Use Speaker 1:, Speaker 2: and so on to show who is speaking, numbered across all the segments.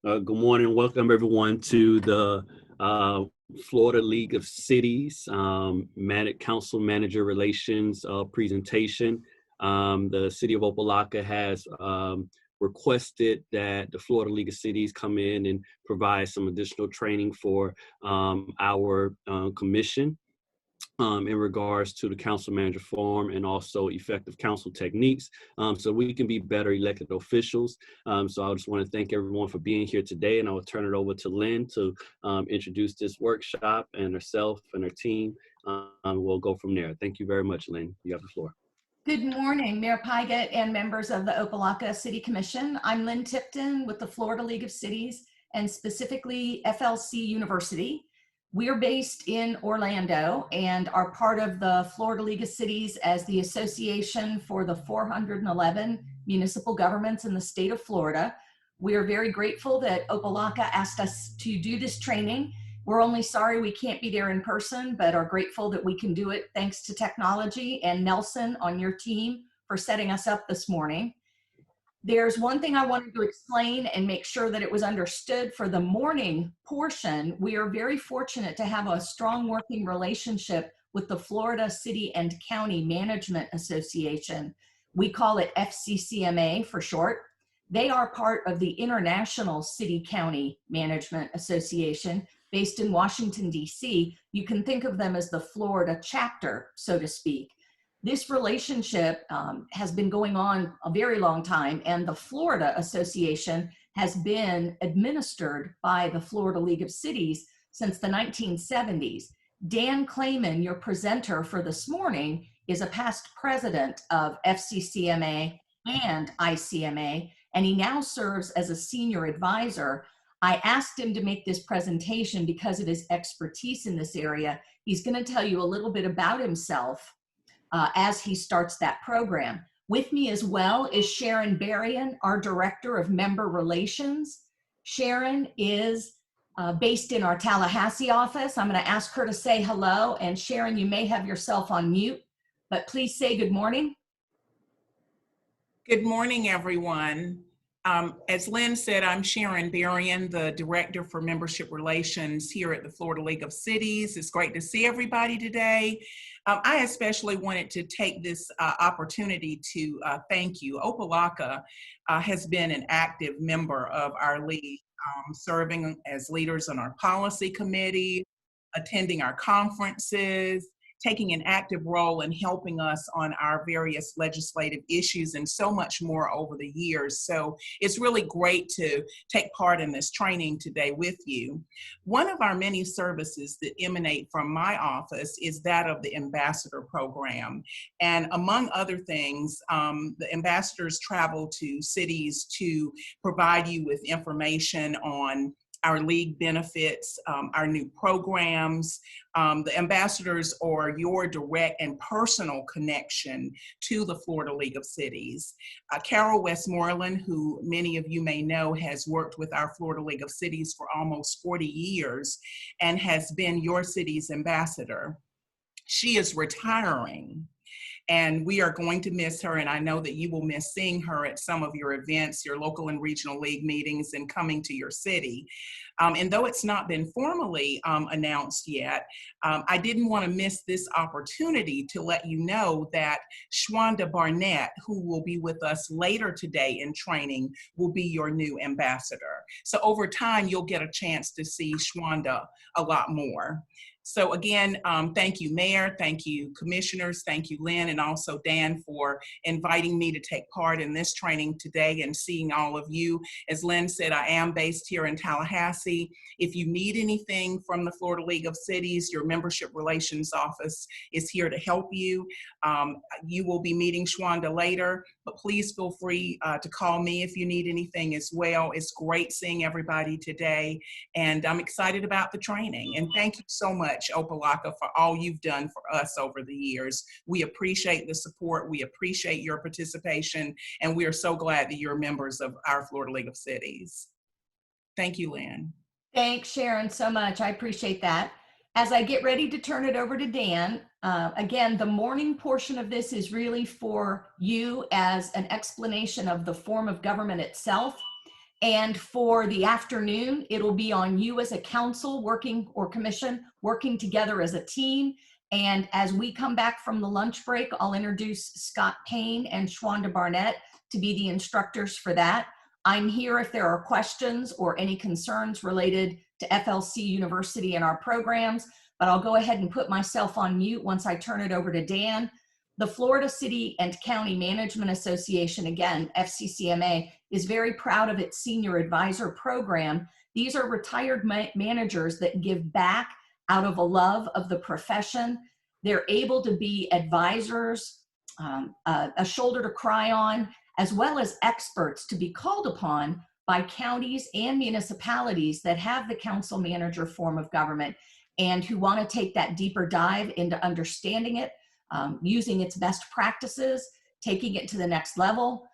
Speaker 1: Good morning. Welcome everyone to the Florida League of Cities Council Manager Relations presentation. The city of Opa-locka has requested that the Florida League of Cities come in and provide some additional training for our commission in regards to the council manager form and also effective council techniques, so we can be better elected officials. So I just want to thank everyone for being here today, and I will turn it over to Lynn to introduce this workshop and herself and her team. We'll go from there. Thank you very much, Lynn. You have the floor.
Speaker 2: Good morning, Mayor Pygott and members of the Opa-locka City Commission. I'm Lynn Tipton with the Florida League of Cities and specifically FLC University. We're based in Orlando and are part of the Florida League of Cities as the association for the 411 municipal governments in the state of Florida. We are very grateful that Opa-locka asked us to do this training. We're only sorry we can't be there in person, but are grateful that we can do it thanks to technology and Nelson on your team for setting us up this morning. There's one thing I wanted to explain and make sure that it was understood for the morning portion. We are very fortunate to have a strong working relationship with the Florida City and County Management Association. We call it FCCMA for short. They are part of the International City County Management Association based in Washington, D.C. You can think of them as the Florida chapter, so to speak. This relationship has been going on a very long time, and the Florida Association has been administered by the Florida League of Cities since the 1970s. Dan Clayman, your presenter for this morning, is a past president of FCCMA and ICMA, and he now serves as a senior advisor. I asked him to make this presentation because of his expertise in this area. He's going to tell you a little bit about himself as he starts that program. With me as well is Sharon Berrien, our Director of Member Relations. Sharon is based in our Tallahassee office. I'm going to ask her to say hello, and Sharon, you may have yourself on mute, but please say good morning.
Speaker 3: Good morning, everyone. As Lynn said, I'm Sharon Berrien, the Director for Membership Relations here at the Florida League of Cities. It's great to see everybody today. I especially wanted to take this opportunity to thank you. Opa-locka has been an active member of our league, serving as leaders on our policy committee, attending our conferences, taking an active role in helping us on our various legislative issues and so much more over the years. So it's really great to take part in this training today with you. One of our many services that emanate from my office is that of the ambassador program. And among other things, the ambassadors travel to cities to provide you with information on our league benefits, our new programs. The ambassadors are your direct and personal connection to the Florida League of Cities. Carol Westmoreland, who many of you may know, has worked with our Florida League of Cities for almost 40 years and has been your city's ambassador. She is retiring, and we are going to miss her, and I know that you will miss seeing her at some of your events, your local and regional league meetings, and coming to your city. And though it's not been formally announced yet, I didn't want to miss this opportunity to let you know that Shwanda Barnett, who will be with us later today in training, will be your new ambassador. So over time, you'll get a chance to see Shwanda a lot more. So again, thank you, Mayor, thank you, Commissioners, thank you, Lynn, and also Dan for inviting me to take part in this training today and seeing all of you. As Lynn said, I am based here in Tallahassee. If you need anything from the Florida League of Cities, your Membership Relations Office is here to help you. You will be meeting Shwanda later, but please feel free to call me if you need anything as well. It's great seeing everybody today, and I'm excited about the training. And thank you so much, Opa-locka, for all you've done for us over the years. We appreciate the support, we appreciate your participation, and we are so glad that you're members of our Florida League of Cities. Thank you, Lynn.
Speaker 2: Thanks, Sharon, so much. I appreciate that. As I get ready to turn it over to Dan, again, the morning portion of this is really for you as an explanation of the form of government itself. And for the afternoon, it'll be on you as a council working or commission, working together as a team. And as we come back from the lunch break, I'll introduce Scott Payne and Shwanda Barnett to be the instructors for that. I'm here if there are questions or any concerns related to FLC University and our programs, but I'll go ahead and put myself on mute once I turn it over to Dan. The Florida City and County Management Association, again, FCCMA, is very proud of its Senior Advisor Program. These are retired managers that give back out of a love of the profession. They're able to be advisors, a shoulder to cry on, as well as experts to be called upon by counties and municipalities that have the council manager form of government and who want to take that deeper dive into understanding it, using its best practices, taking it to the next level,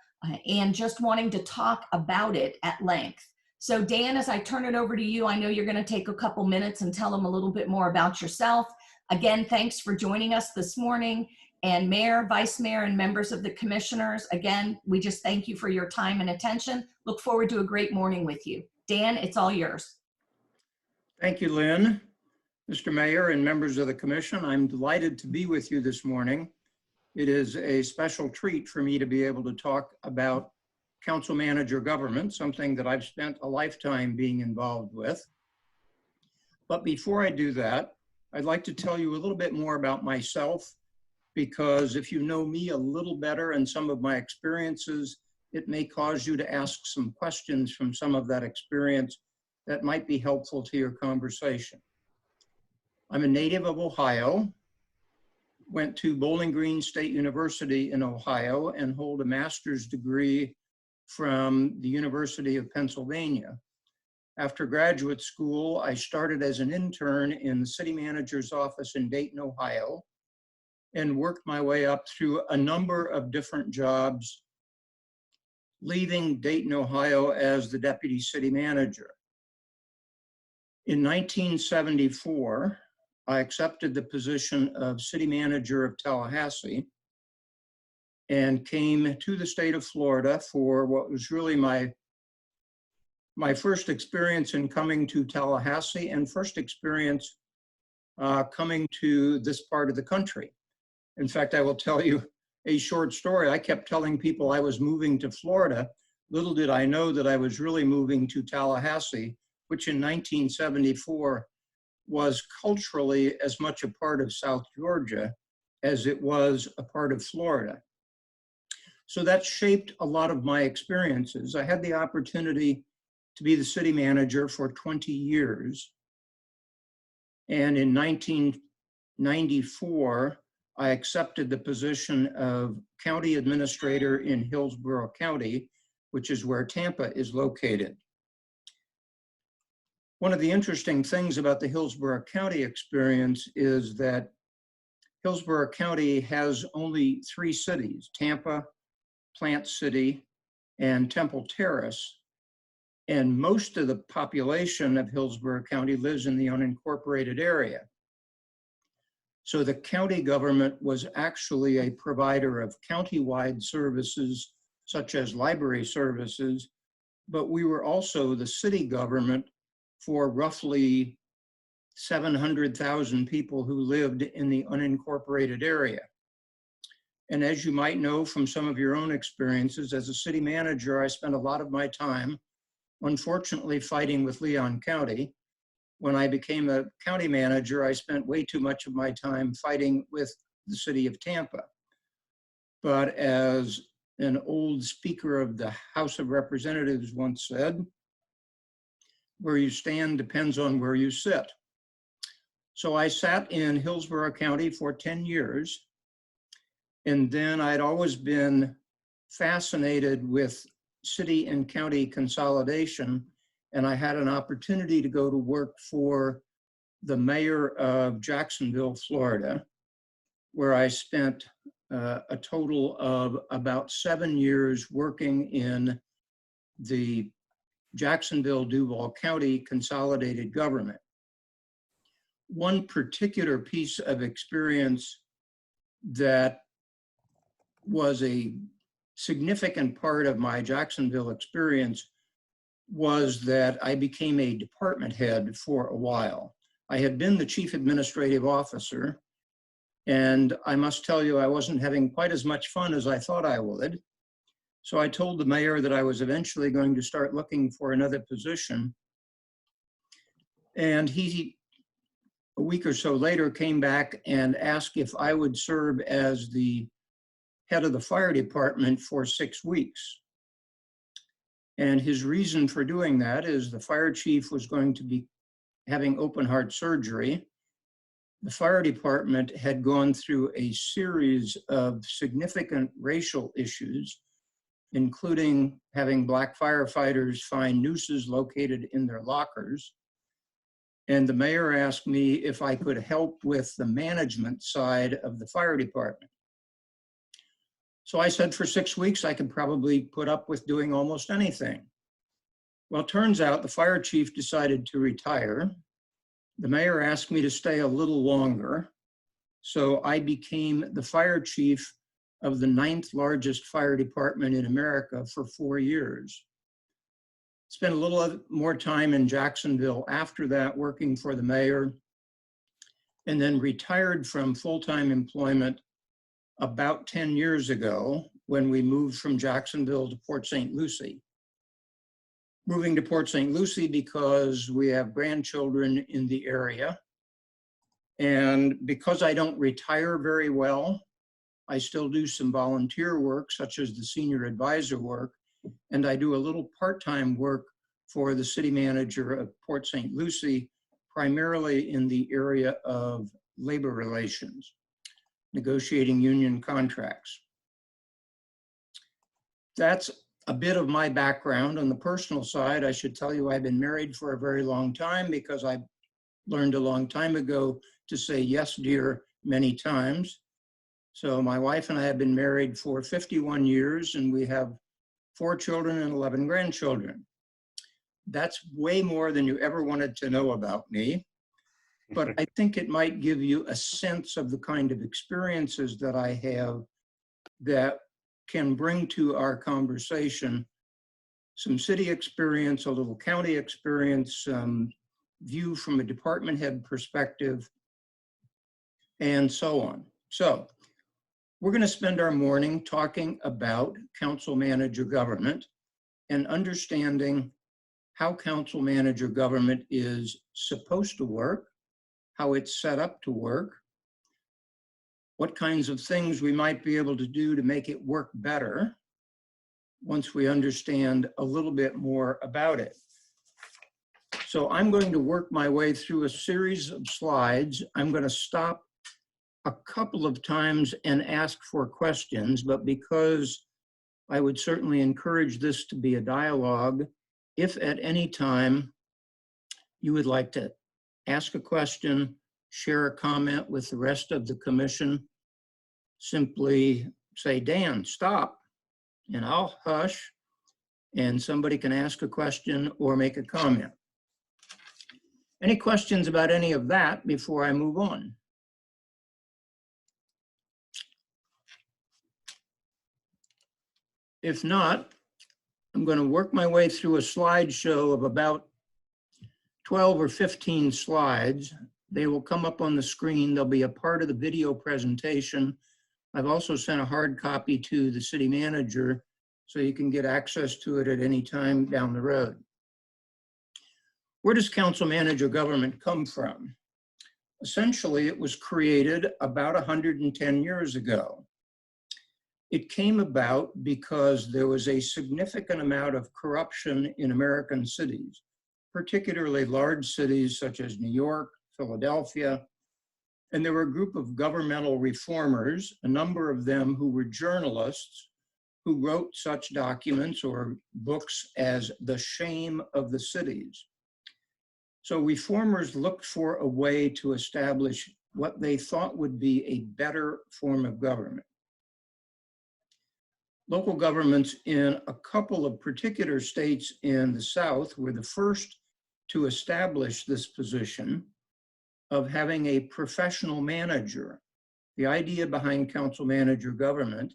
Speaker 2: and just wanting to talk about it at length. So Dan, as I turn it over to you, I know you're going to take a couple minutes and tell them a little bit more about yourself. Again, thanks for joining us this morning. And Mayor, Vice Mayor, and members of the commissioners, again, we just thank you for your time and attention. Look forward to a great morning with you. Dan, it's all yours.
Speaker 4: Thank you, Lynn. Mr. Mayor and members of the commission, I'm delighted to be with you this morning. It is a special treat for me to be able to talk about council manager government, something that I've spent a lifetime being involved with. But before I do that, I'd like to tell you a little bit more about myself, because if you know me a little better and some of my experiences, it may cause you to ask some questions from some of that experience that might be helpful to your conversation. I'm a native of Ohio, went to Bowling Green State University in Ohio and hold a master's degree from the University of Pennsylvania. After graduate school, I started as an intern in the city manager's office in Dayton, Ohio, and worked my way up through a number of different jobs, leaving Dayton, Ohio as the deputy city manager. In 1974, I accepted the position of city manager of Tallahassee and came to the state of Florida for what was really my first experience in coming to Tallahassee and first experience coming to this part of the country. In fact, I will tell you a short story. I kept telling people I was moving to Florida. Little did I know that I was really moving to Tallahassee, which in 1974 was culturally as much a part of South Georgia as it was a part of Florida. So that shaped a lot of my experiences. I had the opportunity to be the city manager for 20 years. And in 1994, I accepted the position of county administrator in Hillsborough County, which is where Tampa is located. One of the interesting things about the Hillsborough County experience is that Hillsborough County has only 3 cities, Tampa, Plant City, and Temple Terrace. And most of the population of Hillsborough County lives in the unincorporated area. So the county government was actually a provider of county-wide services, such as library services, but we were also the city government for roughly 700,000 people who lived in the unincorporated area. And as you might know from some of your own experiences, as a city manager, I spent a lot of my time, unfortunately, fighting with Leon County. When I became a county manager, I spent way too much of my time fighting with the city of Tampa. But as an old speaker of the House of Representatives once said, where you stand depends on where you sit. So I sat in Hillsborough County for 10 years. And then I'd always been fascinated with city and county consolidation. And I had an opportunity to go to work for the mayor of Jacksonville, Florida, where I spent a total of about 7 years working in the Jacksonville-Duval County consolidated government. One particular piece of experience that was a significant part of my Jacksonville experience was that I became a department head for a while. I had been the chief administrative officer, and I must tell you, I wasn't having quite as much fun as I thought I would. So I told the mayor that I was eventually going to start looking for another position. And he, a week or so later, came back and asked if I would serve as the head of the fire department for 6 weeks. And his reason for doing that is the fire chief was going to be having open heart surgery. The fire department had gone through a series of significant racial issues, including having Black firefighters find nooses located in their lockers. And the mayor asked me if I could help with the management side of the fire department. So I said for 6 weeks, I could probably put up with doing almost anything. Well, it turns out the fire chief decided to retire. The mayor asked me to stay a little longer. So I became the fire chief of the 9th largest fire department in America for 4 years. Spent a little more time in Jacksonville after that, working for the mayor, and then retired from full-time employment about 10 years ago when we moved from Jacksonville to Port St. Lucie. Moving to Port St. Lucie because we have grandchildren in the area. And because I don't retire very well, I still do some volunteer work, such as the senior advisor work, and I do a little part-time work for the city manager of Port St. Lucie, primarily in the area of labor relations, negotiating union contracts. That's a bit of my background. On the personal side, I should tell you I've been married for a very long time because I learned a long time ago to say yes, dear, many times. So my wife and I have been married for 51 years, and we have 4 children and 11 grandchildren. That's way more than you ever wanted to know about me, but I think it might give you a sense of the kind of experiences that I have that can bring to our conversation some city experience, a little county experience, some view from a department head perspective, and so on. So we're going to spend our morning talking about council manager government and understanding how council manager government is supposed to work, how it's set up to work, what kinds of things we might be able to do to make it work better once we understand a little bit more about it. So I'm going to work my way through a series of slides. I'm going to stop a couple of times and ask for questions, but because I would certainly encourage this to be a dialogue, if at any time you would like to ask a question, share a comment with the rest of the commission, simply say, Dan, stop, and I'll hush, and somebody can ask a question or make a comment. Any questions about any of that before I move on? If not, I'm going to work my way through a slideshow of about 12 or 15 slides. They will come up on the screen. They'll be a part of the video presentation. I've also sent a hard copy to the city manager so you can get access to it at any time down the road. Where does council manager government come from? Essentially, it was created about 110 years ago. It came about because there was a significant amount of corruption in American cities, particularly large cities such as New York, Philadelphia, and there were a group of governmental reformers, a number of them who were journalists, who wrote such documents or books as The Shame of the Cities. So reformers looked for a way to establish what they thought would be a better form of government. Local governments in a couple of particular states in the South were the first to establish this position of having a professional manager. The idea behind council manager government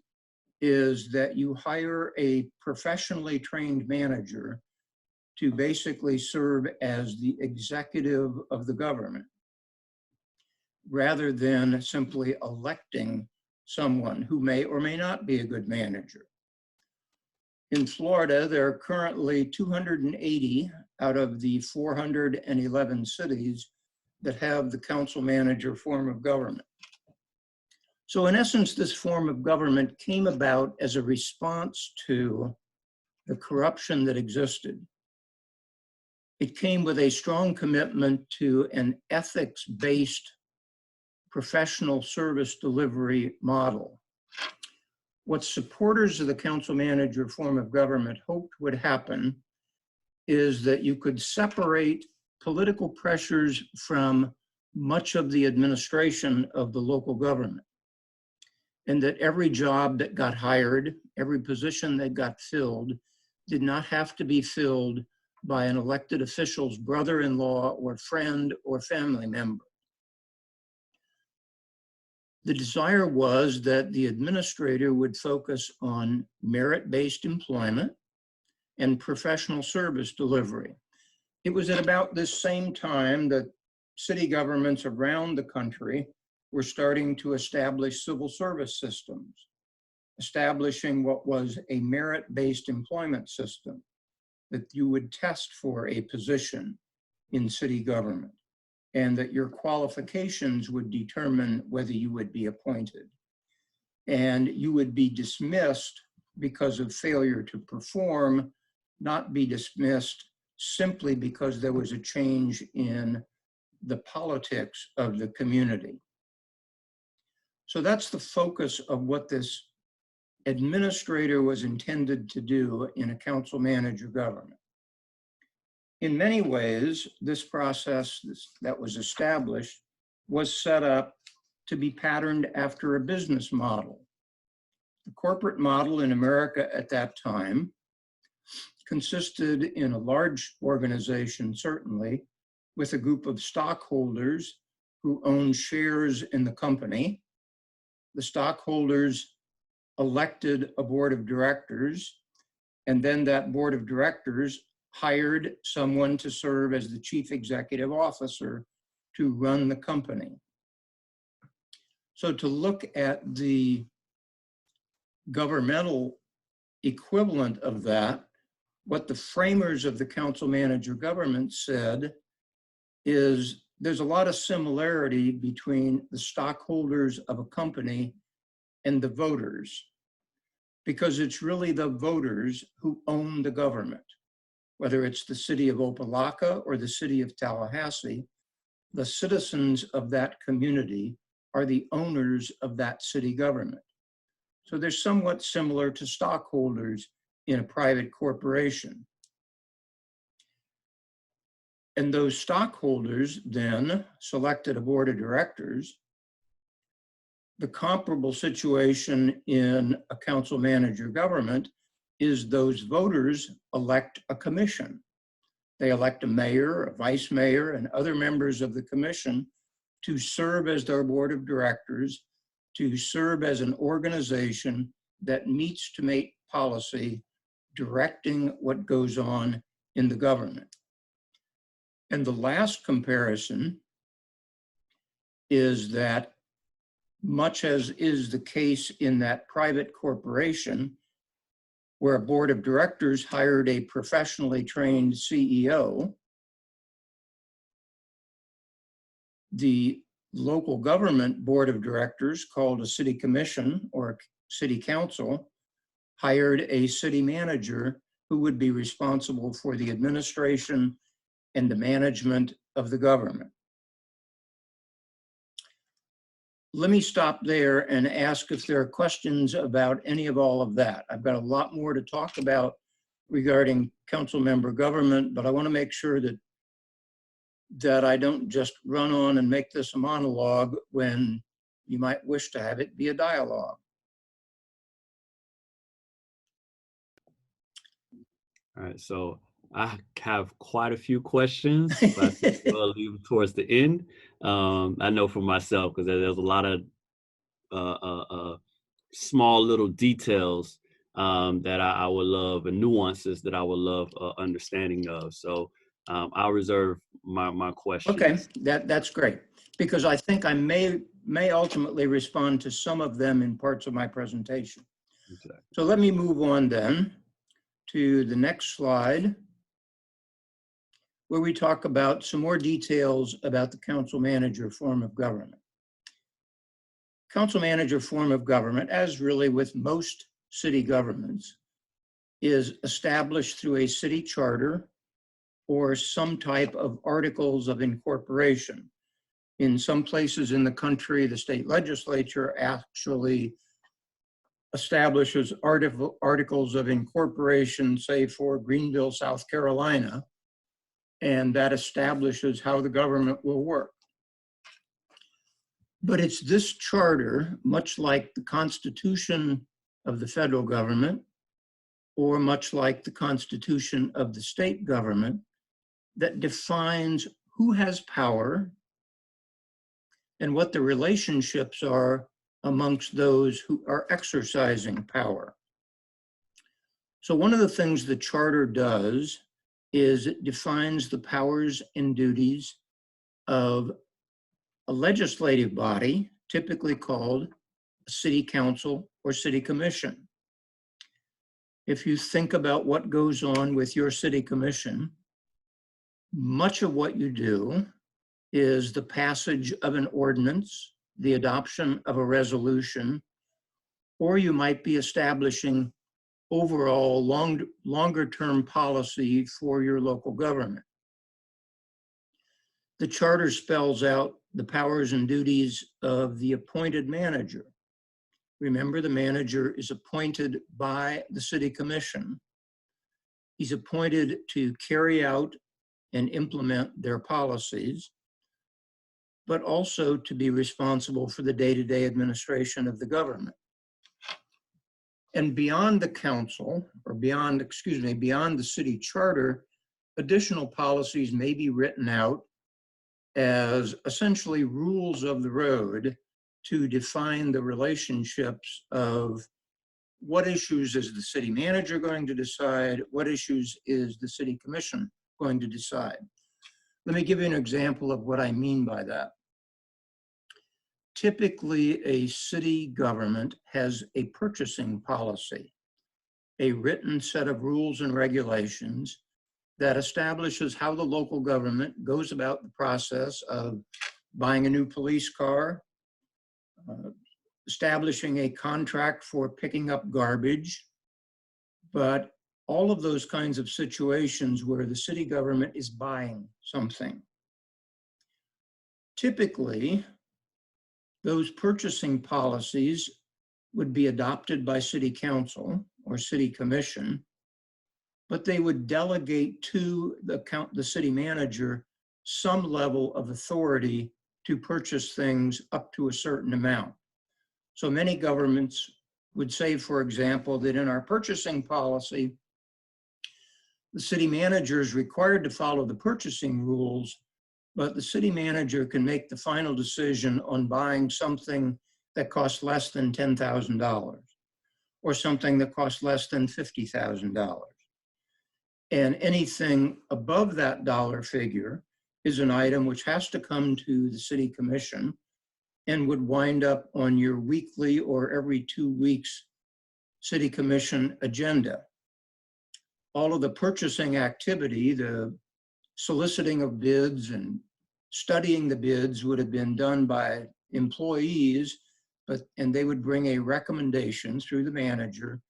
Speaker 4: is that you hire a professionally trained manager to basically serve as the executive of the government, rather than simply electing someone who may or may not be a good manager. In Florida, there are currently 280 out of the 411 cities that have the council manager form of government. So in essence, this form of government came about as a response to the corruption that existed. It came with a strong commitment to an ethics-based professional service delivery model. What supporters of the council manager form of government hoped would happen is that you could separate political pressures from much of the administration of the local government, and that every job that got hired, every position that got filled, did not have to be filled by an elected official's brother-in-law or friend or family member. The desire was that the administrator would focus on merit-based employment and professional service delivery. It was at about this same time that city governments around the country were starting to establish civil service systems, establishing what was a merit-based employment system, that you would test for a position in city government, and that your qualifications would determine whether you would be appointed. And you would be dismissed because of failure to perform, not be dismissed simply because there was a change in the politics of the community. So that's the focus of what this administrator was intended to do in a council manager government. In many ways, this process that was established was set up to be patterned after a business model. The corporate model in America at that time consisted in a large organization, certainly, with a group of stockholders who owned shares in the company. The stockholders elected a board of directors, and then that board of directors hired someone to serve as the chief executive officer to run the company. So to look at the governmental equivalent of that, what the framers of the council manager government said is there's a lot of similarity between the stockholders of a company and the voters, because it's really the voters who own the government. Whether it's the city of Opa-locka or the city of Tallahassee, the citizens of that community are the owners of that city government. So they're somewhat similar to stockholders in a private corporation. And those stockholders then selected a board of directors. The comparable situation in a council manager government is those voters elect a commission. They elect a mayor, a vice mayor, and other members of the commission to serve as their board of directors, to serve as an organization that meets to make policy directing what goes on in the government. And the last comparison is that, much as is the case in that private corporation, where a board of directors hired a professionally trained CEO, the local government board of directors, called a city commission or a city council, hired a city manager who would be responsible for the administration and the management of the government. Let me stop there and ask if there are questions about any of all of that. I've got a lot more to talk about regarding council member government, but I want to make sure that I don't just run on and make this a monologue when you might wish to have it be a dialogue.
Speaker 1: All right, so I have quite a few questions, but I think we'll leave them towards the end. I know for myself, because there's a lot of small little details that I would love, and nuances that I would love understanding of. So I'll reserve my question.
Speaker 4: Okay, that's great, because I think I may ultimately respond to some of them in parts of my presentation.
Speaker 1: Exactly.
Speaker 4: So let me move on then to the next slide, where we talk about some more details about the council manager form of government. Council manager form of government, as really with most city governments, is established through a city charter or some type of articles of incorporation. In some places in the country, the state legislature actually establishes articles of incorporation, say for Greenville, South Carolina, and that establishes how the government will work. But it's this charter, much like the Constitution of the federal government, or much like the Constitution of the state government, that defines who has power and what the relationships are amongst those who are exercising power. So one of the things the charter does is it defines the powers and duties of a legislative body, typically called a city council or city commission. If you think about what goes on with your city commission, much of what you do is the passage of an ordinance, the adoption of a resolution, or you might be establishing overall longer-term policy for your local government. The charter spells out the powers and duties of the appointed manager. Remember, the manager is appointed by the city commission. He's appointed to carry out and implement their policies, but also to be responsible for the day-to-day administration of the government. And beyond the council, or beyond the city charter, additional policies may be written out as essentially rules of the road to define the relationships of what issues is the city manager going to decide, what issues is the city commission going to decide. Let me give you an example of what I mean by that. Typically, a city government has a purchasing policy, a written set of rules and regulations that establishes how the local government goes about the process of buying a new police car, establishing a contract for picking up garbage, but all of those kinds of situations where the city government is buying something. Typically, those purchasing policies would be adopted by city council or city commission, but they would delegate to the city manager some level of authority to purchase things up to a certain amount. So many governments would say, for example, that in our purchasing policy, the city manager is required to follow the purchasing rules, but the city manager can make the final decision on buying something that costs less than $10,000 or something that costs less than $50,000. And anything above that dollar figure is an item which has to come to the city commission and would wind up on your weekly or every 2 weeks city commission agenda. All of the purchasing activity, the soliciting of bids and studying the bids would have been done by employees, and they would bring a recommendation through the manager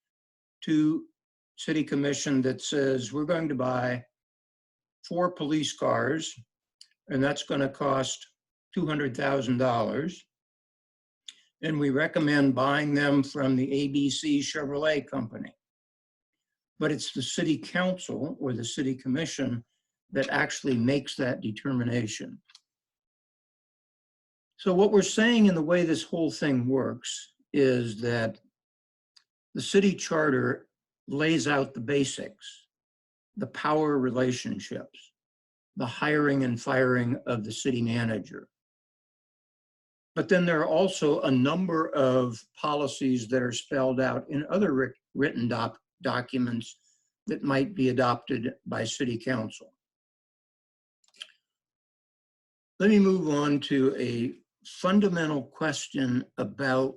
Speaker 4: to city commission that says, we're going to buy 4 police cars, and that's going to cost $200,000. And we recommend buying them from the ABC Chevrolet company. But it's the city council or the city commission that actually makes that determination. So what we're saying in the way this whole thing works is that the city charter lays out the basics, the power relationships, the hiring and firing of the city manager. But then there are also a number of policies that are spelled out in other written documents that might be adopted by City Council. Let me move on to a fundamental question about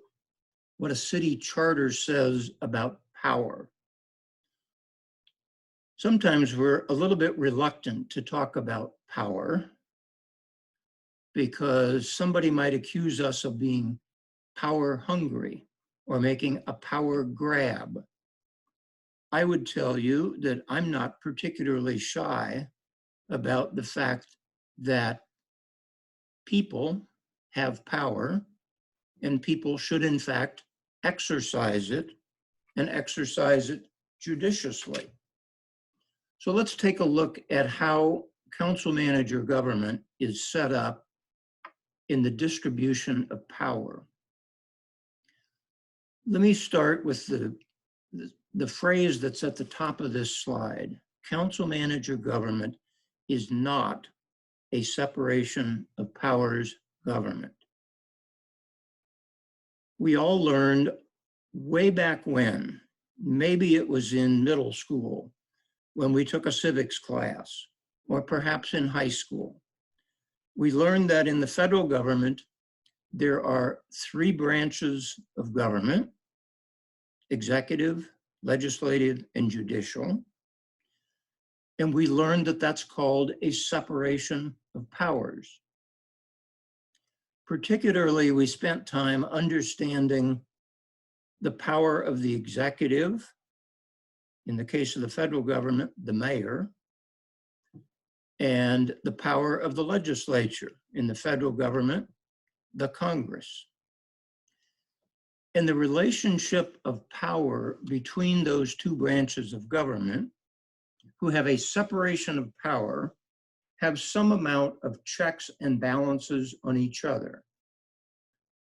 Speaker 4: what a city charter says about power. Sometimes we're a little bit reluctant to talk about power because somebody might accuse us of being power hungry or making a power grab. I would tell you that I'm not particularly shy about the fact that people have power and people should in fact exercise it and exercise it judiciously. So let's take a look at how council manager government is set up in the distribution of power. Let me start with the phrase that's at the top of this slide. Council manager government is not a separation of powers government. We all learned way back when, maybe it was in middle school, when we took a civics class, or perhaps in high school. We learned that in the federal government, there are 3 branches of government: executive, legislative, and judicial. And we learned that that's called a separation of powers. Particularly, we spent time understanding the power of the executive, in the case of the federal government, the mayor, and the power of the legislature, in the federal government, the Congress. And the relationship of power between those 2 branches of government, who have a separation of power, have some amount of checks and balances on each other.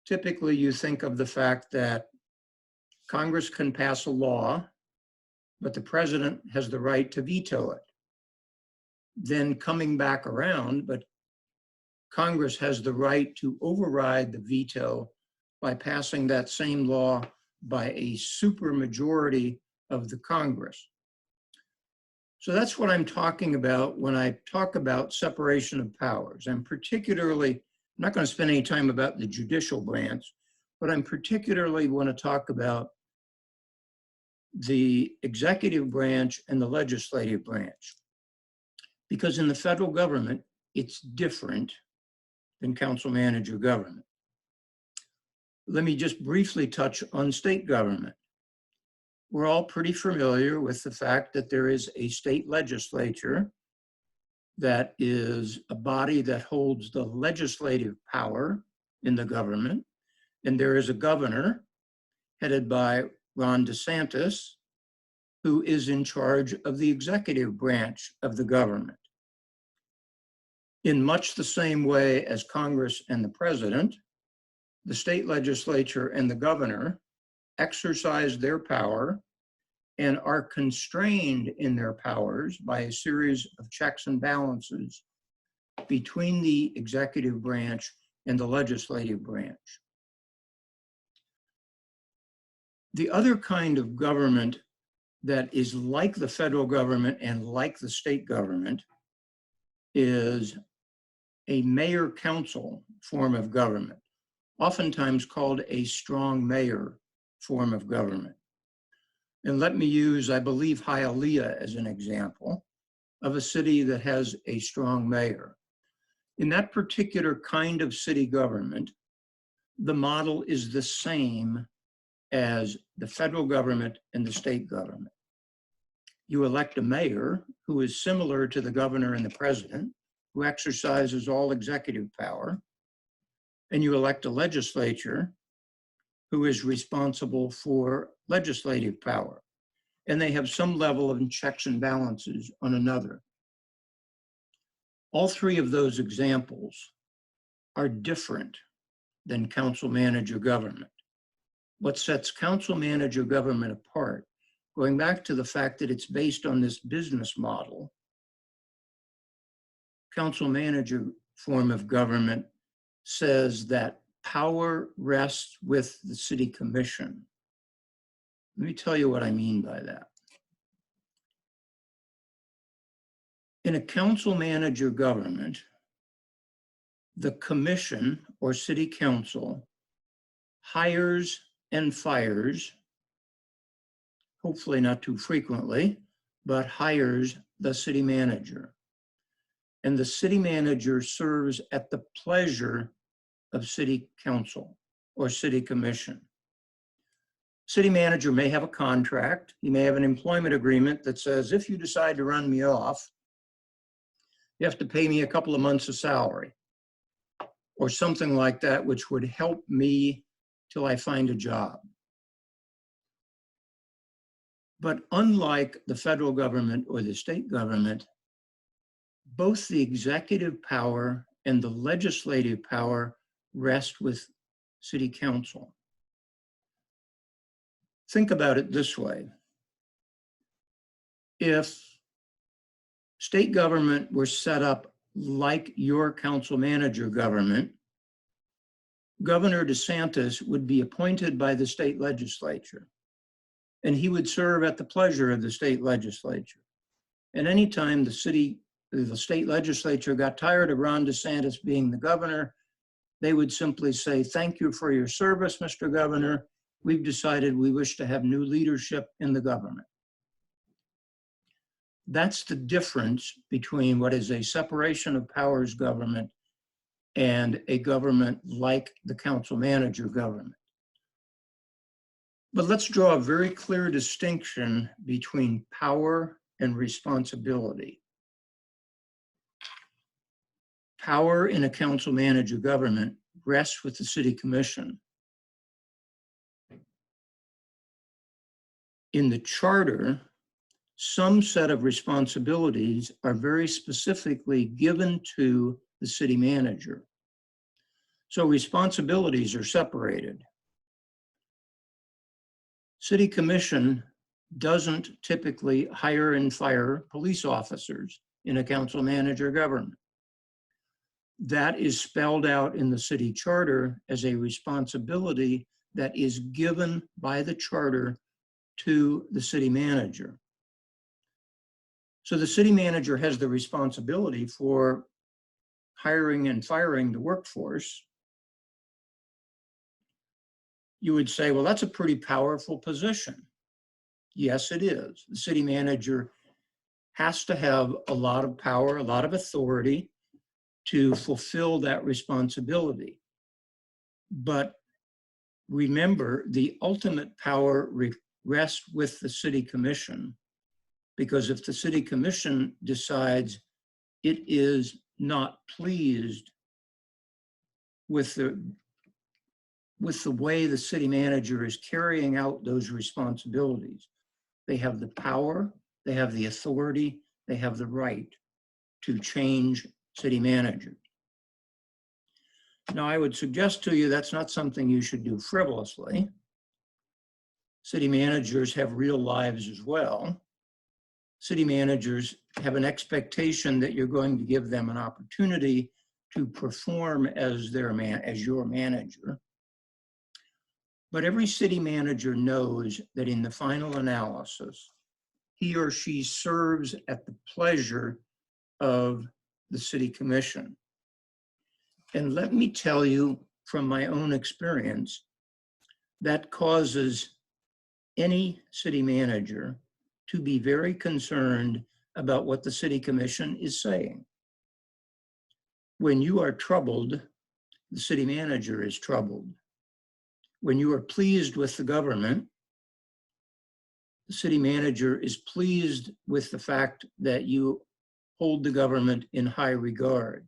Speaker 4: Typically, you think of the fact that Congress can pass a law, but the president has the right to veto it. Then coming back around, but Congress has the right to override the veto by passing that same law by a supermajority of the Congress. So that's what I'm talking about when I talk about separation of powers. I'm not going to spend any time about the judicial branch, but I'm particularly want to talk about the executive branch and the legislative branch. Because in the federal government, it's different than council manager government. Let me just briefly touch on state government. We're all pretty familiar with the fact that there is a state legislature that is a body that holds the legislative power in the government, and there is a governor headed by Ron DeSantis, who is in charge of the executive branch of the government. In much the same way as Congress and the president, the state legislature and the governor exercise their power and are constrained in their powers by a series of checks and balances between the executive branch and the legislative branch. The other kind of government that is like the federal government and like the state government is a mayor-council form of government, oftentimes called a strong mayor form of government. And let me use, I believe, Hialeah as an example of a city that has a strong mayor. In that particular kind of city government, the model is the same as the federal government and the state government. You elect a mayor who is similar to the governor and the president, who exercises all executive power, and you elect a legislature who is responsible for legislative power, and they have some level of checks and balances on another. All 3 of those examples are different than council manager government. What sets council manager government apart, going back to the fact that it's based on this business model, council manager form of government says that power rests with the city commission. Let me tell you what I mean by that. In a council manager government, the commission or city council hires and fires, hopefully not too frequently, but hires the city manager. And the city manager serves at the pleasure of city council or city commission. City manager may have a contract. He may have an employment agreement that says, if you decide to run me off, you have to pay me a couple of months of salary or something like that, which would help me till I find a job. But unlike the federal government or the state government, both the executive power and the legislative power rest with city council. Think about it this way. If state government were set up like your council manager government, Governor DeSantis would be appointed by the state legislature, and he would serve at the pleasure of the state legislature. And anytime the state legislature got tired of Ron DeSantis being the governor, they would simply say, thank you for your service, Mr. Governor. We've decided we wish to have new leadership in the government. That's the difference between what is a separation of powers government and a government like the council manager government. But let's draw a very clear distinction between power and responsibility. Power in a council manager government rests with the city commission. In the charter, some set of responsibilities are very specifically given to the city manager. So responsibilities are separated. City commission doesn't typically hire and fire police officers in a council manager government. That is spelled out in the city charter as a responsibility that is given by the charter to the city manager. So the city manager has the responsibility for hiring and firing the workforce. You would say, well, that's a pretty powerful position. Yes, it is. The city manager has to have a lot of power, a lot of authority to fulfill that responsibility. But remember, the ultimate power rests with the city commission, because if the city commission decides it is not pleased with the way the city manager is carrying out those responsibilities, they have the power, they have the authority, they have the right to change city manager. Now, I would suggest to you that's not something you should do frivolously. City managers have real lives as well. City managers have an expectation that you're going to give them an opportunity to perform as your manager. But every city manager knows that in the final analysis, he or she serves at the pleasure of the city commission. And let me tell you from my own experience, that causes any city manager to be very concerned about what the city commission is saying. When you are troubled, the city manager is troubled. When you are pleased with the government, the city manager is pleased with the fact that you hold the government in high regard.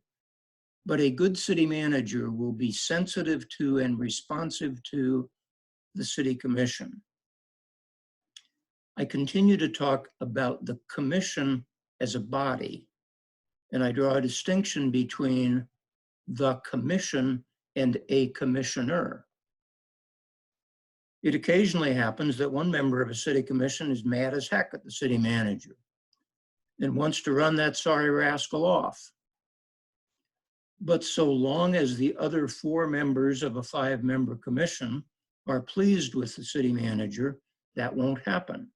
Speaker 4: But a good city manager will be sensitive to and responsive to the city commission. I continue to talk about the commission as a body, and I draw a distinction between the commission and a commissioner. It occasionally happens that one member of a city commission is mad as heck at the city manager and wants to run that sorry rascal off. But so long as the other 4 members of a 5-member commission are pleased with the city manager, That won't happen.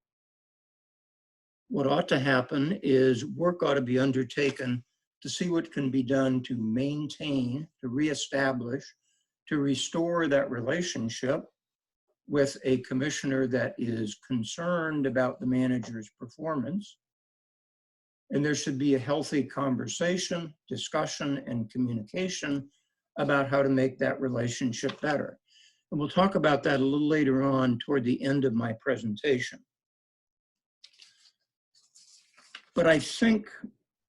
Speaker 4: What ought to happen is work ought to be undertaken to see what can be done to maintain, to reestablish, to restore that relationship with a commissioner that is concerned about the manager's performance. And there should be a healthy conversation, discussion, and communication about how to make that relationship better. And we'll talk about that a little later on toward the end of my presentation. But I think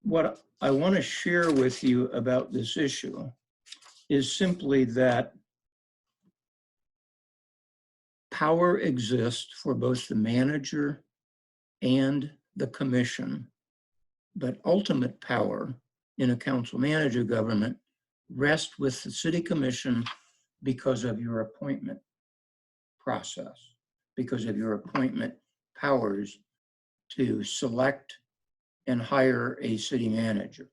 Speaker 4: what I want to share with you about this issue is simply that power exists for both the manager and the commission, but ultimate power in a council-manager government rests with the city commission because of your appointment process, because of your appointment powers to select and hire a city manager.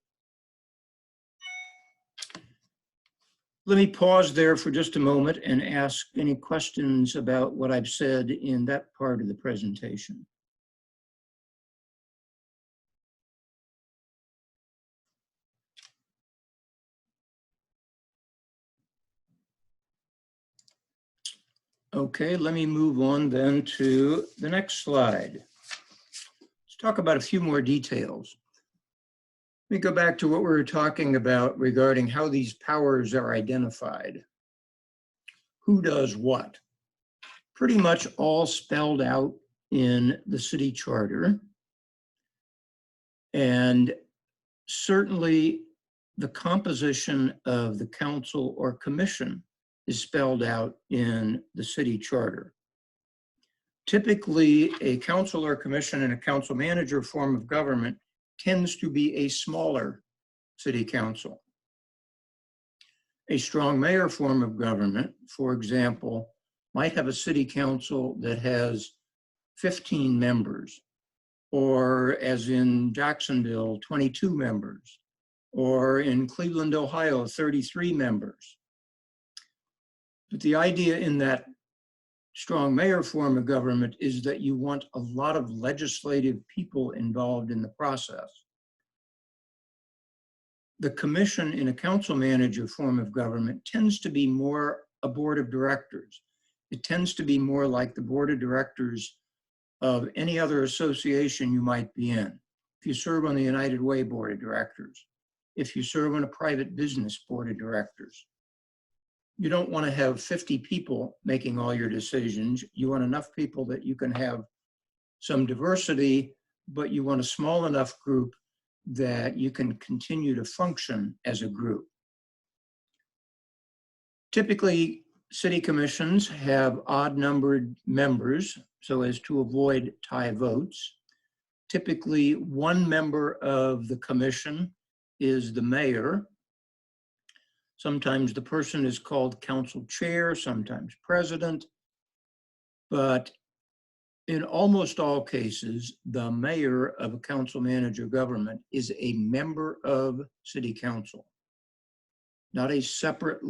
Speaker 4: Let me pause there for just a moment and ask any questions about what I've said in that part of the presentation. Okay, let me move on then to the next slide. Let's talk about a few more details. Let me go back to what we were talking about regarding how these powers are identified. Who does what? Pretty much all spelled out in the city charter. And certainly the composition of the council or commission is spelled out in the city charter. Typically, a council or commission in a council manager form of government tends to be a smaller city council. A strong mayor form of government, for example, might have a city council that has 15 members, or as in Jacksonville, 22 members, or in Cleveland, Ohio, 33 members. But the idea in that strong mayor form of government is that you want a lot of legislative people involved in the process. The commission in a council manager form of government tends to be more a board of directors. It tends to be more like the board of directors of any other association you might be in. If you serve on the United Way board of directors, if you serve on a private business board of directors, you don't want to have 50 people making all your decisions. You want enough people that you can have some diversity, but you want a small enough group that you can continue to function as a group. Typically, city commissions have odd-numbered members so as to avoid tie votes. Typically, one member of the commission is the mayor. Sometimes the person is called council chair, sometimes president, but in almost all cases, the mayor of a council manager government is a member of city council, not a separate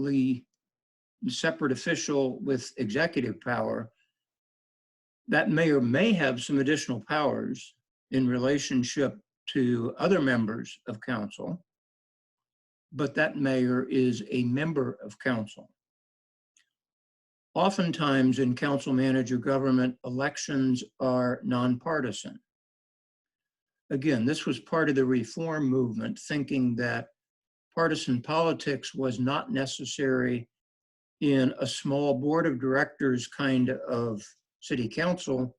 Speaker 4: official with executive power. That mayor may have some additional powers in relationship to other members of council, but that mayor is a member of council. Oftentimes in council manager government, elections are nonpartisan. Again, this was part of the reform movement, thinking that partisan politics was not necessary in a small board of directors kind of city council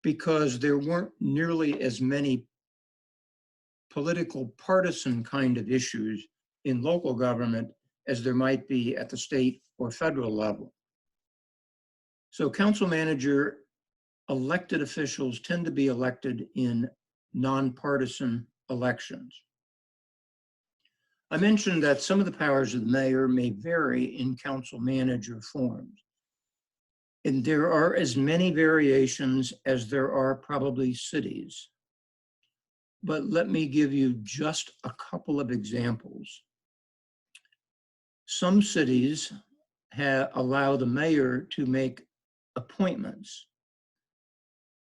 Speaker 4: because there weren't nearly as many political partisan kind of issues in local government as there might be at the state or federal level. So council manager elected officials tend to be elected in nonpartisan elections. I mentioned that some of the powers of the mayor may vary in council manager forms. And there are as many variations as there are probably cities. But let me give you just a couple of examples. Some cities allow the mayor to make appointments.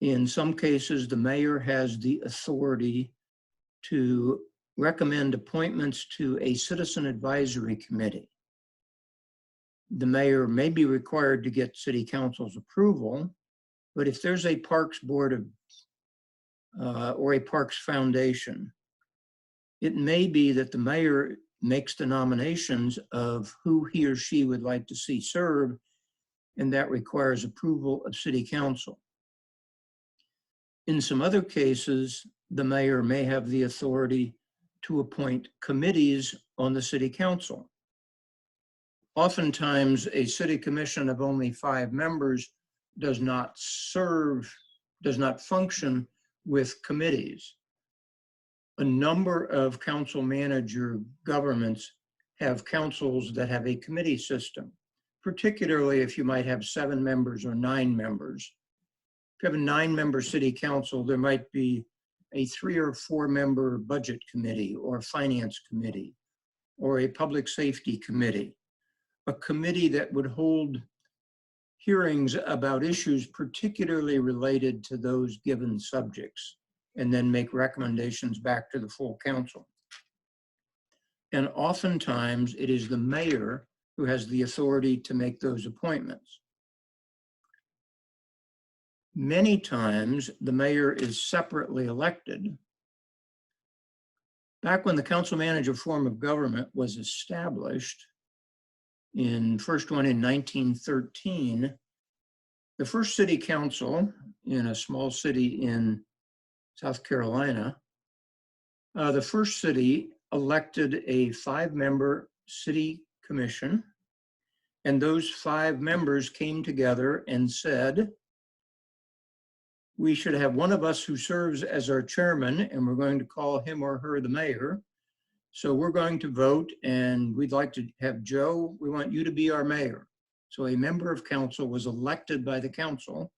Speaker 4: In some cases, the mayor has the authority to recommend appointments to a citizen advisory committee. The mayor may be required to get city council's approval, but if there's a parks board of, or a parks foundation, it may be that the mayor makes the nominations of who he or she would like to see serve, and that requires approval of city council. In some other cases, the mayor may have the authority to appoint committees on the city council. Oftentimes, a city commission of only 5 members does not function with committees. A number of council manager governments have councils that have a committee system, particularly if you might have 7 members or 9 members. If you have a 9-member city council, there might be a 3 or 4-member budget committee or finance committee or a public safety committee, a committee that would hold hearings about issues particularly related to those given subjects and then make recommendations back to the full council. And oftentimes it is the mayor who has the authority to make those appointments. Many times the mayor is separately elected. Back when the council manager form of government was established, first one in 1913, the first city council in a small city in South Carolina, the first city elected a 5-member city commission, and those 5 members came together and said, we should have one of us who serves as our chairman, and we're going to call him or her the mayor. So we're going to vote, and we'd like to have Joe, we want you to be our mayor. So a member of council was elected by the council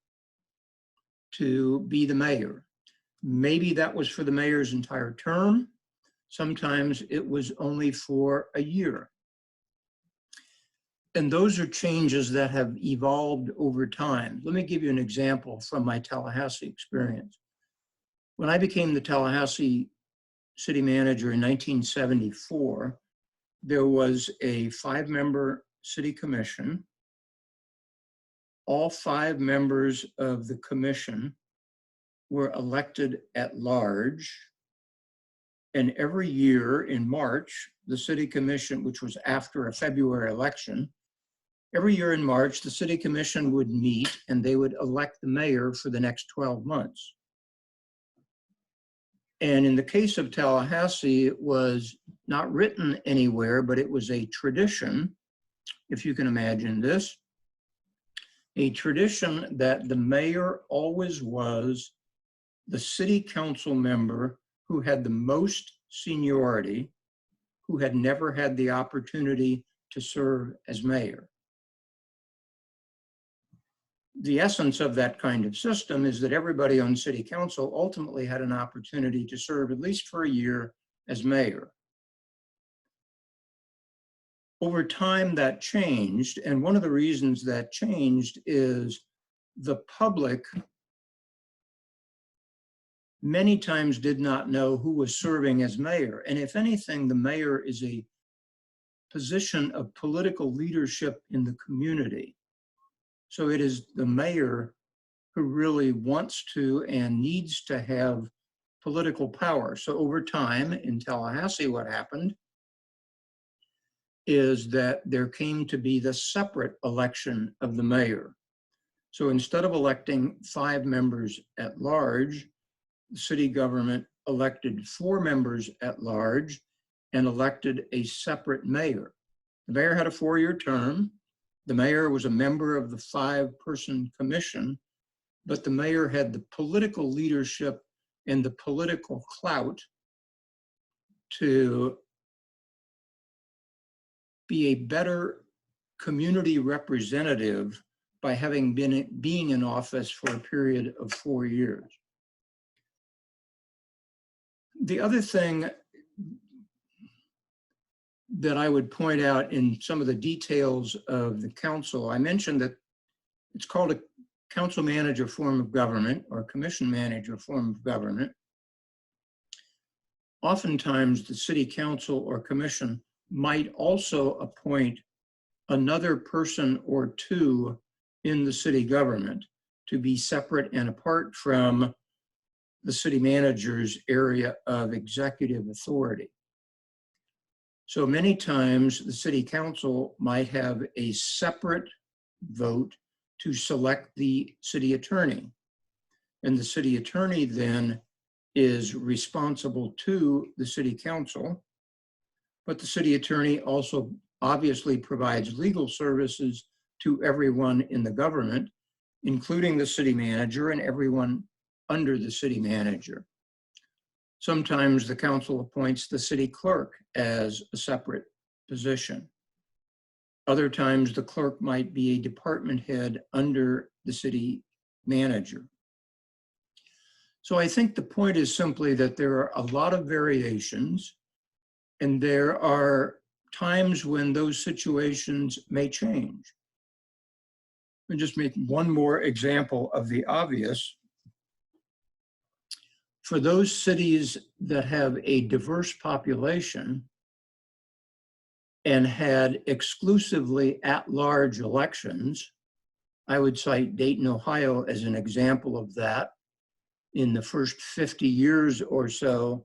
Speaker 4: to be the mayor. Maybe that was for the mayor's entire term. Sometimes it was only for a year. And those are changes that have evolved over time. Let me give you an example from my Tallahassee experience. When I became the Tallahassee city manager in 1974, there was a 5-member city commission. All 5 members of the commission were elected at large. And every year in March, the city commission, which was after a February election, every year in March, the city commission would meet and they would elect the mayor for the next 12 months. And in the case of Tallahassee, it was not written anywhere, but it was a tradition, if you can imagine this, a tradition that the mayor always was the city council member who had the most seniority, who had never had the opportunity to serve as mayor. The essence of that kind of system is that everybody on city council ultimately had an opportunity to serve at least for a year as mayor. Over time that changed, and one of the reasons that changed is the public many times did not know who was serving as mayor. And if anything, the mayor is a position of political leadership in the community. So it is the mayor who really wants to and needs to have political power. So over time in Tallahassee, what happened is that there came to be the separate election of the mayor. So instead of electing 5 members at large, the city government elected 4 members at large and elected a separate mayor. The mayor had a 4-year term. The mayor was a member of the 5-person commission, but the mayor had the political leadership and the political clout to be a better community representative by having being in office for a period of 4 years. The other thing that I would point out in some of the details of the council, I mentioned that it's called council manager form of government or commission manager form of government, oftentimes the city council or commission might also appoint another person or two in the city government to be separate and apart from the city manager's area of executive authority. So many times the city council might have a separate vote to select the city attorney. And the city attorney then is responsible to the city council, but the city attorney also obviously provides legal services to everyone in the government, including the city manager and everyone under the city manager. Sometimes the council appoints the city clerk as a separate position. Other times the clerk might be a department head under the city manager. So I think the point is simply that there are a lot of variations, and there are times when those situations may change. Let me just make one more example of the obvious. For those cities that have a diverse population and had exclusively at-large elections, I would cite Dayton, Ohio as an example of that. In the first 50 years or so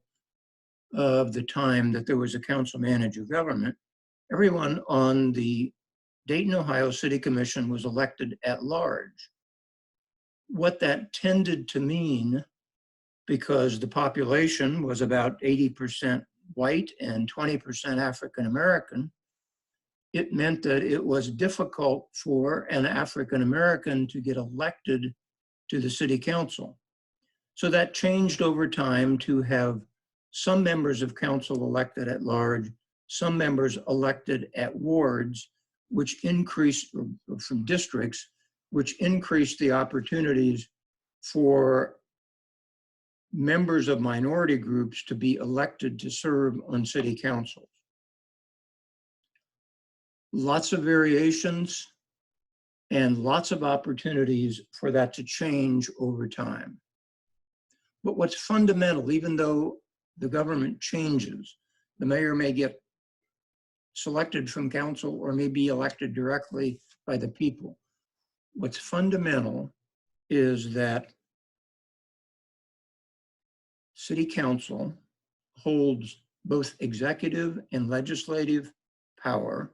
Speaker 4: of the time that there was a council manager government, everyone on the Dayton, Ohio City Commission was elected at large. What that tended to mean, because the population was about 80% white and 20% African American, it meant that it was difficult for an African American to get elected to the city council. So that changed over time to have some members of council elected at large, some members elected at wards, which increased, or from districts, which increased the opportunities for members of minority groups to be elected to serve on city councils. Lots of variations and lots of opportunities for that to change over time. But what's fundamental, even though the government changes, the mayor may get selected from council or may be elected directly by the people. What's fundamental is that city council holds both executive and legislative power,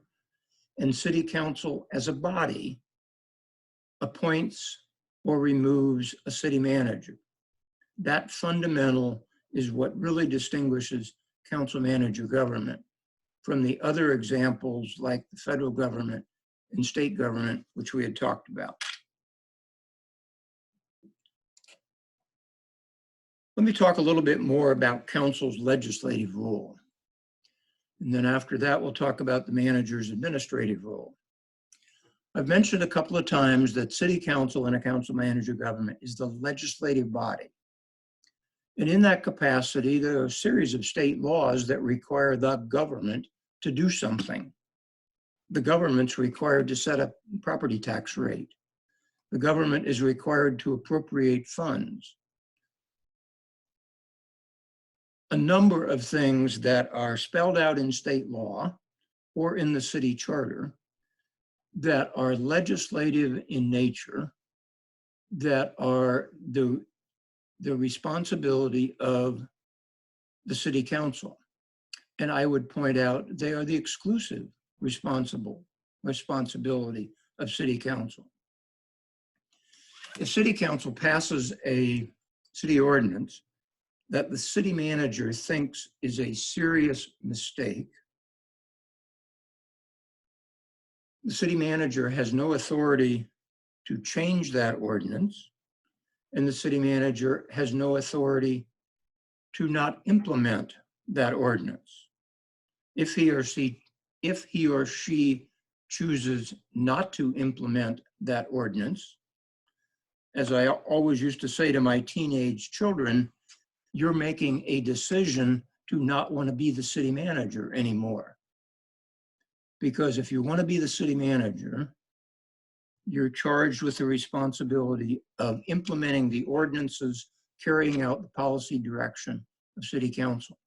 Speaker 4: and city council as a body appoints or removes a city manager. That fundamental is what really distinguishes council manager government from the other examples like the federal government and state government, which we had talked about. Let me talk a little bit more about council's legislative role. And then after that, we'll talk about the manager's administrative role. I've mentioned a couple of times that city council and a council manager government is the legislative body. And in that capacity, there are a series of state laws that require the government to do something. The government's required to set a property tax rate. The government is required to appropriate funds. A number of things that are spelled out in state law or in the city charter that are legislative in nature, that are the responsibility of the city council. And I would point out they are the exclusive responsibility of city council. If city council passes a city ordinance that the city manager thinks is a serious mistake, the city manager has no authority to change that ordinance, and the city manager has no authority to not implement that ordinance. If he or she chooses not to implement that ordinance, as I always used to say to my teenage children, you're making a decision to not want to be the city manager anymore. Because if you want to be the city manager, you're charged with the responsibility of implementing the ordinances, carrying out the policy direction of City Council.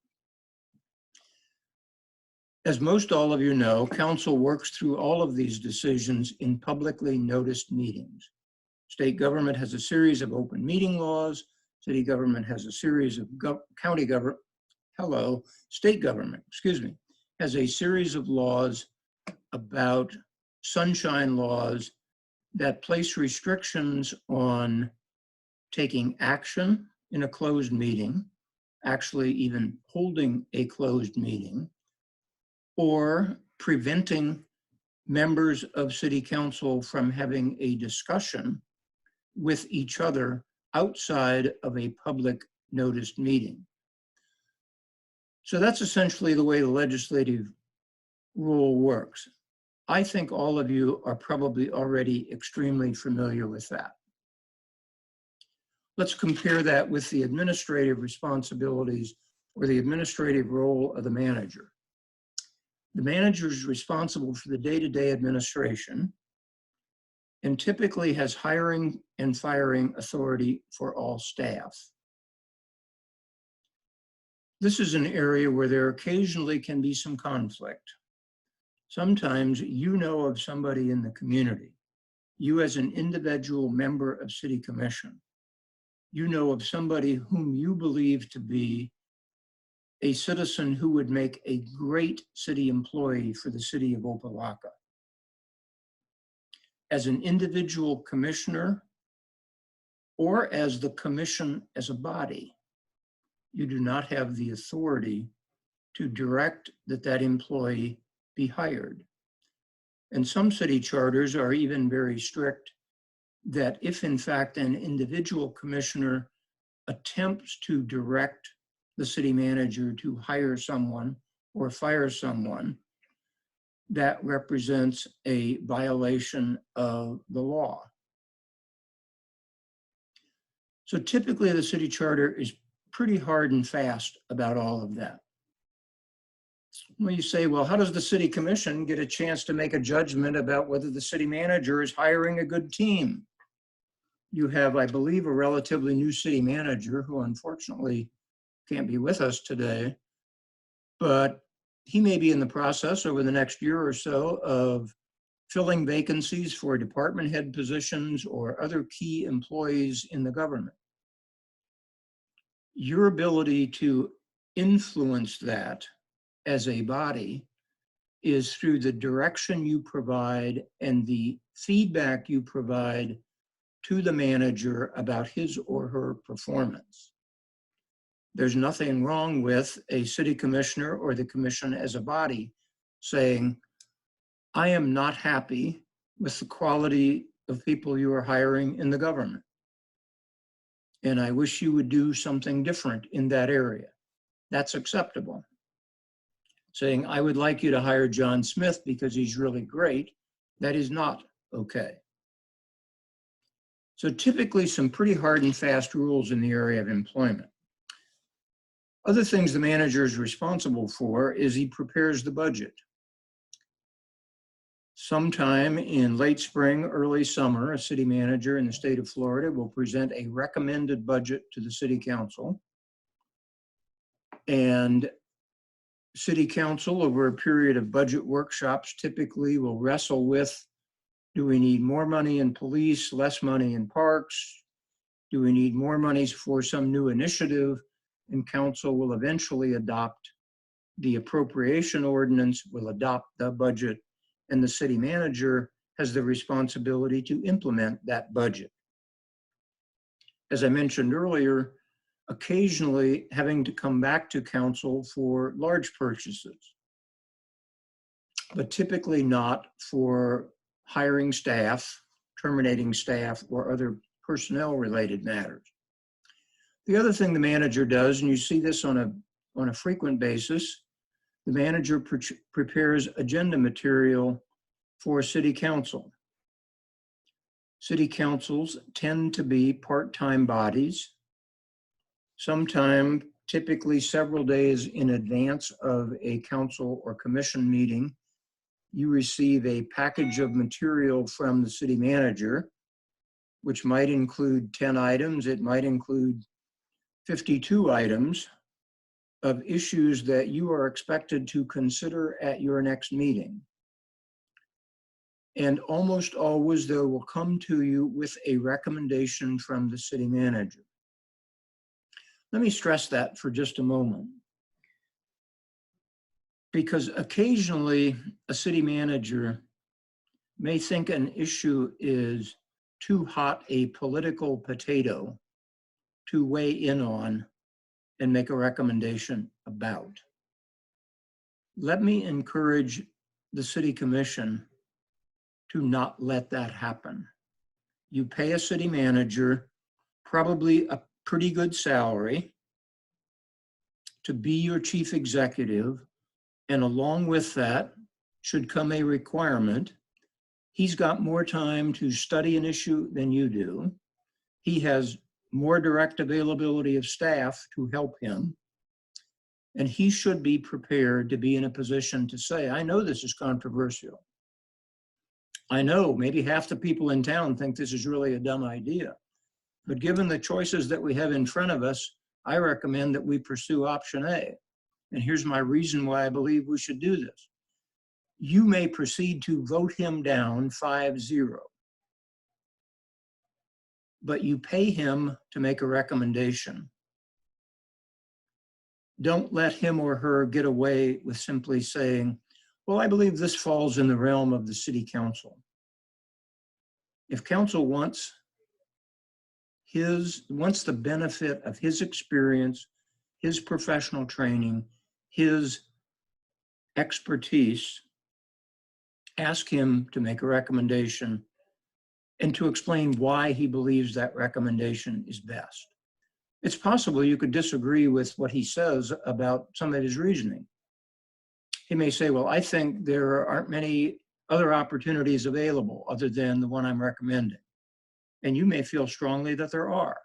Speaker 4: As most all of you know, Council works through all of these decisions in publicly noticed meetings. State government has a series of open meeting laws. City government has a series of state government, has a series of laws about sunshine laws that place restrictions on taking action in a closed meeting, actually even holding a closed meeting, or preventing members of City Council from having a discussion with each other outside of a public noticed meeting. So that's essentially the way the legislative rule works. I think all of you are probably already extremely familiar with that. Let's compare that with the administrative responsibilities or the administrative role of the manager. The manager is responsible for the day-to-day administration and typically has hiring and firing authority for all staff. This is an area where there occasionally can be some conflict. Sometimes you know of somebody in the community, you as an individual member of City Commission, you know of somebody whom you believe to be a citizen who would make a great city employee for the city of Opa-locka. As an individual commissioner or as the commission as a body, you do not have the authority to direct that employee be hired. And some city charters are even very strict that if in fact an individual commissioner attempts to direct the city manager to hire someone or fire someone, that represents a violation of the law. So typically the city charter is pretty hard and fast about all of that. Well, you say, well, how does the city commission get a chance to make a judgment about whether the city manager is hiring a good team? You have, I believe, a relatively new city manager who unfortunately can't be with us today, but he may be in the process over the next year or so of filling vacancies for department head positions or other key employees in the government. Your ability to influence that as a body is through the direction you provide and the feedback you provide to the manager about his or her performance. There's nothing wrong with a city commissioner or the commission as a body saying, I am not happy with the quality of people you are hiring in the government, and I wish you would do something different in that area. That's acceptable. Saying, I would like you to hire John Smith because he's really great, that is not okay. So typically some pretty hard and fast rules in the area of employment. Other things the manager is responsible for is he prepares the budget. Sometime in late spring, early summer, a city manager in the state of Florida will present a recommended budget to the city council. And city council, over a period of budget workshops, typically will wrestle with, do we need more money in police, less money in parks? Do we need more money for some new initiative? And council will eventually adopt the appropriation ordinance, will adopt the budget, and the city manager has the responsibility to implement that budget. As I mentioned earlier, occasionally having to come back to council for large purchases, but typically not for hiring staff, terminating staff, or other personnel-related matters. The other thing the manager does, and you see this on a frequent basis, the manager prepares agenda material for city council. City councils tend to be part-time bodies. Sometime, typically several days in advance of a council or commission meeting, you receive a package of material from the city manager, which might include 10 items. It might include 52 items of issues that you are expected to consider at your next meeting. And almost always they will come to you with a recommendation from the city manager. Let me stress that for just a moment, because occasionally a city manager may think an issue is too hot a political potato to weigh in on and make a recommendation about. Let me encourage the city commission to not let that happen. You pay a city manager probably a pretty good salary to be your chief executive, and along with that should come a requirement. He's got more time to study an issue than you do. He has more direct availability of staff to help him. And he should be prepared to be in a position to say, I know this is controversial. I know maybe half the people in town think this is really a dumb idea. But given the choices that we have in front of us, I recommend that we pursue option A. And here's my reason why I believe we should do this. You may proceed to vote him down 5-0. But you pay him to make a recommendation. Don't let him or her get away with simply saying, well, I believe this falls in the realm of the city council. If council wants the benefit of his experience, his professional training, his expertise, ask him to make a recommendation and to explain why he believes that recommendation is best. It's possible you could disagree with what he says about some of his reasoning. He may say, well, I think there aren't many other opportunities available other than the one I'm recommending. And you may feel strongly that there are.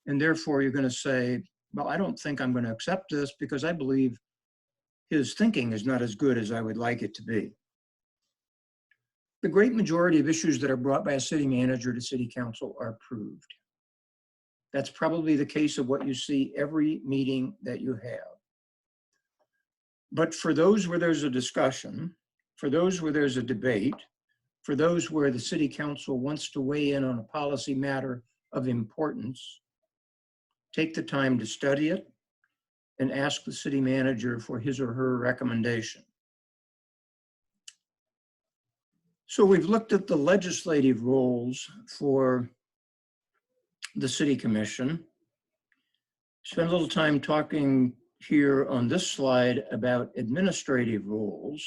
Speaker 4: And therefore you're going to say, well, I don't think I'm going to accept this because I believe his thinking is not as good as I would like it to be. The great majority of issues that are brought by a city manager to city council are approved. That's probably the case of what you see every meeting that you have. But for those where there's a discussion, for those where there's a debate, for those where the city council wants to weigh in on a policy matter of importance, take the time to study it and ask the city manager for his or her recommendation. So we've looked at the legislative roles for the city commission. Spend a little time talking here on this slide about administrative roles.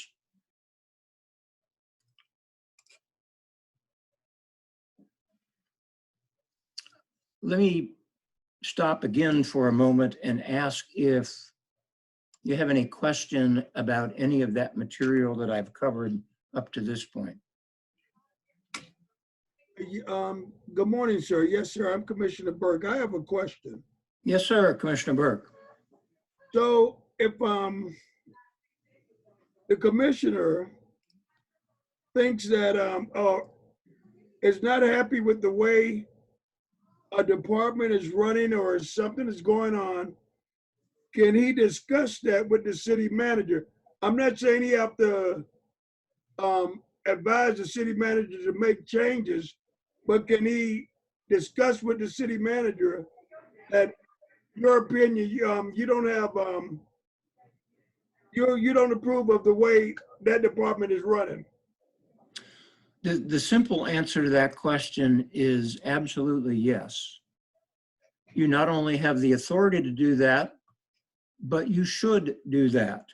Speaker 4: Let me stop again for a moment and ask if you have any question about any of that material that I've covered up to this point.
Speaker 5: Good morning, sir. Yes, sir. I'm Commissioner Burke. I have a question.
Speaker 4: Yes, sir, Commissioner Burke.
Speaker 5: So if the commissioner thinks that is not happy with the way a department is running or something is going on, can he discuss that with the city manager? I'm not saying he have to advise the city manager to make changes, but can he discuss with the city manager that your opinion, you don't have, you don't approve of the way that department is running?
Speaker 4: The simple answer to that question is absolutely yes. You not only have the authority to do that, but you should do that.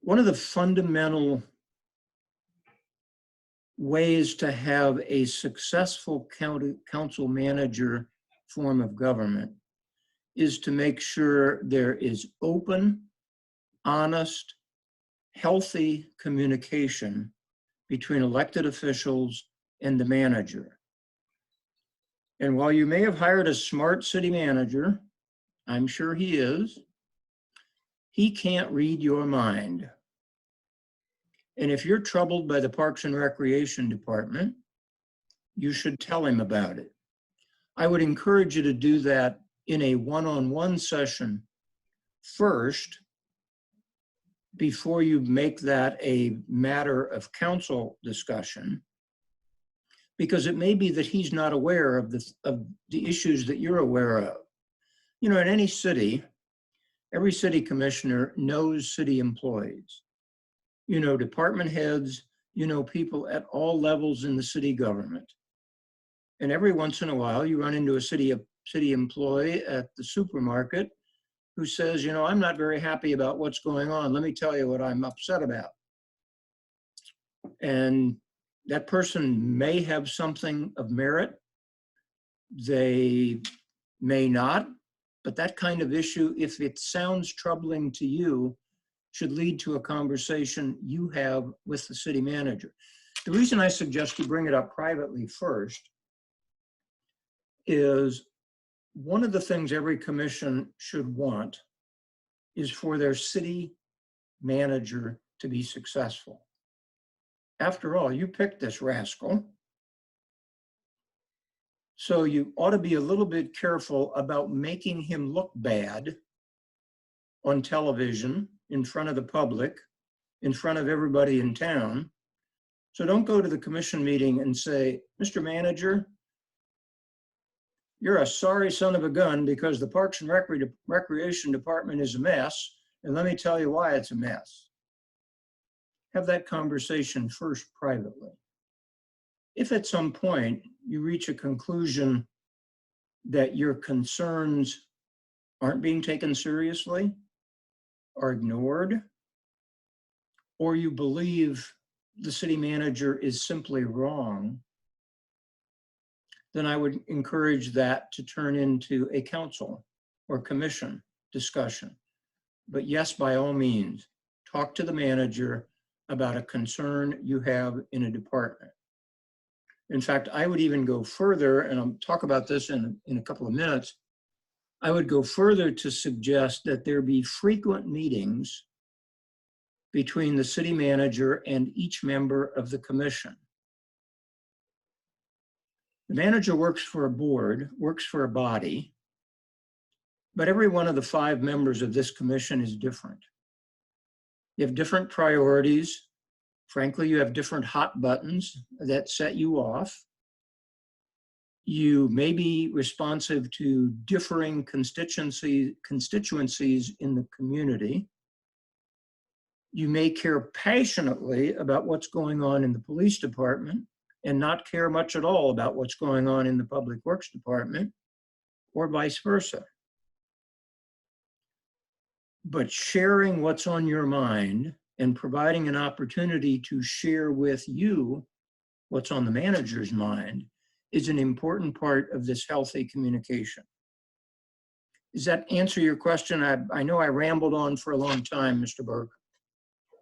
Speaker 4: One of the fundamental ways to have a successful council manager form of government is to make sure there is open, honest, healthy communication between elected officials and the manager. And while you may have hired a smart city manager, I'm sure he is, he can't read your mind. And if you're troubled by the Parks and Recreation Department, you should tell him about it. I would encourage you to do that in a one-on-one session first, before you make that a matter of council discussion, because it may be that he's not aware of the issues that you're aware of. You know, in any city, every city commissioner knows city employees. You know, department heads, you know, people at all levels in the city government. And every once in a while, you run into a city employee at the supermarket who says, you know, I'm not very happy about what's going on. Let me tell you what I'm upset about. And that person may have something of merit. They may not, but that kind of issue, if it sounds troubling to you, should lead to a conversation you have with the city manager. The reason I suggest you bring it up privately first is one of the things every commission should want is for their city manager to be successful. After all, you picked this rascal. So you ought to be a little bit careful about making him look bad on television, in front of the public, in front of everybody in town. So don't go to the commission meeting and say, Mr. Manager, you're a sorry son of a gun because the Parks and Recreation Department is a mess, and let me tell you why it's a mess. Have that conversation first privately. If at some point you reach a conclusion that your concerns aren't being taken seriously, are ignored, or you believe the city manager is simply wrong, then I would encourage that to turn into a council or commission discussion. But yes, by all means, talk to the manager about a concern you have in a department. In fact, I would even go further, and I'll talk about this in a couple of minutes. I would go further to suggest that there be frequent meetings between the city manager and each member of the commission. The manager works for a board, works for a body, but every one of the 5 members of this commission is different. You have different priorities. Frankly, you have different hot buttons that set you off. You may be responsive to differing constituencies in the community. You may care passionately about what's going on in the police department and not care much at all about what's going on in the public works department, or vice versa. But sharing what's on your mind and providing an opportunity to share with you what's on the manager's mind is an important part of this healthy communication. Does that answer your question? I know I rambled on for a long time, Mr. Burke.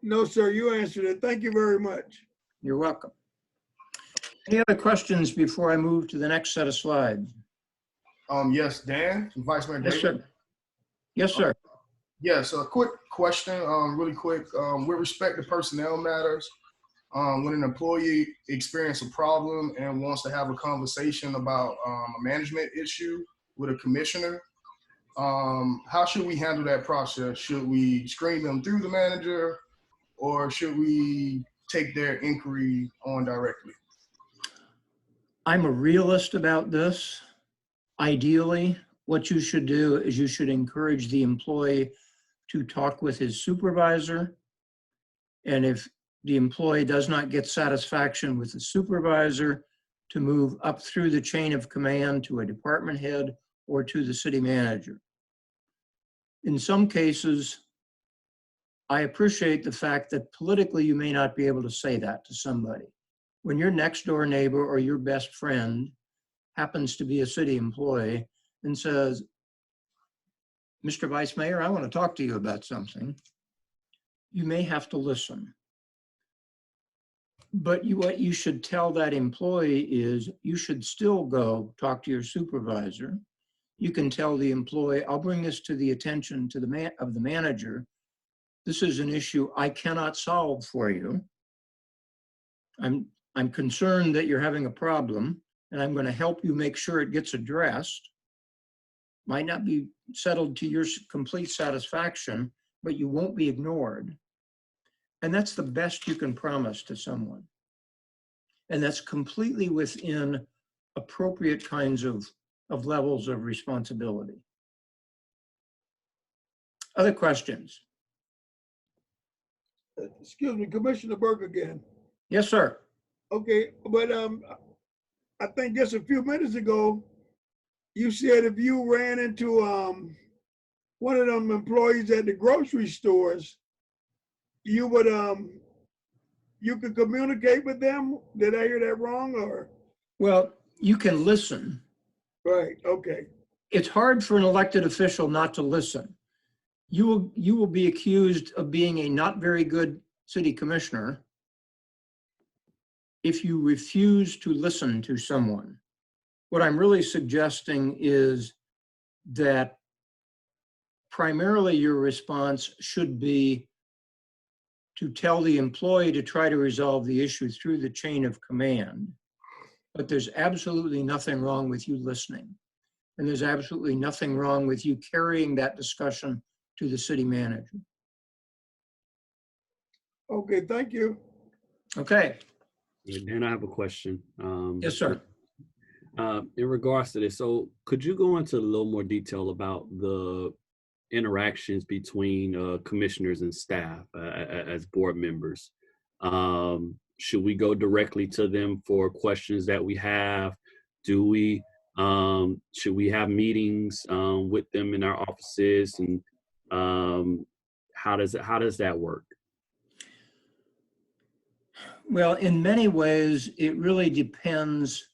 Speaker 5: No, sir, you answered it. Thank you very much.
Speaker 4: You're welcome. Any other questions before I move to the next set of slides?
Speaker 6: Yes, Dan, Vice Mayor
Speaker 4: Yes,
Speaker 6: David.
Speaker 4: sir. Yes, sir.
Speaker 6: Yes, a quick question, really quick. With respect to personnel matters, when an employee experiences a problem and wants to have a conversation about a management issue with a commissioner, how should we handle that process? Should we screen them through the manager, or should we take their inquiry on directly?
Speaker 4: I'm a realist about this. Ideally, what you should do is you should encourage the employee to talk with his supervisor. And if the employee does not get satisfaction with the supervisor, to move up through the chain of command to a department head or to the city manager. In some cases, I appreciate the fact that politically you may not be able to say that to somebody. When your next door neighbor or your best friend happens to be a city employee and says, Mr. Vice Mayor, I want to talk to you about something, you may have to listen. But what you should tell that employee is you should still go talk to your supervisor. You can tell the employee, I'll bring this to the attention of the manager. This is an issue I cannot solve for you, I'm concerned that you're having a problem, and I'm going to help you make sure it gets addressed. Might not be settled to your complete satisfaction, but you won't be ignored. And that's the best you can promise to someone. And that's completely within appropriate kinds of levels of responsibility. Other questions?
Speaker 5: Excuse me, Commissioner Burke again.
Speaker 4: Yes, sir.
Speaker 5: Okay, but I think just a few minutes ago, you said if you ran into one of them employees at the grocery stores, you would you could communicate with them. Did I hear that wrong? Or
Speaker 4: Well, you can listen.
Speaker 5: right? Okay.
Speaker 4: It's hard for an elected official not to listen. You will be accused of being a not very good city commissioner if you refuse to listen to someone. What I'm really suggesting is that primarily your response should be to tell the employee to try to resolve the issue through the chain of command. But there's absolutely nothing wrong with you listening. And there's absolutely nothing wrong with you carrying that discussion to the city manager.
Speaker 5: Okay, thank you.
Speaker 4: Okay.
Speaker 1: And I have a question.
Speaker 4: Yes, sir.
Speaker 1: In regards to this, so could you go into a little more detail about the interactions between commissioners and staff as board members? Should we go directly to them for questions that we have? Should we have meetings with them in our offices? And how does that work?
Speaker 4: Well, in many ways, it really depends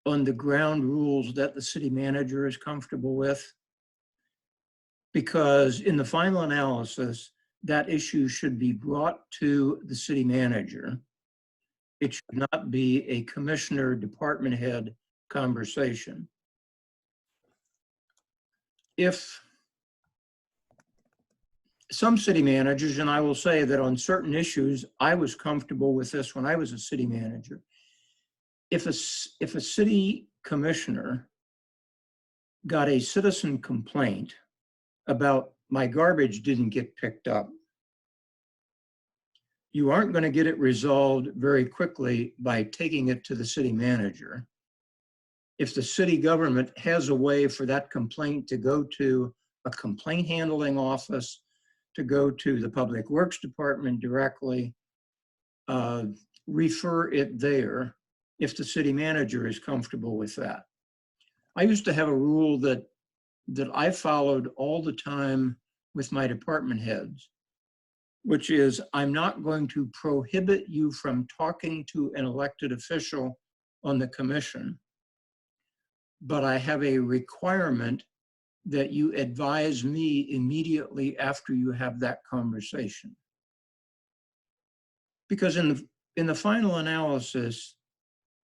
Speaker 4: on the ground rules that the city manager is comfortable with. Because in the final analysis, that issue should be brought to the city manager. It should not be a commissioner department head conversation. If some city managers, and I will say that on certain issues, I was comfortable with this when I was a city manager. If a city commissioner got a citizen complaint about my garbage didn't get picked up, you aren't going to get it resolved very quickly by taking it to the city manager. If the city government has a way for that complaint to go to a complaint handling office, to go to the Public Works Department directly, refer it there if the city manager is comfortable with that. I used to have a rule that I followed all the time with my department heads, which is I'm not going to prohibit you from talking to an elected official on the commission, but I have a requirement that you advise me immediately after you have that conversation. Because in the final analysis,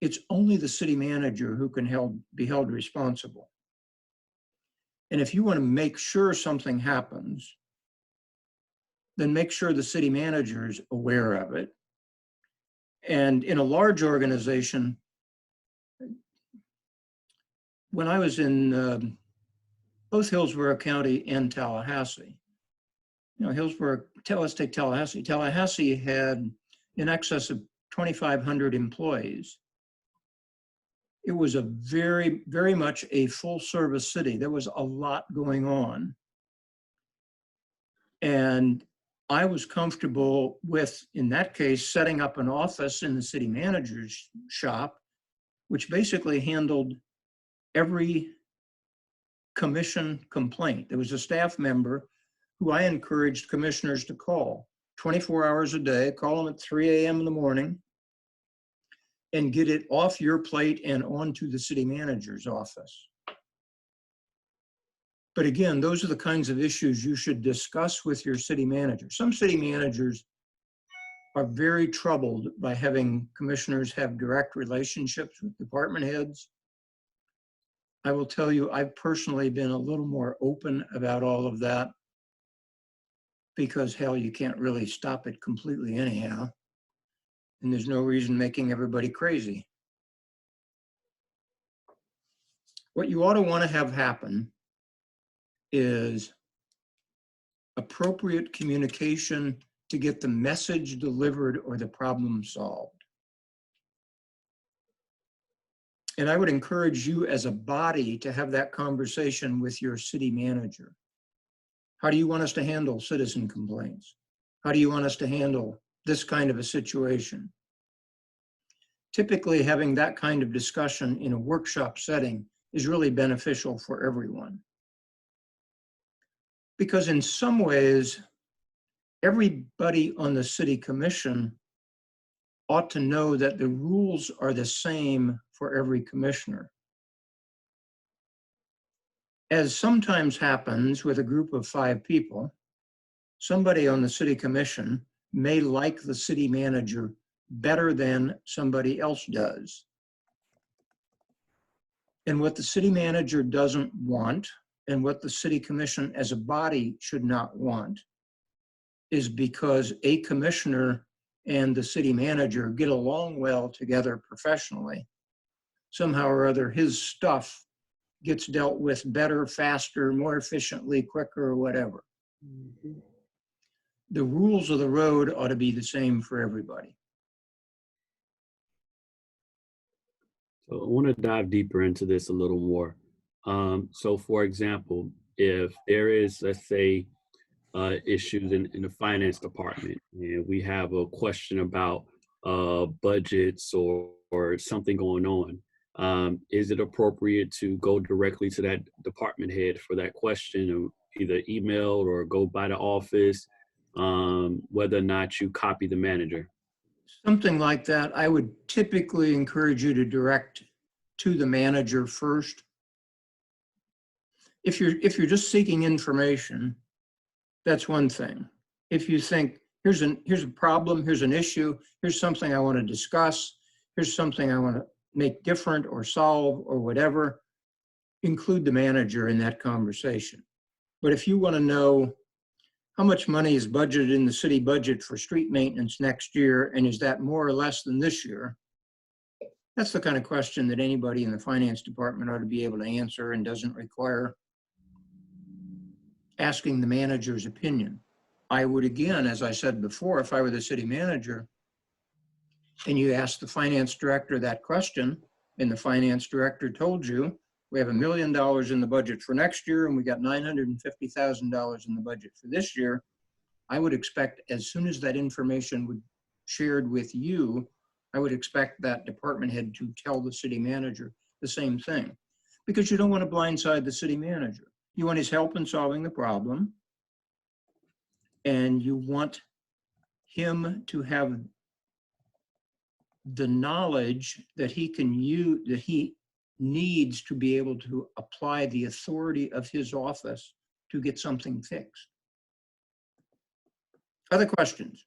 Speaker 4: it's only the city manager who can be held responsible. And if you want to make sure something happens, then make sure the city manager is aware of it. And in a large organization, when I was in both Hillsborough County and Tallahassee, let's take Tallahassee. Tallahassee had in excess of 2,500 employees. It was a very, very much a full service city. There was a lot going on. And I was comfortable with, in that case, setting up an office in the city manager's shop, which basically handled every commission complaint. There was a staff member who I encouraged commissioners to call 24 hours a day, call them at 3 a.m. in the morning, and get it off your plate and onto the city manager's office. But again, those are the kinds of issues you should discuss with your city manager. Some city managers are very troubled by having commissioners have direct relationships with department heads. I will tell you, I've personally been a little more open about all of that because, hell, you can't really stop it completely anyhow. and there's no reason making everybody crazy. What you ought to want to have happen is appropriate communication to get the message delivered or the problem solved. And I would encourage you as a body to have that conversation with your city manager. How do you want us to handle citizen complaints? How do you want us to handle this kind of a situation? Typically, having that kind of discussion in a workshop setting is really beneficial for everyone. Because in some ways, everybody on the city commission ought to know that the rules are the same for every commissioner. As sometimes happens with a group of 5 people, somebody on the city commission may like the city manager better than somebody else does. And what the city manager doesn't want, and what the city commission as a body should not want, is because a commissioner and the city manager get along well together professionally. Somehow or other, his stuff gets dealt with better, faster, more efficiently, quicker, or whatever.
Speaker 5: Mhm.
Speaker 4: The rules of the road ought to be the same for everybody.
Speaker 1: So I want to dive deeper into this a little more. So for example, if there is, let's say, issues in the finance department, and we have a question about budgets or something going on, is it appropriate to go directly to that department head for that question, or either email or go by the office, whether or not you copy the manager?
Speaker 4: Something like that, I would typically encourage you to direct to the manager first. If you're just seeking information, that's one thing. If you think, here's a problem, here's an issue, here's something I want to discuss, here's something I want to make different or solve or whatever, include the manager in that conversation. But if you want to know how much money is budgeted in the city budget for street maintenance next year, and is that more or less than this year? That's the kind of question that anybody in the finance department ought to be able to answer, and doesn't require asking the manager's opinion. I would, again, as I said before, if I were the city manager and you asked the finance director that question, and the finance director told you, we have $1 million in the budget for next year, and we got $950,000 in the budget for this year, I would expect, as soon as that information would shared with you, I would expect that department head to tell the city manager the same thing, because you don't want to blindside the city manager. You want his help in solving the problem, and you want him to have the knowledge that he can use, that he needs to be able to apply the authority of his office to get something fixed. Other questions?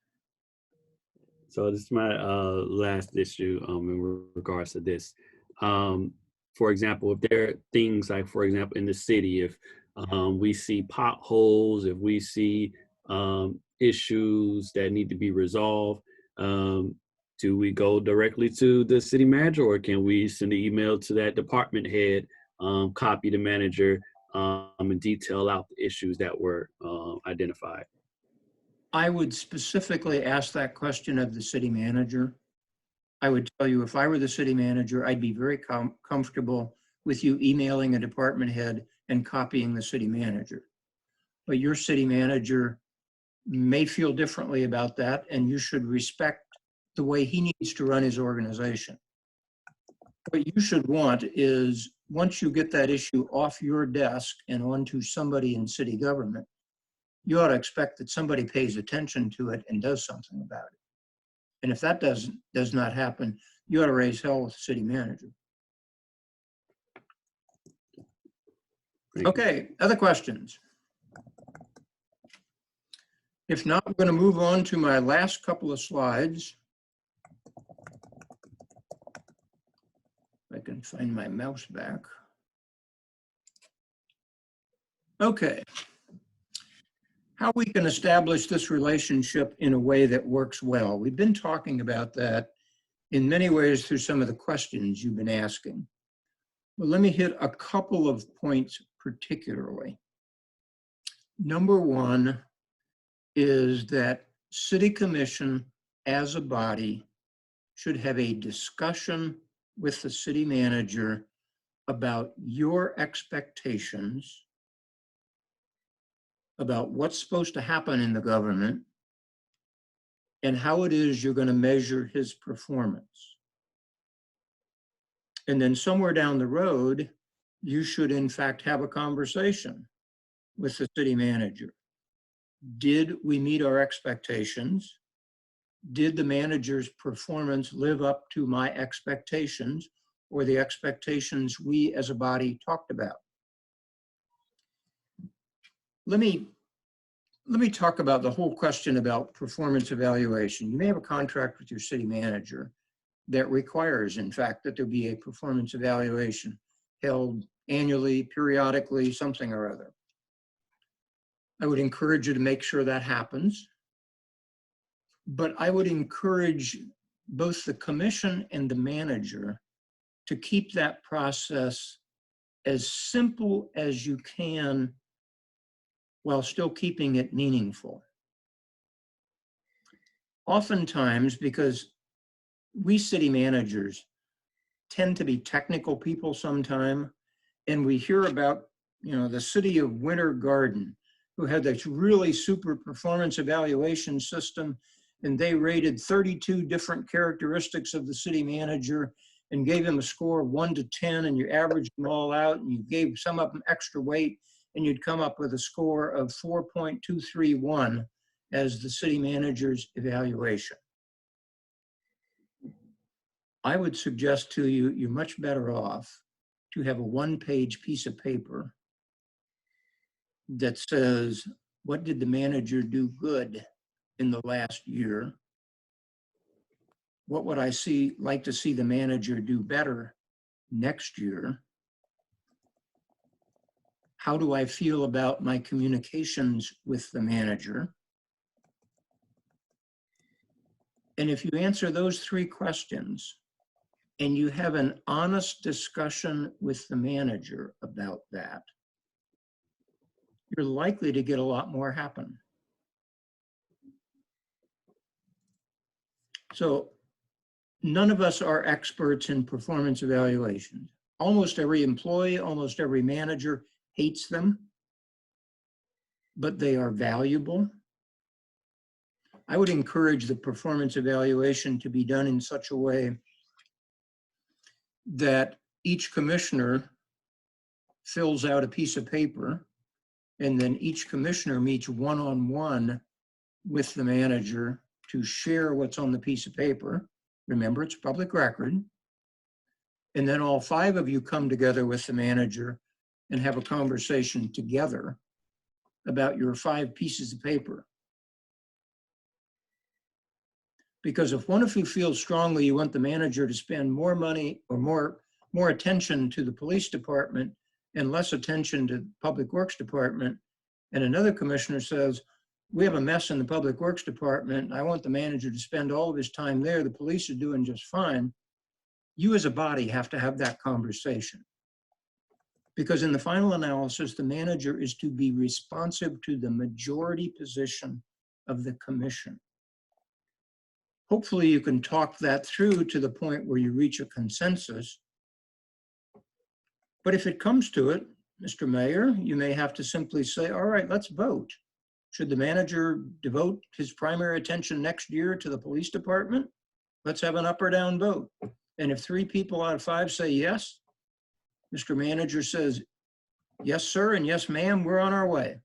Speaker 1: So this is my last issue in regards to this. For example, if there are things like, for example, in the city, if we see potholes, if we see issues that need to be resolved, do we go directly to the city manager, or can we send an email to that department head, copy the manager, and detail out the issues that were identified?
Speaker 4: I would specifically ask that question of the city manager. I would tell you, if I were the city manager, I'd be very comfortable with you emailing a department head and copying the city manager. But your city manager may feel differently about that, and you should respect the way he needs to run his organization. What you should want is, once you get that issue off your desk and onto somebody in city government, you ought to expect that somebody pays attention to it and does something about it. And if that does not happen, you ought to raise hell with the city manager. Okay, other questions? If not, I'm going to move on to my last couple of slides. If I can find my mouse back. Okay. how we can establish this relationship in a way that works well. We've been talking about that in many ways through some of the questions you've been asking. Well, let me hit a couple of points particularly. Number one is that City Commission as a body should have a discussion with the city manager about your expectations about what's supposed to happen in the government and how it is you're going to measure his performance. And then somewhere down the road, you should in fact have a conversation with the city manager. Did we meet our expectations? Did the manager's performance live up to my expectations or the expectations we as a body talked about? Let me talk about the whole question about performance evaluation. You may have a contract with your city manager that requires, in fact, that there be a performance evaluation held annually, periodically, something or other. I would encourage you to make sure that happens. But I would encourage both the commission and the manager to keep that process as simple as you can while still keeping it meaningful. Oftentimes, because we city managers tend to be technical people sometime, and we hear about, the city of Winter Garden, who had this really super performance evaluation system, and they rated 32 different characteristics of the city manager and gave him a score of 1 to 10, and you averaged them all out, and you gave some of them extra weight, and you'd come up with a score of 4.231 as the city manager's evaluation. I would suggest to you, you're much better off to have a one-page piece of paper that says, what did the manager do good in the last year? What would I like to see the manager do better next year? How do I feel about my communications with the manager? And if you answer those three questions and you have an honest discussion with the manager about that, you're likely to get a lot more happen. So none of us are experts in performance evaluations. Almost every employee, almost every manager hates them, but they are valuable. I would encourage the performance evaluation to be done in such a way that each commissioner fills out a piece of paper, and then each commissioner meets one-on-one with the manager to share what's on the piece of paper. Remember, it's public record. And then all 5 of you come together with the manager and have a conversation together about your 5 pieces of paper. Because if one of you feels strongly you want the manager to spend more money or more attention to the police department and less attention to the public works department, and another commissioner says, we have a mess in the public works department, I want the manager to spend all of his time there, the police are doing just fine, you as a body have to have that conversation. Because in the final analysis, the manager is to be responsive to the majority position of the commission. Hopefully you can talk that through to the point where you reach a consensus. But if it comes to it, Mr. Mayor, you may have to simply say, all right, let's vote. Should the manager devote his primary attention next year to the police department? Let's have an up or down vote. And if 3 people out of 5 say yes, Mr. Manager says, yes, sir, and yes, ma'am, we're on our way.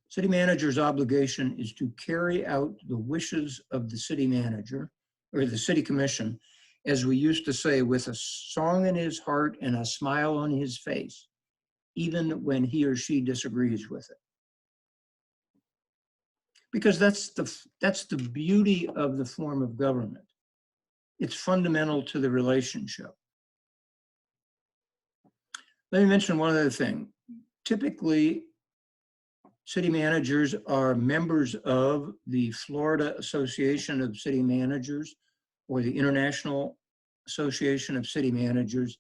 Speaker 4: City manager's obligation is to carry out the wishes of the city manager or the city commission, as we used to say, with a song in his heart and a smile on his face, even when he or she disagrees with it. Because that's the beauty of the form of government. It's fundamental to the relationship. Let me mention one other thing. Typically, City managers are members of the Florida Association of City Managers or the International Association of City Managers,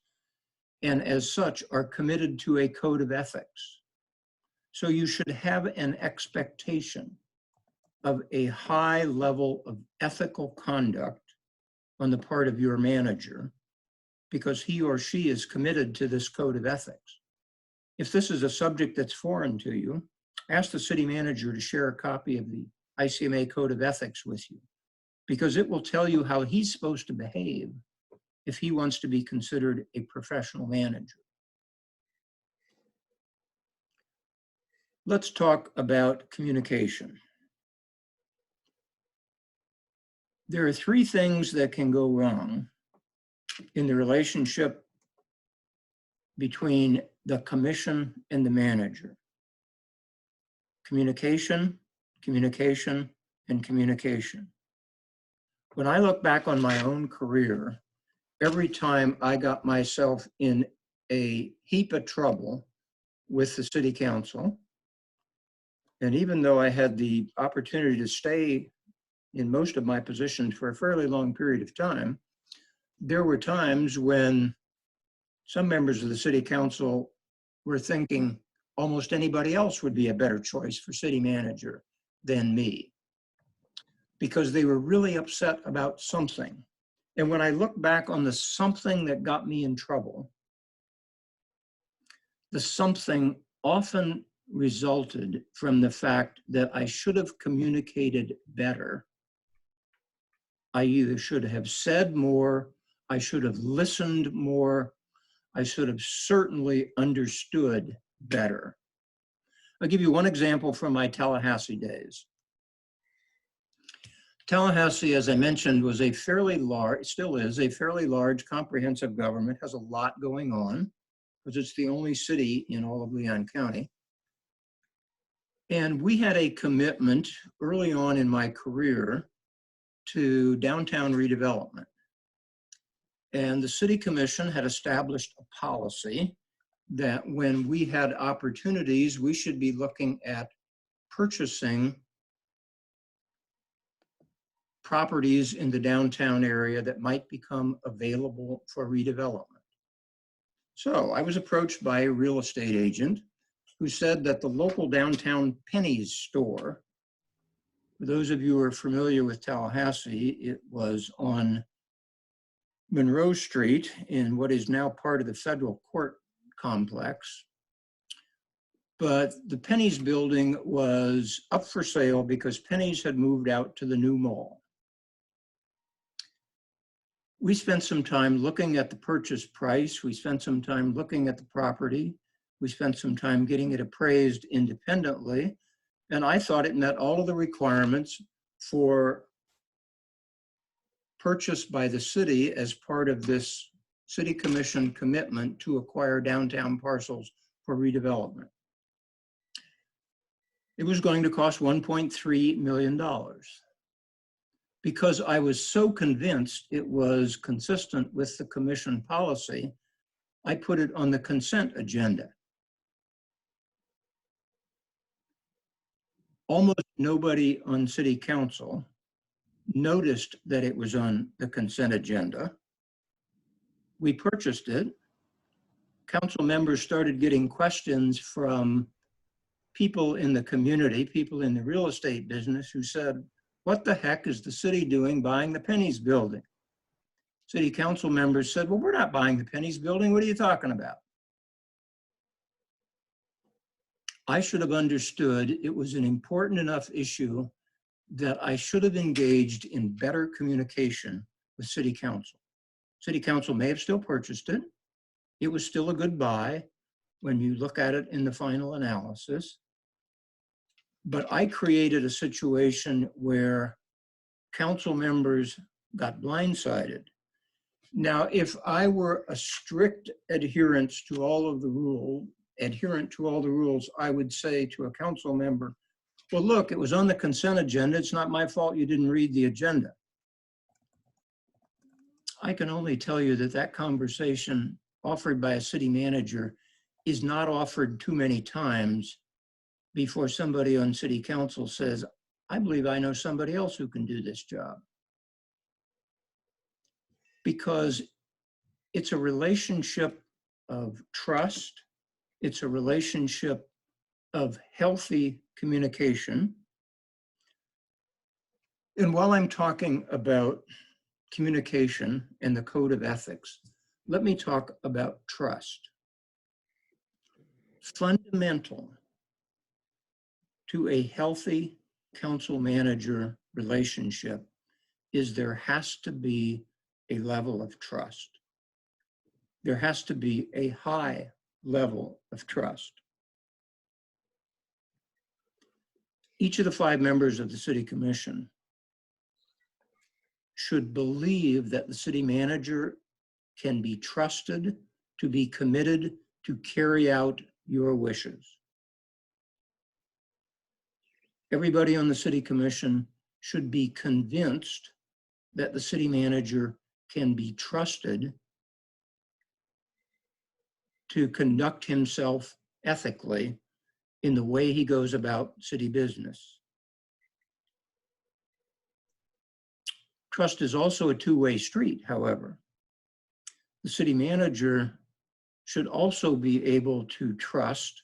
Speaker 4: and as such are committed to a code of ethics. So you should have an expectation of a high level of ethical conduct on the part of your manager because he or she is committed to this code of ethics. If this is a subject that's foreign to you, ask the city manager to share a copy of the ICMA Code of Ethics with you, because it will tell you how he's supposed to behave if he wants to be considered a professional manager. Let's talk about communication. There are three things that can go wrong in the relationship between the commission and the manager. Communication, communication, and communication. When I look back on my own career, every time I got myself in a heap of trouble with the city council, and even though I had the opportunity to stay in most of my positions for a fairly long period of time, there were times when some members of the city council were thinking almost anybody else would be a better choice for city manager than me, because they were really upset about something. And when I look back on the something that got me in trouble, the something often resulted from the fact that I should have communicated better. I either should have said more, I should have listened more, I should have certainly understood better. I'll give you one example from my Tallahassee days. Tallahassee, as I mentioned, was a fairly large, still is a fairly large comprehensive government, has a lot going on because it's the only city in all of Leon County. And we had a commitment early on in my career to downtown redevelopment. And the city commission had established a policy that when we had opportunities, we should be looking at purchasing properties in the downtown area that might become available for redevelopment. So I was approached by a real estate agent who said that the local downtown Penny's store, for those of you who are familiar with Tallahassee, it was on Monroe Street in what is now part of the federal court complex. But the Penny's building was up for sale because Penny's had moved out to the new mall. We spent some time looking at the purchase price. We spent some time looking at the property. We spent some time getting it appraised independently. And I thought it met all of the requirements for purchase by the city as part of this city commission commitment to acquire downtown parcels for redevelopment. It was going to cost $1.3 million. Because I was so convinced it was consistent with the commission policy, I put it on the consent agenda. Almost nobody on city council noticed that it was on the consent agenda. We purchased it. Council members started getting questions from people in the community, people in the real estate business who said, "What the heck is the city doing buying the Penny's building?" City council members said, "Well, we're not buying the Penny's building. What are you talking about?" I should have understood it was an important enough issue that I should have engaged in better communication with city council. City council may have still purchased it. It was still a good buy when you look at it in the final analysis. But I created a situation where council members got blindsided. Now, if I were a strict adherent to all the rules, I would say to a council member, well, look, it was on the consent agenda. It's not my fault you didn't read the agenda. I can only tell you that that conversation offered by a city manager is not offered too many times before somebody on city council says, I believe I know somebody else who can do this job. Because it's a relationship of trust. It's a relationship of healthy communication. And while I'm talking about communication and the code of ethics, let me talk about trust. Fundamental to a healthy council-manager relationship is there has to be a level of trust. There has to be a high level of trust. Each of the 5 members of the city commission should believe that the city manager can be trusted to be committed to carry out your wishes. Everybody on the city commission should be convinced that the city manager can be trusted to conduct himself ethically in the way he goes about city business. Trust is also a two-way street, however. The city manager should also be able to trust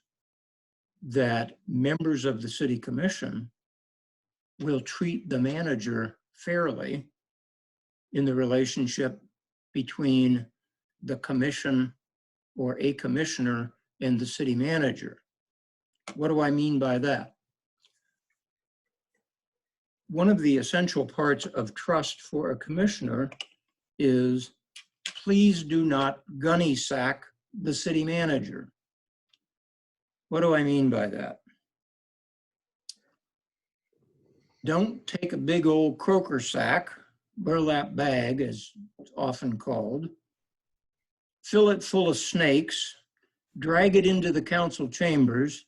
Speaker 4: that members of the city commission will treat the manager fairly in the relationship between the commission or a commissioner and the city manager. What do I mean by that? One of the essential parts of trust for a commissioner is please do not gunny sack the city manager. What do I mean by that? Don't take a big old croaker sack, burlap bag as it's often called, fill it full of snakes, drag it into the council chambers,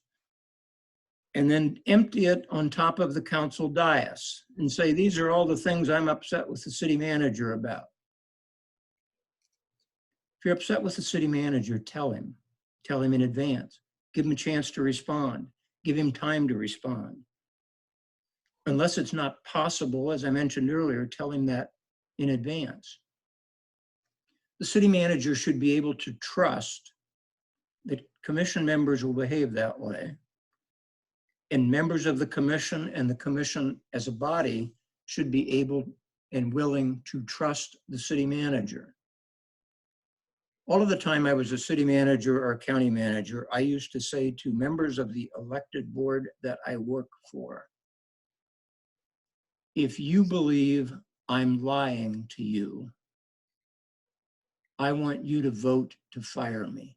Speaker 4: and then empty it on top of the council dais and say, these are all the things I'm upset with the city manager about. If you're upset with the city manager, tell him in advance, give him a chance to respond, give him time to respond. Unless it's not possible, as I mentioned earlier, tell him that in advance. The city manager should be able to trust that commission members will behave that way. And members of the commission and the commission as a body should be able and willing to trust the city manager. All of the time I was a city manager or a county manager, I used to say to members of the elected board that I work for, if you believe I'm lying to you, I want you to vote to fire me.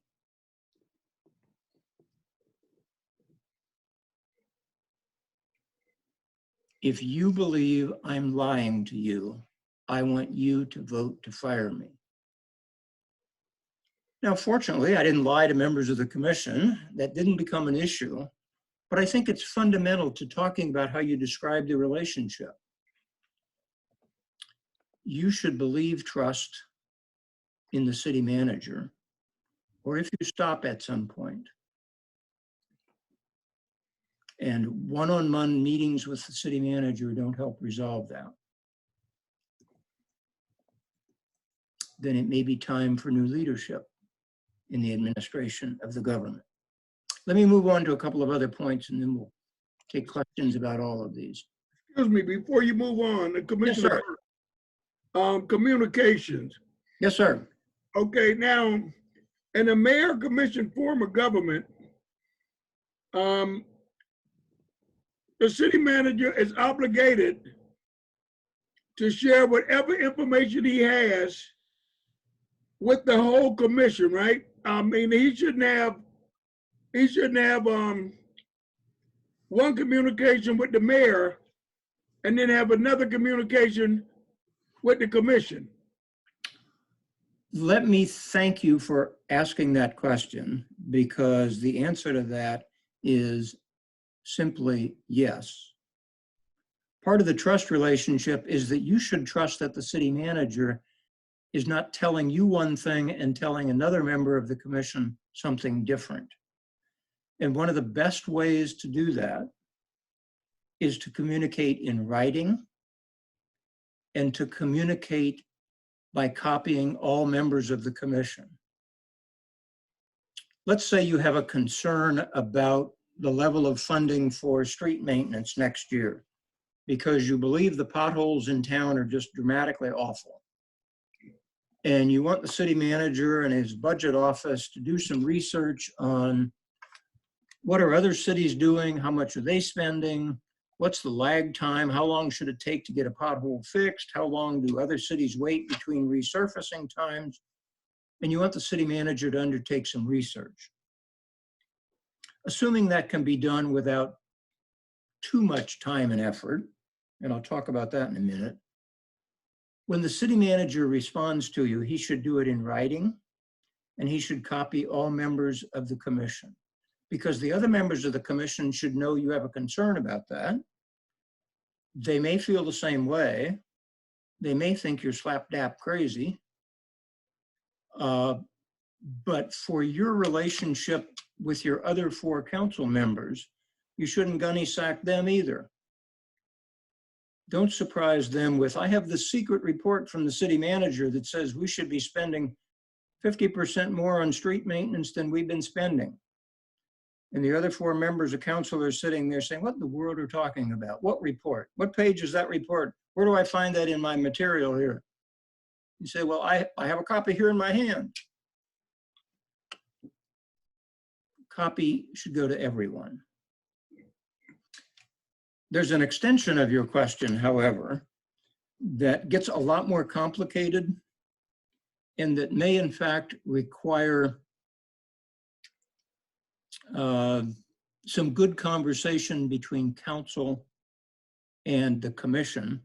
Speaker 4: If you believe I'm lying to you, I want you to vote to fire me. Now, fortunately, I didn't lie to members of the commission. That didn't become an issue, but I think it's fundamental to talking about how you describe the relationship. You should believe trust in the city manager, or if you stop at some point. And one-on-one meetings with the city manager don't help resolve that. Then it may be time for new leadership in the administration of the government. Let me move on to a couple of other points and then we'll take questions about all of these.
Speaker 5: Excuse me, before you move on, the commissioner, communications.
Speaker 4: Yes, sir.
Speaker 5: Okay, now, in a mayor commission form of government, the city manager is obligated to share whatever information he has with the whole commission, right? I mean, he shouldn't have one communication with the mayor and then have another communication with the commission.
Speaker 4: Let me thank you for asking that question, because the answer to that is simply yes. Part of the trust relationship is that you should trust that the city manager is not telling you one thing and telling another member of the commission something different. And one of the best ways to do that is to communicate in writing and to communicate by copying all members of the commission. Let's say you have a concern about the level of funding for street maintenance next year because you believe the potholes in town are just dramatically awful. And you want the city manager and his budget office to do some research on what are other cities doing, how much are they spending, what's the lag time, how long should it take to get a pothole fixed, how long do other cities wait between resurfacing times, and you want the city manager to undertake some research. Assuming that can be done without too much time and effort, and I'll talk about that in a minute, when the city manager responds to you, he should do it in writing, and he should copy all members of the commission, because the other members of the commission should know you have a concern about that. They may feel the same way. They may think you're slap-dap crazy. But for your relationship with your other 4 council members, you shouldn't gunny sack them either. Don't surprise them with, I have the secret report from the city manager that says we should be spending 50% more on street maintenance than we've been spending. And the other 4 members of council are sitting there saying, what in the world are you talking about? What report? What page is that report? Where do I find that in my material here? You say, well, I have a copy here in my hand. Copy should go to everyone. There's an extension of your question, however, that gets a lot more complicated and that may in fact require some good conversation between council and the commission,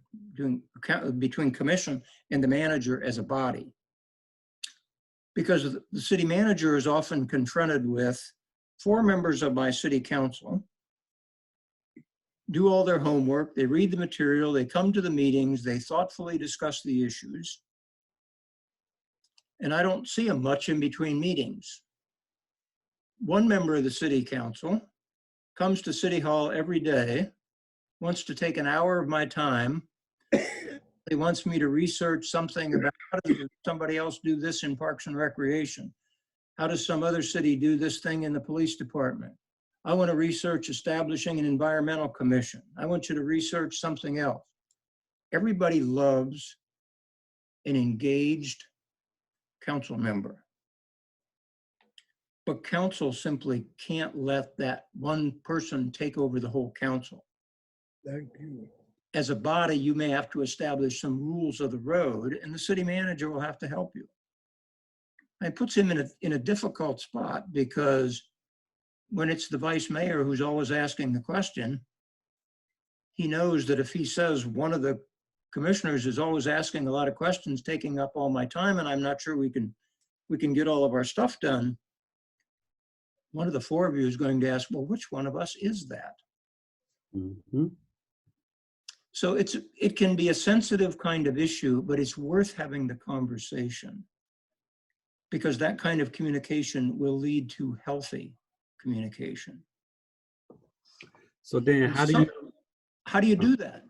Speaker 4: between commission and the manager as a body. Because the city manager is often confronted with 4 members of my city council, do all their homework, they read the material, they come to the meetings, they thoughtfully discuss the issues, and I don't see them much in between meetings. 1 member of the city council comes to City Hall every day, wants to take an hour of my time. He wants me to research something about how does somebody else do this in Parks and Recreation? How does some other city do this thing in the police department? I want to research establishing an environmental commission. I want you to research something else. Everybody loves an engaged council member. But council simply can't let that one person take over the whole council.
Speaker 5: Thank you.
Speaker 4: As a body, you may have to establish some rules of the road, and the city manager will have to help you. It puts him in a difficult spot, because when it's the vice mayor who's always asking the question, he knows that if he says one of the commissioners is always asking a lot of questions, taking up all my time, and I'm not sure we can get all of our stuff done, one of the 4 of you is going to ask, well, which one of us is that?
Speaker 1: Mm-hmm.
Speaker 4: So it can be a sensitive kind of issue, but it's worth having the conversation, because that kind of communication will lead to healthy communication.
Speaker 1: So Dan, how do you
Speaker 4: do that?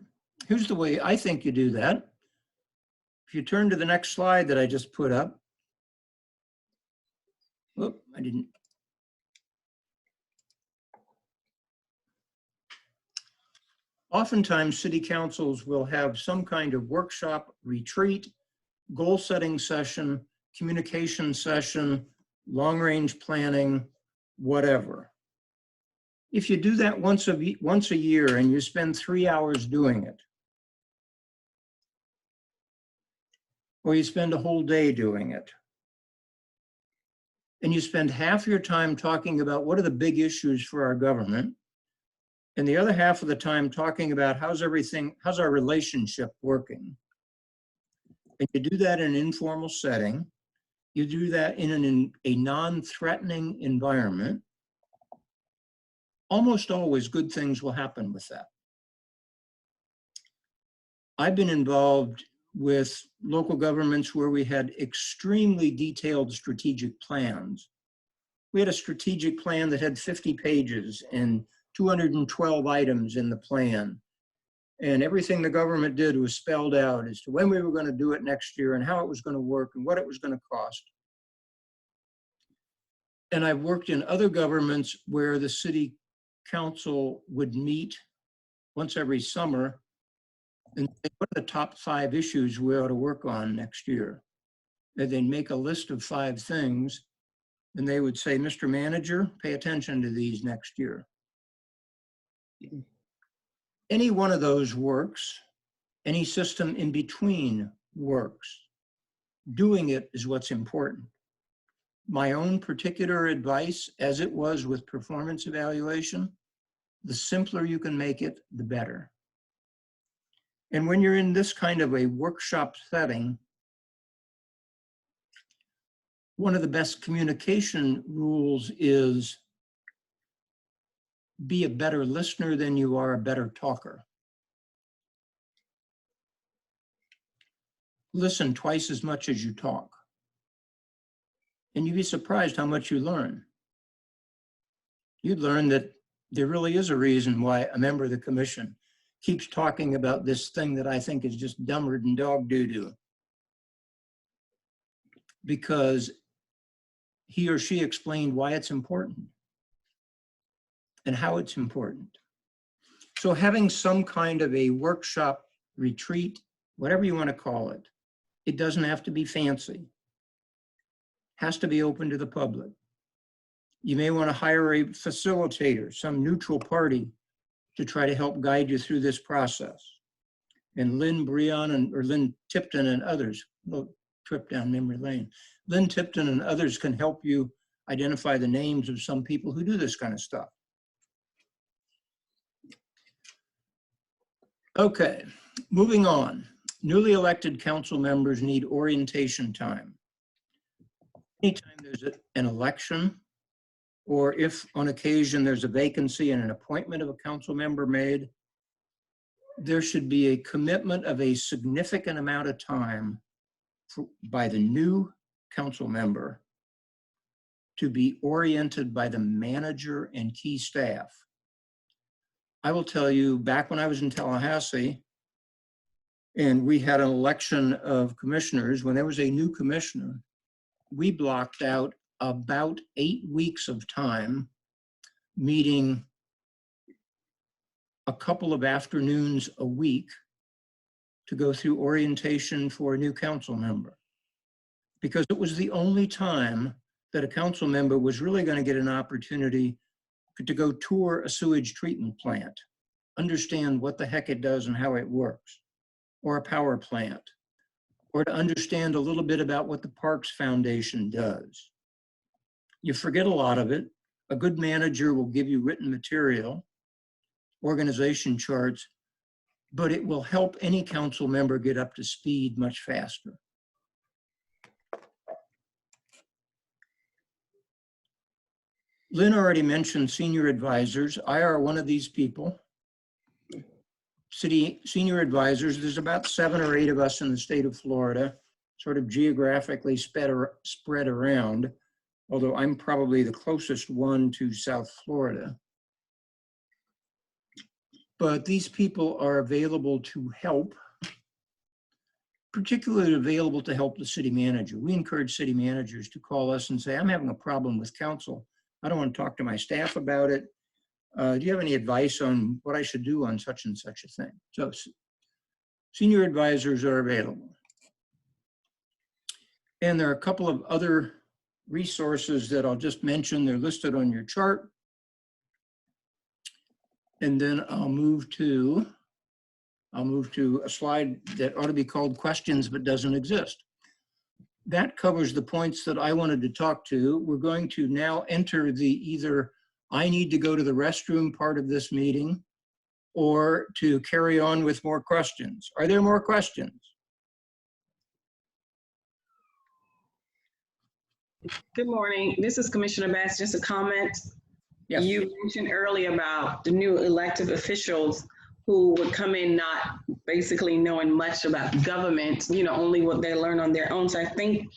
Speaker 4: Here's the way I think you do that. If you turn to the next slide that I just put up. Whoop, I didn't. Oftentimes, city councils will have some kind of workshop, retreat, goal-setting session, communication session, long-range planning, whatever. If you do that once a year and you spend 3 hours doing it, or you spend a whole day doing it, and you spend half your time talking about what are the big issues for our government, and the other half of the time talking about how's our relationship working, and you do that in an informal setting, you do that in a non-threatening environment, almost always good things will happen with that. I've been involved with local governments where we had extremely detailed strategic plans, We had a strategic plan that had 50 pages and 212 items in the plan. And everything the government did was spelled out as to when we were going to do it next year and how it was going to work and what it was going to cost. And I've worked in other governments where the city council would meet once every summer and say, what are the top 5 issues we ought to work on next year? And they'd make a list of 5 things, and they would say, Mr. Manager, pay attention to these next year. Any one of those works. Any system in between works. Doing it is what's important. My own particular advice, as it was with performance evaluation, the simpler you can make it, the better. And when you're in this kind of a workshop setting, one of the best communication rules is be a better listener than you are a better talker. Listen twice as much as you talk. And you'd be surprised how much you learn. You'd learn that there really is a reason why a member of the commission keeps talking about this thing that I think is just dumber than dog doo-doo. Because he or she explained why it's important and how it's important. So having some kind of a workshop, retreat, whatever you want to call it, it doesn't have to be fancy. Has to be open to the public. You may want to hire a facilitator, some neutral party, to try to help guide you through this process. And Lynn Tipton and others, little trip down memory lane. Lynn Tipton and others can help you identify the names of some people who do this kind of stuff. Okay, moving on. Newly elected council members need orientation time. Anytime there's an election, or if on occasion there's a vacancy and an appointment of a council member made, there should be a commitment of a significant amount of time by the new council member to be oriented by the manager and key staff. I will tell you, back when I was in Tallahassee, and we had an election of commissioners, when there was a new commissioner, we blocked out about 8 weeks of time, meeting a couple of afternoons a week to go through orientation for a new council member. Because it was the only time that a council member was really going to get an opportunity to go tour a sewage treatment plant, understand what the heck it does and how it works, or a power plant, or to understand a little bit about what the Parks Foundation does. You forget a lot of it. A good manager will give you written material, organization charts, but it will help any council member get up to speed much faster. Lynn already mentioned senior advisors. I are one of these people. City senior advisors, there's about 7 or 8 of us in the state of Florida, sort of geographically spread around, although I'm probably the closest one to South Florida. But these people are available to help, particularly available to help the city manager. We encourage city managers to call us and say, I'm having a problem with council. I don't want to talk to my staff about it. Do you have any advice on what I should do on such and such a thing? So senior advisors are available. And there are a couple of other resources that I'll just mention. They're listed on your chart. And then I'll move to a slide that ought to be called questions but doesn't exist. That covers the points that I wanted to talk to. We're going to now enter the either I need to go to the restroom part of this meeting or to carry on with more questions. Are there more questions?
Speaker 7: Good morning. This is Commissioner Bass. Just a comment.
Speaker 4: Yes.
Speaker 7: You mentioned earlier about the new elected officials who would come in not basically knowing much about government, only what they learn on their own. So I think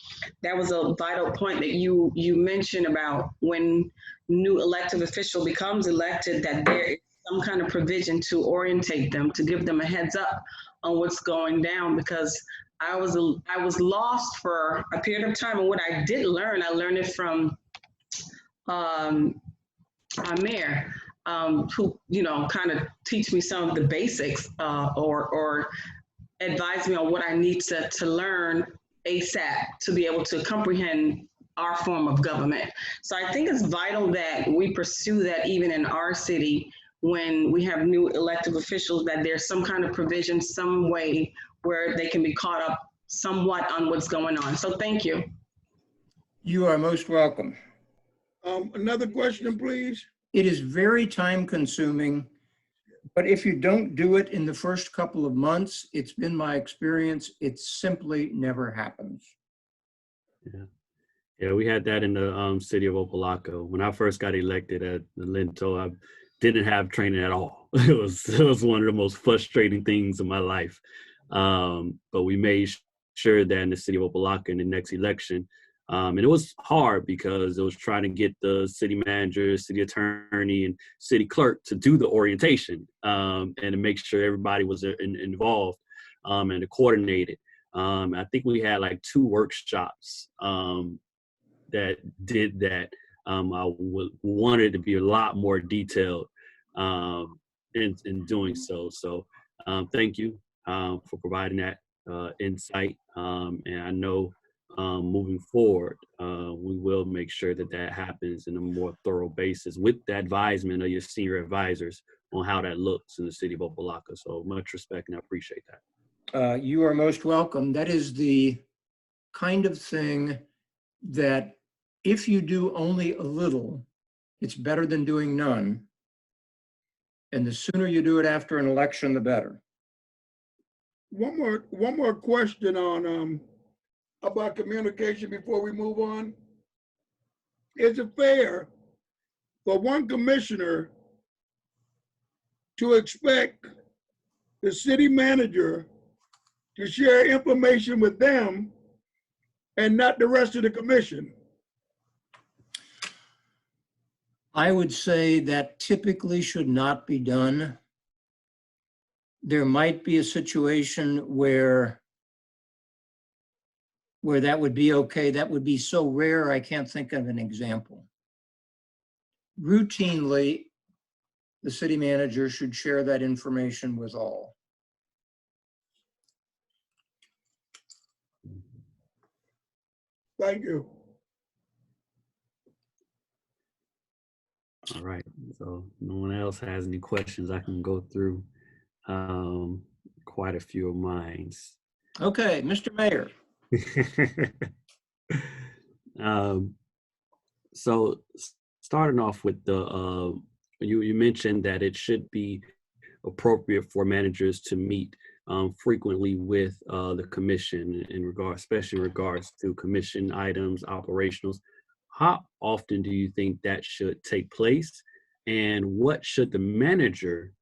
Speaker 7: that was a vital point that you mentioned about when new elected official becomes elected, that there is some kind of provision to orientate them, to give them a heads up on what's going down, because I was lost for a period of time. And what I did learn, I learned it from our mayor, who, kind of teach me some of the basics or advise me on what I need to learn ASAP to be able to comprehend our form of government. So I think it's vital that we pursue that even in our city when we have new elected officials, that there's some kind of provision, some way where they can be caught up somewhat on what's going on. So thank you.
Speaker 4: You are most welcome.
Speaker 5: Another question, please.
Speaker 4: It is very time consuming, but if you don't do it in the first couple of months, it's been my experience, it simply never happens.
Speaker 1: Yeah, we had that in the city of Opa-locka. When I first got elected at the Linto, I didn't have training at all. It was one of the most frustrating things in my life. But we made sure that in the city of Opa-locka in the next election, and it was hard because it was trying to get the city manager, city attorney, and city clerk to do the orientation and to make sure everybody was involved and to coordinate it. I think we had like 2 workshops that did that. I wanted to be a lot more detailed in doing so. So thank you for providing that insight. And I know moving forward, we will make sure that happens in a more thorough basis with the advisement of your senior advisors on how that looks in the city of Opa-locka. So much respect, and I appreciate that.
Speaker 4: You are most welcome. That is the kind of thing that if you do only a little, it's better than doing none. And the sooner you do it after an election, the better.
Speaker 5: One more question on about communication before we move on. Is it fair for one commissioner to expect the city manager to share information with them and not the rest of the commission?
Speaker 4: I would say that typically should not be done. There might be a situation where that would be okay. That would be so rare, I can't think of an example. Routinely, the city manager should share that information with all.
Speaker 5: Thank you.
Speaker 1: All right, so no one else has any questions. I can go through quite a few of mine.
Speaker 4: Okay, Mr. Mayor.
Speaker 1: So starting off with the, you mentioned that it should be appropriate for managers to meet frequently with the commission especially in regards to commission items, operationals. How often do you think that should take place? And what should the manager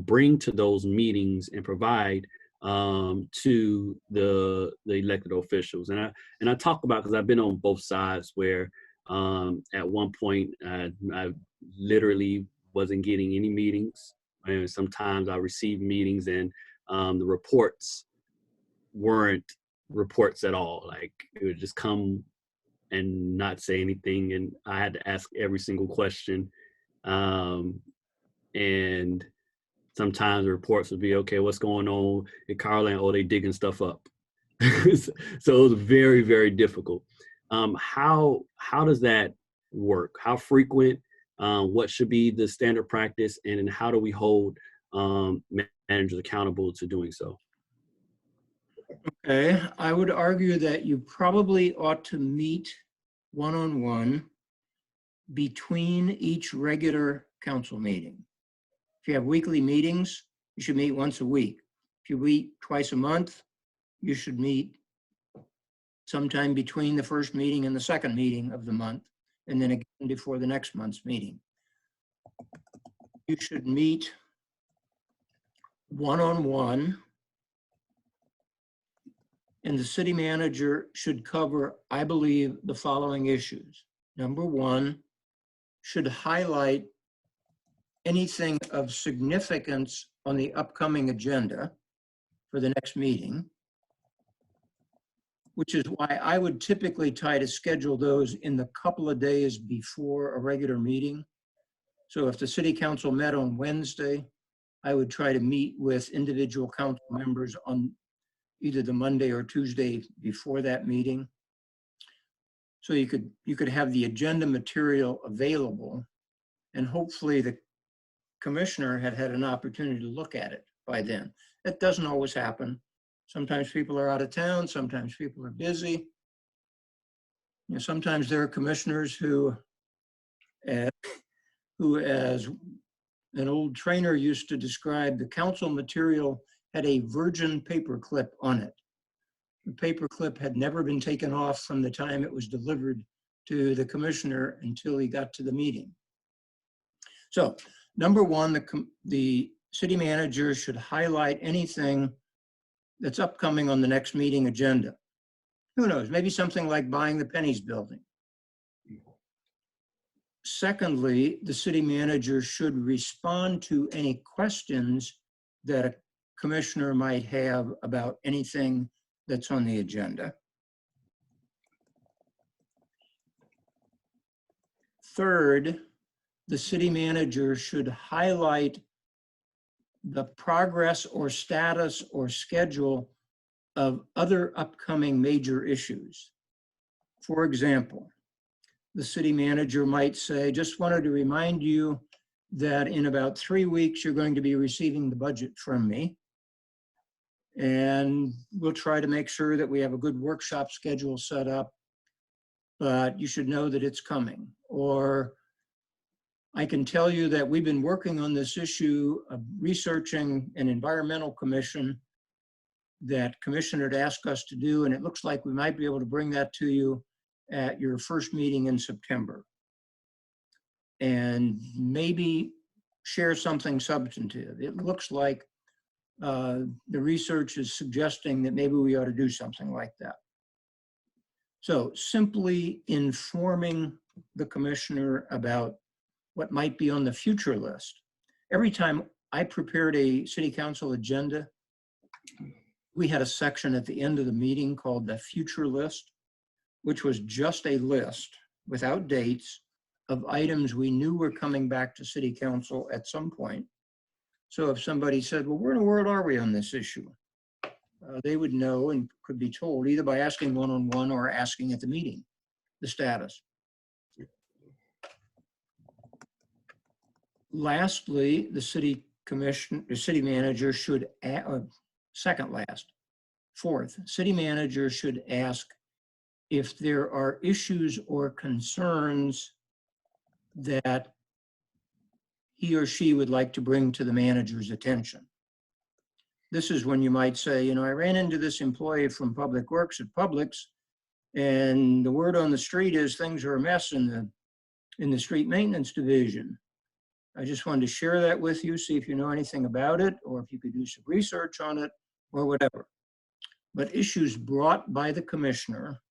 Speaker 1: bring to those meetings and provide to the elected officials? And I talk about, because I've been on both sides, where at one point I literally wasn't getting any meetings, and sometimes I received meetings and the reports weren't reports at all. Like, it would just come and not say anything, and I had to ask every single question. And sometimes the reports would be, okay, what's going on in Carland? Oh, they digging stuff up. So it was very, very difficult. How does that work? How frequent? What should be the standard practice? And then how do we hold managers accountable to doing so?
Speaker 4: Okay, I would argue that you probably ought to meet one-on-one between each regular council meeting. If you have weekly meetings, you should meet once a week. If you meet twice a month, you should meet sometime between the first meeting and the second meeting of the month, and then again before the next month's meeting. You should meet one-on-one And the city manager should cover, I believe, the following issues. Number one, should highlight anything of significance on the upcoming agenda for the next meeting, which is why I would typically try to schedule those in the couple of days before a regular meeting. So if the city council met on Wednesday, I would try to meet with individual council members on either the Monday or Tuesday before that meeting. So you could have the agenda material available, and hopefully the commissioner had an opportunity to look at it by then. That doesn't always happen. Sometimes people are out of town, sometimes people are busy. You know, sometimes there are commissioners who as an old trainer used to describe, the council material had a virgin paper clip on it. The paper clip had never been taken off from the time it was delivered to the commissioner until he got to the meeting. So number one, the city manager should highlight anything that's upcoming on the next meeting agenda. Who knows, maybe something like buying the Pennies building. Secondly, the city manager should respond to any questions that a commissioner might have about anything that's on the agenda. Third, the city manager should highlight the progress or status or schedule of other upcoming major issues. For example, the city manager might say, just wanted to remind you that in about 3 weeks, you're going to be receiving the budget from me. And we'll try to make sure that we have a good workshop schedule set up, but you should know that it's coming. Or I can tell you that we've been working on this issue of researching an environmental commission that commissioner had asked us to do, and it looks like we might be able to bring that to you at your first meeting in September. And maybe share something substantive. It looks like the research is suggesting that maybe we ought to do something like that. So simply informing the commissioner about what might be on the future list. Every time I prepared a city council agenda, we had a section at the end of the meeting called the future list, which was just a list without dates of items we knew were coming back to city council at some point. So if somebody said, well, where in the world are we on this issue? They would know and could be told either by asking one-on-one or asking at the meeting, the status. Lastly, the city manager should, fourth, city manager should ask if there are issues or concerns that he or she would like to bring to the manager's attention. This is when you might say, you know, I ran into this employee from Public Works at Publix, and the word on the street is things are a mess in the street maintenance division. I just wanted to share that with you, see if you know anything about it, or if you could do some research on it, or whatever. But issues brought by the commissioner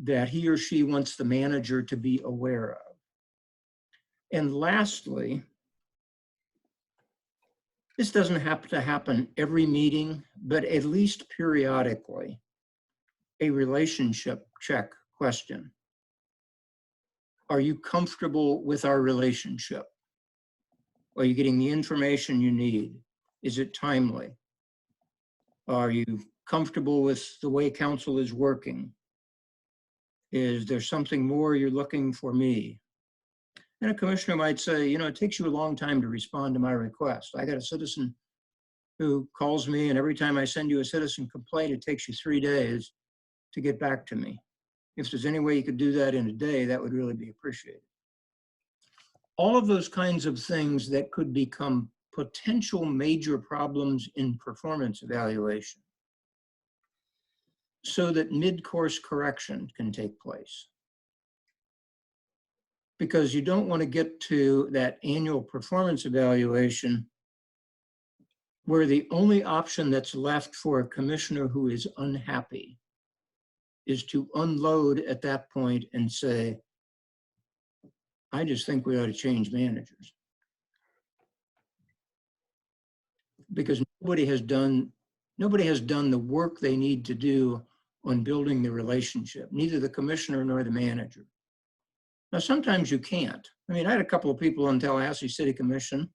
Speaker 4: that he or she wants the manager to be aware of. And lastly, this doesn't have to happen every meeting, but at least periodically, a relationship check question. Are you comfortable with our relationship? Are you getting the information you need? Is it timely? Are you comfortable with the way council is working? Is there something more you're looking for me? And a commissioner might say, you know, it takes you a long time to respond to my request. I got a citizen who calls me, and every time I send you a citizen complaint, it takes you 3 days to get back to me. If there's any way you could do that in a day, that would really be appreciated. All of those kinds of things that could become potential major problems in performance evaluation, so that mid-course correction can take place. Because you don't want to get to that annual performance evaluation where the only option that's left for a commissioner who is unhappy is to unload at that point and say, I just think we ought to change managers. Because nobody has done the work they need to do on building the relationship, neither the commissioner nor the manager. Now, sometimes you can't. I mean, I had a couple of people on Tallahassee City Commission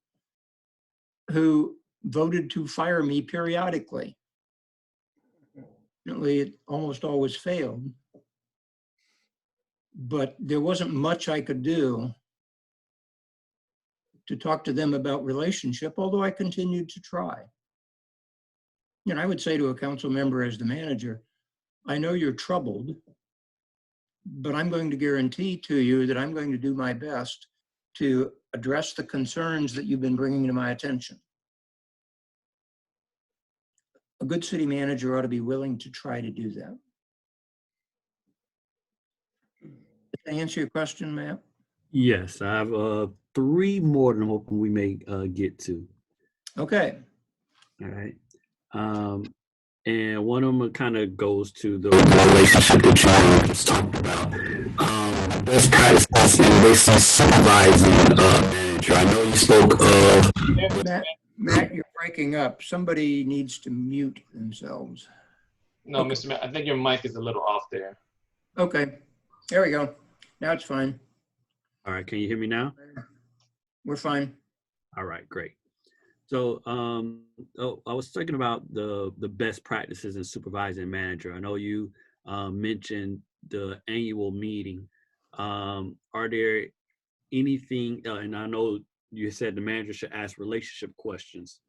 Speaker 4: who voted to fire me periodically. Fortunately, it almost always failed. But there wasn't much I could do to talk to them about relationship, although I continued to try. You know, I would say to a council member as the manager, I know you're troubled, but I'm going to guarantee to you that I'm going to do my best to address the concerns that you've been bringing to my attention. A good city manager ought to be willing to try to do that. Did I answer your question, Matt?
Speaker 1: Yes, I have 3 more that I'm hoping we may get to.
Speaker 4: Okay.
Speaker 1: All right. And one of them kind of goes to the relationship that you just talked about. Best practices in basically supervising manager. I know you spoke of.
Speaker 4: Matt, you're breaking up. Somebody needs to mute themselves.
Speaker 8: No,
Speaker 4: Okay.
Speaker 8: Mr. Mayor, I think your mic is a little off there.
Speaker 4: Okay, there we go. Now it's fine.
Speaker 1: All right, can you hear me now?
Speaker 4: We're fine.
Speaker 1: All right, great. So I was thinking about the best practices in supervising manager. I know you mentioned the annual meeting. Are there anything, and I know you said the manager should ask relationship questions,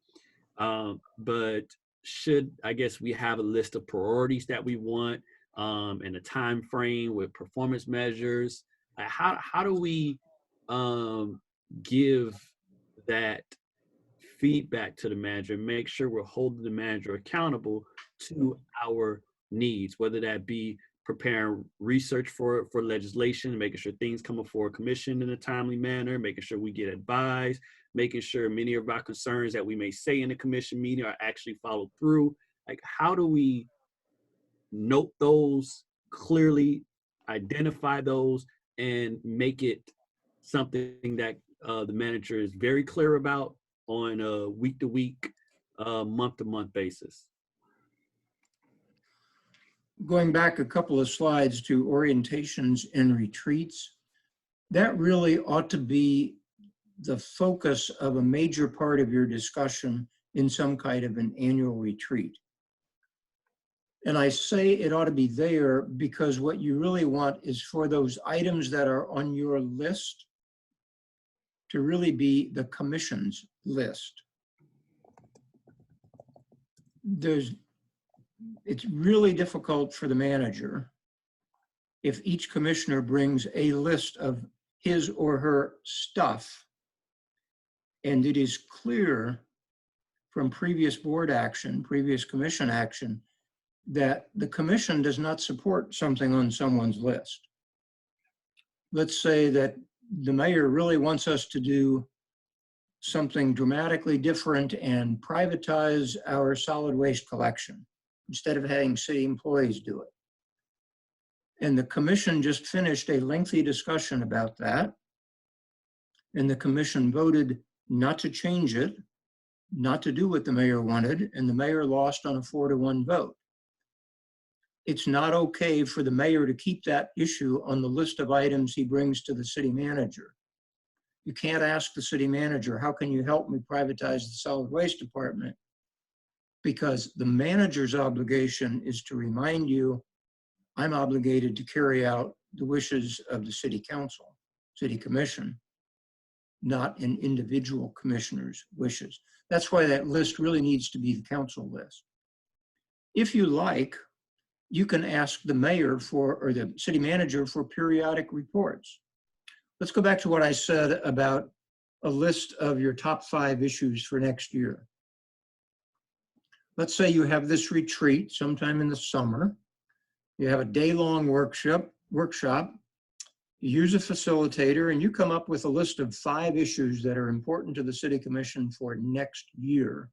Speaker 1: but should, I guess, we have a list of priorities that we want and a time frame with performance measures? How do we give that feedback to the manager and make sure we're holding the manager accountable to our needs, whether that be preparing research for legislation, making sure things come before commission in a timely manner, making sure we get advised, making sure many of our concerns that we may say in the commission meeting are actually followed through. Like, how do we note those clearly, identify those, and make it something that the manager is very clear about on a week-to-week, month-to-month basis?
Speaker 4: Going back a couple of slides to orientations and retreats, that really ought to be the focus of a major part of your discussion in some kind of an annual retreat. And I say it ought to be there because what you really want is for those items that are on your list to really be the commission's list. It's really difficult for the manager if each commissioner brings a list of his or her stuff, and it is clear from previous board action, previous commission action, that the commission does not support something on someone's list. Let's say that the mayor really wants us to do something dramatically different and privatize our solid waste collection instead of having city employees do it. And the commission just finished a lengthy discussion about that. And the commission voted not to change it, not to do what the mayor wanted, and the mayor lost on a 4-to-1 vote. It's not okay for the mayor to keep that issue on the list of items he brings to the city manager. You can't ask the city manager, how can you help me privatize the solid waste department? Because the manager's obligation is to remind you, I'm obligated to carry out the wishes of the city council, city commission, not an individual commissioner's wishes. That's why that list really needs to be the council list. If you like, you can ask the mayor for, or the city manager for periodic reports. Let's go back to what I said about a list of your top 5 issues for next year. Let's say you have this retreat sometime in the summer. You have a day-long workshop, you use a facilitator, and you come up with a list of 5 issues that are important to the city commission for next year.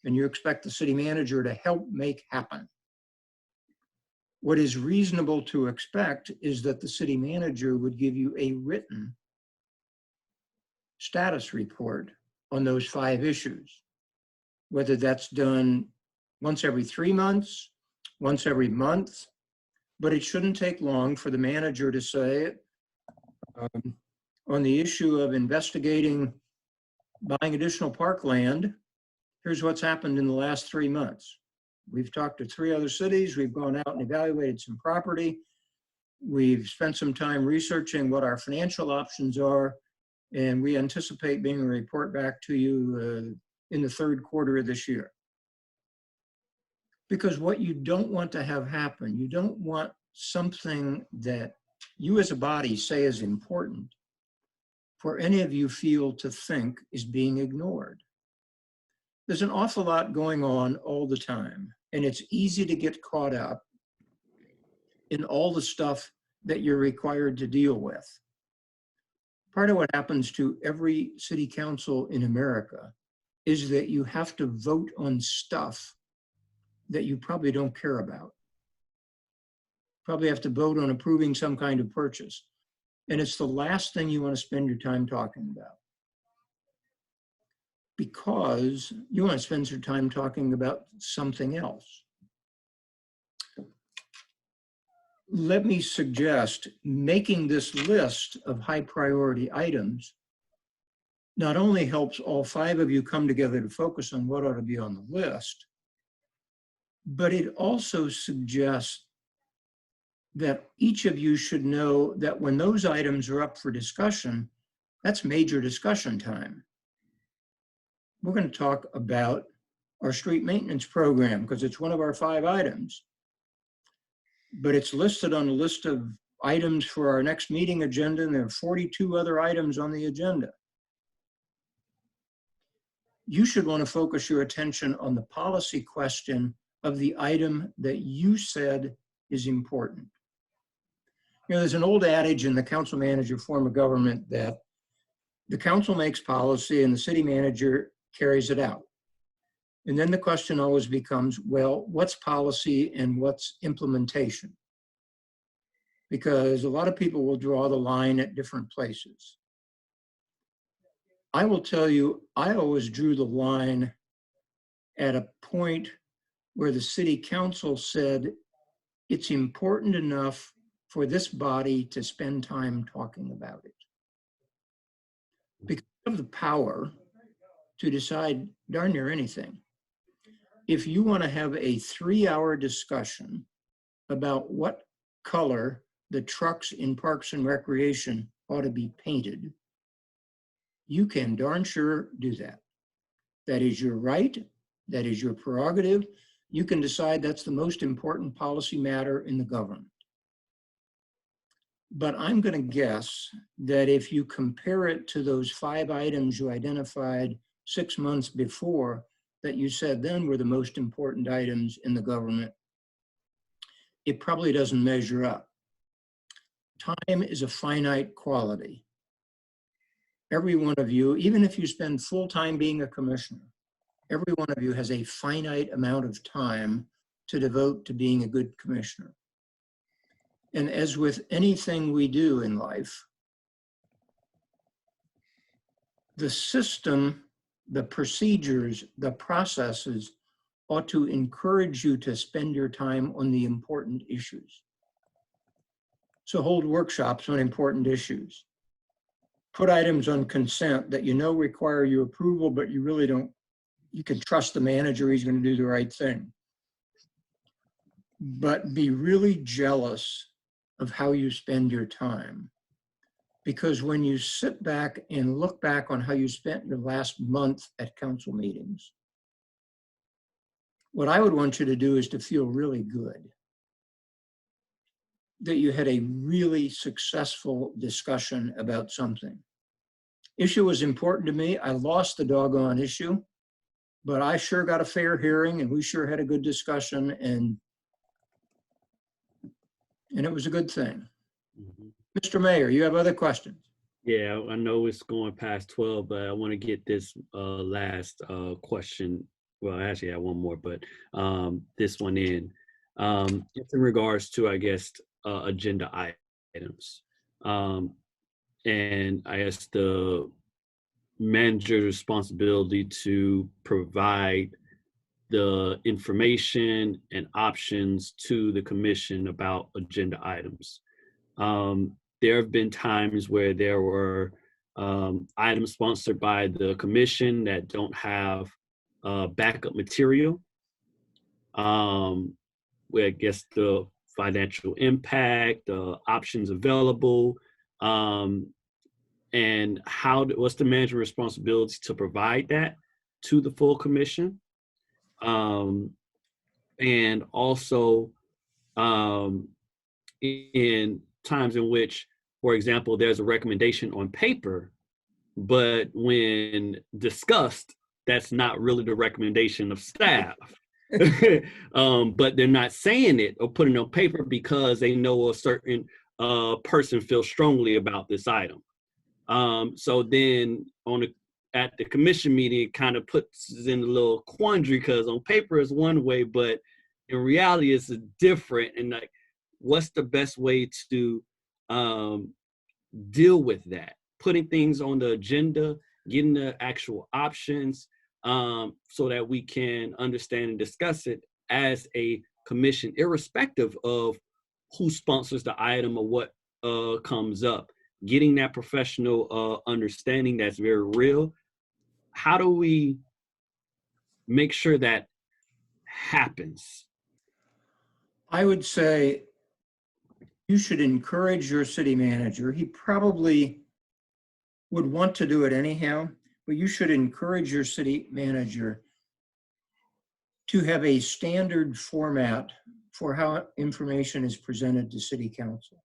Speaker 4: and you expect the city manager to help make happen. What is reasonable to expect is that the city manager would give you a written status report on those 5 issues, whether that's done once every 3 months, once every month, but it shouldn't take long for the manager to say, on the issue of investigating buying additional parkland, here's what's happened in the last 3 months. We've talked to 3 other cities. We've gone out and evaluated some property. We've spent some time researching what our financial options are, and we anticipate being able to report back to you in the 3rd quarter of this year. Because what you don't want to have happen, you don't want something that you as a body say is important for any of you feel to think is being ignored. There's an awful lot going on all the time, and it's easy to get caught up in all the stuff that you're required to deal with. Part of what happens to every city council in America is that you have to vote on stuff that you probably don't care about. Probably have to vote on approving some kind of purchase. And it's the last thing you want to spend your time talking about, because you want to spend your time talking about something else. Let me suggest making this list of high priority items not only helps all 5 of you come together to focus on what ought to be on the list, but it also suggests that each of you should know that when those items are up for discussion, that's major discussion time. We're going to talk about our street maintenance program because it's one of our 5 items, but it's listed on the list of items for our next meeting agenda, and there are 42 other items on the agenda. You should want to focus your attention on the policy question of the item that you said is important. You know, there's an old adage in the council manager form of government that the council makes policy and the city manager carries it out. And then the question always becomes, well, what's policy and what's implementation? Because a lot of people will draw the line at different places. I will tell you, I always drew the line at a point where the city council said it's important enough for this body to spend time talking about it. Because of the power to decide darn near anything. If you want to have a 3-hour discussion about what color the trucks in Parks and Recreation ought to be painted, you can darn sure do that. That is your right. That is your prerogative. You can decide that's the most important policy matter in the government. But I'm going to guess that if you compare it to those 5 items you identified 6 months before that you said then were the most important items in the government, it probably doesn't measure up. Time is a finite quality. Every one of you, even if you spend full time being a commissioner, every one of you has a finite amount of time to devote to being a good commissioner. And as with anything we do in life, the system, the procedures, the processes ought to encourage you to spend your time on the important issues. So hold workshops on important issues. Put items on consent that you know require your approval, but you really don't, you can trust the manager, he's going to do the right thing. But be really jealous of how you spend your time. Because when you sit back and look back on how you spent your last month at council meetings, what I would want you to do is to feel really good that you had a really successful discussion about something. Issue was important to me. I lost the doggone issue, but I sure got a fair hearing and we sure had a good discussion, and it was a good thing.
Speaker 1: Mhm.
Speaker 4: Mr. Mayor, you have other questions?
Speaker 1: Yeah, I know it's going past 12, but I want to get this last question well, I actually have one more, but this one it's in regards to, I guess, agenda items. And I guess the manager's responsibility to provide the information and options to the commission about agenda items. There have been times where there were items sponsored by the commission that don't have backup material, where I guess the financial impact, the options available, and what's the manager's responsibility to provide that to the full commission, and also in times in which, for example, there's a recommendation on paper, but when discussed, that's not really the recommendation of staff. But they're not saying it or putting it on paper because they know a certain person feels strongly about this item. So then at the commission meeting, it kind of puts us in a little quandary because on paper it's one way, but in reality it's different. And like, what's the best way to deal with that? Putting things on the agenda, getting the actual options, so that we can understand and discuss it as a commission, irrespective of who sponsors the item or what comes up. Getting that professional understanding that's very real. How do we make sure that happens?
Speaker 4: I would say you should encourage your city manager. He probably would want to do it anyhow, but you should encourage your city manager to have a standard format for how information is presented to city council.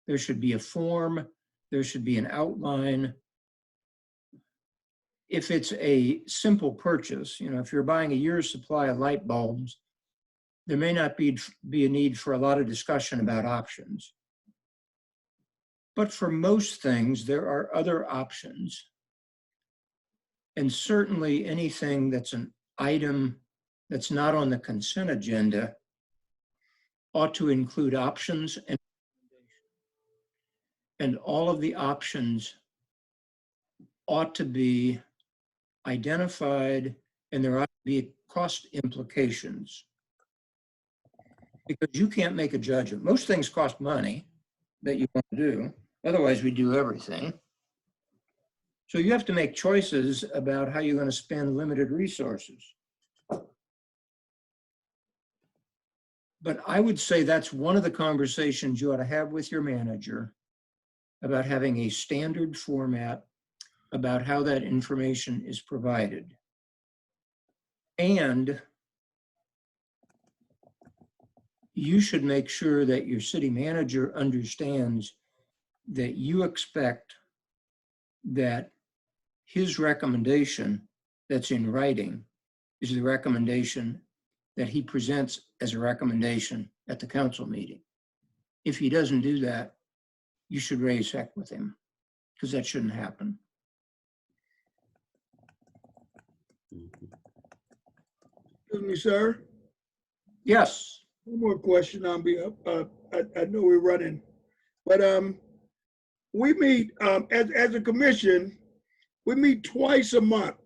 Speaker 4: There should be a form, there should be an outline. If it's a simple purchase, if you're buying a year's supply of light bulbs, there may not be a need for a lot of discussion about options. But for most things, there are other options. And certainly anything that's an item that's not on the consent agenda ought to include options and all of the options ought to be identified, and there ought to be cost implications. Because you can't make a judgment. Most things cost money that you want to do. Otherwise, we do everything. So you have to make choices about how you're going to spend limited resources. But I would say that's one of the conversations you ought to have with your manager about having a standard format about how that information is provided. And you should make sure that your city manager understands that you expect that his recommendation that's in writing is the recommendation that he presents as a recommendation at the council meeting. If he doesn't do that, you should raise heck with him, because that shouldn't happen.
Speaker 5: Excuse me, sir.
Speaker 4: Yes.
Speaker 5: One more question. I know we're running, but we meet as a commission. We meet twice a month.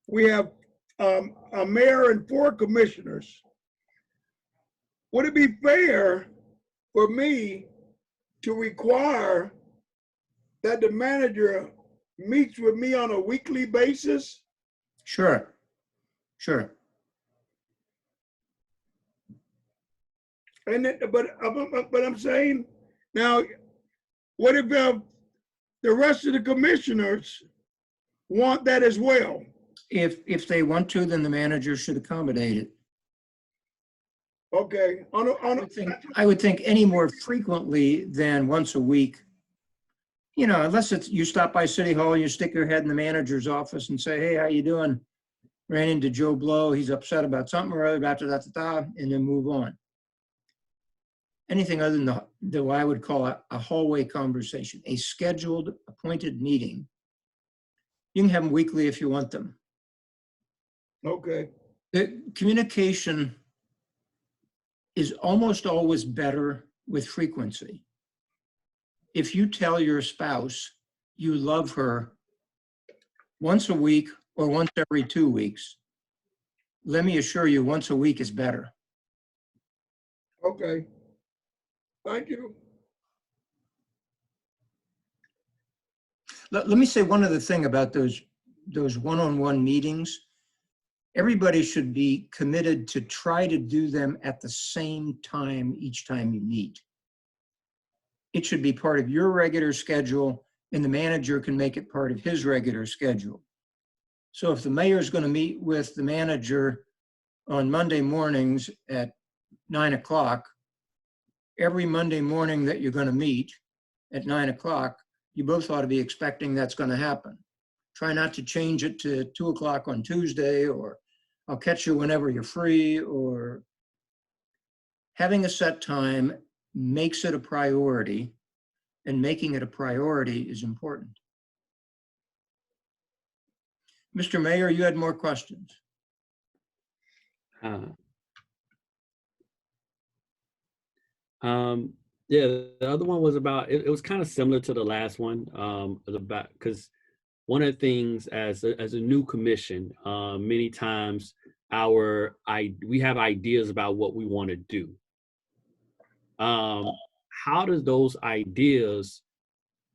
Speaker 5: We have a mayor and 4 commissioners. Would it be fair for me to require that the manager meets with me on a weekly basis?
Speaker 4: Sure. Sure.
Speaker 5: And but I'm saying now, what if the rest of the commissioners want that as well?
Speaker 4: If they want to, then the manager should accommodate it.
Speaker 5: Okay.
Speaker 4: I would think any more frequently than once a week, unless it's you stop by City Hall, you stick your head in the manager's office and say, hey, how you doing? Ran into Joe Blow, he's upset about something or other, and then move on. Anything other than the what I would call a hallway conversation, a scheduled appointed meeting. You can have them weekly if you want them.
Speaker 5: Okay,
Speaker 4: The communication is almost always better with frequency. If you tell your spouse you love her once a week or once every 2 weeks, let me assure you, once a week is better.
Speaker 5: okay. Thank you.
Speaker 4: Let me say one other thing about those one-on-one meetings. Everybody should be committed to try to do them at the same time each time you meet. It should be part of your regular schedule, and the manager can make it part of his regular schedule. So if the mayor is going to meet with the manager on Monday mornings at 9 o'clock, every Monday morning that you're going to meet at 9 o'clock, you both ought to be expecting that's going to happen. Try not to change it to 2 o'clock on Tuesday, or I'll catch you whenever you're free, or having a set time makes it a priority, and making it a priority is important. Mr. Mayor, you had more questions.
Speaker 1: Yeah, the other one was about, it was kind of similar to the last one, about, because one of the things as a new commission, many times we have ideas about what we want to do. How does those ideas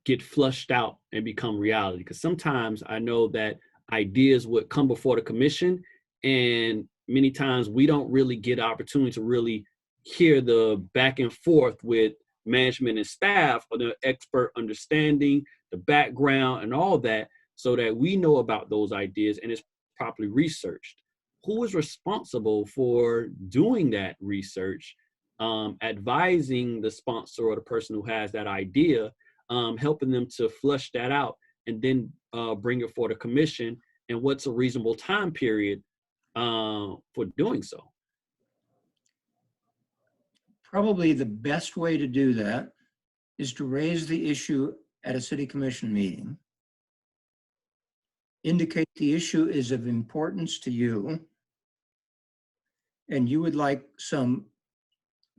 Speaker 1: get flushed out and become reality? Because sometimes I know that ideas would come before the commission, and many times we don't really get opportunity to really hear the back and forth with management and staff, or the expert understanding, the background and all that, so that we know about those ideas and it's properly researched. Who is responsible for doing that research, advising the sponsor or the person who has that idea, helping them to flush that out, and then bring it for the commission, and what's a reasonable time period for doing so?
Speaker 4: Probably the best way to do that is to raise the issue at a city commission meeting, indicate the issue is of importance to you, and you would like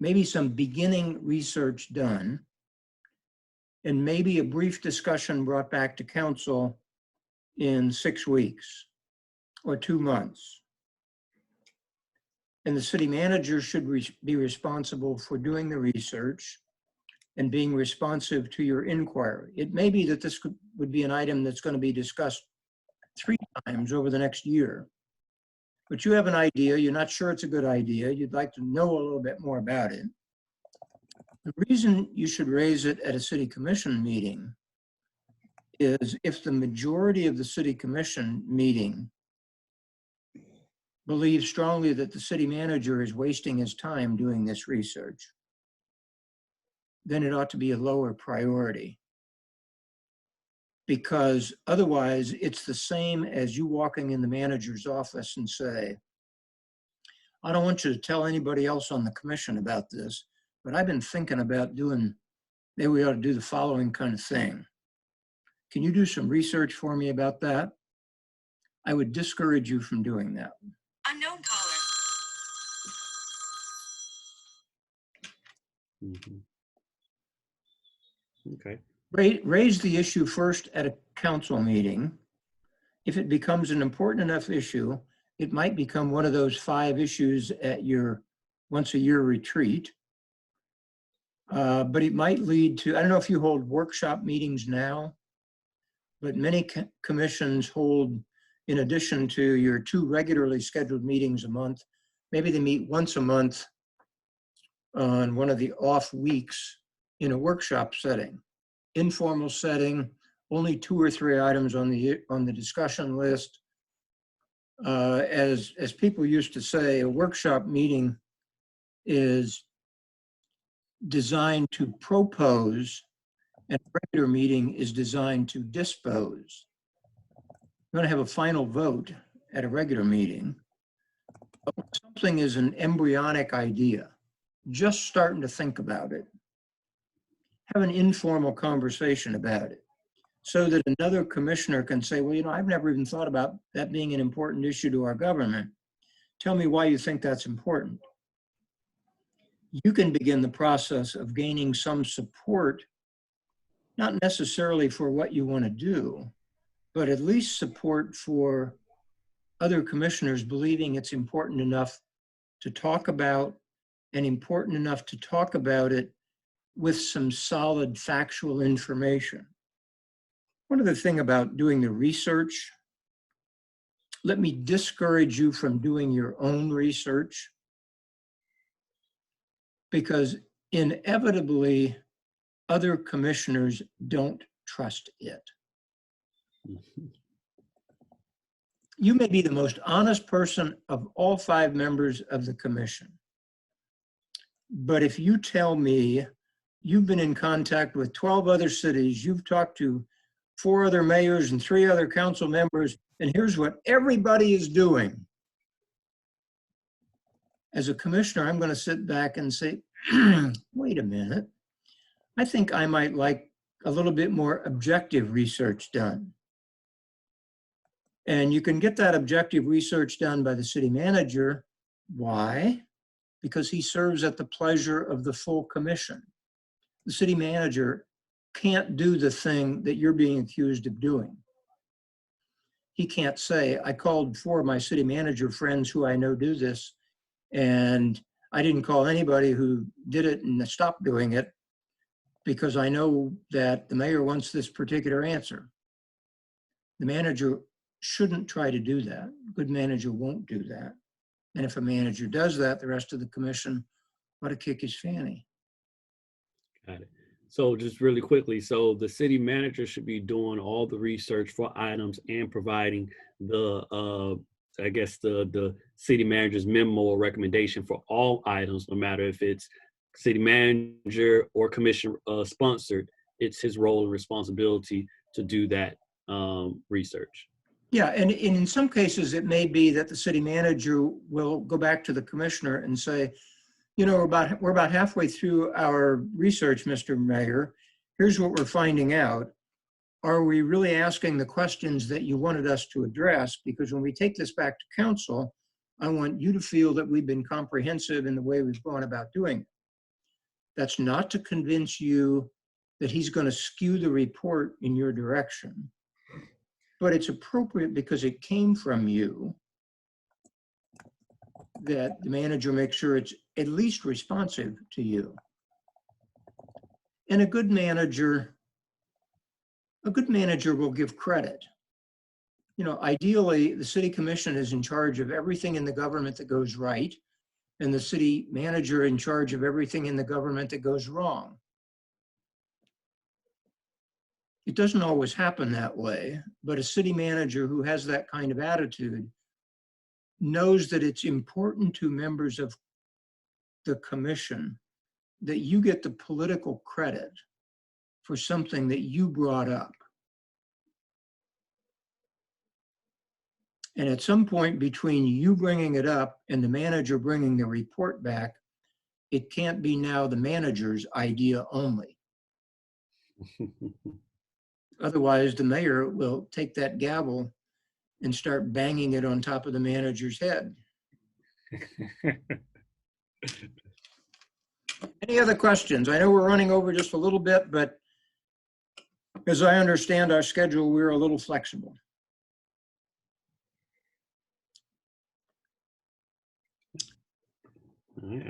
Speaker 4: maybe some beginning research done, and maybe a brief discussion brought back to council in 6 weeks or 2 months. And the city manager should be responsible for doing the research and being responsive to your inquiry. It may be that this would be an item that's going to be discussed 3 times over the next year, but you have an idea, you're not sure it's a good idea, you'd like to know a little bit more about it. The reason you should raise it at a city commission meeting is if the majority of the city commission meeting believes strongly that the city manager is wasting his time doing this research, then it ought to be a lower priority. Because otherwise, it's the same as you walking in the manager's office and say, I don't want you to tell anybody else on the commission about this, but I've been thinking about maybe we ought to do the following kind of thing. Can you do some research for me about that? I would discourage you from doing that.
Speaker 9: Unknown caller.
Speaker 1: Okay.
Speaker 4: Raise the issue first at a council meeting. If it becomes an important enough issue, it might become one of those 5 issues at your once-a-year retreat. But it might lead to, I don't know if you hold workshop meetings now, but many commissions hold, in addition to your 2 regularly scheduled meetings a month, maybe they meet once a month on one of the off weeks in a workshop setting, informal setting, only 2 or 3 items on the discussion list. As people used to say, a workshop meeting is designed to propose, and a regular meeting is designed to dispose. You're going to have a final vote at a regular meeting. But when something is an embryonic idea, just starting to think about it, have an informal conversation about it. so that another commissioner can say, well, I've never even thought about that being an important issue to our government. Tell me why you think that's important. You can begin the process of gaining some support, not necessarily for what you want to do, but at least support for other commissioners believing it's important enough to talk about, and important enough to talk about it with some solid factual information. One other thing about doing the research, let me discourage you from doing your own research, because inevitably other commissioners don't trust it. You may be the most honest person of all 5 members of the commission. But if you tell me you've been in contact with 12 other cities, you've talked to 4 other mayors and 3 other council members, and here's what everybody is doing. As a commissioner, I'm going to sit back and say, wait a minute. I think I might like a little bit more objective research done. And you can get that objective research done by the city manager. Why? Because he serves at the pleasure of the full commission. The city manager can't do the thing that you're being accused of doing. He can't say, I called 4 of my city manager friends who I know do this, and I didn't call anybody who did it and stopped doing it because I know that the mayor wants this particular answer. The manager shouldn't try to do that. A good manager won't do that. And if a manager does that, the rest of the commission ought to kick his fanny.
Speaker 1: Got it. So just really quickly, so the city manager should be doing all the research for items and providing the, I guess the city manager's memo or recommendation for all items, no matter if it's city manager or commission sponsored, it's his role and responsibility to do that research.
Speaker 4: Yeah, and in some cases, it may be that the city manager will go back to the commissioner and say, we're about halfway through our research, Mr. Mayor. Here's what we're finding out. Are we really asking the questions that you wanted us to address? Because when we take this back to council, I want you to feel that we've been comprehensive in the way we've gone about doing it. That's not to convince you that he's going to skew the report in your direction, but it's appropriate because it came from you that the manager makes sure it's at least responsive to you. And a good manager will give credit. Ideally, the city commission is in charge of everything in the government that goes right, and the city manager in charge of everything in the government that goes wrong. It doesn't always happen that way, but a city manager who has that kind of attitude knows that it's important to members of the commission that you get the political credit for something that you brought up. And at some point between you bringing it up and the manager bringing the report back, it can't be now the manager's idea only. Otherwise, the mayor will take that gavel and start banging it on top of the manager's head. Any other questions? I know we're running over just a little bit, but as I understand our schedule, we're a little flexible.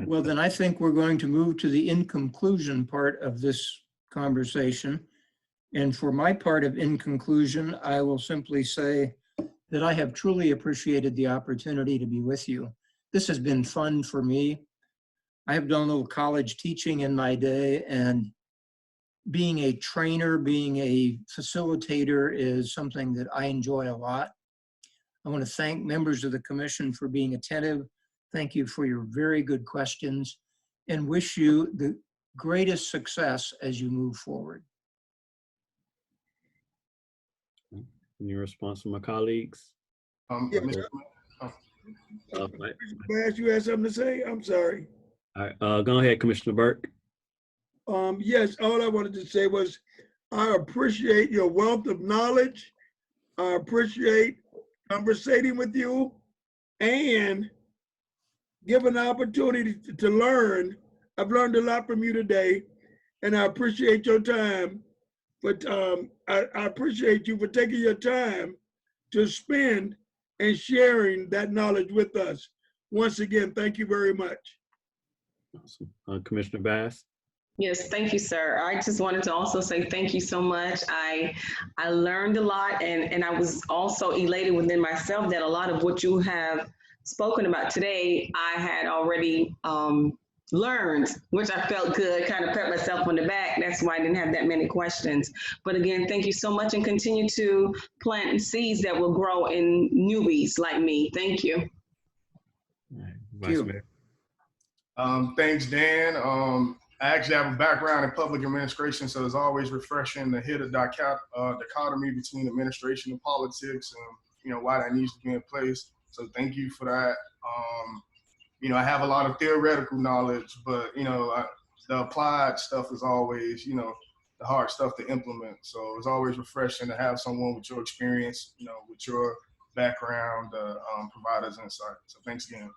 Speaker 4: Well, then I think we're going to move to the in conclusion part of this conversation. And for my part of in conclusion, I will simply say that I have truly appreciated the opportunity to be with you. This has been fun for me. I have done a little college teaching in my day, and being a trainer, being a facilitator is something that I enjoy a lot. I want to thank members of the commission for being attentive. Thank you for your very good questions, and wish you the greatest success as you move forward.
Speaker 1: Any response from my colleagues?
Speaker 5: Yeah,
Speaker 1: Right.
Speaker 5: Bass, you had something to say? I'm sorry.
Speaker 1: All right, go ahead, Commissioner Burke.
Speaker 5: Yes, all I wanted to say was I appreciate your wealth of knowledge. I appreciate conversating with you and given the opportunity to learn. I've learned a lot from you today, and I appreciate your time. But I appreciate you for taking your time to spend and sharing that knowledge with us. Once again, thank you very much.
Speaker 1: Awesome. Commissioner Bass?
Speaker 7: Yes, thank you, sir. I just wanted to also say thank you so much. I learned a lot, and I was also elated within myself that a lot of what you have spoken about today, I had already learned, which I felt good, kind of pat myself on the back. That's why I didn't have that many questions. But again, thank you so much, and continue to plant seeds that will grow in newbies like me. Thank you.
Speaker 1: All right.
Speaker 4: Thank you.
Speaker 1: Mayor.
Speaker 6: Thanks, Dan. I actually have a background in public administration, so it's always refreshing to hit a dichotomy between administration and politics, and why that needs to be in place. So thank you for that. I have a lot of theoretical knowledge, but the applied stuff is always the hard stuff to implement. So it's always refreshing to have someone with your experience, with your background, provide us insight. So thanks again.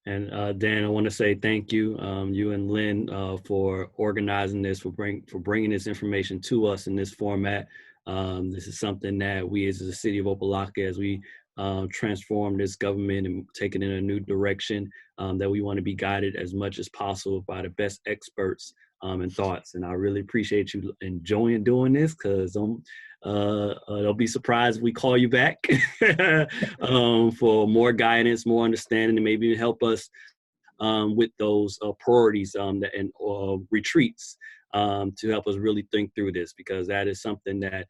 Speaker 1: And Dan, I want to say thank you, you and Lynn, for organizing this, for bringing this information to us in this format. This is something that we, as the city of Opa-locka, as we transform this government and take it in a new direction, that we want to be guided as much as possible by the best experts and thoughts. And I really appreciate you enjoying doing this, because don't be surprised if we call you back for more guidance, more understanding, and maybe help us with those priorities and retreats to help us really think through this, because that is something that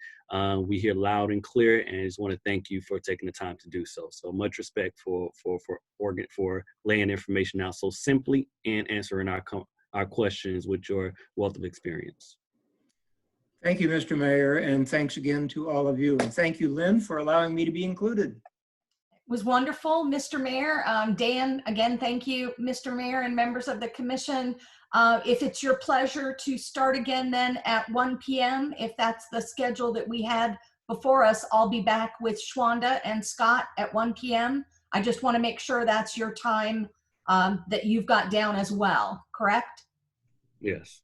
Speaker 1: we hear loud and clear, and I just want to thank you for taking the time to do so. So much respect for laying information out so simply and answering our questions with your wealth of experience.
Speaker 4: Thank you, Mr. Mayor, and thanks again to all of you. And thank you, Lynn, for allowing me to be included.
Speaker 2: It was wonderful, Mr. Mayor. Dan, again, thank you, Mr. Mayor and members of the commission. If it's your pleasure to start again then at 1 p.m., if that's the schedule that we had before us, I'll be back with Shwanda and Scott at 1 p.m. I just want to make sure that's your time that you've got down as well, correct?
Speaker 1: Yes.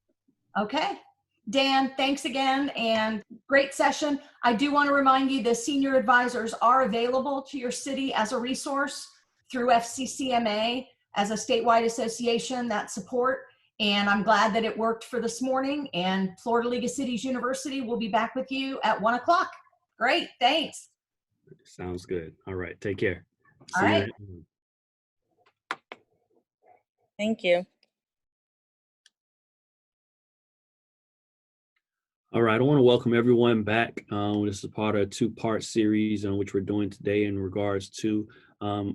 Speaker 2: Okay. Dan, thanks again, and great session. I do want to remind you the senior advisors are available to your city as a resource through FCCMA as a statewide association that support. And I'm glad that it worked for this morning, and Florida League of Cities University will be back with you at 1 o'clock. Great, thanks.
Speaker 1: Sounds good. All right, take care.
Speaker 2: All right.
Speaker 9: Thank you.
Speaker 1: All right, I want to welcome everyone back. This is part of a two-part series on which we're doing today in regards to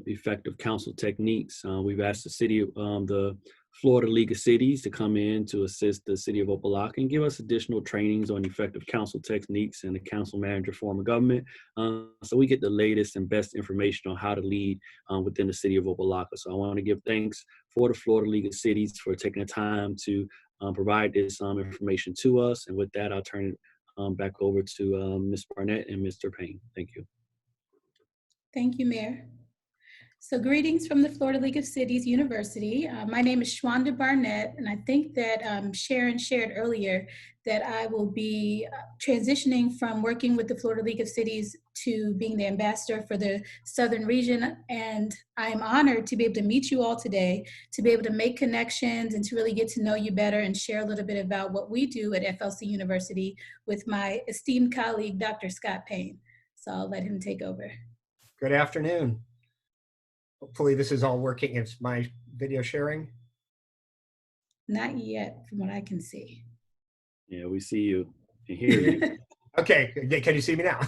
Speaker 1: effective council techniques. We've asked the Florida League of Cities to come in to assist the city of Opa-locka and give us additional trainings on effective council techniques and the council manager form of government, so we get the latest and best information on how to lead within the city of Opa-locka. So I want to give thanks for the Florida League of Cities for taking the time to provide this information to us. And with that, I'll turn it back over to Ms. Barnett and Mr. Payne. Thank you.
Speaker 10: Thank you, Mayor. So greetings from the Florida League of Cities University. My name is Shwanda Barnett, and I think that Sharon shared earlier that I will be transitioning from working with the Florida League of Cities to being the ambassador for the Southern region. And I'm honored to be able to meet you all today, to be able to make connections and to really get to know you better and share a little bit about what we do at FLC University with my esteemed colleague, Dr. Scott Payne. So I'll let him take over.
Speaker 11: Good afternoon. Hopefully this is all working. It's my video sharing.
Speaker 10: Not yet, from what I can see.
Speaker 1: Yeah, we see you and hear you.
Speaker 11: Okay, can you see me now?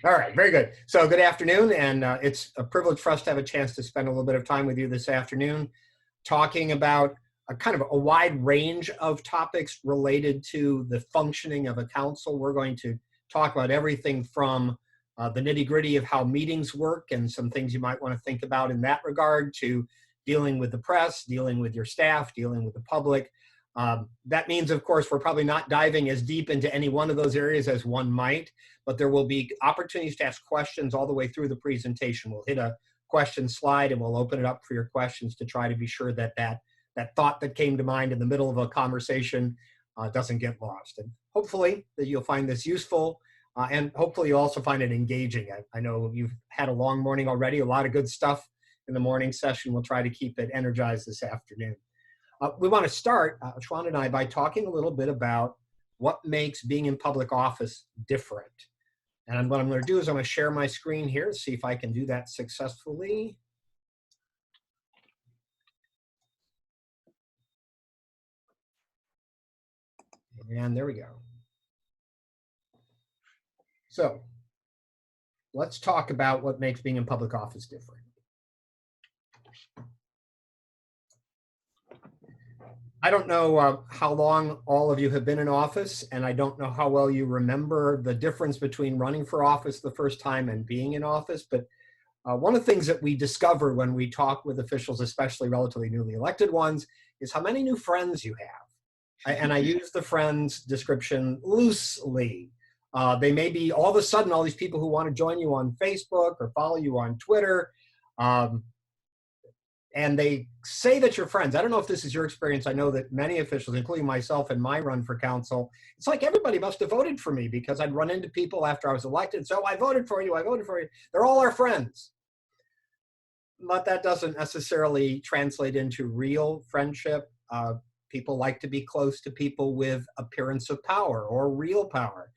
Speaker 11: All right, very good. So good afternoon, and it's a privilege for us to have a chance to spend a little bit of time with you this afternoon, talking about a kind of a wide range of topics related to the functioning of a council. We're going to talk about everything from the nitty-gritty of how meetings work and some things you might want to think about in that regard, to dealing with the press, dealing with your staff, dealing with the public, That means, of course, we're probably not diving as deep into any one of those areas as one might, but there will be opportunities to ask questions all the way through the presentation. We'll hit a question slide and we'll open it up for your questions to try to be sure that that thought that came to mind in the middle of a conversation doesn't get lost. And hopefully that you'll find this useful, and hopefully you also find it engaging. I know you've had a long morning already, a lot of good stuff in the morning session. We'll try to keep it energized this afternoon. We want to start, Shwanda and I, by talking a little bit about what makes being in public office different. And what I'm going to do is I'm going to share my screen here, see if I can do that successfully. And there we go. So let's talk about what makes being in public office different. I don't know how long all of you have been in office, and I don't know how well you remember the difference between running for office the first time and being in office, but one of the things that we discover when we talk with officials, especially relatively newly elected ones, is how many new friends you have. And I use the friends description loosely. They may be all of a sudden all these people who want to join you on Facebook or follow you on Twitter. And they say that you're friends. I don't know if this is your experience. I know that many officials, including myself in my run for council, it's like everybody must have voted for me because I'd run into people after I was elected. So I voted for you, I voted for you. They're all our friends. But that doesn't necessarily translate into real friendship. People like to be close to people with appearance of power or real power.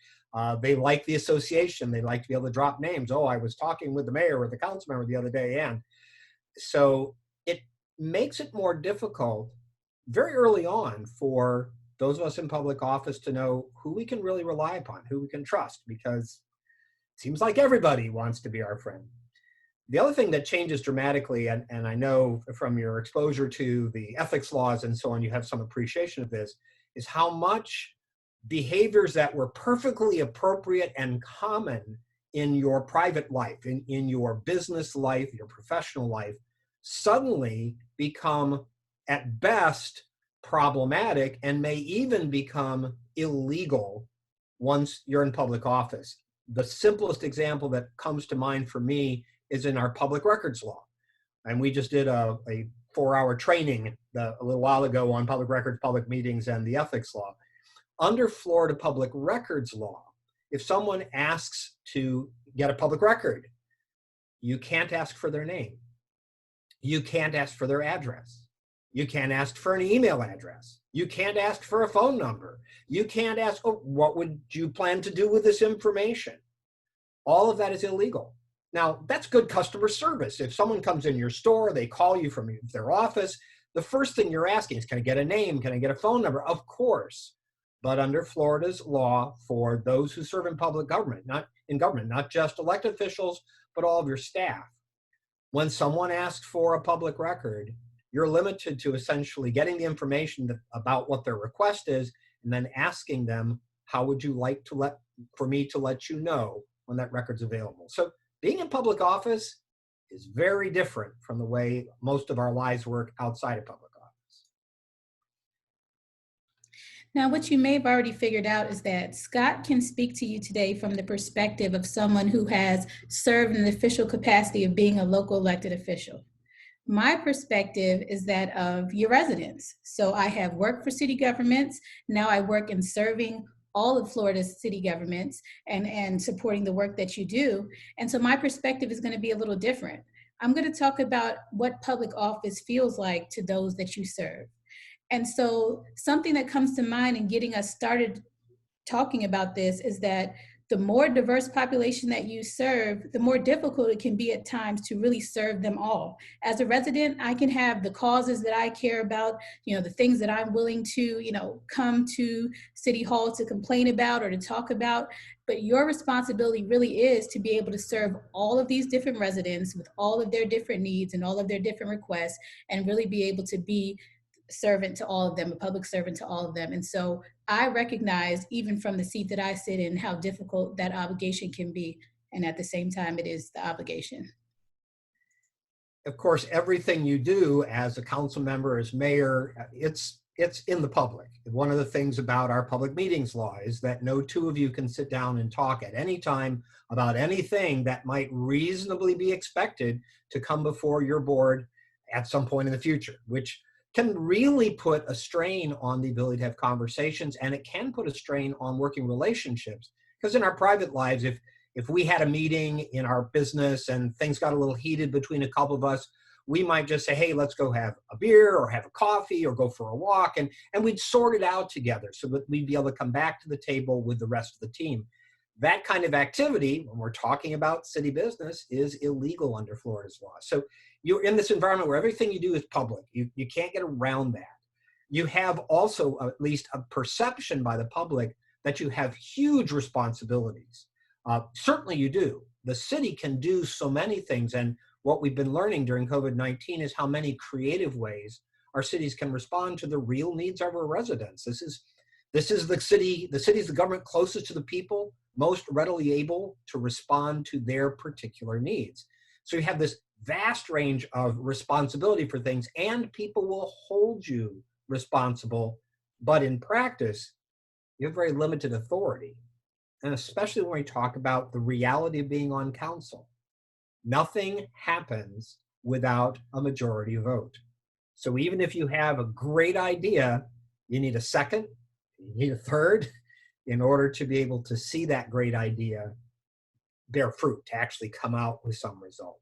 Speaker 11: They like the association. They like to be able to drop names. Oh, I was talking with the mayor or the council member the other day. And so it makes it more difficult very early on for those of us in public office to know who we can really rely upon, who we can trust, because it seems like everybody wants to be our friend. The other thing that changes dramatically, and I know from your exposure to the ethics laws and so on, you have some appreciation of this, is how much behaviors that were perfectly appropriate and common in your private life, in your business life, your professional life, suddenly become at best problematic and may even become illegal once you're in public office. The simplest example that comes to mind for me is in our public records law. And we just did a 4-hour training a little while ago on public records, public meetings, and the ethics law. Under Florida public records law, if someone asks to get a public record, you can't ask for their name. You can't ask for their address. You can't ask for an email address. You can't ask for a phone number. You can't ask, oh, what would you plan to do with this information? All of that is illegal. Now, that's good customer service. If someone comes in your store, they call you from their office, the first thing you're asking is, can I get a name? Can I get a phone number? Of course. But under Florida's law, for those who serve in public government, not just elected officials, but all of your staff, when someone asks for a public record, you're limited to essentially getting the information about what their request is, and then asking them, how would you like for me to let you know when that record's available? So being in public office is very different from the way most of our lives work outside of public office.
Speaker 10: Now, what you may have already figured out is that Scott can speak to you today from the perspective of someone who has served in the official capacity of being a local elected official. My perspective is that of your residents. So I have worked for city governments. Now I work in serving all of Florida's city governments and supporting the work that you do. And so my perspective is going to be a little different. I'm going to talk about what public office feels like to those that you serve. And so something that comes to mind in getting us started talking about this is that the more diverse population that you serve, the more difficult it can be at times to really serve them all. As a resident, I can have the causes that I care about, the things that I'm willing to, come to City Hall to complain about or to talk about. But your responsibility really is to be able to serve all of these different residents with all of their different needs and all of their different requests, and really be able to be servant to all of them, a public servant to all of them. And so I recognize, even from the seat that I sit in, how difficult that obligation can be. And at the same time, it is the obligation.
Speaker 11: Of course, everything you do as a council member, as mayor, it's it's in the public. One of the things about our public meetings law is that no two of you can sit down and talk at any time about anything that might reasonably be expected to come before your board at some point in the future, which can really put a strain on the ability to have conversations, and it can put a strain on working relationships. Because in our private lives, if we had a meeting in our business and things got a little heated between a couple of us, we might just say, hey, let's go have a beer or have a coffee or go for a walk. And we'd sort it out together so that we'd be able to come back to the table with the rest of the team. That kind of activity, when we're talking about city business, is illegal under Florida's law. So you're in this environment where everything you do is public. You can't get around that. You have also at least a perception by the public that you have huge responsibilities. Certainly you do. The city can do so many things, and what we've been learning during COVID-19 is how many creative ways our cities can respond to the real needs of our residents. This is the city. The city is the government closest to the people, most readily able to respond to their particular needs. So you have this vast range of responsibility for things, and people will hold you responsible, but in practice, you have very limited authority. And especially when we talk about the reality of being on council. Nothing happens without a majority vote. So even if you have a great idea, you need a second, you need a third, in order to be able to see that great idea bear fruit, to actually come out with some result.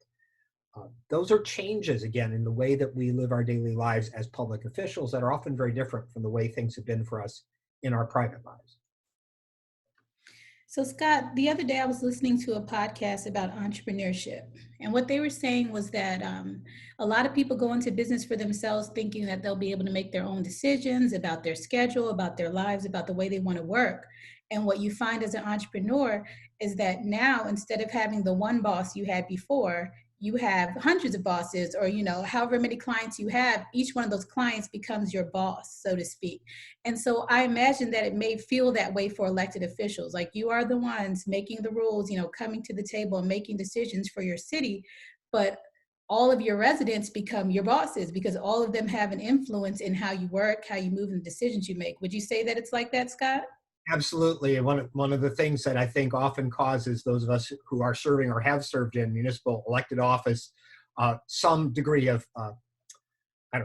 Speaker 11: Those are changes, again, in the way that we live our daily lives as public officials that are often very different from the way things have been for us in our private lives.
Speaker 10: So Scott, the other day I was listening to a podcast about entrepreneurship, and what they were saying was that a lot of people go into business for themselves thinking that they'll be able to make their own decisions about their schedule, about their lives, about the way they want to work. And what you find as an entrepreneur is that now, instead of having the one boss you had before, you have hundreds of bosses, or however many clients you have. Each one of those clients becomes your boss, so to speak. And so I imagine that it may feel that way for elected officials. Like, you are the ones making the rules, coming to the table and making decisions for your city, but all of your residents become your bosses because all of them have an influence in how you work, how you move, and the decisions you make. Would you say that it's like that, Scott?
Speaker 11: Absolutely. And one of the things that I think often causes those of us who are serving or have served in municipal elected office some degree of,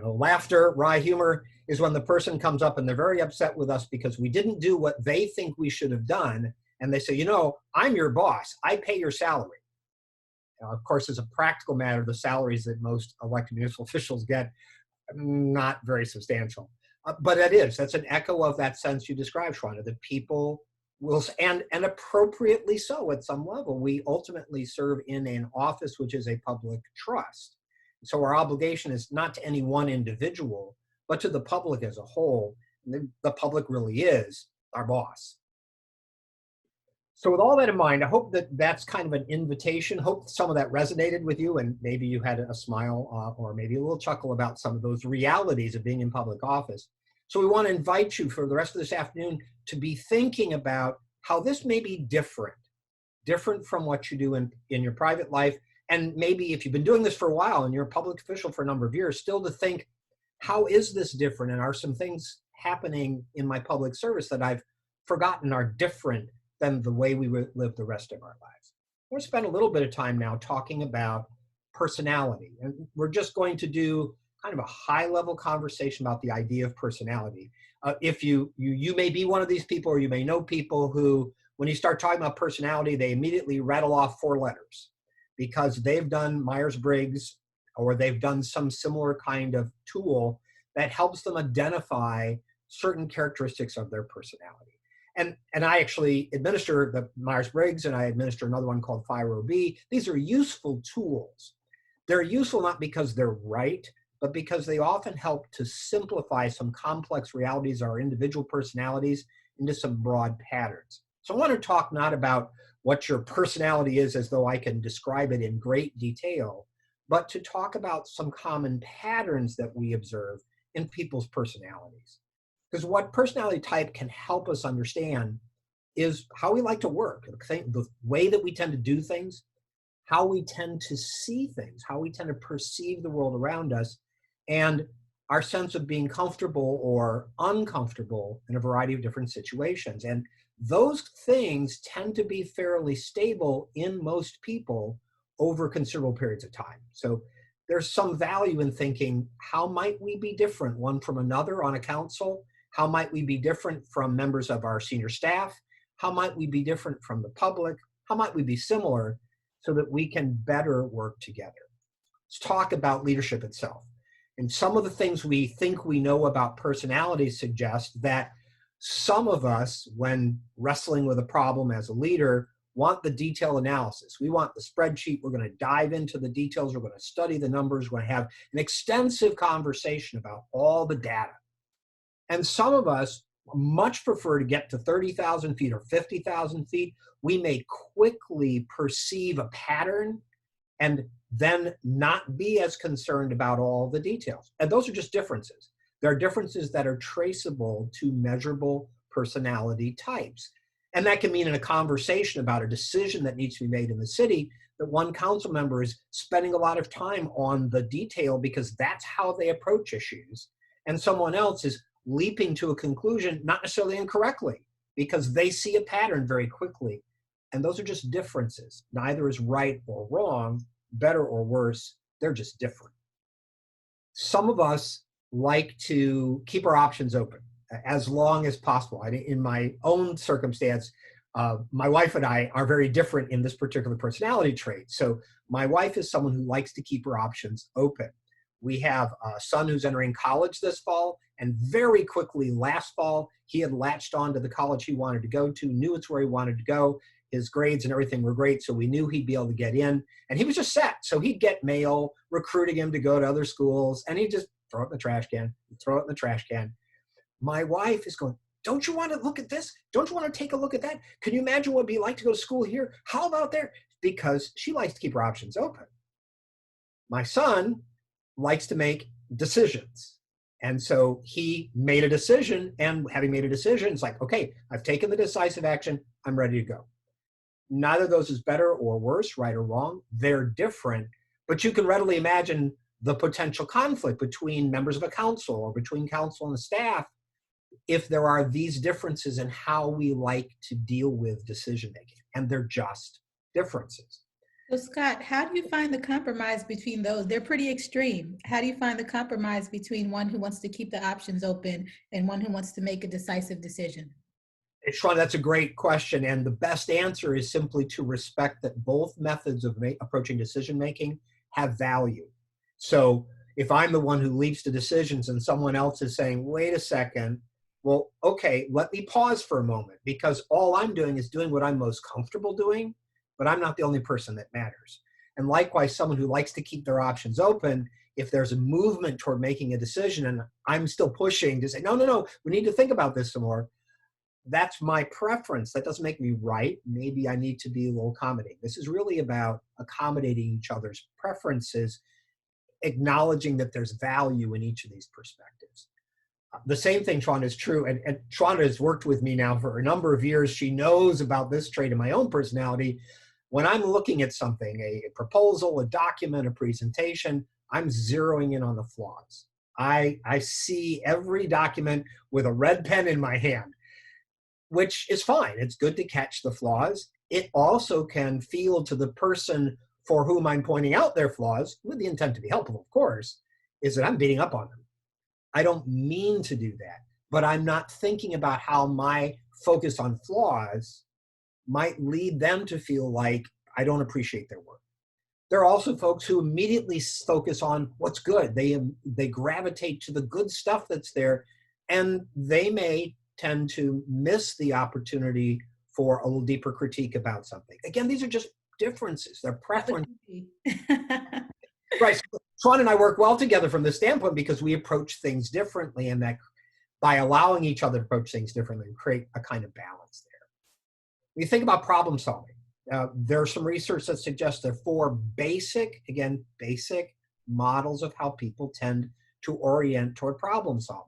Speaker 11: laughter, wry humor, is when the person comes up and they're very upset with us because we didn't do what they think we should have done. And they say, I'm your boss. I pay your salary. Of course, as a practical matter, the salaries that most elected municipal officials get, not very substantial. But that's an echo of that sense you described, Shwanda, that people will, and appropriately so at some level. We ultimately serve in an office which is a public trust. So our obligation is not to any one individual, but to the public as a whole. The public really is our boss. So with all that in mind, I hope that that's kind of an invitation. Hope some of that resonated with you, and maybe you had a smile or maybe a little chuckle about some of those realities of being in public office. So we want to invite you for the rest of this afternoon to be thinking about how this may be different from what you do in your private life. And maybe if you've been doing this for a while and you're a public official for a number of years, still to think, how is this different? And are some things happening in my public service that I've forgotten are different than the way we live the rest of our lives? We're going to spend a little bit of time now talking about personality. And we're just going to do kind of a high-level conversation about the idea of personality. If you may be one of these people, or you may know people who, when you start talking about personality, they immediately rattle off 4 letters because they've done Myers-Briggs or they've done some similar kind of tool that helps them identify certain characteristics of their personality. And I actually administer the Myers-Briggs, and I administer another one called FIRO-B. These are useful tools. They're useful not because they're right, but because they often help to simplify some complex realities of our individual personalities into some broad patterns. So I want to talk not about what your personality is as though I can describe it in great detail, but to talk about some common patterns that we observe in people's personalities. Because what personality type can help us understand is how we like to work, the way that we tend to do things, how we tend to see things, how we tend to perceive the world around us, and our sense of being comfortable or uncomfortable in a variety of different situations. And those things tend to be fairly stable in most people over considerable periods of time. So there's some value in thinking, how might we be different one from another on a council? How might we be different from members of our senior staff? How might we be different from the public? How might we be similar so that we can better work together? Let's talk about leadership itself. And some of the things we think we know about personality suggest that some of us, when wrestling with a problem as a leader, want the detailed analysis. We want the spreadsheet. We're going to dive into the details. We're going to study the numbers. We're going to have an extensive conversation about all the data. And some of us much prefer to get to 30,000 feet or 50,000 feet. We may quickly perceive a pattern and then not be as concerned about all the details. And those are just differences. There are differences that are traceable to measurable personality types. And that can mean in a conversation about a decision that needs to be made in the city, that one council member is spending a lot of time on the detail because that's how they approach issues. And someone else is leaping to a conclusion, not necessarily incorrectly, because they see a pattern very quickly. And those are just differences. Neither is right or wrong, better or worse, they're just different. Some of us like to keep our options open as long as possible. In my own circumstance, my wife and I are very different in this particular personality trait. So my wife is someone who likes to keep her options open. We have a son who's entering college this fall, and very quickly last fall, he had latched on to the college he wanted to go to, knew it's where he wanted to go. His grades and everything were great, so we knew he'd be able to get in. And he was just set. So he'd get mail recruiting him to go to other schools, and he'd just throw it in the trash can, throw it in the trash can. My wife is going, don't you want to look at this? Don't you want to take a look at that? Can you imagine what it'd be like to go to school here? How about there? Because she likes to keep her options open. My son likes to make decisions. And so he made a decision, and having made a decision, it's like, okay, I've taken the decisive action, I'm ready to go. Neither of those is better or worse, right or wrong. They're different, but you can readily imagine the potential conflict between members of a council or between council and the staff if there are these differences in how we like to deal with decision making, and they're just differences.
Speaker 10: So Scott, how do you find the compromise between those? They're pretty extreme. How do you find the compromise between one who wants to keep the options open and one who wants to make a decisive decision?
Speaker 11: Sean, that's a great question. And the best answer is simply to respect that both methods of approaching decision-making have value. So if I'm the one who leaps to decisions and someone else is saying, wait a second, well, okay, let me pause for a moment, because all I'm doing is doing what I'm most comfortable doing, but I'm not the only person that matters. And likewise, someone who likes to keep their options open, if there's a movement toward making a decision and I'm still pushing to say, no, we need to think about this some more, that's my preference. That doesn't make me right. Maybe I need to be a little accommodating. This is really about accommodating each other's preferences, acknowledging that there's value in each of these perspectives. The same thing, Shawna, is true. And Shawna has worked with me now for a number of years. She knows about this trait in my own personality. When I'm looking at something, a proposal, a document, a presentation, I'm zeroing in on the flaws. I see every document with a red pen in my hand, which is fine. It's good to catch the flaws. It also can feel to the person for whom I'm pointing out their flaws, with the intent to be helpful, of course, is that I'm beating up on them. I don't mean to do that, but I'm not thinking about how my focus on flaws might lead them to feel like I don't appreciate their work. There are also folks who immediately focus on what's good. They gravitate to the good stuff that's there, and they may tend to miss the opportunity for a little deeper critique about something. Again, these are just differences. They're preferences. Right. Swan and I work well together from this standpoint because we approach things differently, and that by allowing each other to approach things differently, we create a kind of balance there. When you think about problem solving, there's some research that suggests there are four basic models of how people tend to orient toward problem solving.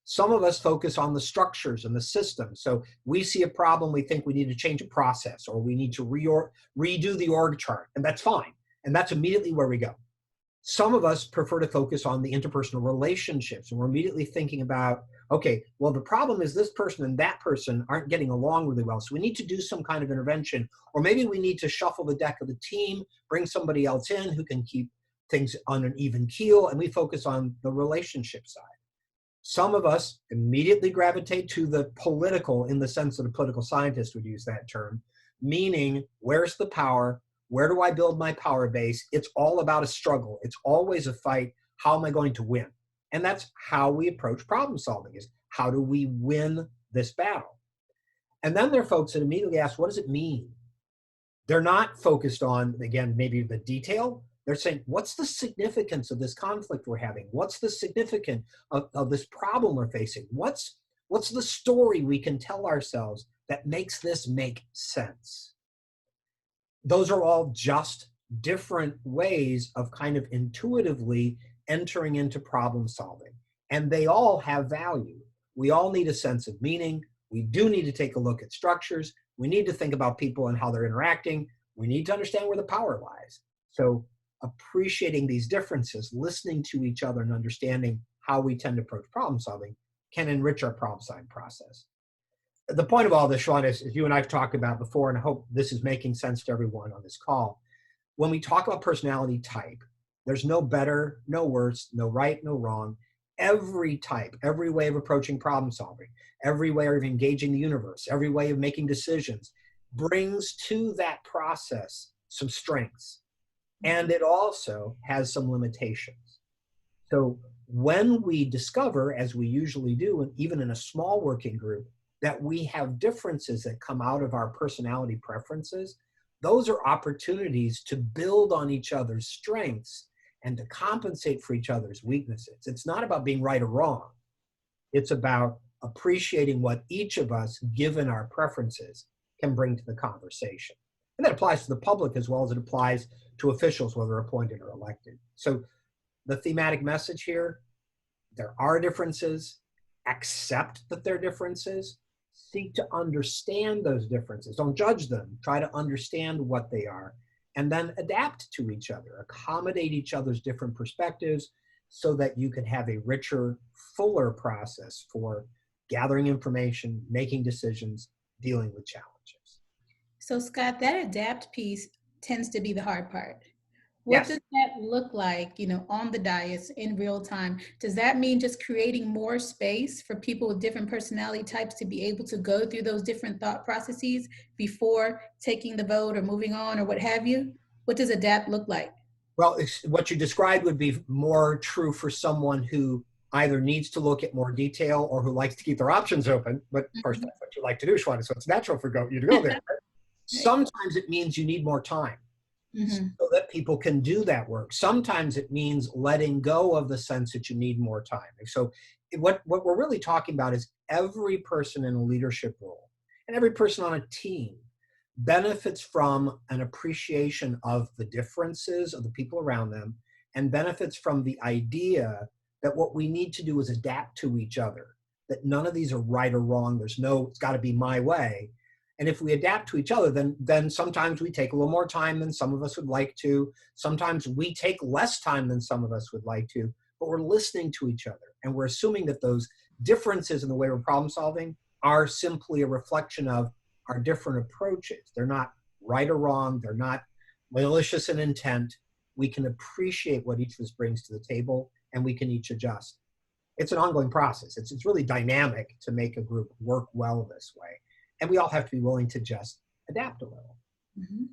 Speaker 11: Some of us focus on the structures and the systems. So we see a problem, we think we need to change a process, or we need to redo the org chart, and that's fine. And that's immediately where we go. Some of us prefer to focus on the interpersonal relationships, and we're immediately thinking about, okay, well, the problem is this person and that person aren't getting along really well, so we need to do some kind of intervention, or maybe we need to shuffle the deck of the team, bring somebody else in who can keep things on an even keel, and we focus on the relationship side. Some of us immediately gravitate to the political, in the sense that a political scientist would use that term, meaning where's the power? Where do I build my power base? It's all about a struggle. It's always a fight. How am I going to win? And that's how we approach problem solving, is how do we win this battle? And then there are folks that immediately ask, what does it mean? They're not focused on, again, maybe the detail. They're saying, what's the significance of this conflict we're having? What's the significance of this problem we're facing? What's the story we can tell ourselves that makes this make sense? Those are all just different ways of kind of intuitively entering into problem solving. And they all have value. We all need a sense of meaning. We do need to take a look at structures. We need to think about people and how they're interacting. We need to understand where the power lies. So appreciating these differences, listening to each other and understanding how we tend to approach problem solving can enrich our problem solving process. The point of all this, Sean, is you and I've talked about before, and I hope this is making sense to everyone on this call. When we talk about personality type, there's no better, no worse, no right, no wrong. Every type, every way of approaching problem solving, every way of engaging the universe, every way of making decisions brings to that process some strengths. And it also has some limitations. So when we discover, as we usually do, and even in a small working group, that we have differences that come out of our personality preferences, those are opportunities to build on each other's strengths and to compensate for each other's weaknesses. It's not about being right or wrong. It's about appreciating what each of us, given our preferences, can bring to the conversation. And that applies to the public as well as it applies to officials, whether appointed or elected. So the thematic message here, there are differences, accept that there are differences, seek to understand those differences. Don't judge them. Try to understand what they are, and then adapt to each other, accommodate each other's different perspectives so that you can have a richer, fuller process for gathering information, making decisions, dealing with challenges.
Speaker 10: So Scott, that adapt piece tends to be the hard part. What
Speaker 11: Yes.
Speaker 10: does that look like, on the dais in real time? Does that mean just creating more space for people with different personality types to be able to go through those different thought processes before taking the vote or moving on or what have you? What does adapt look like?
Speaker 11: Well, what you described would be more true for someone who either needs to look at more detail or who likes to keep their options open. But of course, that's what you like to do, Shwanda, so it's natural for you to go there. Right? Sometimes it means you need more time. So that people can do that work. Sometimes it means letting go of the sense that you need more time. So what we're really talking about is every person in a leadership role and every person on a team benefits from an appreciation of the differences of the people around them and benefits from the idea that what we need to do is adapt to each other, that none of these are right or wrong. There's no, it's got to be my way. And if we adapt to each other, then sometimes we take a little more time than some of us would like to. Sometimes we take less time than some of us would like to, but we're listening to each other. And we're assuming that those differences in the way we're problem solving are simply a reflection of our different approaches. They're not right or wrong. They're not malicious in intent. We can appreciate what each of us brings to the table, and we can each adjust. It's an ongoing process. It's really dynamic to make a group work well this way. And we all have to be willing to just adapt a little. I'm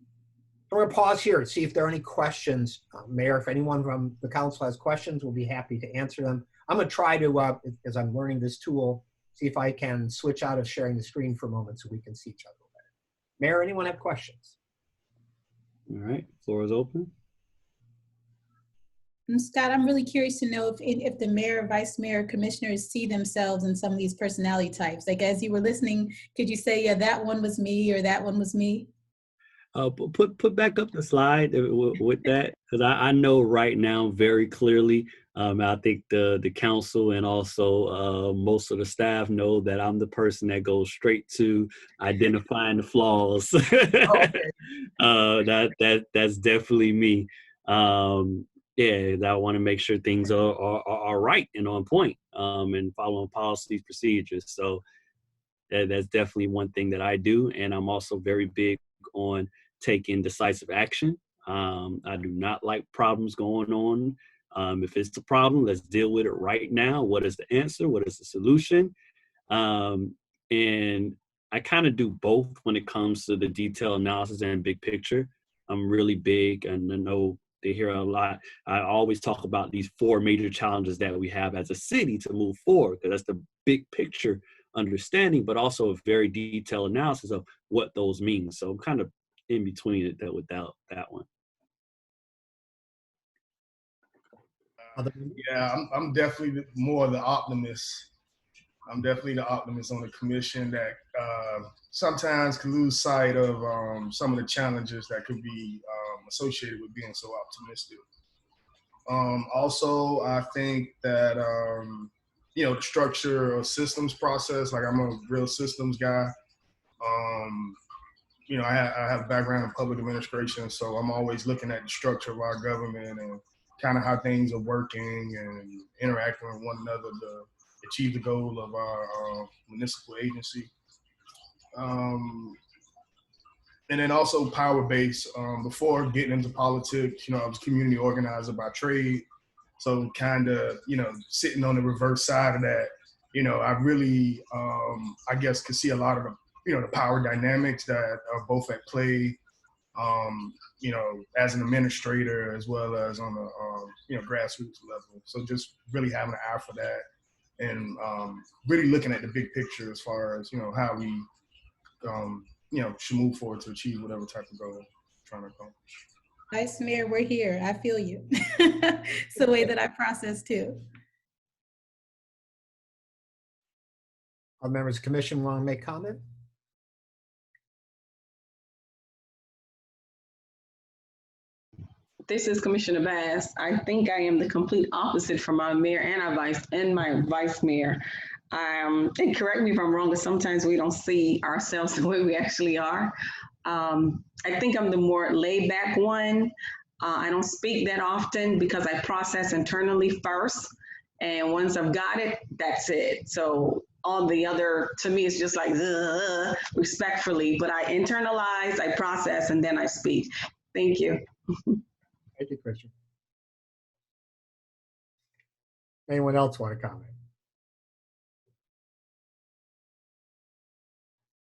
Speaker 11: going to pause here and see if there are any questions. Mayor, if anyone from the council has questions, we'll be happy to answer them. I'm going to try to, as I'm learning this tool, see if I can switch out of sharing the screen for a moment so we can see each other better. Mayor, anyone have questions?
Speaker 1: All right, floor is open.
Speaker 10: And Scott, I'm really curious to know if the mayor, vice mayor, commissioners see themselves in some of these personality types. Like as you were listening, could you say, yeah, that one was me or that one was me?
Speaker 1: Put back up the slide with that, because I know right now very clearly. I think the council and also most of the staff know that I'm the person that goes straight to identifying the flaws.
Speaker 11: Okay.
Speaker 1: That's definitely me. Yeah, I want to make sure things are right and on point, and following policies, procedures. So that's definitely one thing that I do. And I'm also very big on taking decisive action. I do not like problems going on. If it's a problem, let's deal with it right now. What is the answer? What is the solution? And I kind of do both when it comes to the detail analysis and big picture. I'm really big, and I know they hear a lot. I always talk about these 4 major challenges that we have as a city to move forward, because that's the big picture understanding, but also a very detailed analysis of what those mean. So I'm kind of in between it with that one.
Speaker 6: Yeah, I'm definitely more the optimist. I'm definitely the optimist on the commission that sometimes can lose sight of some of the challenges that could be associated with being so optimistic. Also, I think that, the structure of systems process, like I'm a real systems guy. I have a background in public administration, so I'm always looking at the structure of our government and kind of how things are working and interacting with one another to achieve the goal of our municipal agency. And then also power base. Before getting into politics, I was community organizer by trade. So kind of, sitting on the reverse side of that, I really, I guess, could see a lot of the power dynamics that are both at play, as an administrator as well as on the, grassroots level. So just really having an eye for that and really looking at the big picture as far as, how we, should move forward to achieve whatever type of goal we're trying to accomplish.
Speaker 10: Vice Mayor, we're here. I feel you. It's the way that I process too.
Speaker 11: Other members of the commission want to make comment?
Speaker 7: This is Commissioner Bass. I think I am the complete opposite from my mayor and my vice mayor. And correct me if I'm wrong, but sometimes we don't see ourselves the way we actually are. I think I'm the more laid back one. I don't speak that often because I process internally first. And once I've got it, that's it. So all the other, to me, it's just like, respectfully, but I internalize, I process, and then I speak. Thank you.
Speaker 11: Thank you, Christian. Anyone else want to comment?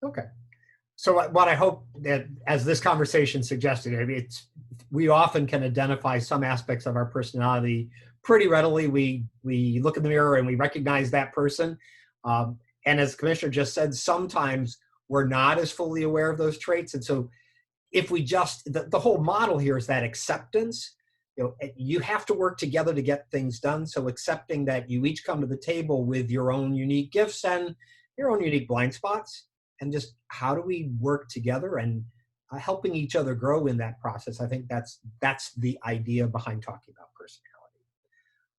Speaker 11: Okay. So what I hope that, as this conversation suggested, we often can identify some aspects of our personality pretty readily. We look in the mirror and we recognize that person. And as the commissioner just said, sometimes we're not as fully aware of those traits. And so if we just, the whole model here is that acceptance. You have to work together to get things done. So accepting that you each come to the table with your own unique gifts and your own unique blind spots, and just how do we work together and helping each other grow in that process. I think that's the idea behind talking about personality.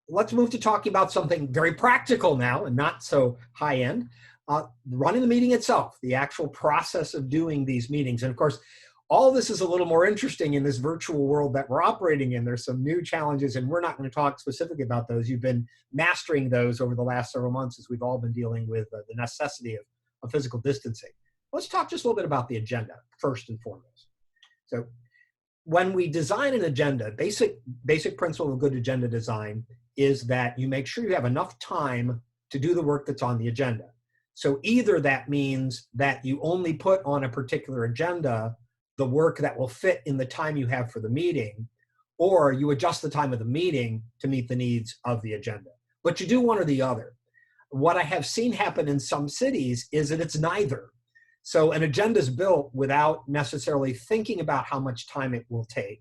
Speaker 11: Let's move to talking about something very practical now and not so high end. Running the meeting itself, the actual process of doing these meetings. And of course, all this is a little more interesting in this virtual world that we're operating in. There's some new challenges, and we're not going to talk specifically about those. You've been mastering those over the last several months as we've all been dealing with the necessity of physical distancing. Let's talk just a little bit about the agenda first and foremost. So when we design an agenda, basic principle of good agenda design is that you make sure you have enough time to do the work that's on the agenda. So either that means that you only put on a particular agenda the work that will fit in the time you have for the meeting, or you adjust the time of the meeting to meet the needs of the agenda. But you do one or the other. What I have seen happen in some cities is that it's neither. So an agenda is built without necessarily thinking about how much time it will take.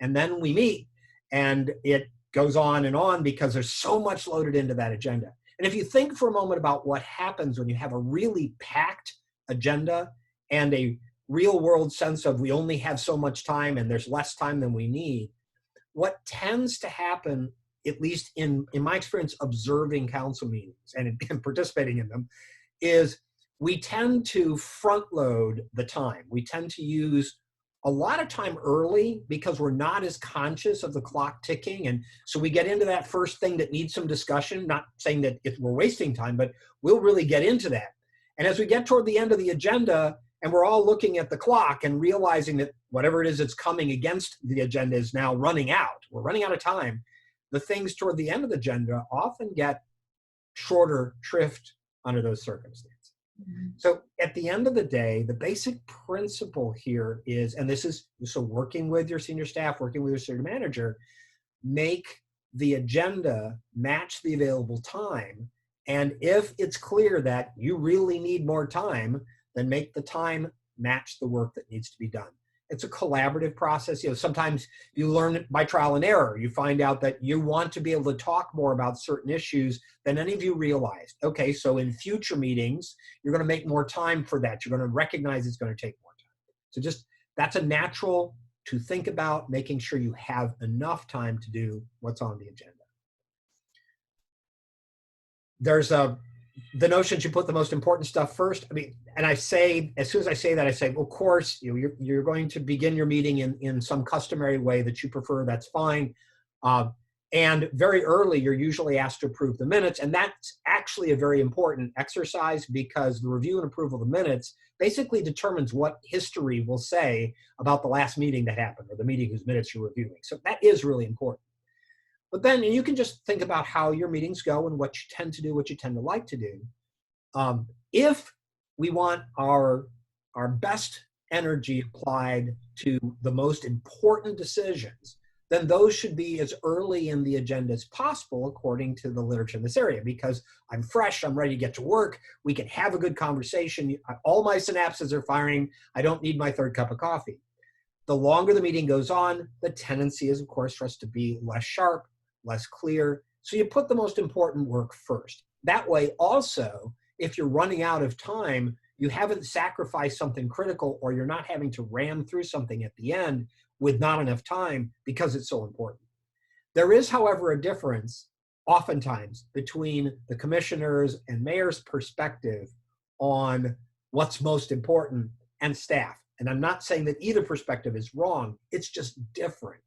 Speaker 11: And then we meet and it goes on and on because there's so much loaded into that agenda. And if you think for a moment about what happens when you have a really packed agenda and a real world sense of we only have so much time and there's less time than we need, what tends to happen, at least in my experience observing council meetings and participating in them, is we tend to front load the time. We tend to use a lot of time early because we're not as conscious of the clock ticking. And so we get into that first thing that needs some discussion, not saying that if we're wasting time, but we'll really get into that. And as we get toward the end of the agenda and we're all looking at the clock and realizing that whatever it is that's coming against the agenda is now running out, we're running out of time, the things toward the end of the agenda often get shorter shrift under those circumstances. So at the end of the day, the basic principle here is, and this is so working with your senior staff, working with your senior manager, make the agenda match the available time. And if it's clear that you really need more time, then make the time match the work that needs to be done. It's a collaborative process. You know, sometimes you learn by trial and error. You find out that you want to be able to talk more about certain issues than any of you realized. Okay, so in future meetings, you're going to make more time for that. You're going to recognize it's going to take more time. So just, that's a natural to think about, making sure you have enough time to do what's on the agenda. There's the notion you put the most important stuff first. I mean, and I say, as soon as I say that, I say, well, of course, you're going to begin your meeting in some customary way that you prefer. That's fine. And very early, you're usually asked to approve the minutes. And that's actually a very important exercise because the review and approval of the minutes basically determines what history will say about the last meeting that happened or the meeting whose minutes you're reviewing. So that is really important. But then you can just think about how your meetings go and what you tend to do, what you tend to like to do. If we want our best energy applied to the most important decisions, then those should be as early in the agenda as possible according to the literature in this area, because I'm fresh, I'm ready to get to work, we can have a good conversation, all my synapses are firing, I don't need my third cup of coffee. The longer the meeting goes on, the tendency is, of course, for us to be less sharp, less clear. So you put the most important work first. That way also, if you're running out of time, you haven't sacrificed something critical or you're not having to ram through something at the end with not enough time because it's so important. There is, however, a difference oftentimes between the commissioners and mayor's perspective on what's most important and staff. And I'm not saying that either perspective is wrong, it's just different.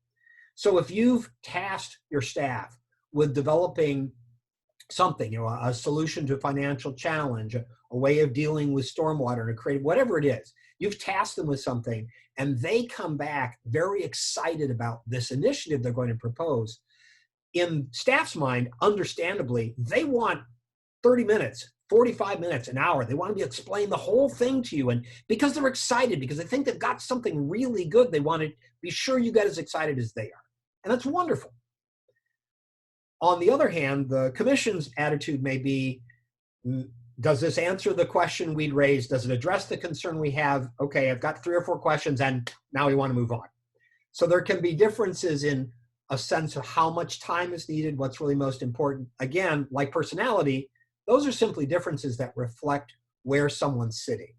Speaker 11: So if you've tasked your staff with developing something, a solution to a financial challenge, a way of dealing with stormwater, and a creative, whatever it is, you've tasked them with something and they come back very excited about this initiative they're going to propose. In staff's mind, understandably, they want 30 minutes, 45 minutes, an hour. They want to explain the whole thing to you. And because they're excited, because they think they've got something really good, they want to be sure you get as excited as they are. And that's wonderful. On the other hand, the commission's attitude may be, does this answer the question we'd raised? Does it address the concern we have? Okay, I've got 3 or 4 questions and now we want to move on. So there can be differences in a sense of how much time is needed, what's really most important. Again, like personality, those are simply differences that reflect where someone's sitting.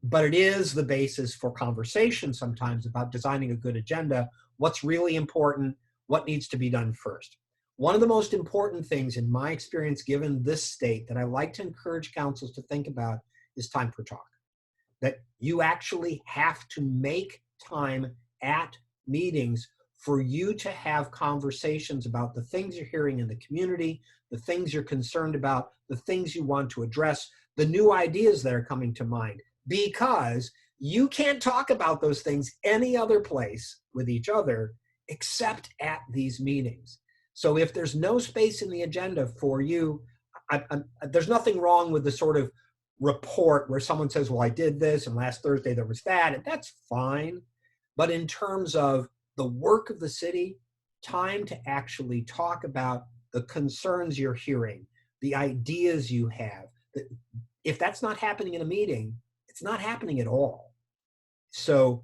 Speaker 11: But it is the basis for conversation sometimes about designing a good agenda, what's really important, what needs to be done first. One of the most important things in my experience, given this state, that I like to encourage councils to think about is time for talk. That you actually have to make time at meetings for you to have conversations about the things you're hearing in the community, the things you're concerned about, the things you want to address, the new ideas that are coming to mind, because you can't talk about those things any other place with each other except at these meetings. So if there's no space in the agenda for you, there's nothing wrong with the sort of report where someone says, well, I did this and last Thursday there was that, and that's fine. But in terms of the work of the city, time to actually talk about the concerns you're hearing, the ideas you have. If that's not happening in a meeting, it's not happening at all. So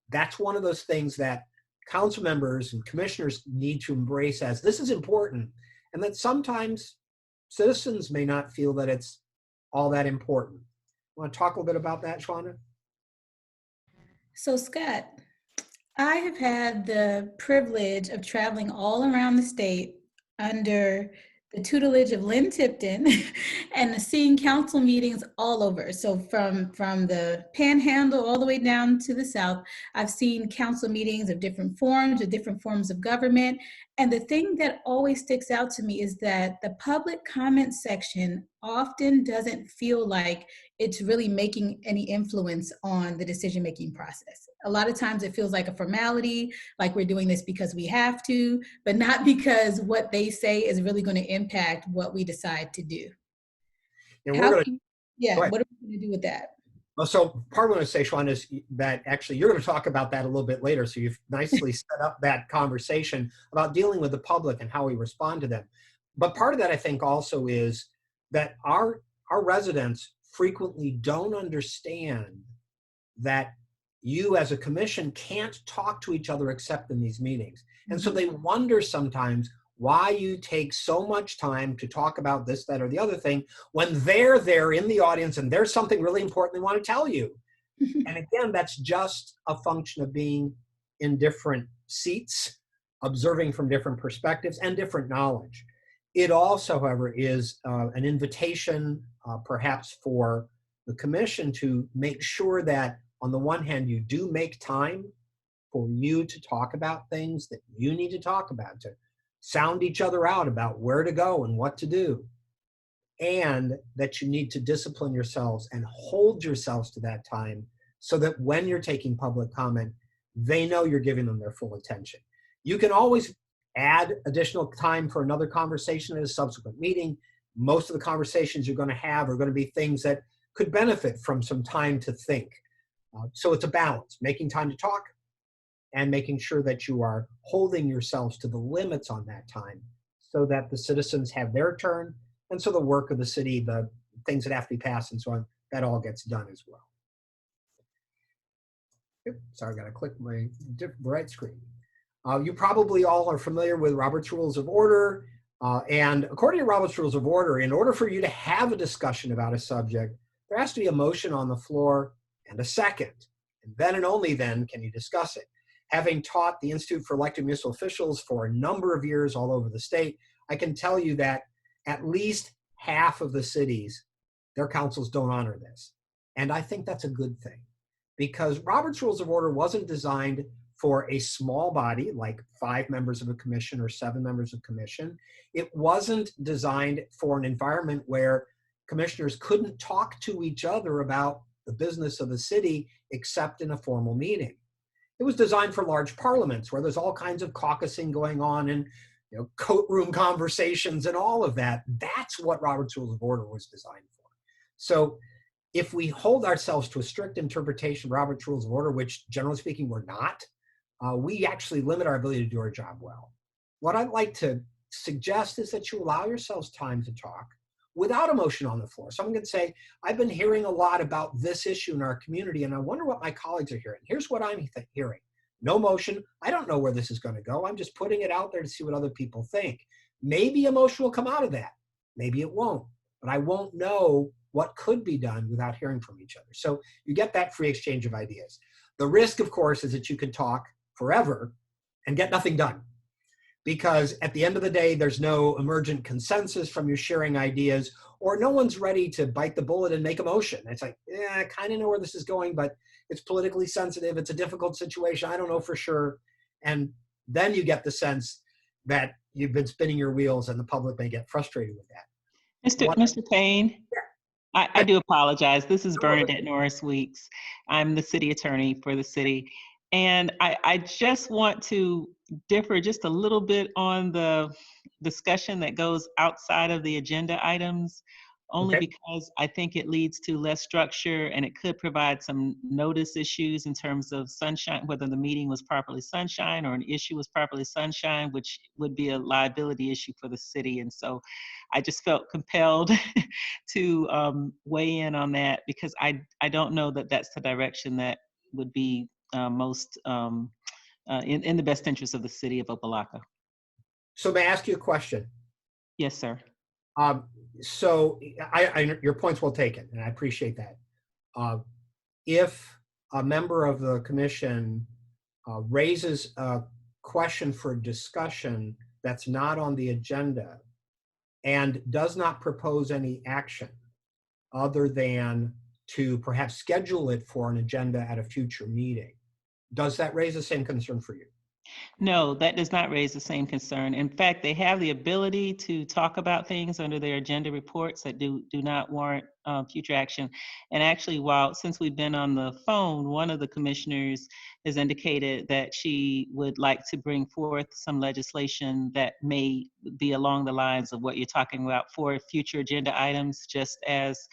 Speaker 11: that's one of those things that council members and commissioners need to embrace as this is important, and that sometimes citizens may not feel that it's all that important. Want to talk a little bit about that, Shwanda?
Speaker 10: So Scott, I have had the privilege of traveling all around the state under the tutelage of Lynn Tipton and seeing council meetings all over. So from the Panhandle all the way down to the South, I've seen council meetings of different forms, of different forms of government. And the thing that always sticks out to me is that the public comment section often doesn't feel like it's really making any influence on the decision-making process. A lot of times it feels like a formality, like we're doing this because we have to, but not because what they say is really going to impact what we decide to do.
Speaker 11: And we're going to,
Speaker 10: what are we going to do with that?
Speaker 11: well, so part of what I say, Shawn, is that actually you're going to talk about that a little bit later. So you've nicely set up that conversation about dealing with the public and how we respond to them. But part of that, I think, also is that our residents frequently don't understand that you as a commission can't talk to each other except in these meetings. And so they wonder sometimes why you take so much time to talk about this, that, or the other thing when they're there in the audience and there's something really important they want to tell you. And again, that's just a function of being in different seats, observing from different perspectives and different knowledge. It also, however, is an invitation perhaps for the commission to make sure that on the one hand, you do make time for you to talk about things that you need to talk about, to sound each other out about where to go and what to do, and that you need to discipline yourselves and hold yourselves to that time so that when you're taking public comment, they know you're giving them their full attention. You can always add additional time for another conversation at a subsequent meeting. Most of the conversations you're going to have are going to be things that could benefit from some time to think. So it's a balance, making time to talk and making sure that you are holding yourselves to the limits on that time so that the citizens have their turn, and so the work of the city, the things that have to be passed and so on, that all gets done as well. Sorry, I gotta click my right screen. You probably all are familiar with Robert's Rules of Order, and according to Robert's Rules of Order, in order for you to have a discussion about a subject, there has to be a motion on the floor and a second, and then and only then can you discuss it. Having taught the Institute for Elected Municipal Officials for a number of years all over the state, I can tell you that at least half of the cities, their councils don't honor this. And I think that's a good thing, because Robert's Rules of Order wasn't designed for a small body like 5 members of a commission or 7 members of commission. It wasn't designed for an environment where commissioners couldn't talk to each other about the business of the city except in a formal meeting. It was designed for large parliaments where there's all kinds of caucusing going on and coat room conversations and all of that. That's what Robert's Rules of Order was designed for. So if we hold ourselves to a strict interpretation of Robert's Rules of Order, which generally speaking we're not, we actually limit our ability to do our job well. What I'd like to suggest is that you allow yourselves time to talk without emotion on the floor. So I'm going to say, I've been hearing a lot about this issue in our community, and I wonder what my colleagues are hearing. Here's what I'm hearing. No motion. I don't know where this is going to go. I'm just putting it out there to see what other people think. Maybe emotion will come out of that. Maybe it won't. But I won't know what could be done without hearing from each other. So you get that free exchange of ideas. The risk, of course, is that you can talk forever and get nothing done. Because at the end of the day, there's no emergent consensus from your sharing ideas, or no one's ready to bite the bullet and make a motion. It's like, yeah, I kind of know where this is going, but it's politically sensitive. It's a difficult situation. I don't know for sure. And then you get the sense that you've been spinning your wheels and the public may get frustrated with that.
Speaker 12: Mr. Payne, I do apologize. This is Bernadette Norris Weeks. I'm the city attorney for the city. And I just want to differ just a little bit on the discussion that goes outside of the agenda items, only because I think it leads to less structure and it could provide some notice issues in terms of sunshine, whether the meeting was properly sunshine or an issue was properly sunshine, which would be a liability issue for the city. And so I just felt compelled to weigh in on that, because I don't know that that's the direction that would be most in the best interest of the city of Opa-locka.
Speaker 11: So may I ask you a question?
Speaker 12: Yes, sir.
Speaker 11: So your point's well taken, and I appreciate that. If a member of the commission raises a question for discussion that's not on the agenda, and does not propose any action other than to perhaps schedule it for an agenda at a future meeting, does that raise the same concern for you?
Speaker 12: No, that does not raise the same concern. In fact, they have the ability to talk about things under their agenda reports that do not warrant future action. And actually, since we've been on the phone, one of the commissioners has indicated that she would like to bring forth some legislation that may be along the lines of what you're talking about for future agenda items, just as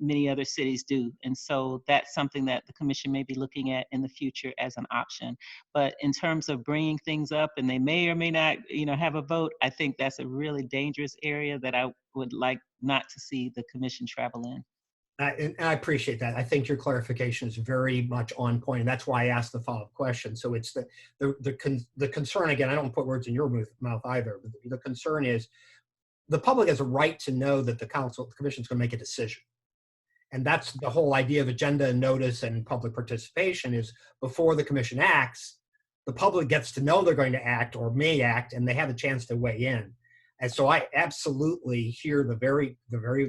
Speaker 12: many other cities do. And so that's something that the commission may be looking at in the future as an option. But in terms of bringing things up, and they may or may not, have a vote, I think that's a really dangerous area that I would like not to see the commission travel in.
Speaker 11: And I appreciate that. I think your clarification is very much on point, and that's why I asked the follow-up question. So it's the concern, again, I don't put words in your mouth either, but the concern is the public has a right to know that the commission is going to make a decision. And that's the whole idea of agenda and notice and public participation is before the commission acts, the public gets to know they're going to act or may act, and they have a chance to weigh in. And so I absolutely hear the very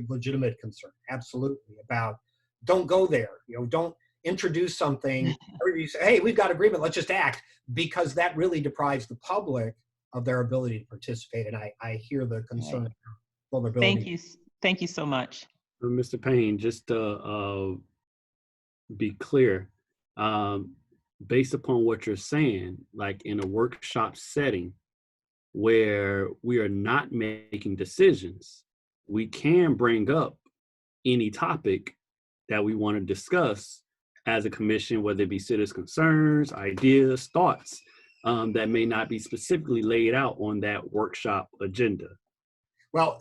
Speaker 11: legitimate concern, absolutely, about don't go there. Don't introduce something or you say, hey, we've got agreement, let's just act, because that really deprives the public of their ability to participate. And I hear the concern.
Speaker 12: Right.
Speaker 11: Vulnerability.
Speaker 12: Thank you so much.
Speaker 1: Mr. Payne, just to be clear, based upon what you're saying, like in a workshop setting where we are not making decisions, we can bring up any topic that we want to discuss as a commission, whether it be citizens' concerns, ideas, thoughts that may not be specifically laid out on that workshop agenda.
Speaker 11: Well,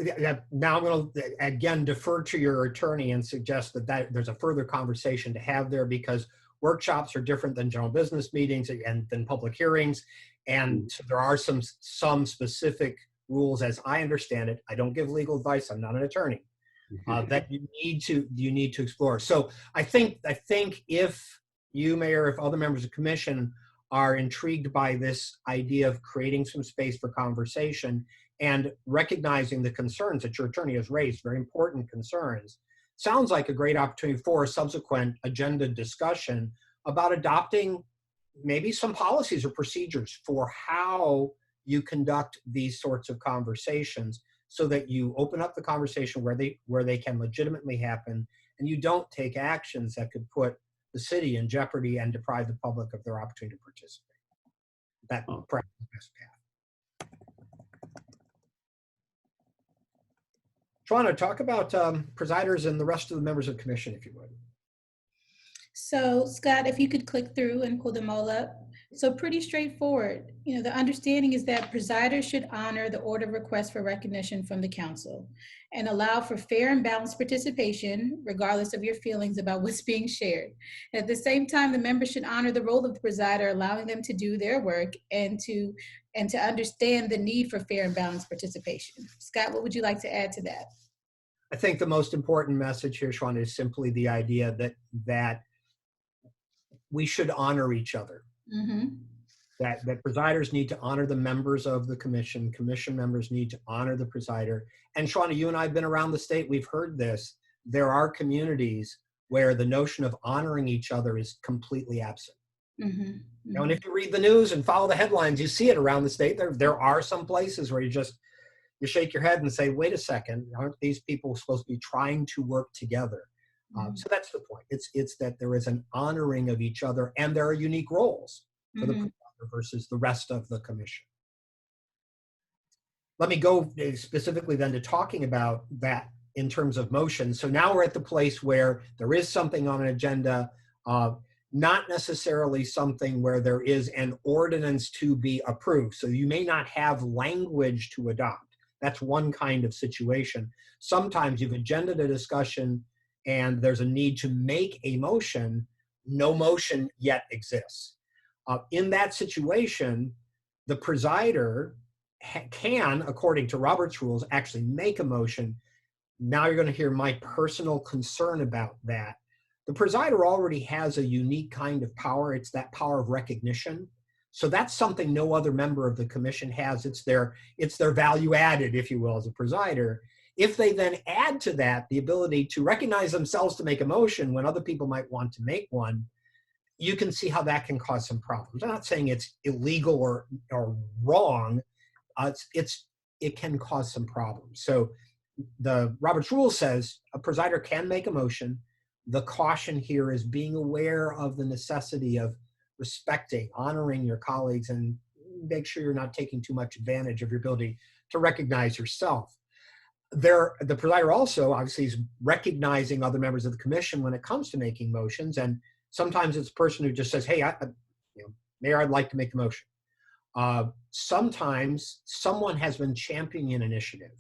Speaker 11: now I'm going to, again, defer to your attorney and suggest that there's a further conversation to have there, because workshops are different than general business meetings and than public hearings. And so there are some specific rules, as I understand it. I don't give legal advice. I'm not an attorney. That you need to explore. So I think if you, Mayor, if other members of the commission are intrigued by this idea of creating some space for conversation and recognizing the concerns that your attorney has raised, very important concerns, sounds like a great opportunity for a subsequent agenda discussion about adopting maybe some policies or procedures for how you conduct these sorts of conversations, so that you open up the conversation where they can legitimately happen, and you don't take actions that could put the city in jeopardy and deprive the public of their opportunity to participate. That perhaps the best path. Shawana, talk about presiders and the rest of the members of the commission, if you would.
Speaker 10: So Scott, if you could click through and pull them all up. So pretty straightforward. The understanding is that presiders should honor the order of request for recognition from the council and allow for fair and balanced participation, regardless of your feelings about what's being shared. At the same time, the members should honor the role of the presider, allowing them to do their work and to understand the need for fair and balanced participation. Scott, what would you like to add to that?
Speaker 11: I think the most important message here, Shawana, is simply the idea that we should honor each other. Mm-hmm. That presiders need to honor the members of the commission members need to honor the presider. And Shawana, you and I have been around the state, we've heard this. There are communities where the notion of honoring each other is completely absent. Mm-hmm. Mm-hmm. And if you read the news and follow the headlines, you see it around the state. There are some places where you shake your head and say, wait a second, aren't these people supposed to be trying to work together? So that's the point. It's that there is an honoring of each other, and there are unique roles for the presider versus the rest of the commission. Let me go specifically then to talking about that in terms of motion. So now we're at the place where there is something on an agenda, not necessarily something where there is an ordinance to be approved. So you may not have language to adopt. That's one kind of situation. Sometimes you've agendaed a discussion and there's a need to make a motion. No motion yet exists. In that situation, the presider can, according to Robert's rules, actually make a motion. Now you're going to hear my personal concern about that. The presider already has a unique kind of power. It's that power of recognition. So that's something no other member of the commission has. It's their value added, if you will, as a presider. If they then add to that the ability to recognize themselves to make a motion when other people might want to make one, you can see how that can cause some problems. I'm not saying it's illegal or wrong. It can cause some problems. So the Robert's Rule says a presider can make a motion. The caution here is being aware of the necessity of respecting, honoring your colleagues, and make sure you're not taking too much advantage of your ability to recognize yourself. The presider also obviously is recognizing other members of the commission when it comes to making motions, and sometimes it's a person who just says, hey, Mayor, I'd like to make the motion. Sometimes someone has been championing an initiative,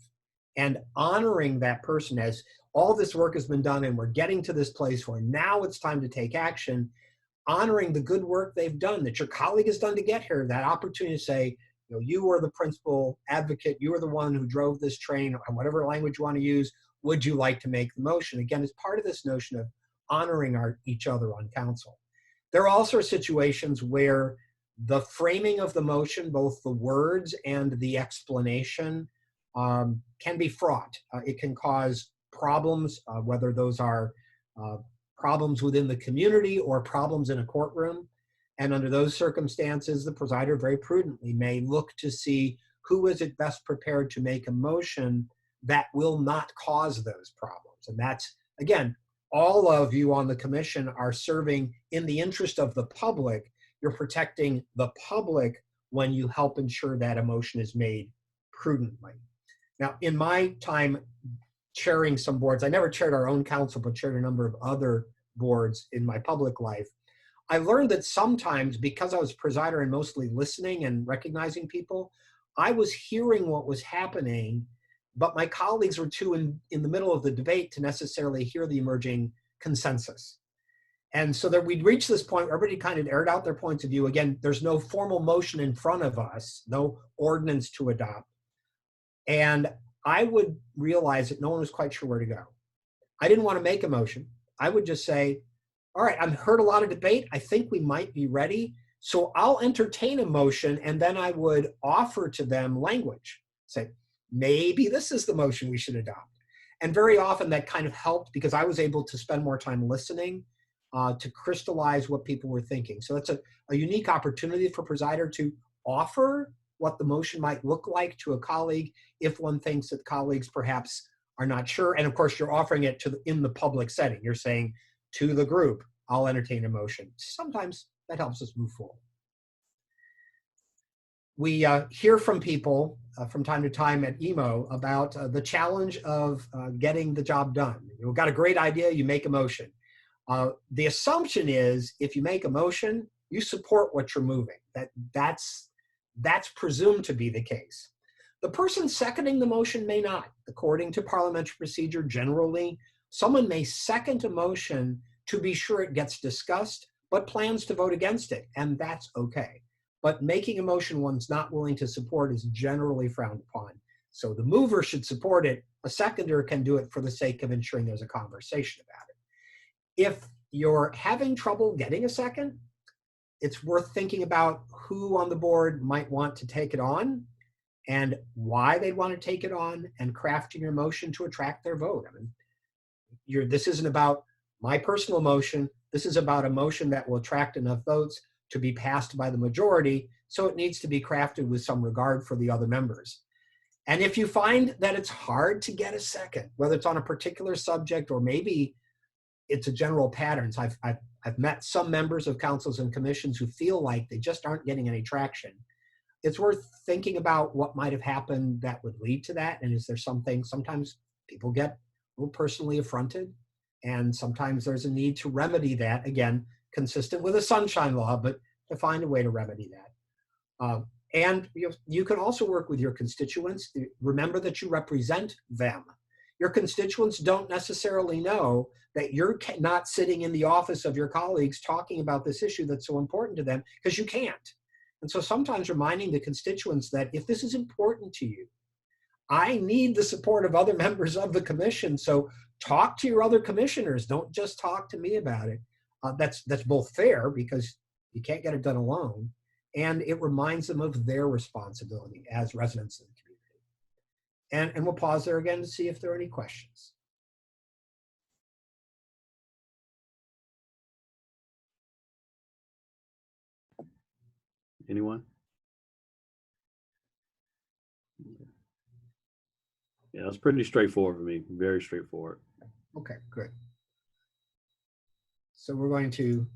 Speaker 11: and honoring that person as all this work has been done and we're getting to this place where now it's time to take action, honoring the good work they've done, that your colleague has done to get here, that opportunity to say, you were the principal advocate, you were the one who drove this train, or whatever language you want to use, would you like to make the motion? Again, it's part of this notion of honoring each other on council. There are also situations where the framing of the motion, both the words and the explanation, can be fraught. It can cause problems, whether those are problems within the community or problems in a courtroom. And under those circumstances, the presider very prudently may look to see who is it best prepared to make a motion that will not cause those problems. And that's, again, all of you on the commission are serving in the interest of the public. You're protecting the public when you help ensure that a motion is made prudently. Now, in my time chairing some boards, I never chaired our own council, but chaired a number of other boards in my public life. I learned that sometimes, because I was presider and mostly listening and recognizing people, I was hearing what was happening, but my colleagues were too in the middle of the debate to necessarily hear the emerging consensus. And so that we'd reach this point where everybody kind of aired out their points of view. Again, there's no formal motion in front of us, no ordinance to adopt. And I would realize that no one was quite sure where to go. I didn't want to make a motion. I would just say, all right, I've heard a lot of debate. I think we might be ready. So I'll entertain a motion, and then I would offer to them language. Say, maybe this is the motion we should adopt. And very often that kind of helped because I was able to spend more time listening to crystallize what people were thinking. So it's a unique opportunity for presider to offer what the motion might look like to a colleague if one thinks that colleagues perhaps are not sure. And of course, you're offering it in the public setting. You're saying to the group, I'll entertain a motion. Sometimes that helps us move forward. We hear from people from time to time at EMO about the challenge of getting the job done. You've got a great idea, you make a motion. The assumption is if you make a motion, you support what you're moving. That's presumed to be the case. The person seconding the motion may not. According to parliamentary procedure, generally, someone may second a motion to be sure it gets discussed, but plans to vote against it, and that's okay. But making a motion one's not willing to support is generally frowned upon. So the mover should support it. A seconder can do it for the sake of ensuring there's a conversation about it. If you're having trouble getting a second, it's worth thinking about who on the board might want to take it on and why they'd want to take it on, and crafting your motion to attract their vote. I mean, this isn't about my personal motion. This is about a motion that will attract enough votes to be passed by the majority, so it needs to be crafted with some regard for the other members. And if you find that it's hard to get a second, whether it's on a particular subject or maybe it's a general pattern. I've met some members of councils and commissions who feel like they just aren't getting any traction. It's worth thinking about what might have happened that would lead to that. And is there something, sometimes people get a little personally affronted, and sometimes there's a need to remedy that, again, consistent with a sunshine law, but to find a way to remedy that. And you can also work with your constituents. Remember that you represent them. Your constituents don't necessarily know that you're not sitting in the office of your colleagues talking about this issue that's so important to them, because you can't. And so sometimes reminding the constituents that if this is important to you, I need the support of other members of the commission. So talk to your other commissioners. Don't just talk to me about it. That's both fair because you can't get it done alone. and it reminds them of their responsibility as residents of the community. And we'll pause there again to see if there are any questions.
Speaker 1: Anyone? Yeah, it's pretty straightforward for me. Very straightforward.
Speaker 11: Okay, good. So we're going to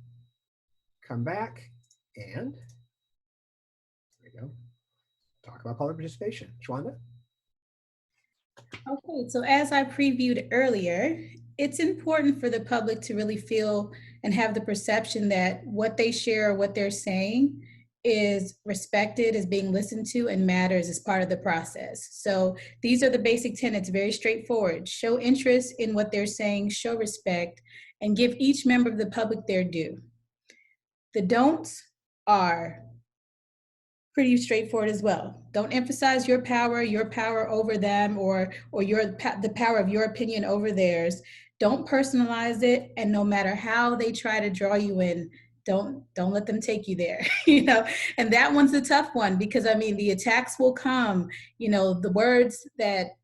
Speaker 11: come back and there we go. Talk about public participation. Shwanda?
Speaker 10: Okay, so as I previewed earlier, it's important for the public to really feel and have the perception that what they share or what they're saying is respected, is being listened to, and matters as part of the process. So these are the basic tenets, very straightforward. Show interest in what they're saying, show respect, and give each member of the public their due. The don'ts are pretty straightforward as well. Don't emphasize your power over them, or the power of your opinion over theirs. Don't personalize it, and no matter how they try to draw you in, don't let them take you there. And that one's a tough one, because I mean, the attacks will come, the words that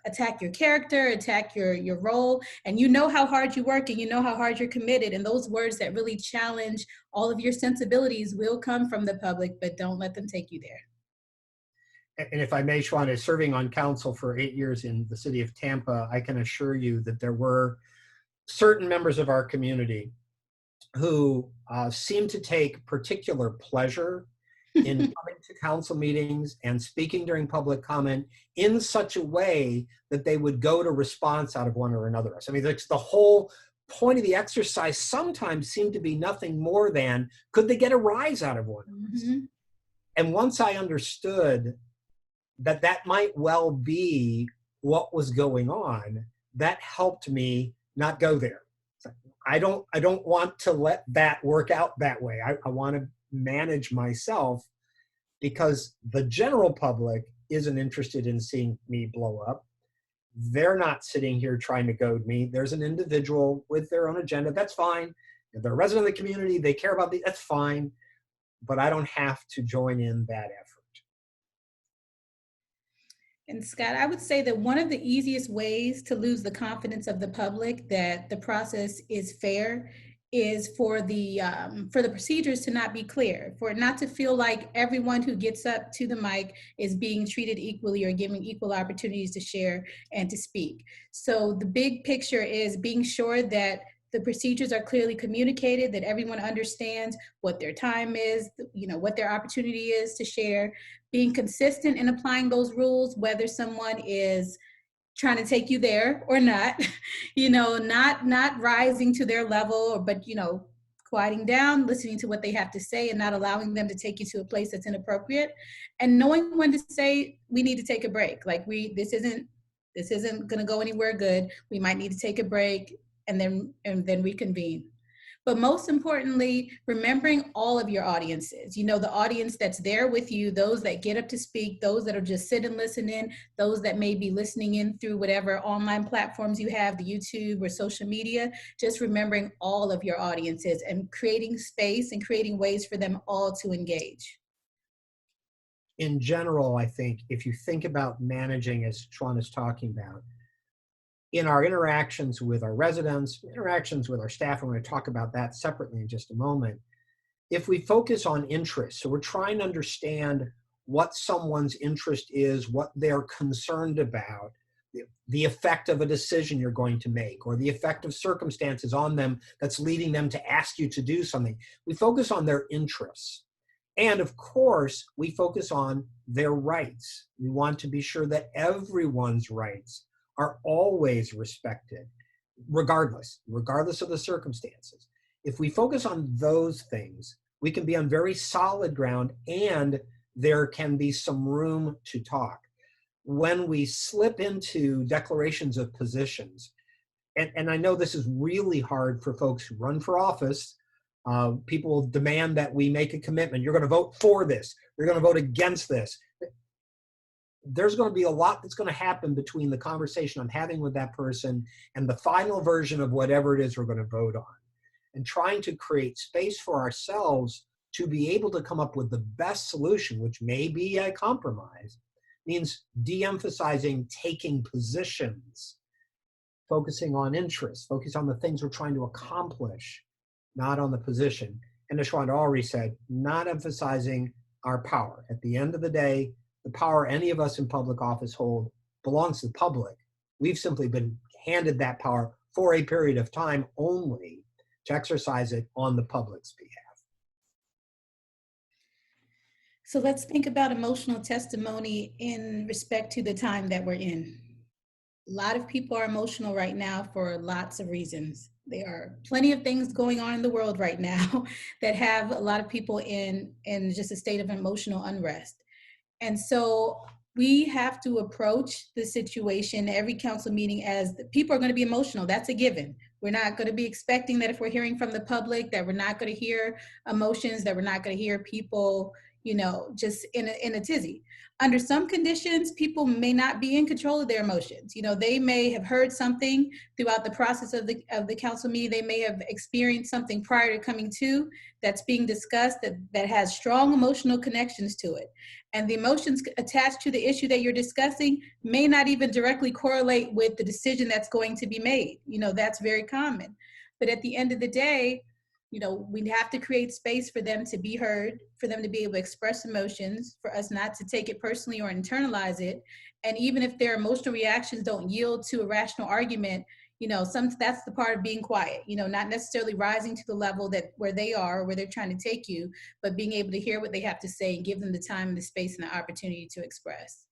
Speaker 10: attack your character, attack your role, and you know how hard you work and you know how hard you're committed, and those words that really challenge all of your sensibilities will come from the public, but don't let them take you there.
Speaker 11: And if I may, Shwanda, serving on council for 8 years in the city of Tampa, I can assure you that there were certain members of our community who seemed to take particular pleasure in coming to council meetings and speaking during public comment in such a way that they would go to response out of one or another of us. I mean, the whole point of the exercise sometimes seemed to be nothing more than, could they get a rise out of one of us? Mm-hmm. And once I understood that that might well be what was going on, that helped me not go there. I don't want to let that work out that way. I want to manage myself, because the general public isn't interested in seeing me blow up. They're not sitting here trying to goad me. There's an individual with their own agenda. That's fine. If they're a resident of the community, they care about that's fine. But I don't have to join in that effort.
Speaker 10: And Scott, I would say that one of the easiest ways to lose the confidence of the public that the process is fair is for the procedures to not be clear, for it not to feel like everyone who gets up to the mic is being treated equally or given equal opportunities to share and to speak. So the big picture is being sure that the procedures are clearly communicated, that everyone understands what their time is, what their opportunity is to share, being consistent in applying those rules, whether someone is trying to take you there or not, not rising to their level, but, quieting down, listening to what they have to say and not allowing them to take you to a place that's inappropriate, and knowing when to say, we need to take a break. Like this isn't going to go anywhere good. We might need to take a break and then reconvene. But most importantly, remembering all of your audiences, the audience that's there with you, those that get up to speak, those that are just sit and listen in, those that may be listening in through whatever online platforms you have, the YouTube or social media, just remembering all of your audiences and creating space and creating ways for them all to engage.
Speaker 11: In general, I think if you think about managing, as Shwan is talking about, in our interactions with our residents, interactions with our staff, and we're going to talk about that separately in just a moment, if we focus on interest, so we're trying to understand what someone's interest is, what they're concerned about, the effect of a decision you're going to make, or the effect of circumstances on them that's leading them to ask you to do something. We focus on their interests. And of course, we focus on their rights. We want to be sure that everyone's rights are always respected, regardless of the circumstances. If we focus on those things, we can be on very solid ground, and there can be some room to talk. When we slip into declarations of positions, and I know this is really hard for folks who run for office, people demand that we make a commitment. You're going to vote for this. You're going to vote against this. There's going to be a lot that's going to happen between the conversation I'm having with that person and the final version of whatever it is we're going to vote on. And trying to create space for ourselves to be able to come up with the best solution, which may be a compromise, means de-emphasizing taking positions, focusing on interests, focus on the things we're trying to accomplish, not on the position. And as Shwanda already said, not emphasizing our power. At the end of the day, the power any of us in public office hold belongs to the public. We've simply been handed that power for a period of time only to exercise it on the public's behalf.
Speaker 10: So let's think about emotional testimony in respect to the time that we're in. A lot of people are emotional right now for lots of reasons. There are plenty of things going on in the world right now that have a lot of people in just a state of emotional unrest. And so we have to approach the situation, every council meeting, as the people are going to be emotional. That's a given. We're not going to be expecting that if we're hearing from the public that we're not going to hear emotions, that we're not going to hear people, you know, just in a tizzy. Under some conditions, people may not be in control of their emotions. You know, they may have heard something throughout the process of the council meeting. They may have experienced something prior to coming to that's being discussed that has strong emotional connections to it. And the emotions attached to the issue that you're discussing may not even directly correlate with the decision that's going to be made. You know, that's very common. But at the end of the day, you know, we have to create space for them to be heard, for them to be able to express emotions, for us not to take it personally or internalize it. And even if their emotional reactions don't yield to a rational argument, you know, that's the part of being quiet, you know, not necessarily rising to the level that where they are, where they're trying to take you, but being able to hear what they have to say and give them the time and the space and the opportunity to express.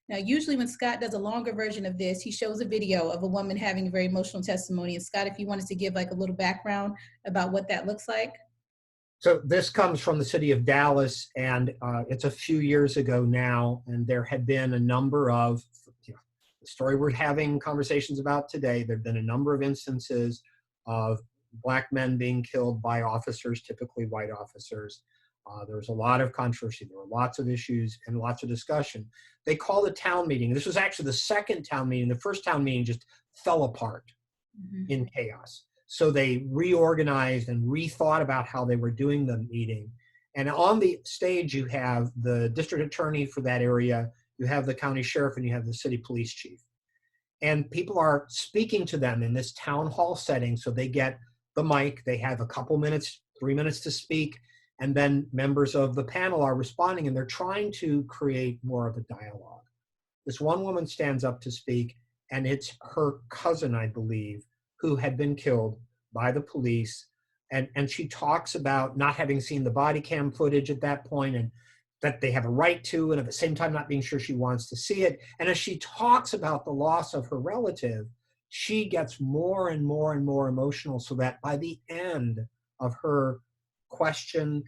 Speaker 10: Now, usually when Scott does a longer version of this, he shows a video of a woman having a very emotional testimony. And Scott, if you wanted to give like a little background about what that looks like.
Speaker 11: So this comes from the city of Dallas, and it's a few years ago now, and there had been a number of, you know, the story we're having conversations about today, there have been a number of instances of Black men being killed by officers, typically white officers. There was a lot of controversy. There were lots of issues and lots of discussion. They called a town meeting. This was actually the second town meeting. The first town meeting just fell apart in chaos. So they reorganized and rethought about how they were doing the meeting. And on the stage, you have the district attorney for that area, you have the county sheriff, and you have the city police chief. And people are speaking to them in this town hall setting. So they get the mic, they have a couple minutes, 3 minutes to speak. And then members of the panel are responding, and they're trying to create more of a dialogue. This one woman stands up to speak, and it's her cousin, I believe, who had been killed by the police. And she talks about not having seen the body cam footage at that point, and that they have a right to, and at the same time not being sure she wants to see it. And as she talks about the loss of her relative, she gets more and more and more emotional, so that by the end of her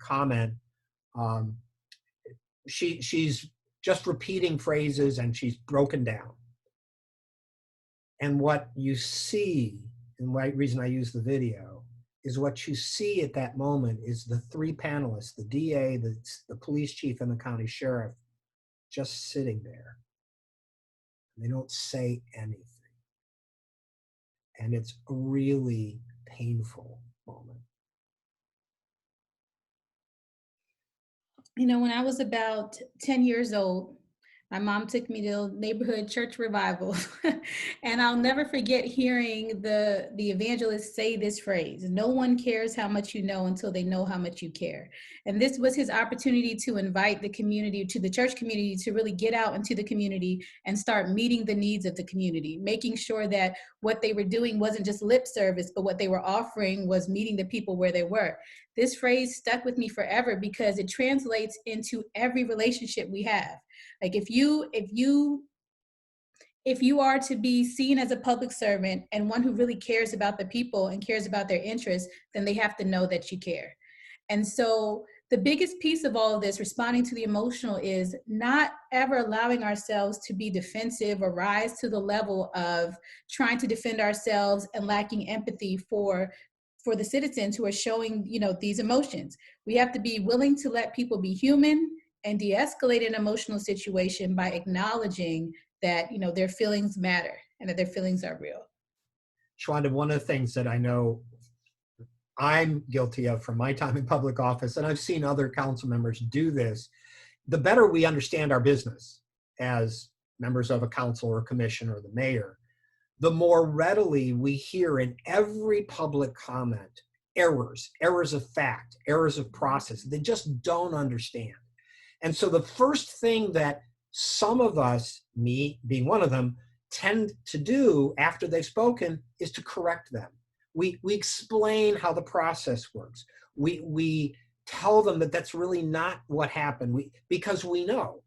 Speaker 11: comment, she's just repeating phrases and she's broken down. And what you see, and the reason I use the video, is what you see at that moment is the three panelists, the DA, the police chief, and the county sheriff, just sitting there. They don't say anything. And it's a really painful moment.
Speaker 10: You know, when I was about 10 years old, my mom took me to neighborhood church revival. And I'll never forget hearing the evangelist say this phrase: no one cares how much you know until they know how much you care. And this was his opportunity to invite the community, to the church community, to really get out into the community and start meeting the needs of the community, making sure that what they were doing wasn't just lip service, but what they were offering was meeting the people where they were. This phrase stuck with me forever because it translates into every relationship we have. Like if you are to be seen as a public servant and one who really cares about the people and cares about their interests, then they have to know that you care. And so the biggest piece of all of this, responding to the emotional, is not ever allowing ourselves to be defensive or rise to the level of trying to defend ourselves and lacking empathy for the citizens who are showing, you know, these emotions. We have to be willing to let people be human and de-escalate an emotional situation by acknowledging that, you know, their feelings matter and that their feelings are real.
Speaker 11: Shwanda, one of the things that I know I'm guilty of from my time in public office, and I've seen other council members do this, the better we understand our business as members of a council or commission or the mayor, the more readily we hear in every public comment errors of fact, errors of process. They just don't understand. And so the first thing that some of us, me being one of them, tend to do after they've spoken is to correct them. We explain how the process works. We tell them that that's really not what happened because we know.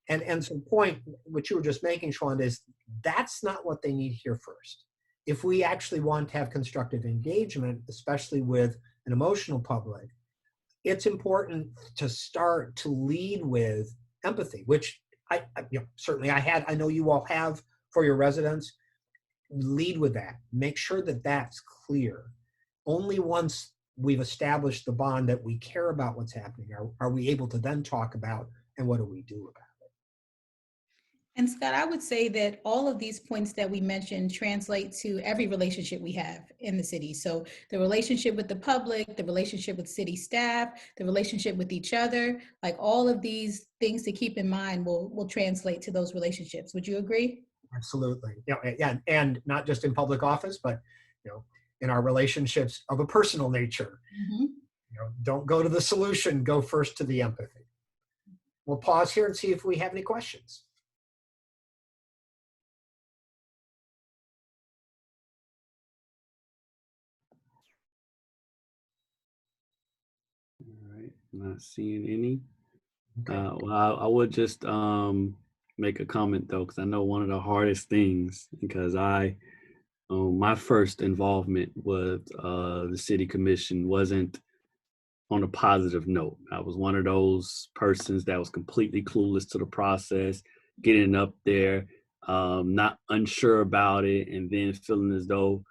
Speaker 11: And so the point, what you were just making, Shwanda, is that's not what they need to hear first. If we actually want to have constructive engagement, especially with an emotional public, it's important to start to lead with empathy, which certainly I know you all have for your residents. Lead with that. Make sure that that's clear. Only once we've established the bond that we care about what's happening are we able to then talk about, and what do we do about it.
Speaker 10: And Scott, I would say that all of these points that we mentioned translate to every relationship we have in the city. So the relationship with the public, the relationship with city staff, the relationship with each other, like all of these things to keep in mind will translate to those relationships. Would you agree?
Speaker 11: Absolutely. Yeah, and not just in public office, but in our relationships of a personal nature.
Speaker 10: Mm-hmm.
Speaker 11: Don't go to the solution, go first to the empathy. We'll pause here and see if we have any questions.
Speaker 1: All right, not seeing any.
Speaker 11: Okay.
Speaker 1: Well, I would just make a comment though, because I know one of the hardest things, because my first involvement with the city commission wasn't on a positive note. I was one of those persons that was completely clueless to the process, getting up there, not unsure about it, and then feeling as though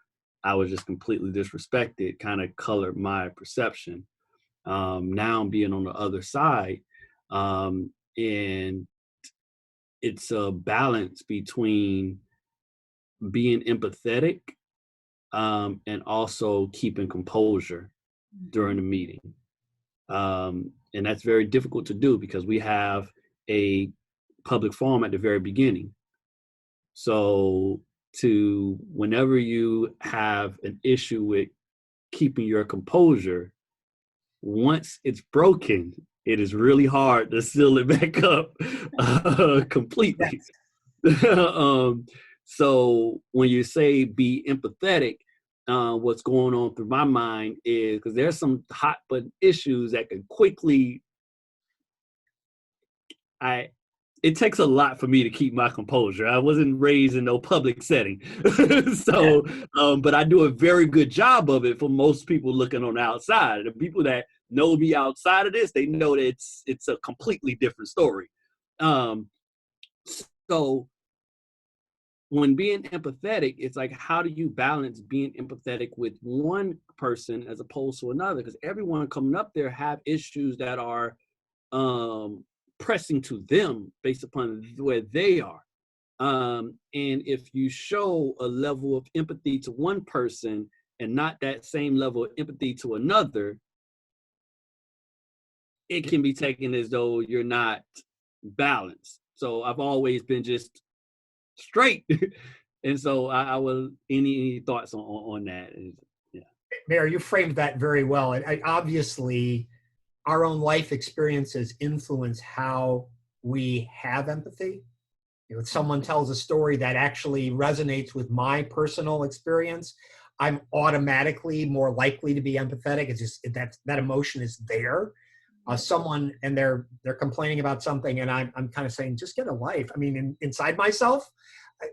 Speaker 1: I was just completely disrespected, kind of colored my perception. Now I'm being on the other side, and it's a balance between being empathetic and also keeping composure during the meeting. And that's very difficult to do because we have a public forum at the very beginning. So whenever you have an issue with keeping your composure, once it's broken, it is really hard to seal it back up completely. So when you say be empathetic, what's going on through my mind is because there's some hot button issues that can quickly, it takes a lot for me to keep my composure. I wasn't raised in no public setting. So, but I do a very good job of it for most people looking on the outside. The people that know me outside of this, they know that it's a completely different story. So when being empathetic, it's like, how do you balance being empathetic with one person as opposed to another? Because everyone coming up there have issues that are pressing to them based upon where they are. And if you show a level of empathy to one person and not that same level of empathy to another, it can be taken as though you're not balanced. So I've always been just straight. And so I will, any thoughts on that? Yeah.
Speaker 11: Mayor, you framed that very well. And obviously, our own life experiences influence how we have empathy. If someone tells a story that actually resonates with my personal experience, I'm automatically more likely to be empathetic. It's just that emotion is there. Someone and they're complaining about something, and I'm kind of saying, just get a life. I mean, inside myself,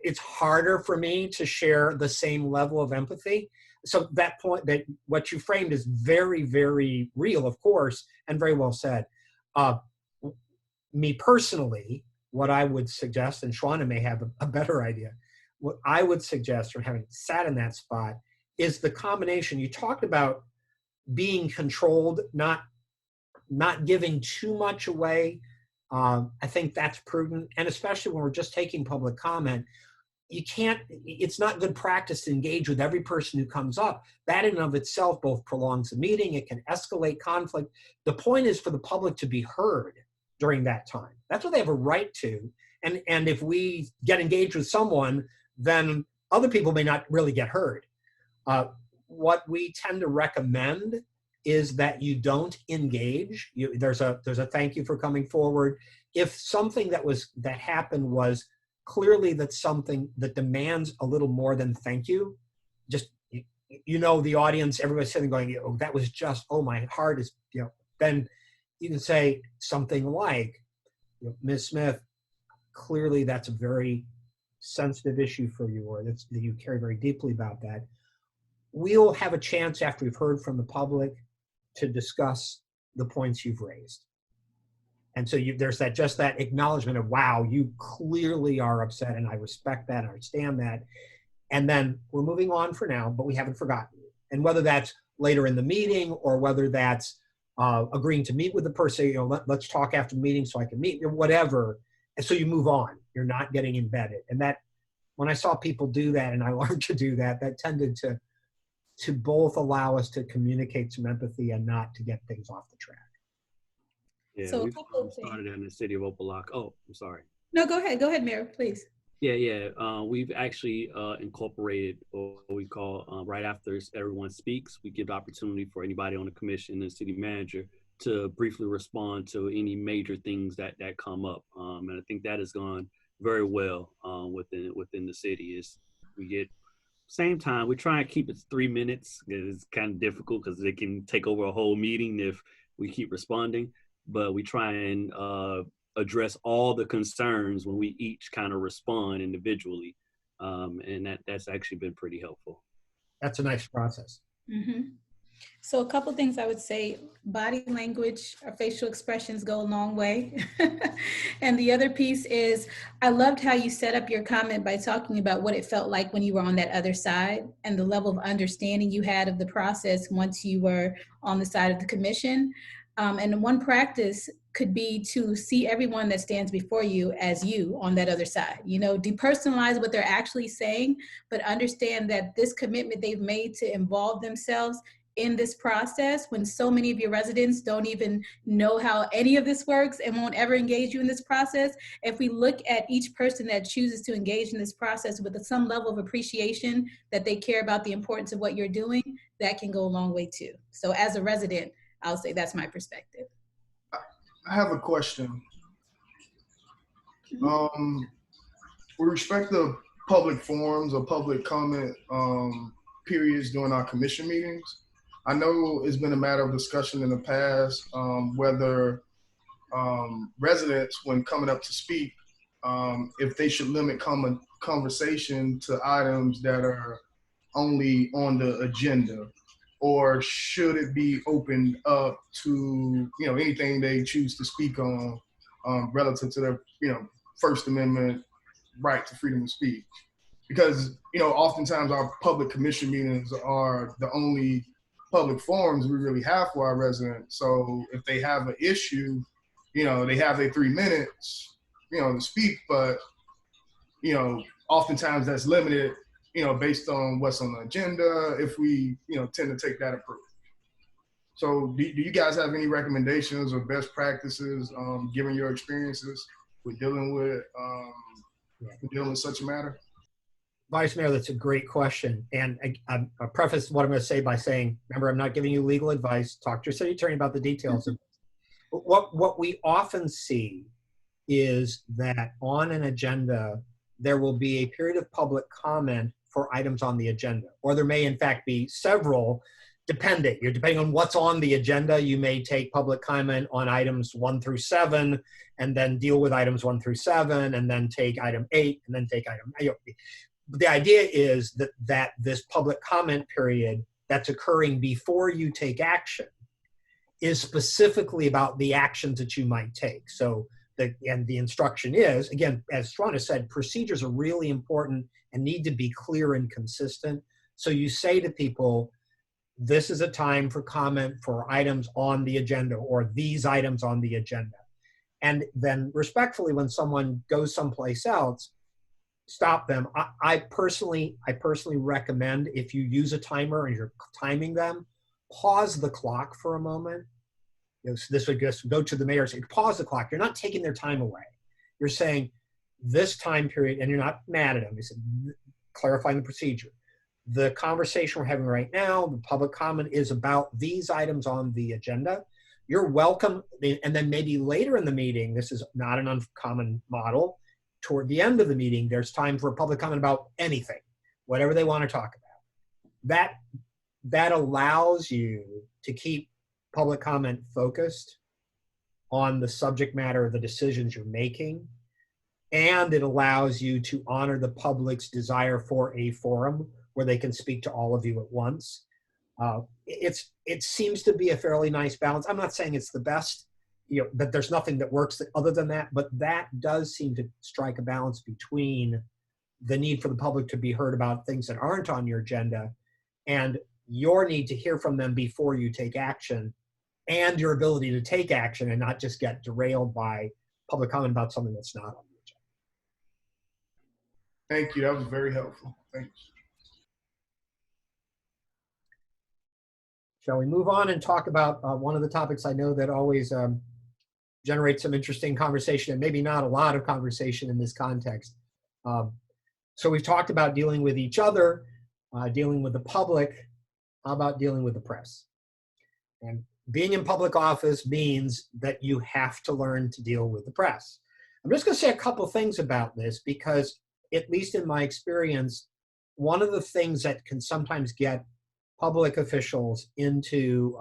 Speaker 11: it's harder for me to share the same level of empathy. So that point, that what you framed is very, very real, of course, and very well said. Me personally, what I would suggest, and Shwanda may have a better idea, what I would suggest, or having sat in that spot, is the combination. You talked about being controlled, not giving too much away. I think that's prudent, and especially when we're just taking public comment, you can't, it's not good practice to engage with every person who comes up. That in and of itself both prolongs the meeting, it can escalate conflict. The point is for the public to be heard during that time. That's what they have a right to. And if we get engaged with someone, then other people may not really get heard. What we tend to recommend is that you don't engage. There's a thank you for coming forward. If something that happened was clearly that's something that demands a little more than thank you, just, the audience, everybody's sitting going, oh, that was just, oh, my heart is, then you can say something like, Ms. Smith, clearly that's a very sensitive issue for you, or that you care very deeply about that. We'll have a chance after we've heard from the public to discuss the points you've raised. And so there's just that acknowledgement of, wow, you clearly are upset, and I respect that, I understand that. And then we're moving on for now, but we haven't forgotten you. And whether that's later in the meeting or whether that's agreeing to meet with the person, let's talk after the meeting so I can meet, or whatever. And so you move on. You're not getting embedded. And that, when I saw people do that, and I learned to do that, that tended to both allow us to communicate some empathy and not to get things off the track.
Speaker 1: Yeah,
Speaker 10: So
Speaker 1: we've started in the city of Opa-locka. Oh, I'm sorry.
Speaker 10: No, go ahead, Mayor, please.
Speaker 1: Yeah. We've actually incorporated what we call right after everyone speaks, we give the opportunity for anybody on the commission and the city manager to briefly respond to any major things that come up. And I think that has gone very well within the city. We get same time. We try and keep it 3 minutes. It's kind of difficult because they can take over a whole meeting if we keep responding. But we try and address all the concerns when we each kind of respond individually. And that's actually been pretty helpful.
Speaker 11: That's a nice process.
Speaker 10: Mm-hmm. So a couple things I would say: body language or facial expressions go a long way. And the other piece is, I loved how you set up your comment by talking about what it felt like when you were on that other side and the level of understanding you had of the process once you were on the side of the commission. And one practice could be to see everyone that stands before you as you on that other side. Depersonalize what they're actually saying, but understand that this commitment they've made to involve themselves in this process, when so many of your residents don't even know how any of this works and won't ever engage you in this process. If we look at each person that chooses to engage in this process with some level of appreciation that they care about the importance of what you're doing, that can go a long way too. So as a resident, I'll say that's my perspective.
Speaker 6: I have a question. We respect the public forums or public comment periods during our commission meetings. I know it's been a matter of discussion in the past whether residents, when coming up to speak, if they should limit conversation to items that are only on the agenda, or should it be opened up to anything they choose to speak on relative to their First Amendment right to freedom of speech? Because oftentimes our public commission meetings are the only public forums we really have for our residents. So if they have an issue, they have their 3 minutes, to speak, but oftentimes that's limited, based on what's on the agenda, if we, tend to take that approach. So do you guys have any recommendations or best practices, given your experiences with dealing with such a matter?
Speaker 11: Vice Mayor, that's a great question. And I preface what I'm going to say by saying, remember, I'm not giving you legal advice. Talk to your city attorney about the details. What we often see is that on an agenda, there will be a period of public comment for items on the agenda, or there may in fact be several, depending on what's on the agenda. You may take public comment on items 1 through 7, and then deal with items 1 through 7, and then take item 8, and then take item 8. The idea is that this public comment period that's occurring before you take action is specifically about the actions that you might take. So the instruction is, again, as Shwanda said, procedures are really important and need to be clear and consistent. So you say to people, this is a time for comment for items on the agenda, or these items on the agenda. And then respectfully, when someone goes someplace else, stop them. I personally recommend, if you use a timer and you're timing them, pause the clock for a moment. So this would just go to the mayor and say, pause the clock. You're not taking their time away. You're saying this time period, and you're not mad at them. You said, clarifying the procedure. The conversation we're having right now, the public comment, is about these items on the agenda. You're welcome, and then maybe later in the meeting, this is not an uncommon model, toward the end of the meeting, there's time for a public comment about anything, whatever they want to talk about. That allows you to keep public comment focused on the subject matter of the decisions you're making, and it allows you to honor the public's desire for a forum where they can speak to all of you at once. It seems to be a fairly nice balance. I'm not saying it's the best, that there's nothing that works other than that, but that does seem to strike a balance between the need for the public to be heard about things that aren't on your agenda and your need to hear from them before you take action, and your ability to take action and not just get derailed by public comment about something that's not on the agenda.
Speaker 6: Thank you. That was very helpful. Thanks.
Speaker 11: Shall we move on and talk about one of the topics I know that always generates some interesting conversation, and maybe not a lot of conversation in this context. So we've talked about dealing with each other, dealing with the public. How about dealing with the press? And being in public office means that you have to learn to deal with the press. I'm just going to say a couple things about this because, at least in my experience, one of the things that can sometimes get public officials into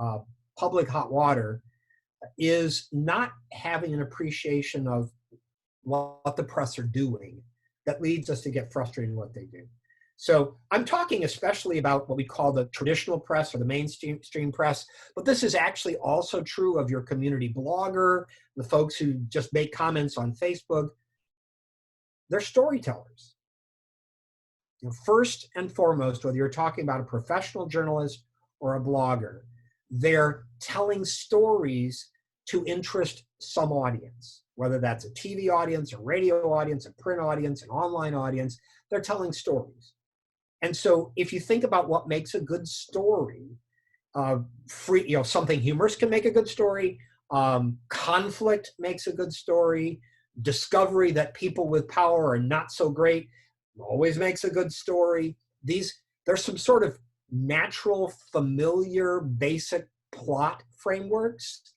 Speaker 11: public hot water is not having an appreciation of what the press are doing that leads us to get frustrated with what they do. So I'm talking especially about what we call the traditional press or the mainstream press, but this is actually also true of your community blogger, the folks who just make comments on Facebook. They're storytellers. First and foremost, whether you're talking about a professional journalist or a blogger, they're telling stories to interest some audience, whether that's a TV audience, a radio audience, a print audience, an online audience. They're telling stories. And so if you think about what makes a good story, something humorous can make a good story, conflict makes a good story, discovery that people with power are not so great always makes a good story. There's some sort of natural, familiar, basic plot frameworks.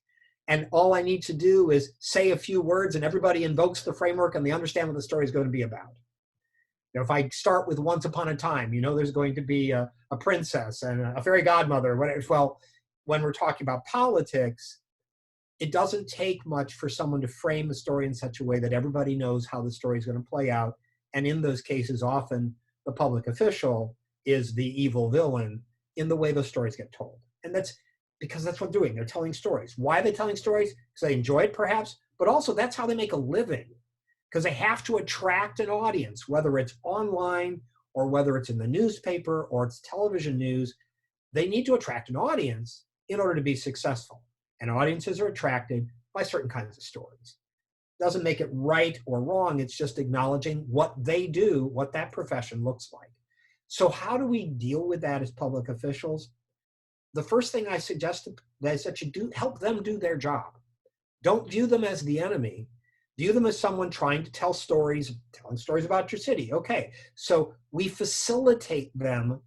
Speaker 11: And all I need to do is say a few words and everybody invokes the framework and they understand what the story is going to be about. If I start with once upon a time, there's going to be a princess and a fairy godmother. Well, when we're talking about politics, it doesn't take much for someone to frame the story in such a way that everybody knows how the story is going to play out. And in those cases, often the public official is the evil villain in the way those stories get told. And that's because that's what they're doing. They're telling stories. Why are they telling stories? Because they enjoy it, perhaps, but also that's how they make a living. Because they have to attract an audience, whether it's online or whether it's in the newspaper or it's television news. They need to attract an audience in order to be successful. And audiences are attracted by certain kinds of stories. Doesn't make it right or wrong. It's just acknowledging what they do, what that profession looks like. So how do we deal with that as public officials? The first thing I suggest is that you help them do their job. Don't view them as the enemy. View them as someone trying to tell stories, telling stories about your city. Okay, so we facilitate them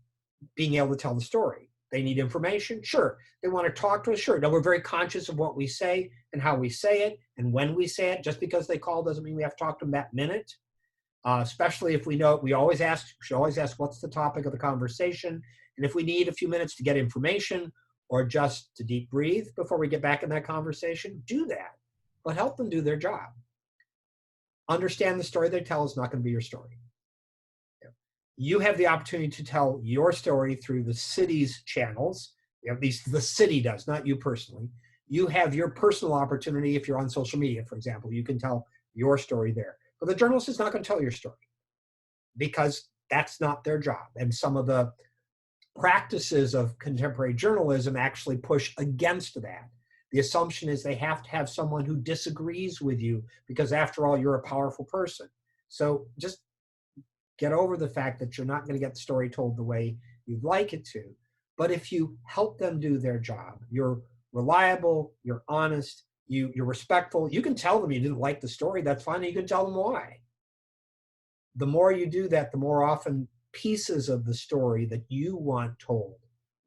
Speaker 11: being able to tell the story. They need information? Sure. They want to talk to us? Sure. No, we're very conscious of what we say and how we say it and when we say it. Just because they call doesn't mean we have to talk to them that minute. Especially if we know, we should always ask, what's the topic of the conversation? And if we need a few minutes to get information or just to deep breathe before we get back in that conversation, do that. But help them do their job. Understand the story they tell is not going to be your story. You have the opportunity to tell your story through the city's channels. At least the city does, not you personally. You have your personal opportunity if you're on social media, for example. You can tell your story there. But the journalist is not going to tell your story because that's not their job. And some of the practices of contemporary journalism actually push against that. The assumption is they have to have someone who disagrees with you because, after all, you're a powerful person. So just get over the fact that you're not going to get the story told the way you'd like it to. But if you help them do their job, you're reliable, you're honest, you're respectful. You can tell them you didn't like the story. That's fine. You can tell them why. The more you do that, the more often pieces of the story that you want told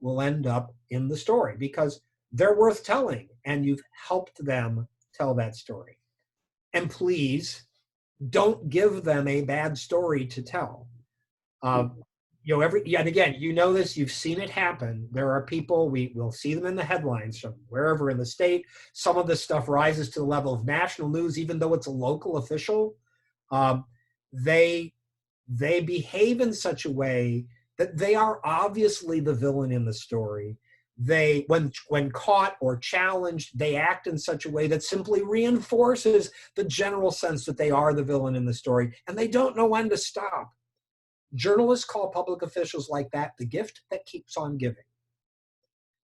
Speaker 11: will end up in the story because they're worth telling and you've helped them tell that story. And please don't give them a bad story to tell. You know, and again, you know this, you've seen it happen. There are people, we'll see them in the headlines from wherever in the state. Some of this stuff rises to the level of national news, even though it's a local official. They behave in such a way that they are obviously the villain in the story. They, when caught or challenged, they act in such a way that simply reinforces the general sense that they are the villain in the story, and they don't know when to stop. Journalists call public officials like that the gift that keeps on giving.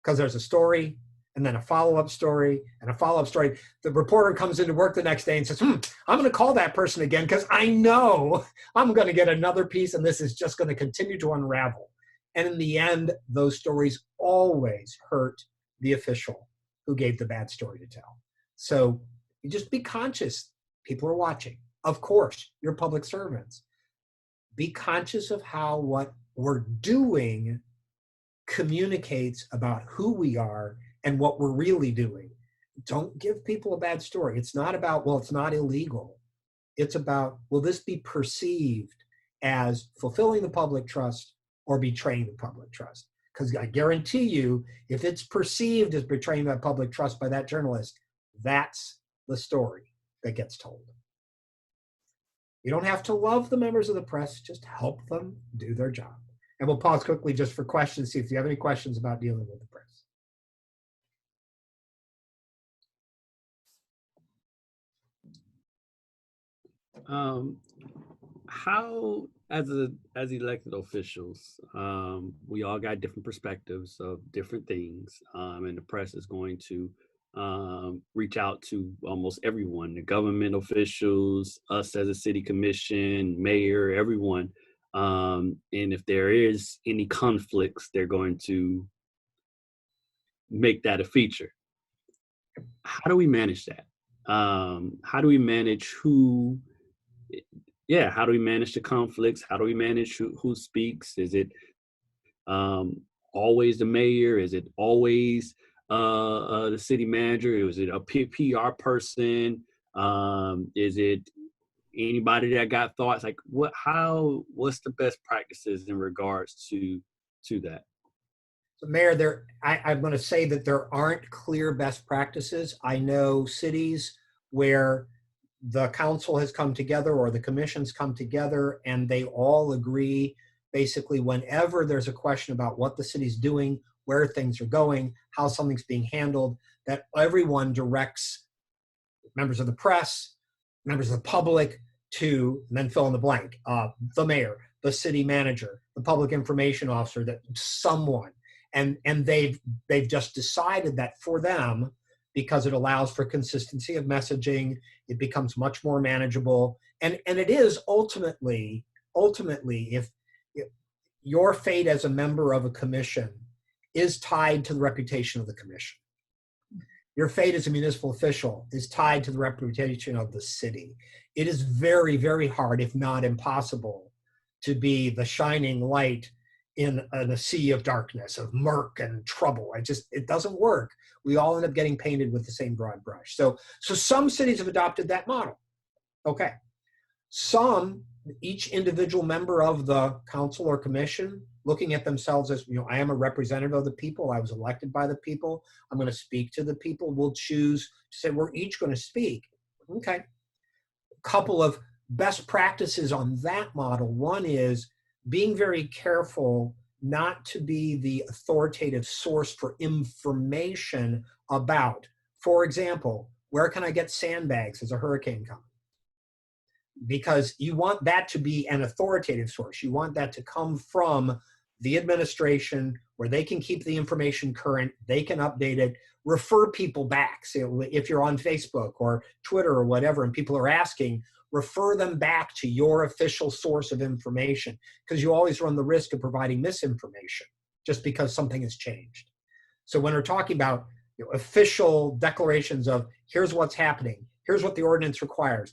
Speaker 11: Because there's a story, and then a follow-up story, and a follow-up story. The reporter comes into work the next day and says, I'm going to call that person again because I know I'm going to get another piece, and this is just going to continue to unravel. And in the end, those stories always hurt the official who gave the bad story to tell. So you just be conscious. People are watching. Of course, you're public servants. Be conscious of how what we're doing communicates about who we are and what we're really doing. Don't give people a bad story. It's not about, well, it's not illegal. It's about, will this be perceived as fulfilling the public trust or betraying the public trust? Because I guarantee you, if it's perceived as betraying that public trust by that journalist, that's the story that gets told. You don't have to love the members of the press, just help them do their job. And we'll pause quickly just for questions, see if you have any questions about dealing with the press.
Speaker 1: How, as elected officials, we all got different perspectives of different things, and the press is going to reach out to almost everyone, the government officials, us as a city commission, mayor, everyone. And if there is any conflicts, they're going to make that a feature. How do we manage that? How do we manage how do we manage the conflicts? How do we manage who speaks? Is it always the mayor? Is it always the city manager? Is it a PR person? Is it anybody that got thoughts? Like what's the best practices in regards to that?
Speaker 11: So Mayor, I'm going to say that there aren't clear best practices. I know cities where the council has come together or the commission's come together and they all agree basically whenever there's a question about what the city's doing, where things are going, how something's being handled, that everyone directs members of the press, members of the public to, and then fill in the blank, the mayor, the city manager, the public information officer, that someone. And they've just decided that for them, because it allows for consistency of messaging, it becomes much more manageable. And it is ultimately, if your fate as a member of a commission is tied to the reputation of the commission. Your fate as a municipal official is tied to the reputation of the city. It is very, very hard, if not impossible, to be the shining light in a sea of darkness, of murk and trouble. It doesn't work. We all end up getting painted with the same broad brush. So some cities have adopted that model. Okay. Each individual member of the council or commission, looking at themselves as, I am a representative of the people. I was elected by the people. I'm going to speak to the people. We'll choose to say we're each going to speak. Okay. A couple of best practices on that model. One is being very careful not to be the authoritative source for information about, for example, where can I get sandbags as a hurricane comes? Because you want that to be an authoritative source. You want that to come from the administration where they can keep the information current, they can update it, refer people back. So if you're on Facebook or Twitter or whatever, and people are asking, refer them back to your official source of information, because you always run the risk of providing misinformation just because something has changed. So when we're talking about official declarations of here's what's happening, here's what the ordinance requires,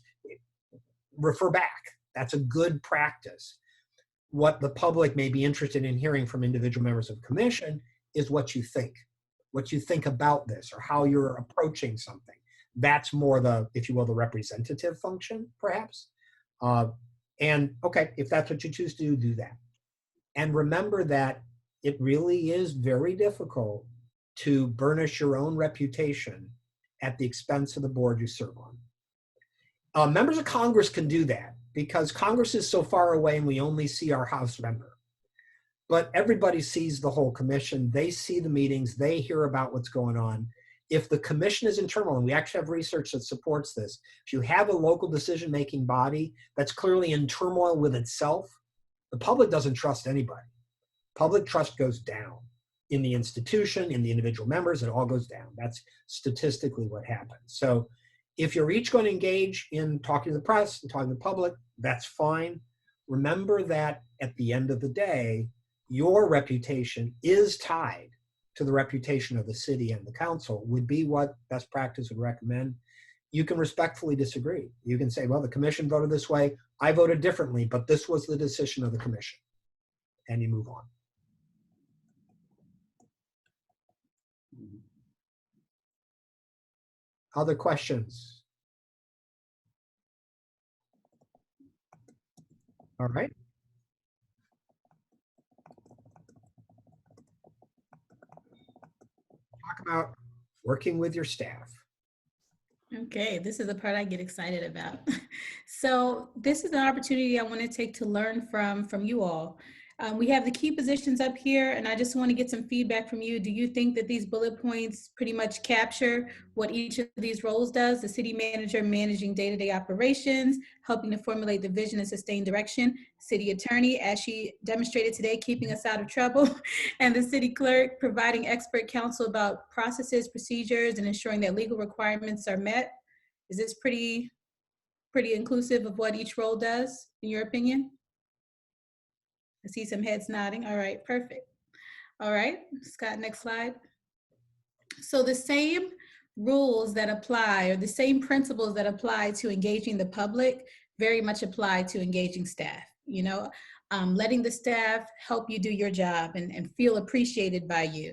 Speaker 11: refer back. That's a good practice. What the public may be interested in hearing from individual members of the commission is what you think about this, or how you're approaching something. That's more the, if you will, the representative function, perhaps. And okay, if that's what you choose to do, do that. And remember that it really is very difficult to burnish your own reputation at the expense of the board you serve on. Members of Congress can do that because Congress is so far away and we only see our House member. But everybody sees the whole commission. They see the meetings. They hear about what's going on. If the commission is in turmoil, and we actually have research that supports this, if you have a local decision-making body that's clearly in turmoil with itself, the public doesn't trust anybody. Public trust goes down in the institution, in the individual members, it all goes down. That's statistically what happens. So if you're each going to engage in talking to the press and talking to the public, that's fine. Remember that at the end of the day, your reputation is tied to the reputation of the city and the council, would be what best practice would recommend. You can respectfully disagree. You can say, well, the commission voted this way, I voted differently, but this was the decision of the commission. And you move on. Other questions? All right. Talk about working with your staff.
Speaker 10: Okay, this is the part I get excited about. So this is an opportunity I want to take to learn from you all. We have the key positions up here, and I just want to get some feedback from you. Do you think that these bullet points pretty much capture what each of these roles does? The city manager managing day-to-day operations, helping to formulate the vision and sustain direction. City attorney, as she demonstrated today, keeping us out of trouble. And the city clerk providing expert counsel about processes, procedures, and ensuring that legal requirements are met. Is this pretty inclusive of what each role does, in your opinion? I see some heads nodding. All right, perfect. All right, Scott, next slide. So the same rules that apply, or the same principles that apply to engaging the public, very much apply to engaging staff. You know, letting the staff help you do your job and feel appreciated by you.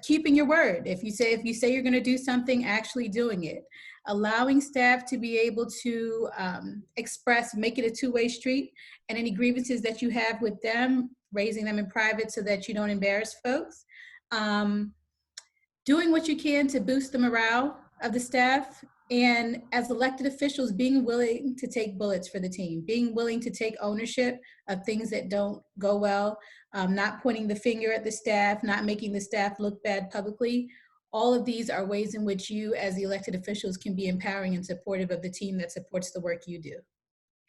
Speaker 10: Keeping your word. If you say you're going to do something, actually doing it. Allowing staff to be able to express, make it a two-way street, and any grievances that you have with them, raising them in private so that you don't embarrass folks. Doing what you can to boost the morale of the staff, and as elected officials, being willing to take bullets for the team, being willing to take ownership of things that don't go well, not pointing the finger at the staff, not making the staff look bad publicly. All of these are ways in which you, as the elected officials, can be empowering and supportive of the team that supports the work you do.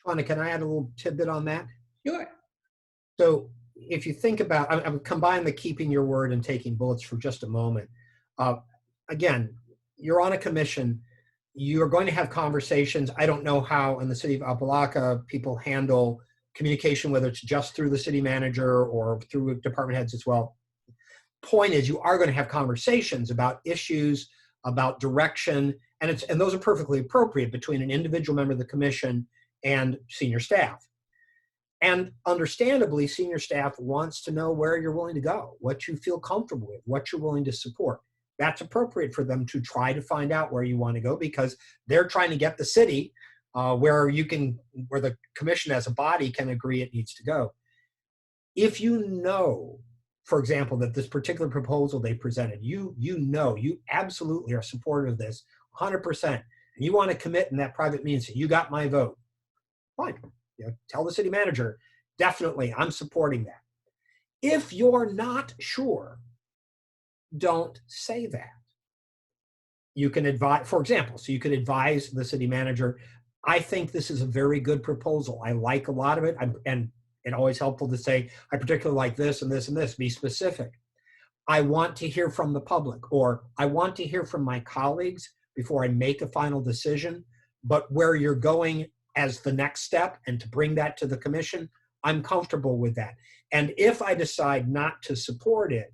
Speaker 11: Shwanda, can I add a little tidbit on that?
Speaker 10: Sure.
Speaker 11: So if you think about, I'm combine the keeping your word and taking bullets for just a moment. Again, you're on a commission, you're going to have conversations. I don't know how in the city of Opa-locka people handle communication, whether it's just through the city manager or through department heads as well. Point is, you are going to have conversations about issues, about direction, and those are perfectly appropriate between an individual member of the commission and senior staff. And understandably, senior staff wants to know where you're willing to go, what you feel comfortable with, what you're willing to support. That's appropriate for them to try to find out where you want to go, because they're trying to get the city where the commission as a body can agree it needs to go. If you know, for example, that this particular proposal they presented, you absolutely are supportive of this 100%, and you want to commit in that private meeting, so you got my vote, fine. Tell the city manager, definitely, I'm supporting that. If you're not sure, don't say that. You can advise, for example, so you could advise the city manager, I think this is a very good proposal. I like a lot of it, and it's always helpful to say, I particularly like this and this and this, be specific. I want to hear from the public, or I want to hear from my colleagues before I make a final decision. but where you're going as the next step and to bring that to the commission, I'm comfortable with that. And if I decide not to support it,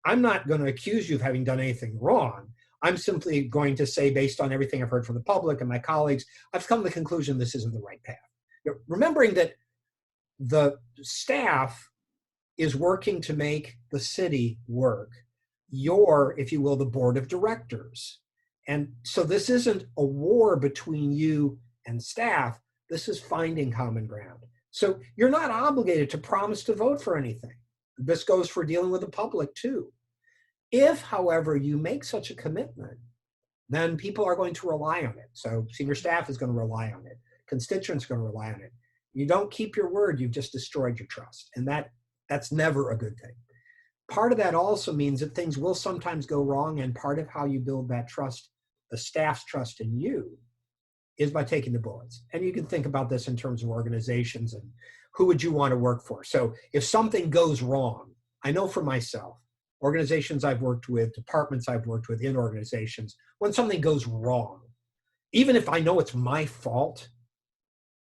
Speaker 11: I'm not going to accuse you of having done anything wrong. I'm simply going to say, based on everything I've heard from the public and my colleagues, I've come to the conclusion this isn't the right path. Remembering that the staff is working to make the city work. You're, if you will, the board of directors. And so this isn't a war between you and staff. This is finding common ground. So you're not obligated to promise to vote for anything. This goes for dealing with the public too. If, however, you make such a commitment, then people are going to rely on it. So senior staff is going to rely on it. Constituents are going to rely on it. You don't keep your word, you've just destroyed your trust. And that's never a good thing. Part of that also means that things will sometimes go wrong, and part of how you build that trust, the staff's trust in you, is by taking the bullets. And you can think about this in terms of organizations and who would you want to work for. So if something goes wrong, I know for myself, organizations I've worked with, departments I've worked with in organizations, when something goes wrong, even if I know it's my fault,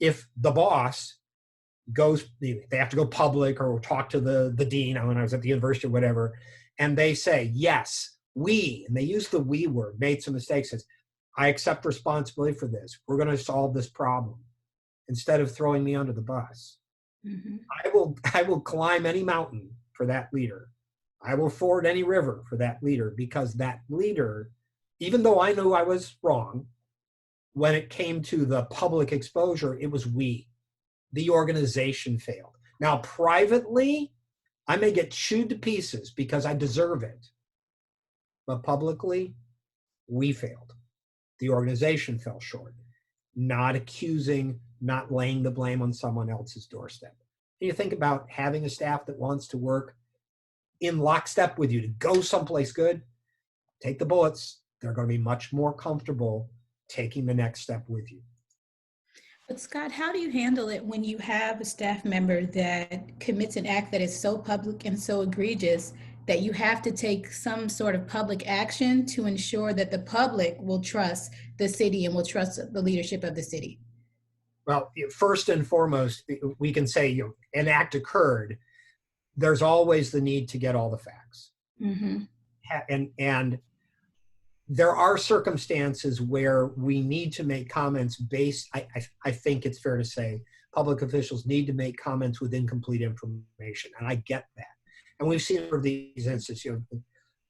Speaker 11: if the boss goes, they have to go public or talk to the dean when I was at the university or whatever, and they say, yes, we, and they use the we word, made some mistakes, says, I accept responsibility for this. We're going to solve this problem. Instead of throwing me under the bus, I will climb any mountain for that leader. I will ford any river for that leader, because that leader, even though I knew I was wrong, when it came to the public exposure, it was we. The organization failed. Now, privately, I may get chewed to pieces because I deserve it. But publicly, we failed. The organization fell short. Not accusing, not laying the blame on someone else's doorstep. And you think about having a staff that wants to work in lockstep with you to go someplace good, take the bullets. They're going to be much more comfortable taking the next step with you.
Speaker 10: But Scott, how do you handle it when you have a staff member that commits an act that is so public and so egregious that you have to take some sort of public action to ensure that the public will trust the city and will trust the leadership of the city?
Speaker 11: Well, first and foremost, we can say an act occurred. There's always the need to get all the facts. And there are circumstances where we need to make comments based, I think it's fair to say, public officials need to make comments with incomplete information, and I get that. And we've seen these instances,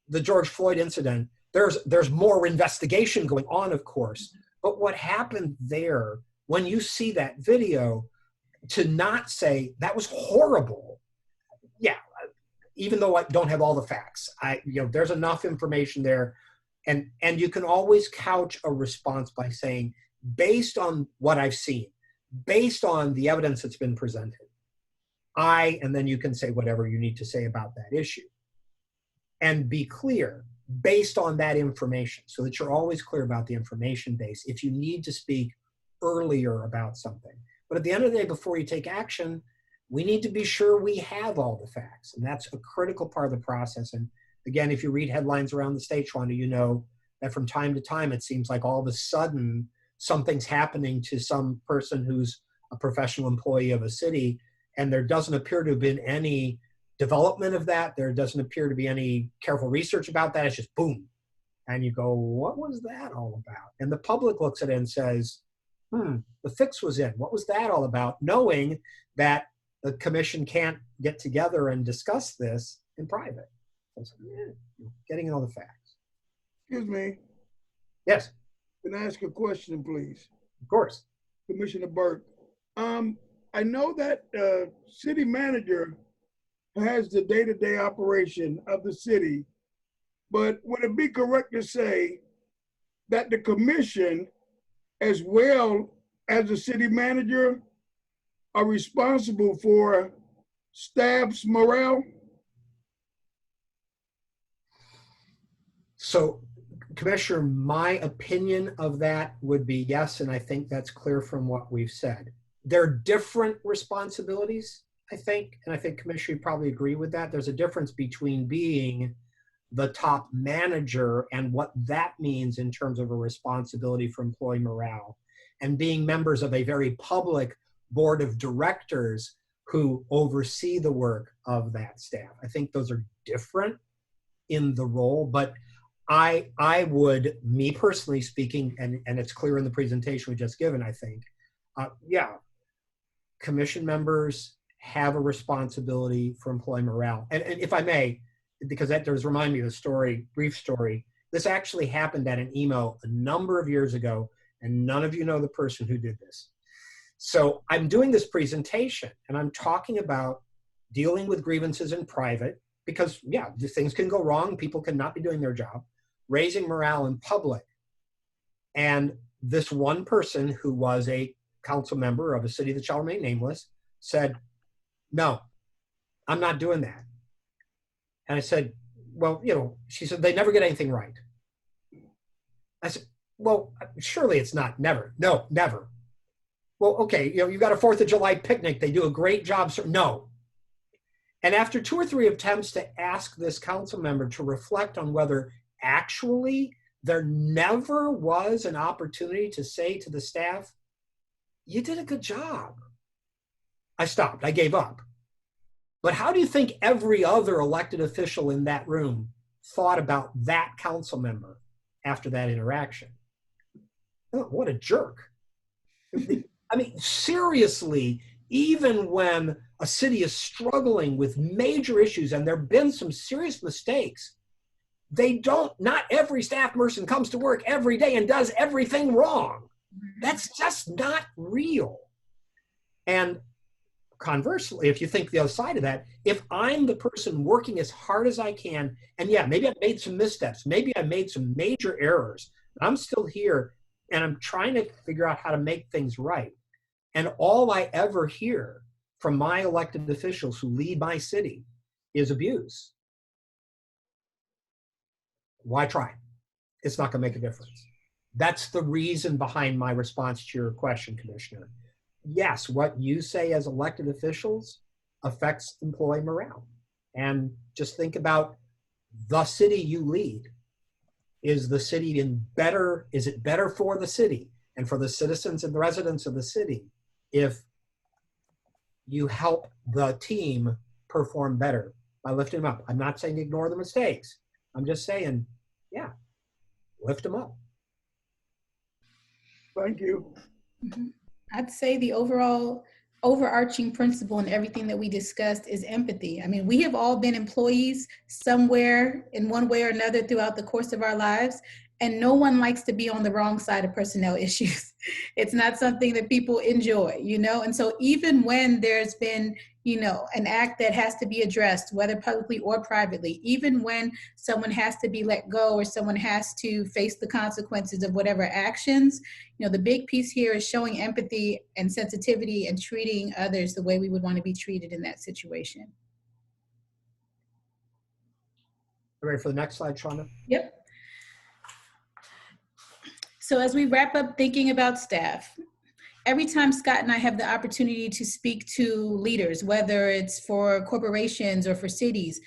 Speaker 11: the George Floyd incident, there's more investigation going on, of course, but what happened there, when you see that video, to not say, that was horrible, yeah, even though I don't have all the facts, there's enough information there. And you can always couch a response by saying, based on what I've seen, based on the evidence that's been presented, and then you can say whatever you need to say about that issue. And be clear, based on that information, so that you're always clear about the information base if you need to speak earlier about something. But at the end of the day, before you take action, we need to be sure we have all the facts. And that's a critical part of the process. And again, if you read headlines around the state, Shwanda, you know that from time to time, it seems like all of a sudden something's happening to some person who's a professional employee of a city, and there doesn't appear to have been any development of that. There doesn't appear to be any careful research about that. It's just boom. And you go, what was that all about? And the public looks at it and says, the fix was in. What was that all about? Knowing that the commission can't get together and discuss this in private. Getting all the facts.
Speaker 5: Excuse me.
Speaker 11: Yes.
Speaker 5: Can I ask a question, please?
Speaker 11: Of course.
Speaker 5: Commissioner Burke. I know that city manager has the day-to-day operation of the city, but would it be correct to say that the commission, as well as the city manager, are responsible for staff's morale?
Speaker 11: So, Commissioner, my opinion of that would be yes, and I think that's clear from what we've said. There are different responsibilities, I think, and I think Commissioner, you probably agree with that. There's a difference between being the top manager and what that means in terms of a responsibility for employee morale, and being members of a very public board of directors who oversee the work of that staff. I think those are different in the role, but I would, me personally speaking, and it's clear in the presentation we just given, I think, yeah, commission members have a responsibility for employee morale. And if I may, because that does remind me of a story, brief story. This actually happened at an email a number of years ago, and none of you know the person who did this. So I'm doing this presentation, and I'm talking about dealing with grievances in private, because yeah, things can go wrong, people cannot be doing their job, raising morale in public. And this one person who was a council member of a city that shall remain nameless said, no, I'm not doing that. And I said, well, you know, she said, they never get anything right. I said, well, surely it's not never. No, never. Well, okay, you know, you've got a 4th of July picnic. They do a great job. So no. And after 2 or 3 attempts to ask this council member to reflect on whether actually there never was an opportunity to say to the staff, you did a good job, I stopped, I gave up. But how do you think every other elected official in that room thought about that council member after that interaction? Oh, what a jerk. I mean, seriously, even when a city is struggling with major issues and there have been some serious mistakes, not every staff person comes to work every day and does everything wrong. That's just not real. And conversely, if you think the other side of that, if I'm the person working as hard as I can, and yeah, maybe I've made some missteps, maybe I made some major errors, but I'm still here and I'm trying to figure out how to make things right. And all I ever hear from my elected officials who lead my city is abuse. Why try? It's not going to make a difference. That's the reason behind my response to your question, Commissioner. Yes, what you say as elected officials affects employee morale. And just think about the city you lead. Is the city is it better for the city and for the citizens and the residents of the city if you help the team perform better by lifting them up? I'm not saying ignore the mistakes. I'm just saying, yeah, lift them up.
Speaker 5: Thank you.
Speaker 10: I'd say the overarching principle in everything that we discussed is empathy. I mean, we have all been employees somewhere in one way or another throughout the course of our lives, and no one likes to be on the wrong side of personnel issues. It's not something that people enjoy, you know? And so even when there's been, you know, an act that has to be addressed, whether publicly or privately, even when someone has to be let go or someone has to face the consequences of whatever actions, you know, the big piece here is showing empathy and sensitivity and treating others the way we would want to be treated in that situation.
Speaker 11: Ready for the next slide, Shonda?
Speaker 10: Yep. So as we wrap up thinking about staff, every time Scott and I have the opportunity to speak to leaders, whether it's for corporations or for cities,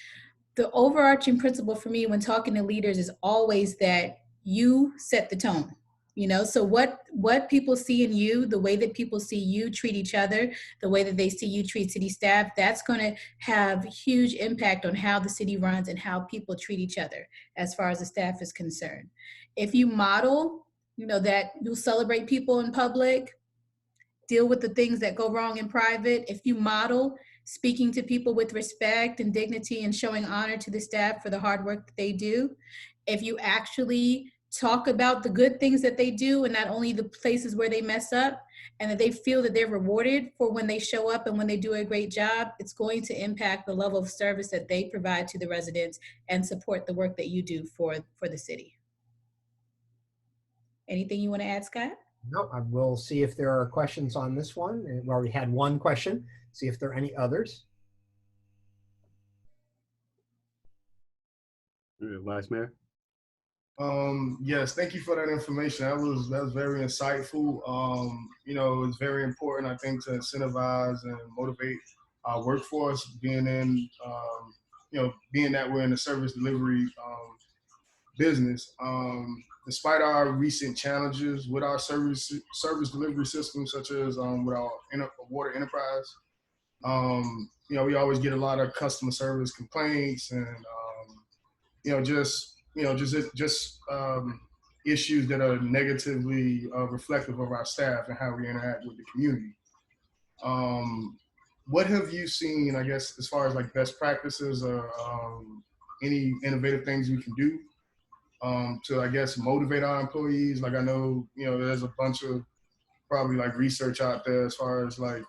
Speaker 10: the overarching principle for me when talking to leaders is always that you set the tone. You know, so what people see in you, the way that people see you treat each other, the way that they see you treat city staff, that's going to have huge impact on how the city runs and how people treat each other as far as the staff is concerned. If you model, you know, that you'll celebrate people in public, deal with the things that go wrong in private, if you model speaking to people with respect and dignity and showing honor to the staff for the hard work that they do, if you actually talk about the good things that they do and not only the places where they mess up, and that they feel that they're rewarded for when they show up and when they do a great job, it's going to impact the level of service that they provide to the residents and support the work that you do for the city. Anything you want to add, Scott?
Speaker 11: No, I will see if there are questions on this one. We already had one question. See if there are any others.
Speaker 1: Vice Mayor.
Speaker 6: Yes, thank you for that information. That was very insightful. You know, it's very important, I think, to incentivize and motivate our workforce, being that we're in the service delivery business. Despite our recent challenges with our service delivery systems, such as with our water enterprise, we always get a lot of customer service complaints and just issues that are negatively reflective of our staff and how we interact with the community. What have you seen, I guess, as far as like best practices or any innovative things we can do to, I guess, motivate our employees? Like I know, there's a bunch of probably like research out there as far as like,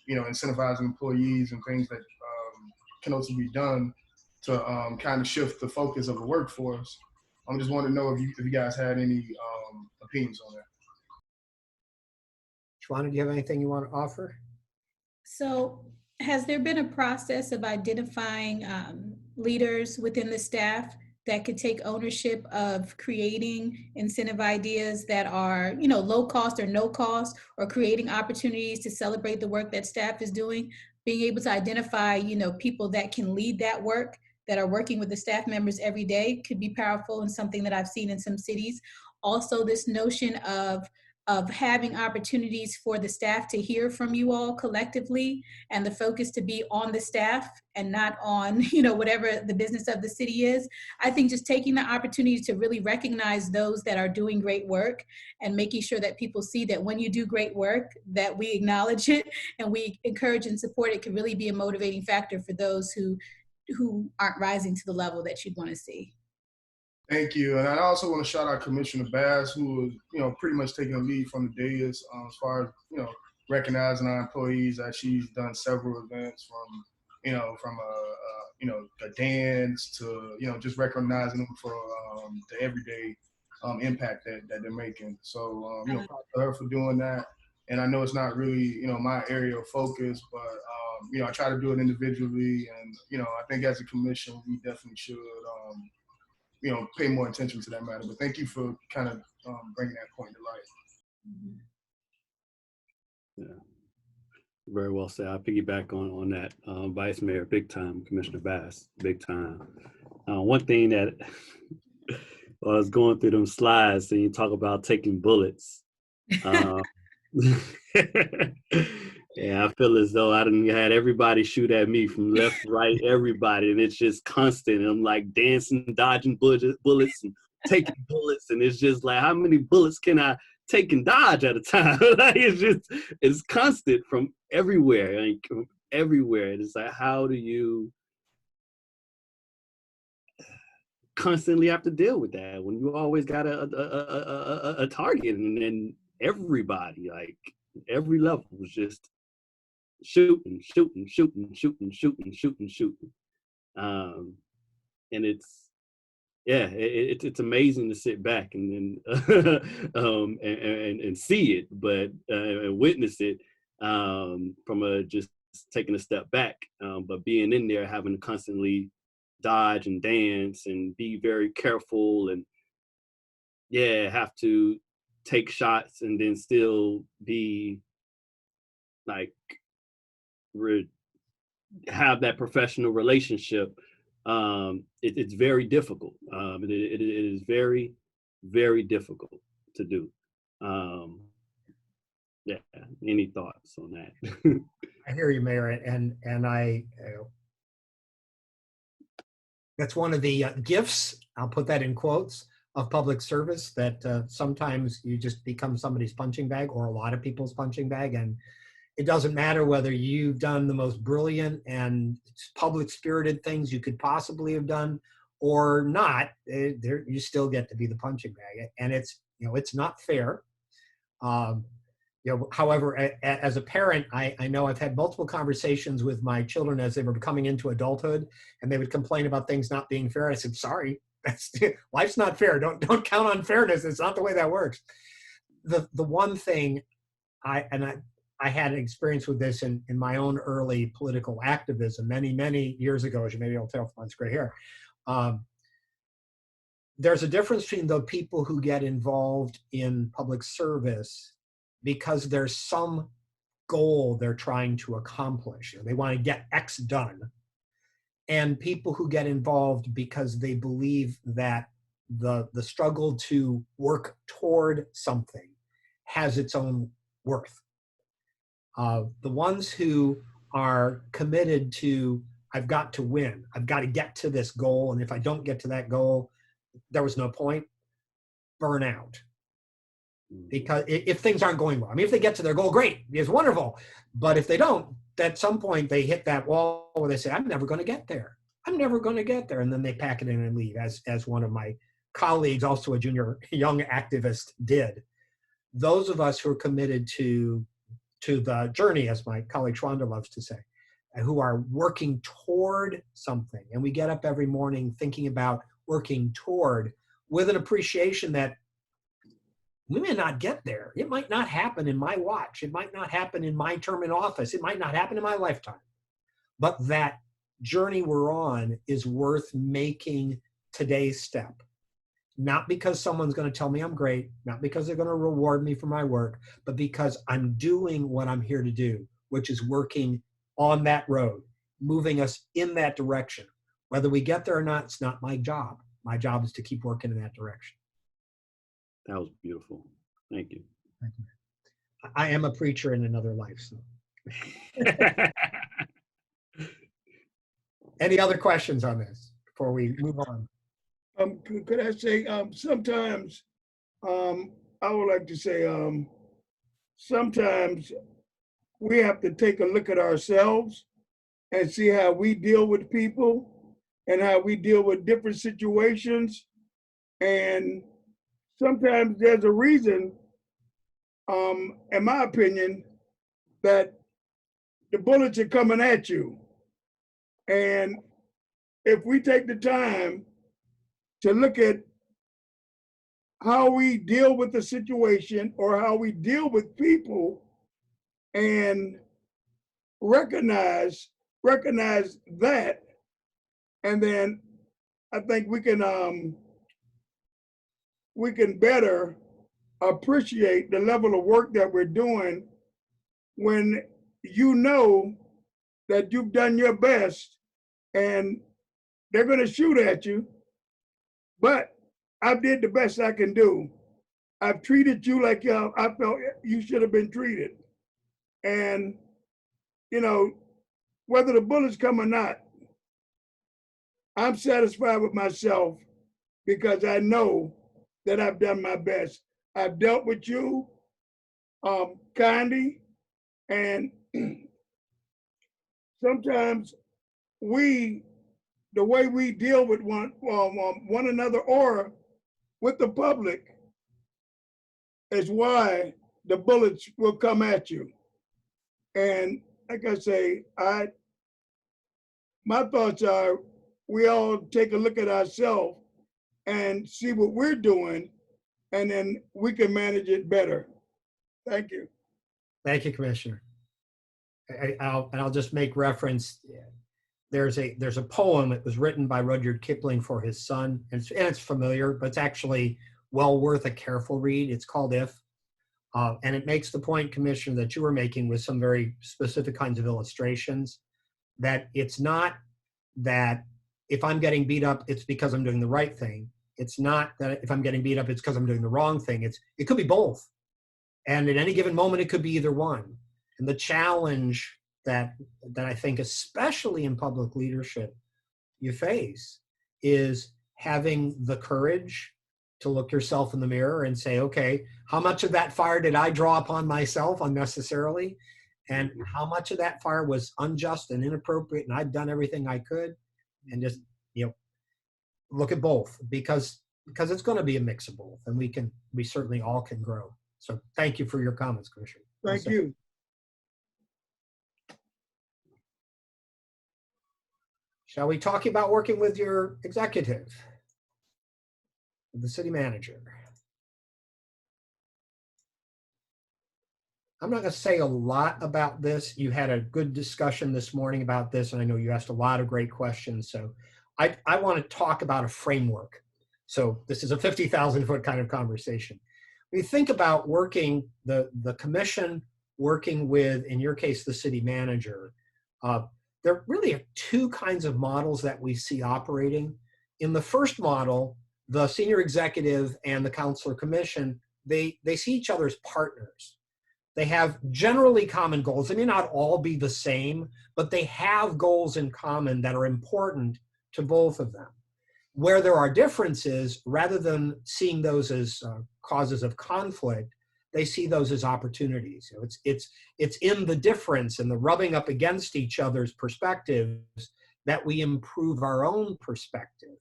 Speaker 6: incentivizing employees and things that can also be done to kind of shift the focus of the workforce. I just want to know if you guys had any opinions on that.
Speaker 11: Shwana, do you have anything you want to offer?
Speaker 10: So has there been a process of identifying leaders within the staff that could take ownership of creating incentive ideas that are, low cost or no cost, or creating opportunities to celebrate the work that staff is doing, being able to identify, people that can lead that work, that are working with the staff members every day could be powerful and something that I've seen in some cities. Also, this notion of having opportunities for the staff to hear from you all collectively, and the focus to be on the staff and not on, whatever the business of the city is. I think just taking the opportunity to really recognize those that are doing great work and making sure that people see that when you do great work, that we acknowledge it and we encourage and support it can really be a motivating factor for those who aren't rising to the level that you'd want to see.
Speaker 6: Thank you. And I also want to shout out Commissioner Bass, who was, pretty much taking a lead from the dais as far as, recognizing our employees. That she's done several events from a dance to, just recognizing them for the everyday impact that they're making. So, props to her for doing that. And I know it's not really, my area of focus, but, I try to do it individually. And, I think as a commission, we definitely should, pay more attention to that matter. But thank you for kind of bringing that point to light.
Speaker 1: Yeah, very well said. I'll piggyback on that. Vice Mayor, big time. Commissioner Bass, big time. One thing that I was going through them slides, and you talk about taking bullets. Yeah, I feel as though I done had everybody shoot at me from left, right, everybody, and it's just constant. And I'm like dancing, dodging bullets, and taking bullets, and it's just like, how many bullets can I take and dodge at a time? Like it's constant from everywhere, like from everywhere. It's like, how do you constantly have to deal with that when you always got a target, and everybody, like every level was just shooting. And it's amazing to sit back and and see it, but and witness it from just taking a step back, but being in there, having to constantly dodge and dance and be very careful, and have to take shots and then still be like have that professional relationship. It's very difficult. It is very, very difficult to do. Any thoughts on that?
Speaker 11: I hear you, Mayor, and I. That's one of the gifts, I'll put that in quotes, of public service, that sometimes you just become somebody's punching bag, or a lot of people's punching bag, and it doesn't matter whether you've done the most brilliant and public-spirited things you could possibly have done or not. You still get to be the punching bag, and it's not fair. However, as a parent, I know I've had multiple conversations with my children as they were coming into adulthood, and they would complain about things not being fair. I said, sorry, life's not fair. Don't count on fairness. It's not the way that works. The one thing I had an experience with this in my own early political activism many years ago, as you maybe I'll tell from my gray hair. There's a difference between the people who get involved in public service because there's some goal they're trying to accomplish. They want to get X done. And people who get involved because they believe that the struggle to work toward something has its own worth. The ones who are committed to, I've got to win, I've got to get to this goal, and if I don't get to that goal, there was no point, burn out. Because if things aren't going well, I mean, if they get to their goal, great, it's wonderful. But if they don't, at some point they hit that wall where they say, I'm never going to get there. I'm never going to get there. And then they pack it in and leave, as one of my colleagues, also a junior young activist, did. Those of us who are committed to the journey, as my colleague Shwanda loves to say, and who are working toward something, and we get up every morning thinking about working toward, with an appreciation that we may not get there. It might not happen in my watch. It might not happen in my term in office. It might not happen in my lifetime. But that journey we're on is worth making today's step. Not because someone's going to tell me I'm great, not because they're going to reward me for my work, but because I'm doing what I'm here to do, which is working on that road, moving us in that direction. Whether we get there or not, it's not my job. My job is to keep working in that direction.
Speaker 1: That was beautiful. Thank you.
Speaker 11: Thank you. I am a preacher in another life. So. Any other questions on this before we move on?
Speaker 5: Could I say, sometimes, I would like to say, sometimes we have to take a look at ourselves and see how we deal with people and how we deal with different situations. And sometimes there's a reason, in my opinion, that the bullets are coming at you. And if we take the time to look at how we deal with the situation or how we deal with people and recognize that, and then I think we can better appreciate the level of work that we're doing when you know that you've done your best and they're going to shoot at you, but I did the best I can do. I've treated you like I felt you should have been treated. And, you know, whether the bullets come or not, I'm satisfied with myself because I know that I've done my best. I've dealt with you kindly, and sometimes the way we deal with one another or with the public is why the bullets will come at you. And like I say, my thoughts are we all take a look at ourselves and see what we're doing, and then we can manage it better. Thank you.
Speaker 11: Thank you, Commissioner. I'll just make reference. There's a poem that was written by Rudyard Kipling for his son, and it's familiar, but it's actually well worth a careful read. It's called If, and it makes the point, Commissioner, that you were making with some very specific kinds of illustrations, that it's not that if I'm getting beat up, it's because I'm doing the right thing. It's not that if I'm getting beat up, it's because I'm doing the wrong thing. It could be both. And at any given moment, it could be either one. And the challenge that I think, especially in public leadership, you face is having the courage to look yourself in the mirror and say, okay, how much of that fire did I draw upon myself unnecessarily? And how much of that fire was unjust and inappropriate, and I've done everything I could? And just, look at both, because it's going to be a mix of both, and we certainly all can grow. So thank you for your comments, Commissioner.
Speaker 5: Thank you.
Speaker 11: Shall we talk about working with your executive, the city manager? I'm not going to say a lot about this. You had a good discussion this morning about this, and I know you asked a lot of great questions. So I want to talk about a framework. So this is a 50,000-foot kind of conversation. When you think about working, the commission working with, in your case, the city manager, there really are two kinds of models that we see operating. In the first model, the senior executive and the council or commission, they see each other as partners. They have generally common goals. They may not all be the same, but they have goals in common that are important to both of them. Where there are differences, rather than seeing those as causes of conflict, they see those as opportunities. You know, it's in the difference and the rubbing up against each other's perspectives that we improve our own perspective.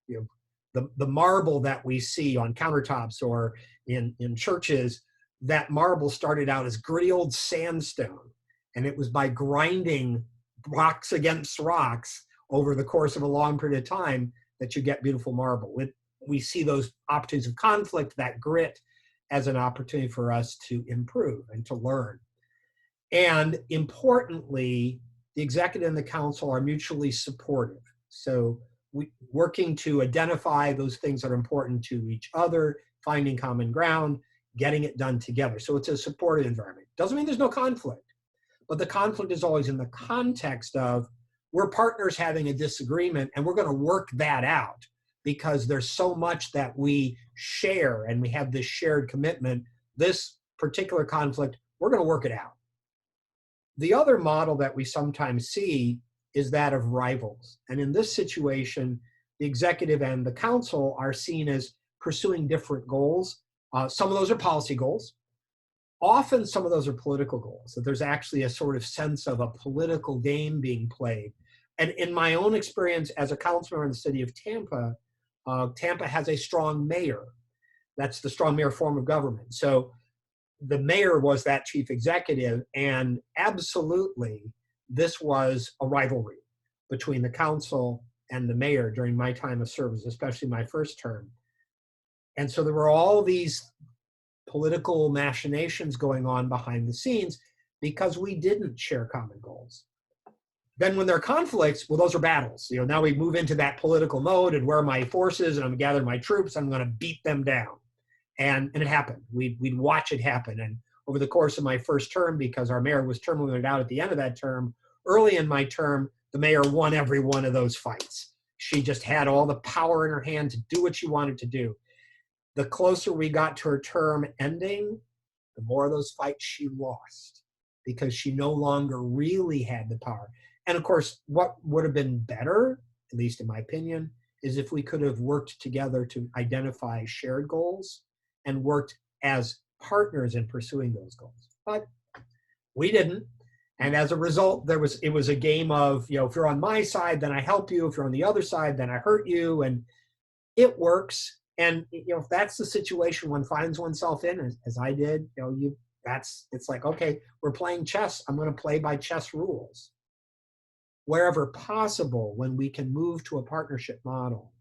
Speaker 11: You know, the marble that we see on countertops or in churches, that marble started out as gritty old sandstone, and it was by grinding rocks against rocks over the course of a long period of time that you get beautiful marble. We see those opportunities of conflict, that grit, as an opportunity for us to improve and to learn. And importantly, the executive and the council are mutually supportive. So working to identify those things that are important to each other, finding common ground, getting it done together. So it's a supportive environment. Doesn't mean there's no conflict, but the conflict is always in the context of we're partners having a disagreement and we're going to work that out because there's so much that we share and we have this shared commitment. This particular conflict, we're going to work it out. The other model that we sometimes see is that of rivals. And in this situation, the executive and the council are seen as pursuing different goals. Some of those are policy goals. Often some of those are political goals, that there's actually a sort of sense of a political game being played. And in my own experience as a councilor in the city of Tampa, Tampa has a strong mayor. That's the strong mayor form of government. So the mayor was that chief executive, and absolutely this was a rivalry between the council and the mayor during my time of service, especially my first term. And so there were all these political machinations going on behind the scenes because we didn't share common goals. Then when there are conflicts, well, those are battles. You know, now we move into that political mode and where are my forces and I'm gathering my troops, I'm going to beat them down. And it happened. We'd watch it happen. And over the course of my first term, because our mayor was term limited out at the end of that term, early in my term, the mayor won every one of those fights. She just had all the power in her hand to do what she wanted to do. The closer we got to her term ending, the more of those fights she lost because she no longer really had the power. And of course, what would have been better, at least in my opinion, is if we could have worked together to identify shared goals and worked as partners in pursuing those goals. But we didn't. And as a result, it was a game of, you know, if you're on my side, then I help you. If you're on the other side, then I hurt you. And it works. And you know, if that's the situation one finds oneself in, as I did, you know, it's like, okay, we're playing chess. I'm going to play by chess rules. Wherever possible, when we can move to a partnership model,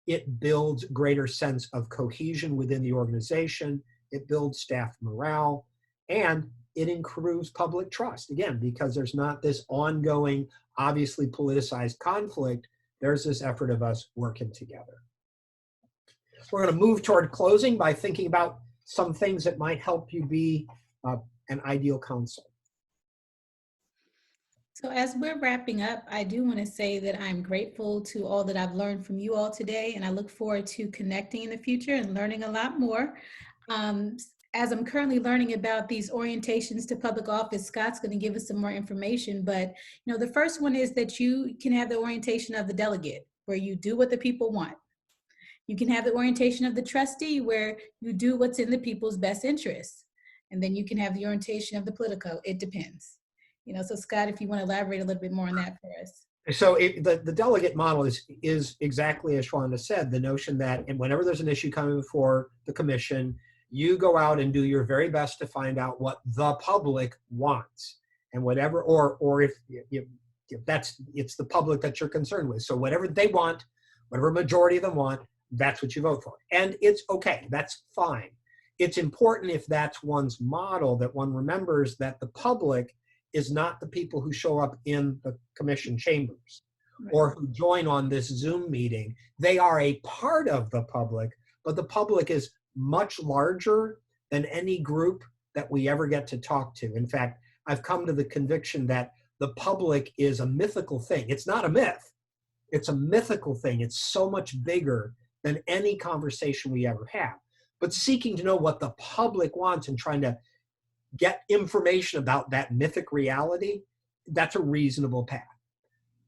Speaker 11: it builds greater sense of cohesion within the organization. It builds staff morale, and it improves public trust. Again, because there's not this ongoing, obviously politicized conflict. There's this effort of us working together. We're going to move toward closing by thinking about some things that might help you be an ideal counsel.
Speaker 10: So as we're wrapping up, I do want to say that I'm grateful to all that I've learned from you all today, and I look forward to connecting in the future and learning a lot more. As I'm currently learning about these orientations to public office, Scott's going to give us some more information, but you know, the first one is that you can have the orientation of the delegate, where you do what the people want. You can have the orientation of the trustee, where you do what's in the people's best interests. And then you can have the orientation of the politico. It depends. You know, so Scott, if you want to elaborate a little bit more on that for us.
Speaker 11: So the delegate model is exactly as Shwanda said, the notion that whenever there's an issue coming before the commission, you go out and do your very best to find out what the public wants, and whatever, or if it's the public that you're concerned with. So whatever they want, whatever majority of them want, that's what you vote for. And it's okay, that's fine. It's important, if that's one's model, that one remembers that the public is not the people who show up in the commission chambers or who join on this Zoom meeting. They are a part of the public, but the public is much larger than any group that we ever get to talk to. In fact, I've come to the conviction that the public is a mythical thing. It's not a myth. It's a mythical thing. It's so much bigger than any conversation we ever have. But seeking to know what the public wants and trying to get information about that mythic reality, that's a reasonable path.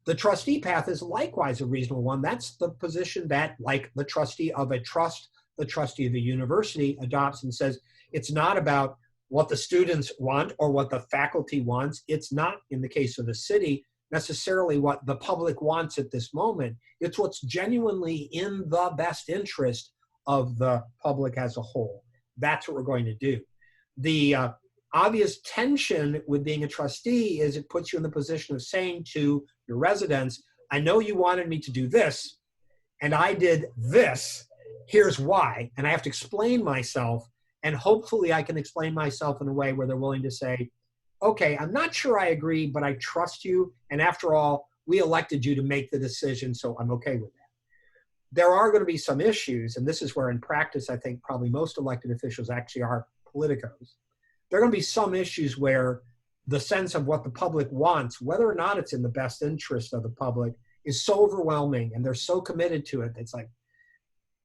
Speaker 11: The trustee path is likewise a reasonable one. That's the position that, like the trustee of a trust, the trustee of a university adopts and says, it's not about what the students want or what the faculty wants. It's not, in the case of the city, necessarily what the public wants at this moment. It's what's genuinely in the best interest of the public as a whole. That's what we're going to do. The obvious tension with being a trustee is it puts you in the position of saying to your residents, I know you wanted me to do this, and I did this. Here's why. And I have to explain myself, and hopefully I can explain myself in a way where they're willing to say, okay, I'm not sure I agree, but I trust you. And after all, we elected you to make the decision, so I'm okay with that. There are going to be some issues, and this is where in practice I think probably most elected officials actually are politicos. There are going to be some issues where the sense of what the public wants, whether or not it's in the best interest of the public, is so overwhelming and they're so committed to it. It's like,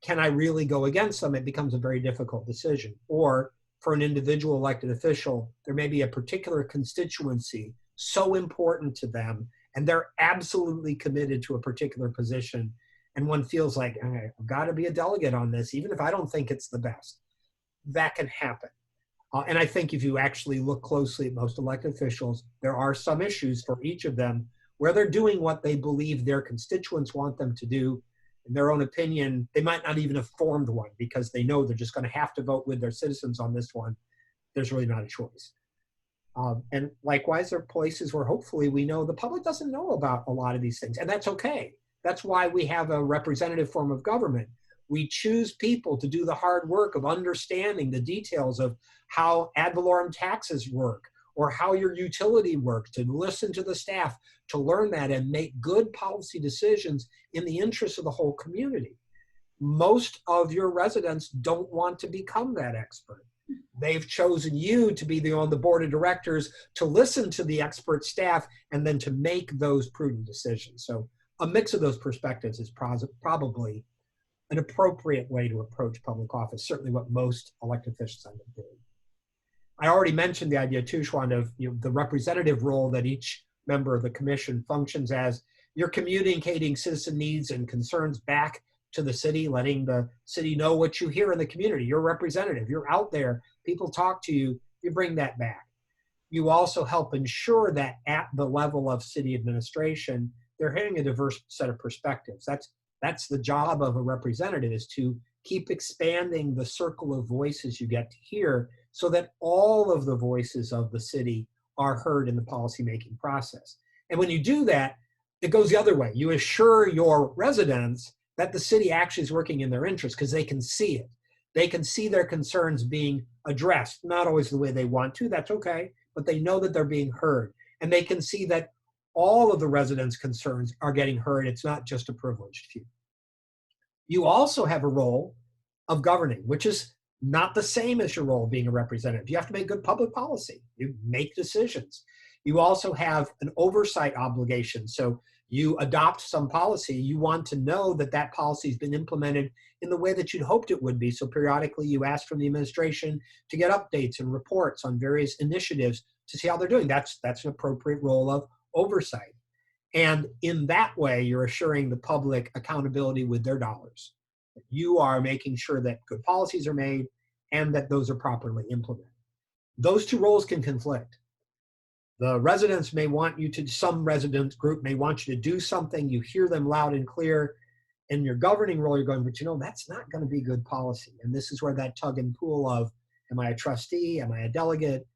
Speaker 11: can I really go against them? It becomes a very difficult decision. Or for an individual elected official, there may be a particular constituency so important to them and they're absolutely committed to a particular position. And one feels like, okay, I've got to be a delegate on this, even if I don't think it's the best. That can happen. And I think if you actually look closely at most elected officials, there are some issues for each of them where they're doing what they believe their constituents want them to do. In their own opinion, they might not even have formed one because they know they're just going to have to vote with their citizens on this one. There's really not a choice. And likewise, there are places where hopefully we know the public doesn't know about a lot of these things, and that's okay. That's why we have a representative form of government. We choose people to do the hard work of understanding the details of how ad valorem taxes work or how your utility works, to listen to the staff, to learn that and make good policy decisions in the interest of the whole community. Most of your residents don't want to become that expert. They've chosen you to be on the board of directors, to listen to the expert staff, and then to make those prudent decisions. So a mix of those perspectives is probably an appropriate way to approach public office, certainly what most elected officials end up doing. I already mentioned the idea too, Schwanda, of the representative role that each member of the commission functions as. You're communicating citizen needs and concerns back to the city, letting the city know what you hear in the community. You're a representative, you're out there, people talk to you, you bring that back. You also help ensure that at the level of city administration, they're hearing a diverse set of perspectives. That's the job of a representative, is to keep expanding the circle of voices you get to hear so that all of the voices of the city are heard in the policymaking process. And when you do that, it goes the other way. You assure your residents that the city actually is working in their interest because they can see it. They can see their concerns being addressed, not always the way they want to, that's okay, but they know that they're being heard. And they can see that all of the residents' concerns are getting heard. It's not just a privileged few. You also have a role of governing, which is not the same as your role of being a representative. You have to make good public policy. You make decisions. You also have an oversight obligation. So you adopt some policy. You want to know that that policy has been implemented in the way that you'd hoped it would be. So periodically you ask from the administration to get updates and reports on various initiatives to see how they're doing. That's an appropriate role of oversight. And in that way, you're assuring the public accountability with their dollars. You are making sure that good policies are made and that those are properly implemented. Those two roles can conflict. The residents may want you to, some resident group may want you to do something, you hear them loud and clear. In your governing role, you're going, but you know, that's not going to be good policy. And this is where that tug and pull of, am I a trustee? Am I a delegate?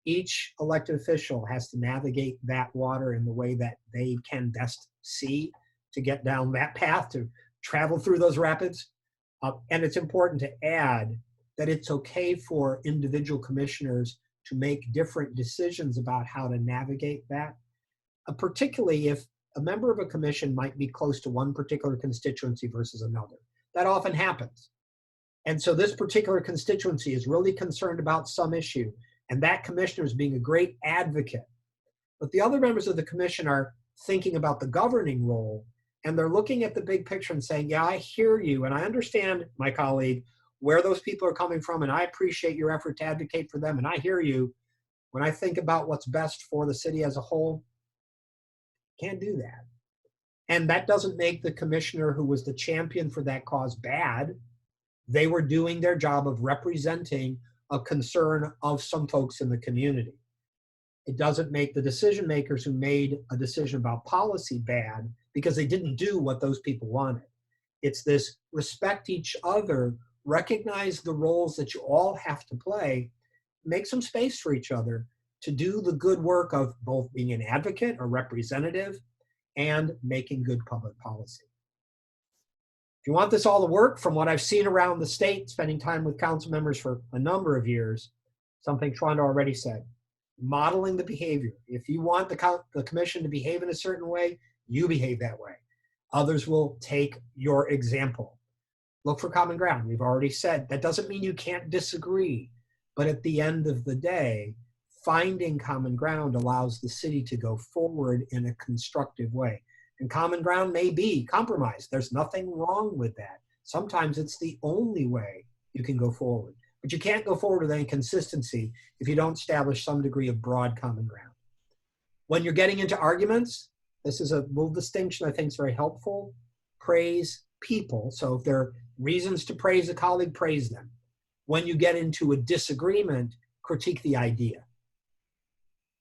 Speaker 11: Each elected official has to navigate that water in the way that they can best see to get down that path, to travel through those rapids. And it's important to add that it's okay for individual commissioners to make different decisions about how to navigate that, particularly if a member of a commission might be close to one particular constituency versus another. That often happens. And so this particular constituency is really concerned about some issue, and that commissioner is being a great advocate. But the other members of the commission are thinking about the governing role, and they're looking at the big picture and saying, yeah, I hear you, and I understand, my colleague, where those people are coming from, and I appreciate your effort to advocate for them, and I hear you. When I think about what's best for the city as a whole, can't do that. And that doesn't make the commissioner who was the champion for that cause bad. They were doing their job of representing a concern of some folks in the community. It doesn't make the decision makers who made a decision about policy bad because they didn't do what those people wanted. It's this respect each other, recognize the roles that you all have to play, make some space for each other to do the good work of both being an advocate or representative and making good public policy. If you want this all to work, from what I've seen around the state, spending time with council members for a number of years, something Shwanda already said, modeling the behavior. If you want the commission to behave in a certain way, you behave that way. Others will take your example. Look for common ground. We've already said that doesn't mean you can't disagree, but at the end of the day, finding common ground allows the city to go forward in a constructive way. And common ground may be compromise. There's nothing wrong with that. Sometimes it's the only way you can go forward. But you can't go forward with any consistency if you don't establish some degree of broad common ground. When you're getting into arguments, this is a little distinction I think is very helpful. Praise people. So if there are reasons to praise a colleague, praise them. When you get into a disagreement, critique the idea.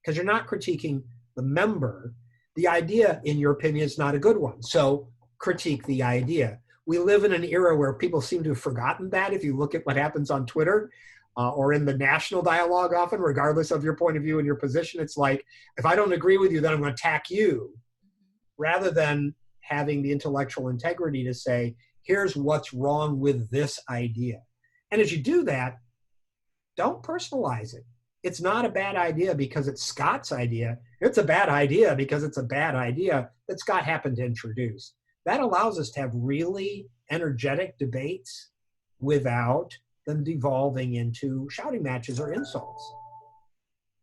Speaker 11: Because you're not critiquing the member. The idea, in your opinion, is not a good one. So critique the idea. We live in an era where people seem to have forgotten that. If you look at what happens on Twitter or in the national dialogue often, regardless of your point of view and your position, it's like, if I don't agree with you, then I'm going to attack you. Rather than having the intellectual integrity to say, here's what's wrong with this idea. And as you do that, don't personalize it. It's not a bad idea because it's Scott's idea. It's a bad idea because it's a bad idea that Scott happened to introduce. That allows us to have really energetic debates without them devolving into shouting matches or insults.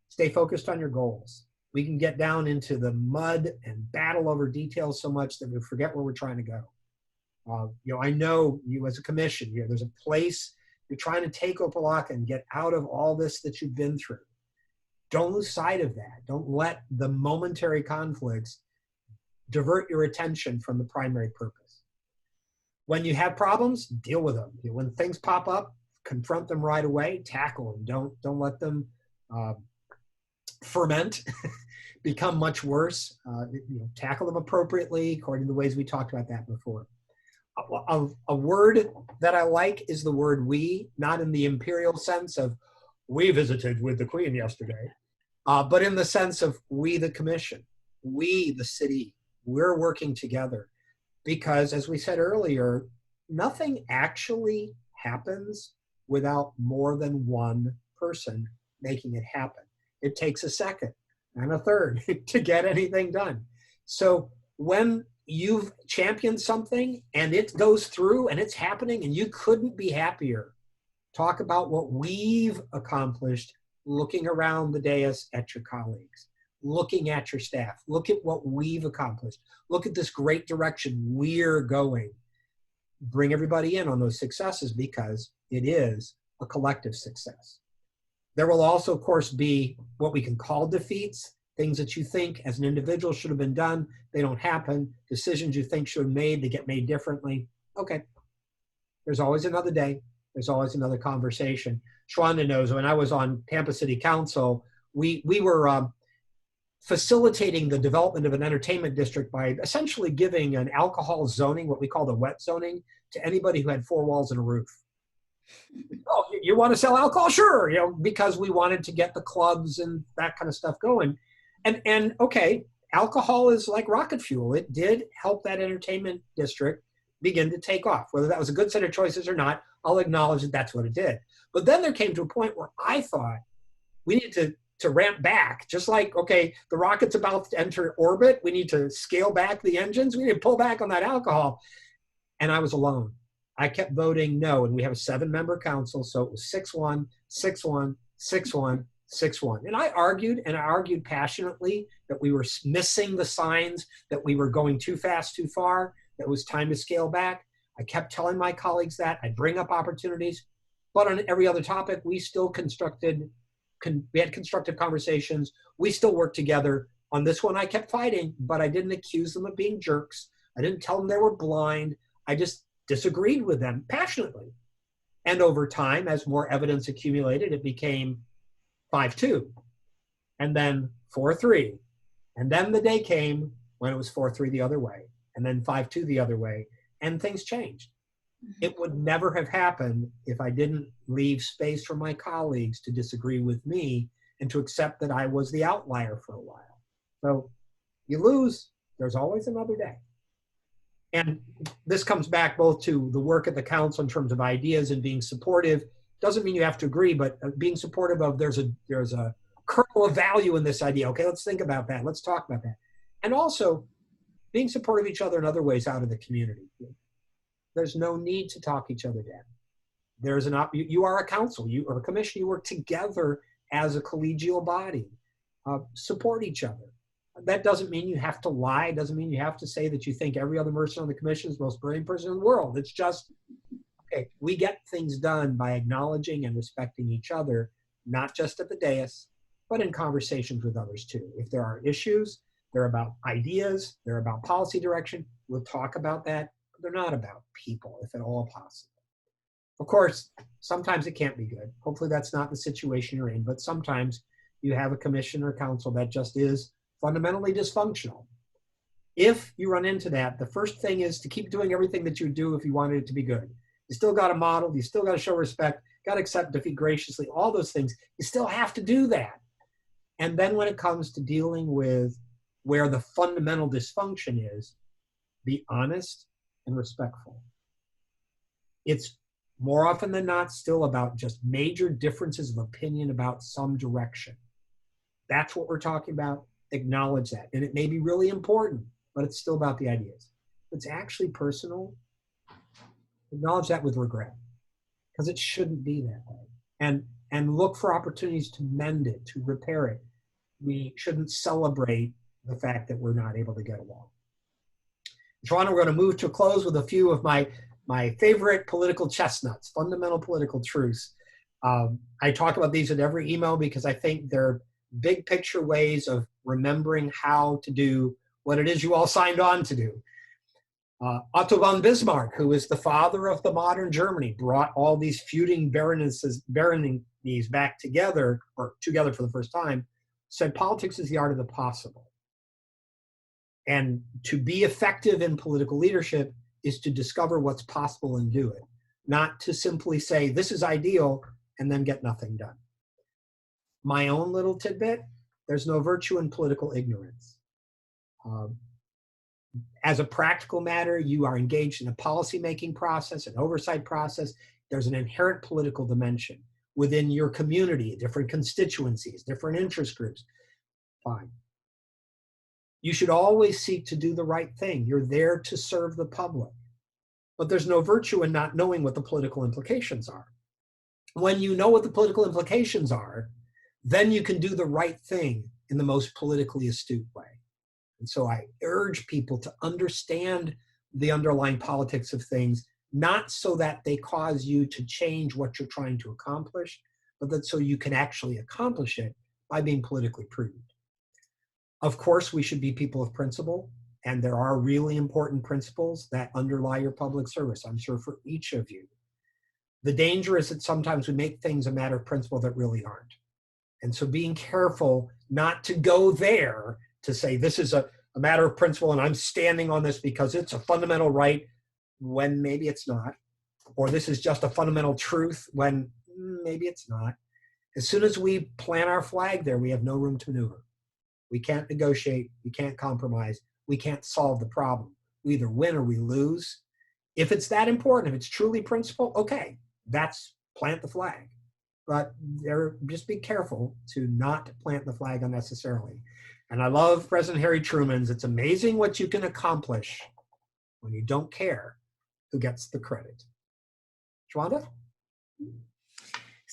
Speaker 11: Stay focused on your goals. We can get down into the mud and battle over details so much that we forget where we're trying to go. I know you as a commission, there's a place you're trying to take Opa-locka and get out of all this that you've been through. Don't lose sight of that. Don't let the momentary conflicts divert your attention from the primary purpose. When you have problems, deal with them. When things pop up, confront them right away, tackle them. Don't let them ferment, become much worse. Tackle them appropriately according to the ways we talked about that before. A word that I like is the word we, not in the imperial sense of we visited with the Queen yesterday, but in the sense of we, the commission, we, the city, we're working together. Because as we said earlier, nothing actually happens without more than one person making it happen. It takes a second and a third to get anything done. So when you've championed something and it goes through and it's happening and you couldn't be happier, talk about what we've accomplished, looking around the dais at your colleagues, looking at your staff, look at what we've accomplished, look at this great direction we're going. Bring everybody in on those successes because it is a collective success. There will also, of course, be what we can call defeats, things that you think as an individual should have been done, they don't happen. Decisions you think should have made, they get made differently. Okay, there's always another day. There's always another conversation. Shwanda knows when I was on Tampa City Council, we were facilitating the development of an entertainment district by essentially giving an alcohol zoning, what we call the wet zoning, to anybody who had 4 walls and a roof. Oh, you want to sell alcohol? Sure, because we wanted to get the clubs and that kind of stuff going. And okay, alcohol is like rocket fuel. It did help that entertainment district begin to take off. Whether that was a good set of choices or not, I'll acknowledge that that's what it did. But then there came to a point where I thought we needed to ramp back. Just like, okay, the rocket's about to enter orbit. We need to scale back the engines. We need to pull back on that alcohol. And I was alone. I kept voting no. And we have a 7-member council. So it was 6-1, 6-1, 6-1, 6-1. And I argued passionately that we were missing the signs, that we were going too fast, too far, that it was time to scale back. I kept telling my colleagues that. I bring up opportunities. But on every other topic, we still we had constructive conversations. We still worked together. On this one, I kept fighting, but I didn't accuse them of being jerks. I didn't tell them they were blind. I just disagreed with them passionately. And over time, as more evidence accumulated, it became 5-2, and then 4-3. And then the day came when it was 4-3 the other way, and then 5-2 the other way, and things changed. It would never have happened if I didn't leave space for my colleagues to disagree with me and to accept that I was the outlier for a while. So you lose, there's always another day. And this comes back both to the work at the council in terms of ideas and being supportive. Doesn't mean you have to agree, but being supportive of there's a kernel of value in this idea. Okay, let's think about that. Let's talk about that. And also being supportive of each other in other ways out of the community. There's no need to talk each other down. There's you are a council, you are a commission, you work together as a collegial body. Support each other. That doesn't mean you have to lie. It doesn't mean you have to say that you think every other person on the commission is the most brilliant person in the world. It's just, okay, we get things done by acknowledging and respecting each other, not just at the dais, but in conversations with others too. If there are issues, they're about ideas, they're about policy direction, we'll talk about that, but they're not about people, if at all possible. Of course, sometimes it can't be good. Hopefully that's not the situation you're in, but sometimes you have a commission or council that just is fundamentally dysfunctional. If you run into that, the first thing is to keep doing everything that you do if you wanted it to be good. You still got to model, you still got to show respect, got to accept defeat graciously, all those things. You still have to do that. And then when it comes to dealing with where the fundamental dysfunction is, be honest and respectful. It's more often than not still about just major differences of opinion about some direction. That's what we're talking about. Acknowledge that. And it may be really important, but it's still about the ideas. If it's actually personal, acknowledge that with regret, because it shouldn't be that way. And look for opportunities to mend it, to repair it. We shouldn't celebrate the fact that we're not able to get along. Toronto, we're going to move to a close with a few of my favorite political chestnuts, fundamental political truths. I talk about these in every email because I think they're big picture ways of remembering how to do what it is you all signed on to do. Otto von Bismarck, who is the father of the modern Germany, brought all these feuding baronies back together, or together for the first time, said politics is the art of the possible. And to be effective in political leadership is to discover what's possible and do it, not to simply say, this is ideal, and then get nothing done. My own little tidbit, there's no virtue in political ignorance. As a practical matter, you are engaged in a policymaking process, an oversight process. There's an inherent political dimension within your community, different constituencies, different interest groups. Fine. You should always seek to do the right thing. You're there to serve the public. But there's no virtue in not knowing what the political implications are. When you know what the political implications are, then you can do the right thing in the most politically astute way. And so I urge people to understand the underlying politics of things, not so that they cause you to change what you're trying to accomplish, but that so you can actually accomplish it by being politically prudent. Of course, we should be people of principle, and there are really important principles that underlie your public service, I'm sure for each of you. The danger is that sometimes we make things a matter of principle that really aren't. And so being careful not to go there to say this is a matter of principle and I'm standing on this because it's a fundamental right when maybe it's not, or this is just a fundamental truth when maybe it's not. As soon as we plant our flag there, we have no room to maneuver. We can't negotiate, we can't compromise, we can't solve the problem. We either win or we lose. If it's that important, if it's truly principle, okay, that's plant the flag. But just be careful to not plant the flag unnecessarily. And I love President Harry Truman's, it's amazing what you can accomplish when you don't care who gets the credit. Shwanda?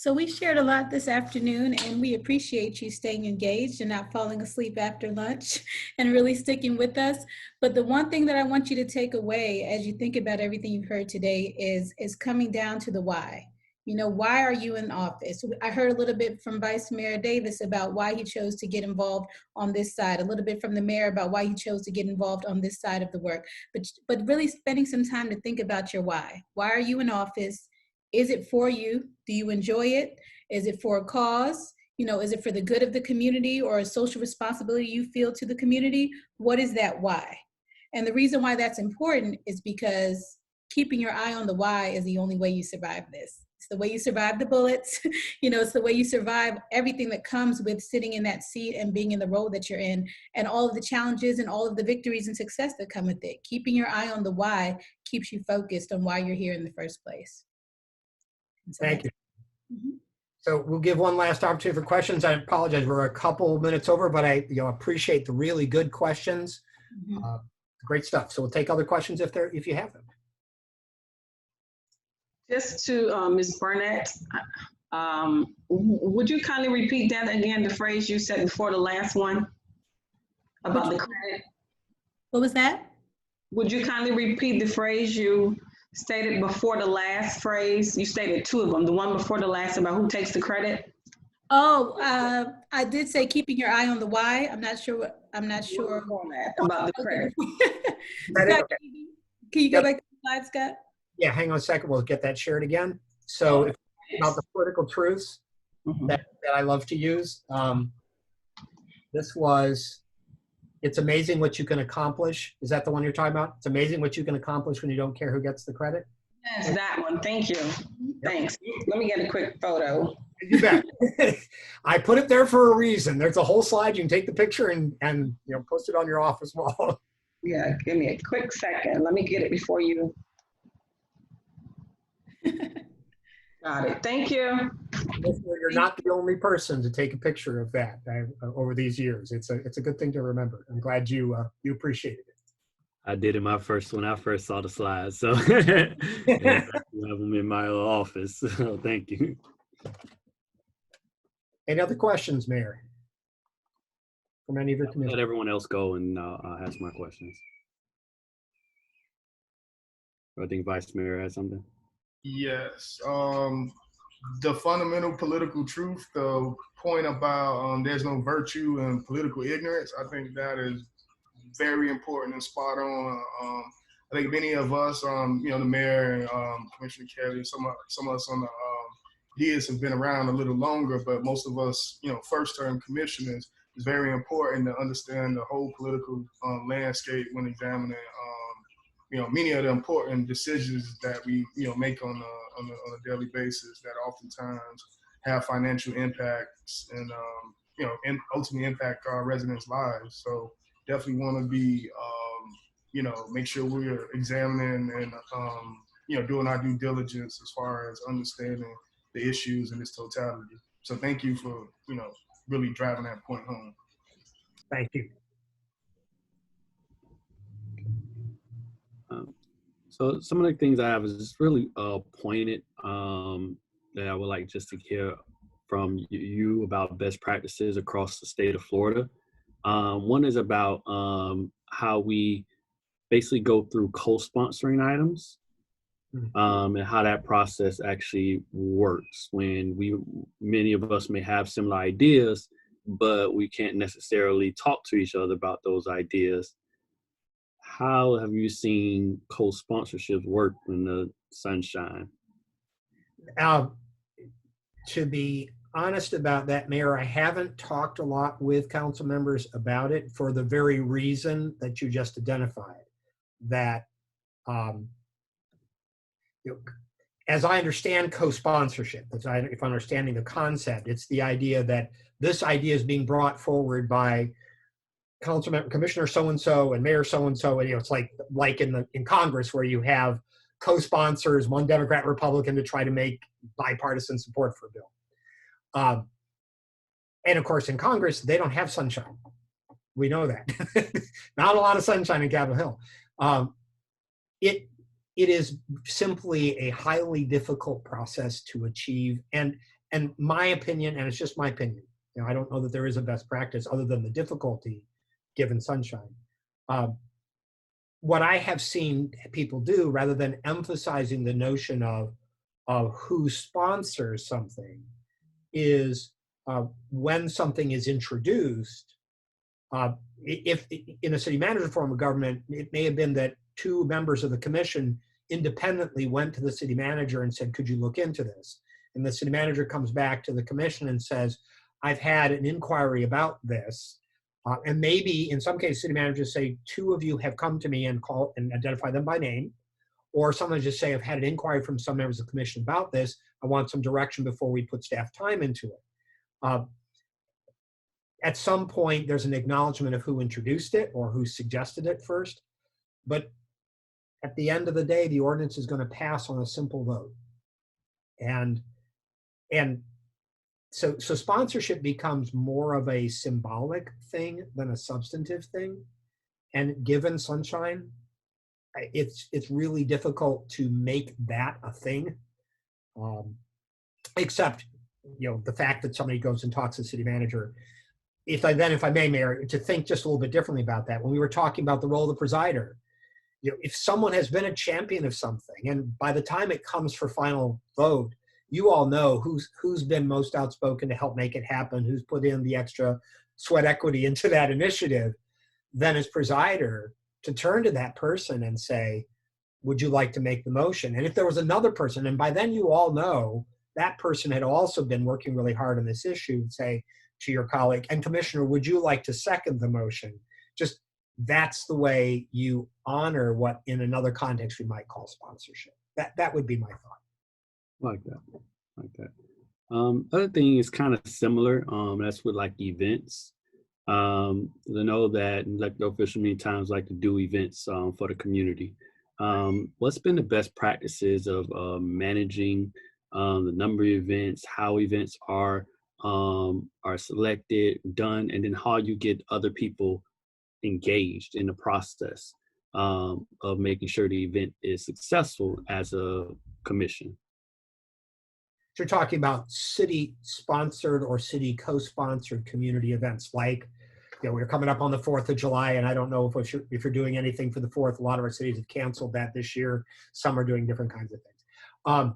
Speaker 10: So we shared a lot this afternoon, and we appreciate you staying engaged and not falling asleep after lunch and really sticking with us. But the one thing that I want you to take away as you think about everything you've heard today is coming down to the why. You know, why are you in office? I heard a little bit from Vice Mayor Davis about why he chose to get involved on this side, a little bit from the mayor about why he chose to get involved on this side of the work. But really spending some time to think about your why. Why are you in office? Is it for you? Do you enjoy it? Is it for a cause? You know, is it for the good of the community or a social responsibility you feel to the community? What is that why? And the reason why that's important is because keeping your eye on the why is the only way you survive this. It's the way you survive the bullets. You know, it's the way you survive everything that comes with sitting in that seat and being in the role that you're in, and all of the challenges and all of the victories and success that come with it. Keeping your eye on the why keeps you focused on why you're here in the first place. So
Speaker 11: Thank you. So we'll give one last opportunity for questions. I apologize, we're a couple minutes over, but I appreciate the really good questions. Great stuff. So we'll take other questions if you have them.
Speaker 7: Just to Ms. Burnett, would you kindly repeat that again, the phrase you said before the last one about the credit?
Speaker 10: What was that?
Speaker 7: Would you kindly repeat the phrase you stated before the last phrase? You stated two of them, the one before the last about who takes the credit.
Speaker 10: Oh, I did say keeping your eye on the why. I'm not sure
Speaker 7: about the credit.
Speaker 10: Scott, can you go back to the slide, Scott?
Speaker 11: Yeah, hang on a second. We'll get that shared again. So about the political truths that I love to use. This was, it's amazing what you can accomplish. Is that the one you're talking about? It's amazing what you can accomplish when you don't care who gets the credit?
Speaker 7: Yes, that one. Thank you. Thanks. Let me get a quick photo.
Speaker 11: You bet. I put it there for a reason. There's a whole slide. You can take the picture and post it on your office wall.
Speaker 7: Yeah, give me a quick second. Let me get it before you. Got it. Thank you.
Speaker 11: You're not the only person to take a picture of that over these years. It's a good thing to remember. I'm glad you appreciated it.
Speaker 1: I did it when I first saw the slides. So I have them in my office. So thank you.
Speaker 11: Any other questions, Mayor? From any of your committees?
Speaker 1: Let everyone else go and I'll ask my questions. I think Vice Mayor has something.
Speaker 6: Yes. The fundamental political truth, the point about there's no virtue in political ignorance, I think that is very important and spot on. I think many of us, the mayor and Commissioner Kelly, some of us on the years have been around a little longer, but most of us, first-term commissioners, it's very important to understand the whole political landscape when examining many of the important decisions that we make on a daily basis that oftentimes have financial impacts and and ultimately impact our residents' lives. So definitely want to be make sure we're examining and doing our due diligence as far as understanding the issues in its totality. So thank you for really driving that point home.
Speaker 11: Thank you.
Speaker 1: So some of the things I have is just really pointed that I would like just to hear from you about best practices across the state of Florida. One is about how we basically go through co-sponsoring items and how that process actually works when many of us may have similar ideas, but we can't necessarily talk to each other about those ideas. How have you seen co-sponsorships work in the sunshine?
Speaker 11: To be honest about that, Mayor, I haven't talked a lot with council members about it for the very reason that you just identified. That, as I understand co-sponsorship, if I'm understanding the concept, it's the idea that this idea is being brought forward by council member, commissioner so-and-so and mayor so-and-so, and it's like in Congress where you have co-sponsors, one Democrat, Republican, to try to make bipartisan support for a bill. And of course, in Congress, they don't have sunshine. We know that. Not a lot of sunshine in Capitol Hill. It is simply a highly difficult process to achieve, and and my opinion, and it's just my opinion, you know, I don't know that there is a best practice other than the difficulty given sunshine. What I have seen people do, rather than emphasizing the notion of who sponsors something, is when something is introduced, if in a city manager form of government, it may have been that two members of the commission independently went to the city manager and said, could you look into this? And the city manager comes back to the commission and says, I've had an inquiry about this. And maybe in some cases, city managers say, two of you have come to me and call and identify them by name. Or someone just say, I've had an inquiry from some members of the commission about this. I want some direction before we put staff time into it. At some point, there's an acknowledgement of who introduced it or who suggested it first. But at the end of the day, the ordinance is going to pass on a simple vote. And so sponsorship becomes more of a symbolic thing than a substantive thing. And given sunshine, it's really difficult to make that a thing. Except, you know, the fact that somebody goes and talks to the city manager. If I may, Mayor, to think just a little bit differently about that, when we were talking about the role of the presider, you know, if someone has been a champion of something, and by the time it comes for final vote, you all know who's been most outspoken to help make it happen, who's put in the extra sweat equity into that initiative, then as presider, to turn to that person and say, would you like to make the motion? And if there was another person, and by then you all know that person had also been working really hard on this issue, say to your colleague, and Commissioner, would you like to second the motion? Just that's the way you honor what in another context we might call sponsorship. That would be my thought.
Speaker 1: Like that. Other thing is kind of similar. That's with like events. I know that elected officials many times like to do events for the community. What's been the best practices of managing the number of events, how events are selected, done, and then how you get other people engaged in the process of making sure the event is successful as a commission?
Speaker 11: You're talking about city-sponsored or city co-sponsored community events, like, you know, we're coming up on the 4th of July, and I don't know if you're doing anything for the 4th. A lot of our cities have canceled that this year. Some are doing different kinds of things.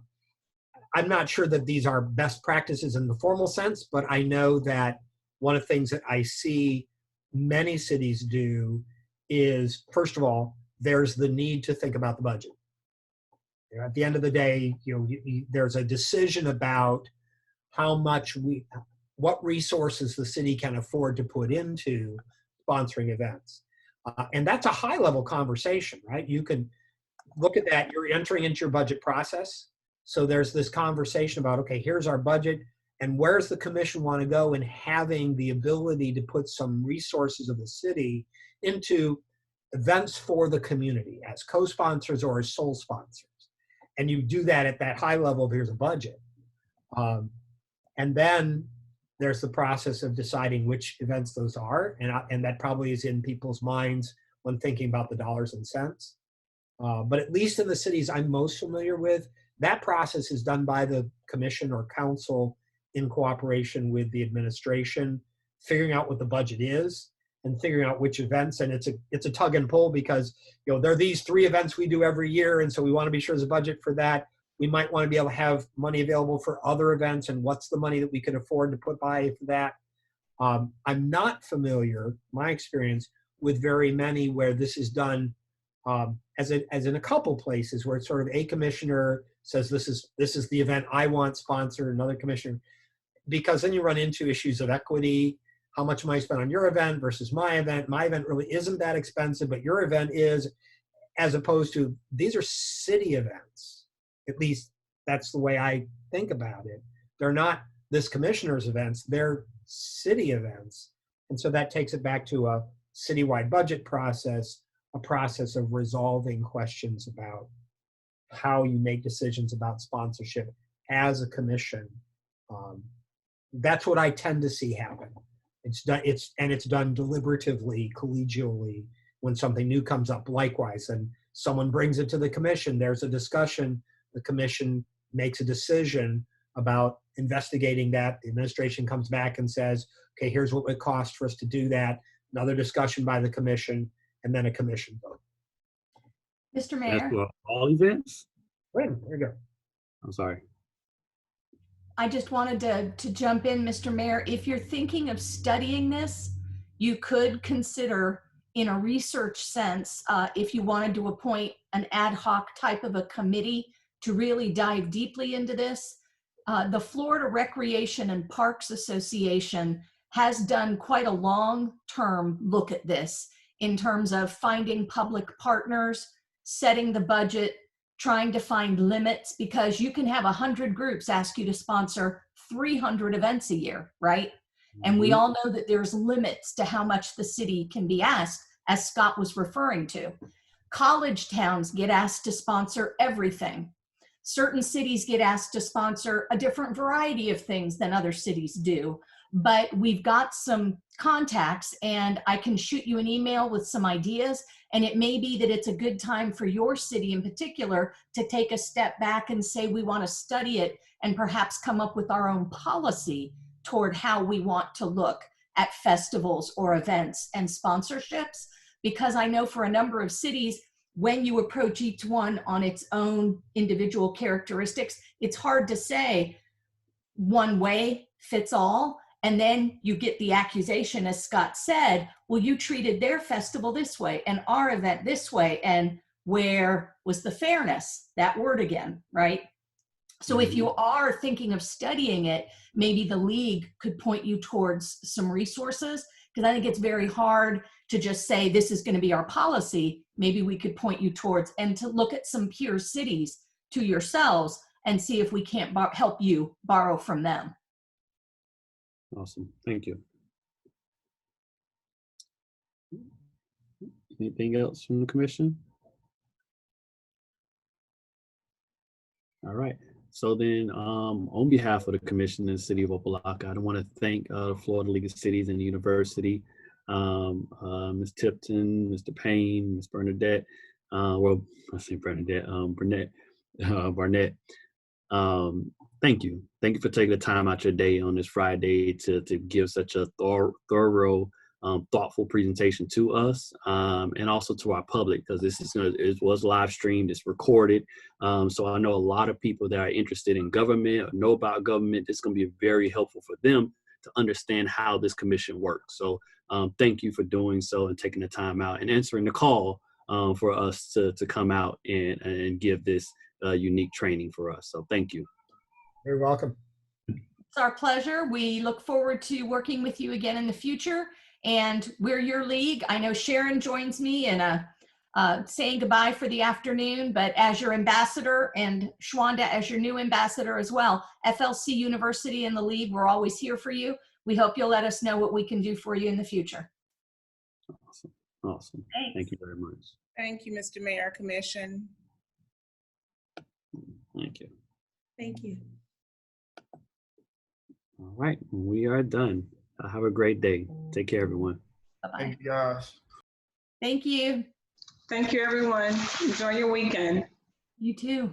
Speaker 11: I'm not sure that these are best practices in the formal sense, but I know that one of the things that I see many cities do is, first of all, there's the need to think about the budget. You know, at the end of the day, you know, there's a decision about how much what resources the city can afford to put into sponsoring events. And that's a high level conversation, right? You can look at that, you're entering into your budget process. So there's this conversation about, okay, here's our budget, and where's the commission want to go, and having the ability to put some resources of the city into events for the community as co-sponsors or as sole sponsors. And you do that at that high level, here's a budget. And then there's the process of deciding which events those are. And that probably is in people's minds when thinking about the dollars and cents. But at least in the cities I'm most familiar with, that process is done by the commission or council in cooperation with the administration, figuring out what the budget is and figuring out which events. And it's a tug and pull, because, you know, there are these 3 events we do every year, and so we want to be sure there's a budget for that. We might want to be able to have money available for other events, and what's the money that we can afford to put by for that. I'm not familiar, my experience, with very many where this is done as in a couple places where it's sort of a commissioner says this is the event I want sponsored, another commissioner, because then you run into issues of equity. How much money spent on your event versus my event? My event really isn't that expensive, but your event is, as opposed to these are city events. At least that's the way I think about it. They're not this commissioner's events, they're city events. And so that takes it back to a citywide budget process, a process of resolving questions about how you make decisions about sponsorship as a commission. That's what I tend to see happen. It's done deliberatively, collegially, when something new comes up. Likewise, and someone brings it to the commission, there's a discussion, the commission makes a decision, about investigating that. The administration comes back and says, okay, here's what it costs for us to do that. Another discussion by the commission, and then a commission vote.
Speaker 2: Mr.
Speaker 1: That's
Speaker 2: Mayor,
Speaker 1: for all events?
Speaker 11: Wait, there you go.
Speaker 1: I'm sorry.
Speaker 2: I just wanted to jump in, Mr. Mayor. If you're thinking of studying this, you could consider, in a research sense, if you wanted to appoint an ad hoc type of a committee to really dive deeply into this. The Florida Recreation and Parks Association has done quite a long-term look at this in terms of finding public partners, setting the budget, trying to find limits, because you can have 100 groups ask you to sponsor 300 events a year, right? And we all know that there's limits to how much the city can be asked, as Scott was referring to. College towns get asked to sponsor everything. Certain cities get asked to sponsor a different variety of things than other cities do. But we've got some contacts, and I can shoot you an email with some ideas. And it may be that it's a good time for your city in particular to take a step back and say, we want to study it and perhaps come up with our own policy toward how we want to look at festivals or events and sponsorships. Because I know for a number of cities, when you approach each one on its own individual characteristics, it's hard to say one way fits all. And then you get the accusation, as Scott said, well, you treated their festival this way and our event this way. And where was the fairness? That word again, right? So if you are thinking of studying it, maybe the league could point you towards some resources, because I think it's very hard to just say this is going to be our policy. Maybe we could point you towards, and to look at some peer cities to yourselves and see if we can't help you borrow from them.
Speaker 1: Awesome. Thank you. Anything else from the commission? All right. So then, on behalf of the commission and the city of Opa-locka, I want to thank the Florida League of Cities and the university, Ms. Tipton, Mr. Payne, Ms. Bernadette, well, I say Bernadette, Barnett. Thank you. Thank you for taking the time out your day on this Friday to give such a thorough, thoughtful presentation to us, and also to our public, because it was live streamed, it's recorded. So I know a lot of people that are interested in government or know about government. It's going to be very helpful for them to understand how this commission works. So thank you for doing so and taking the time out and answering the call for us to come out and give this unique training for us. So thank you.
Speaker 11: You're welcome.
Speaker 2: It's our pleasure. We look forward to working with you again in the future. And we're your league. I know Sharon joins me in saying goodbye for the afternoon, but as your ambassador, and Shwanda as your new ambassador as well, FLC University and the league, we're always here for you. We hope you'll let us know what we can do for you in the future.
Speaker 1: Awesome. Awesome.
Speaker 2: Thanks.
Speaker 1: Thank you very much.
Speaker 3: Thank you, Mr. Mayor, Commission.
Speaker 1: Thank you.
Speaker 10: Thank you.
Speaker 1: All right. We are done. Have a great day. Take care, everyone.
Speaker 2: Bye-bye.
Speaker 6: Thank you, guys.
Speaker 2: Thank you.
Speaker 7: Thank you, everyone. Enjoy your weekend.
Speaker 2: You too.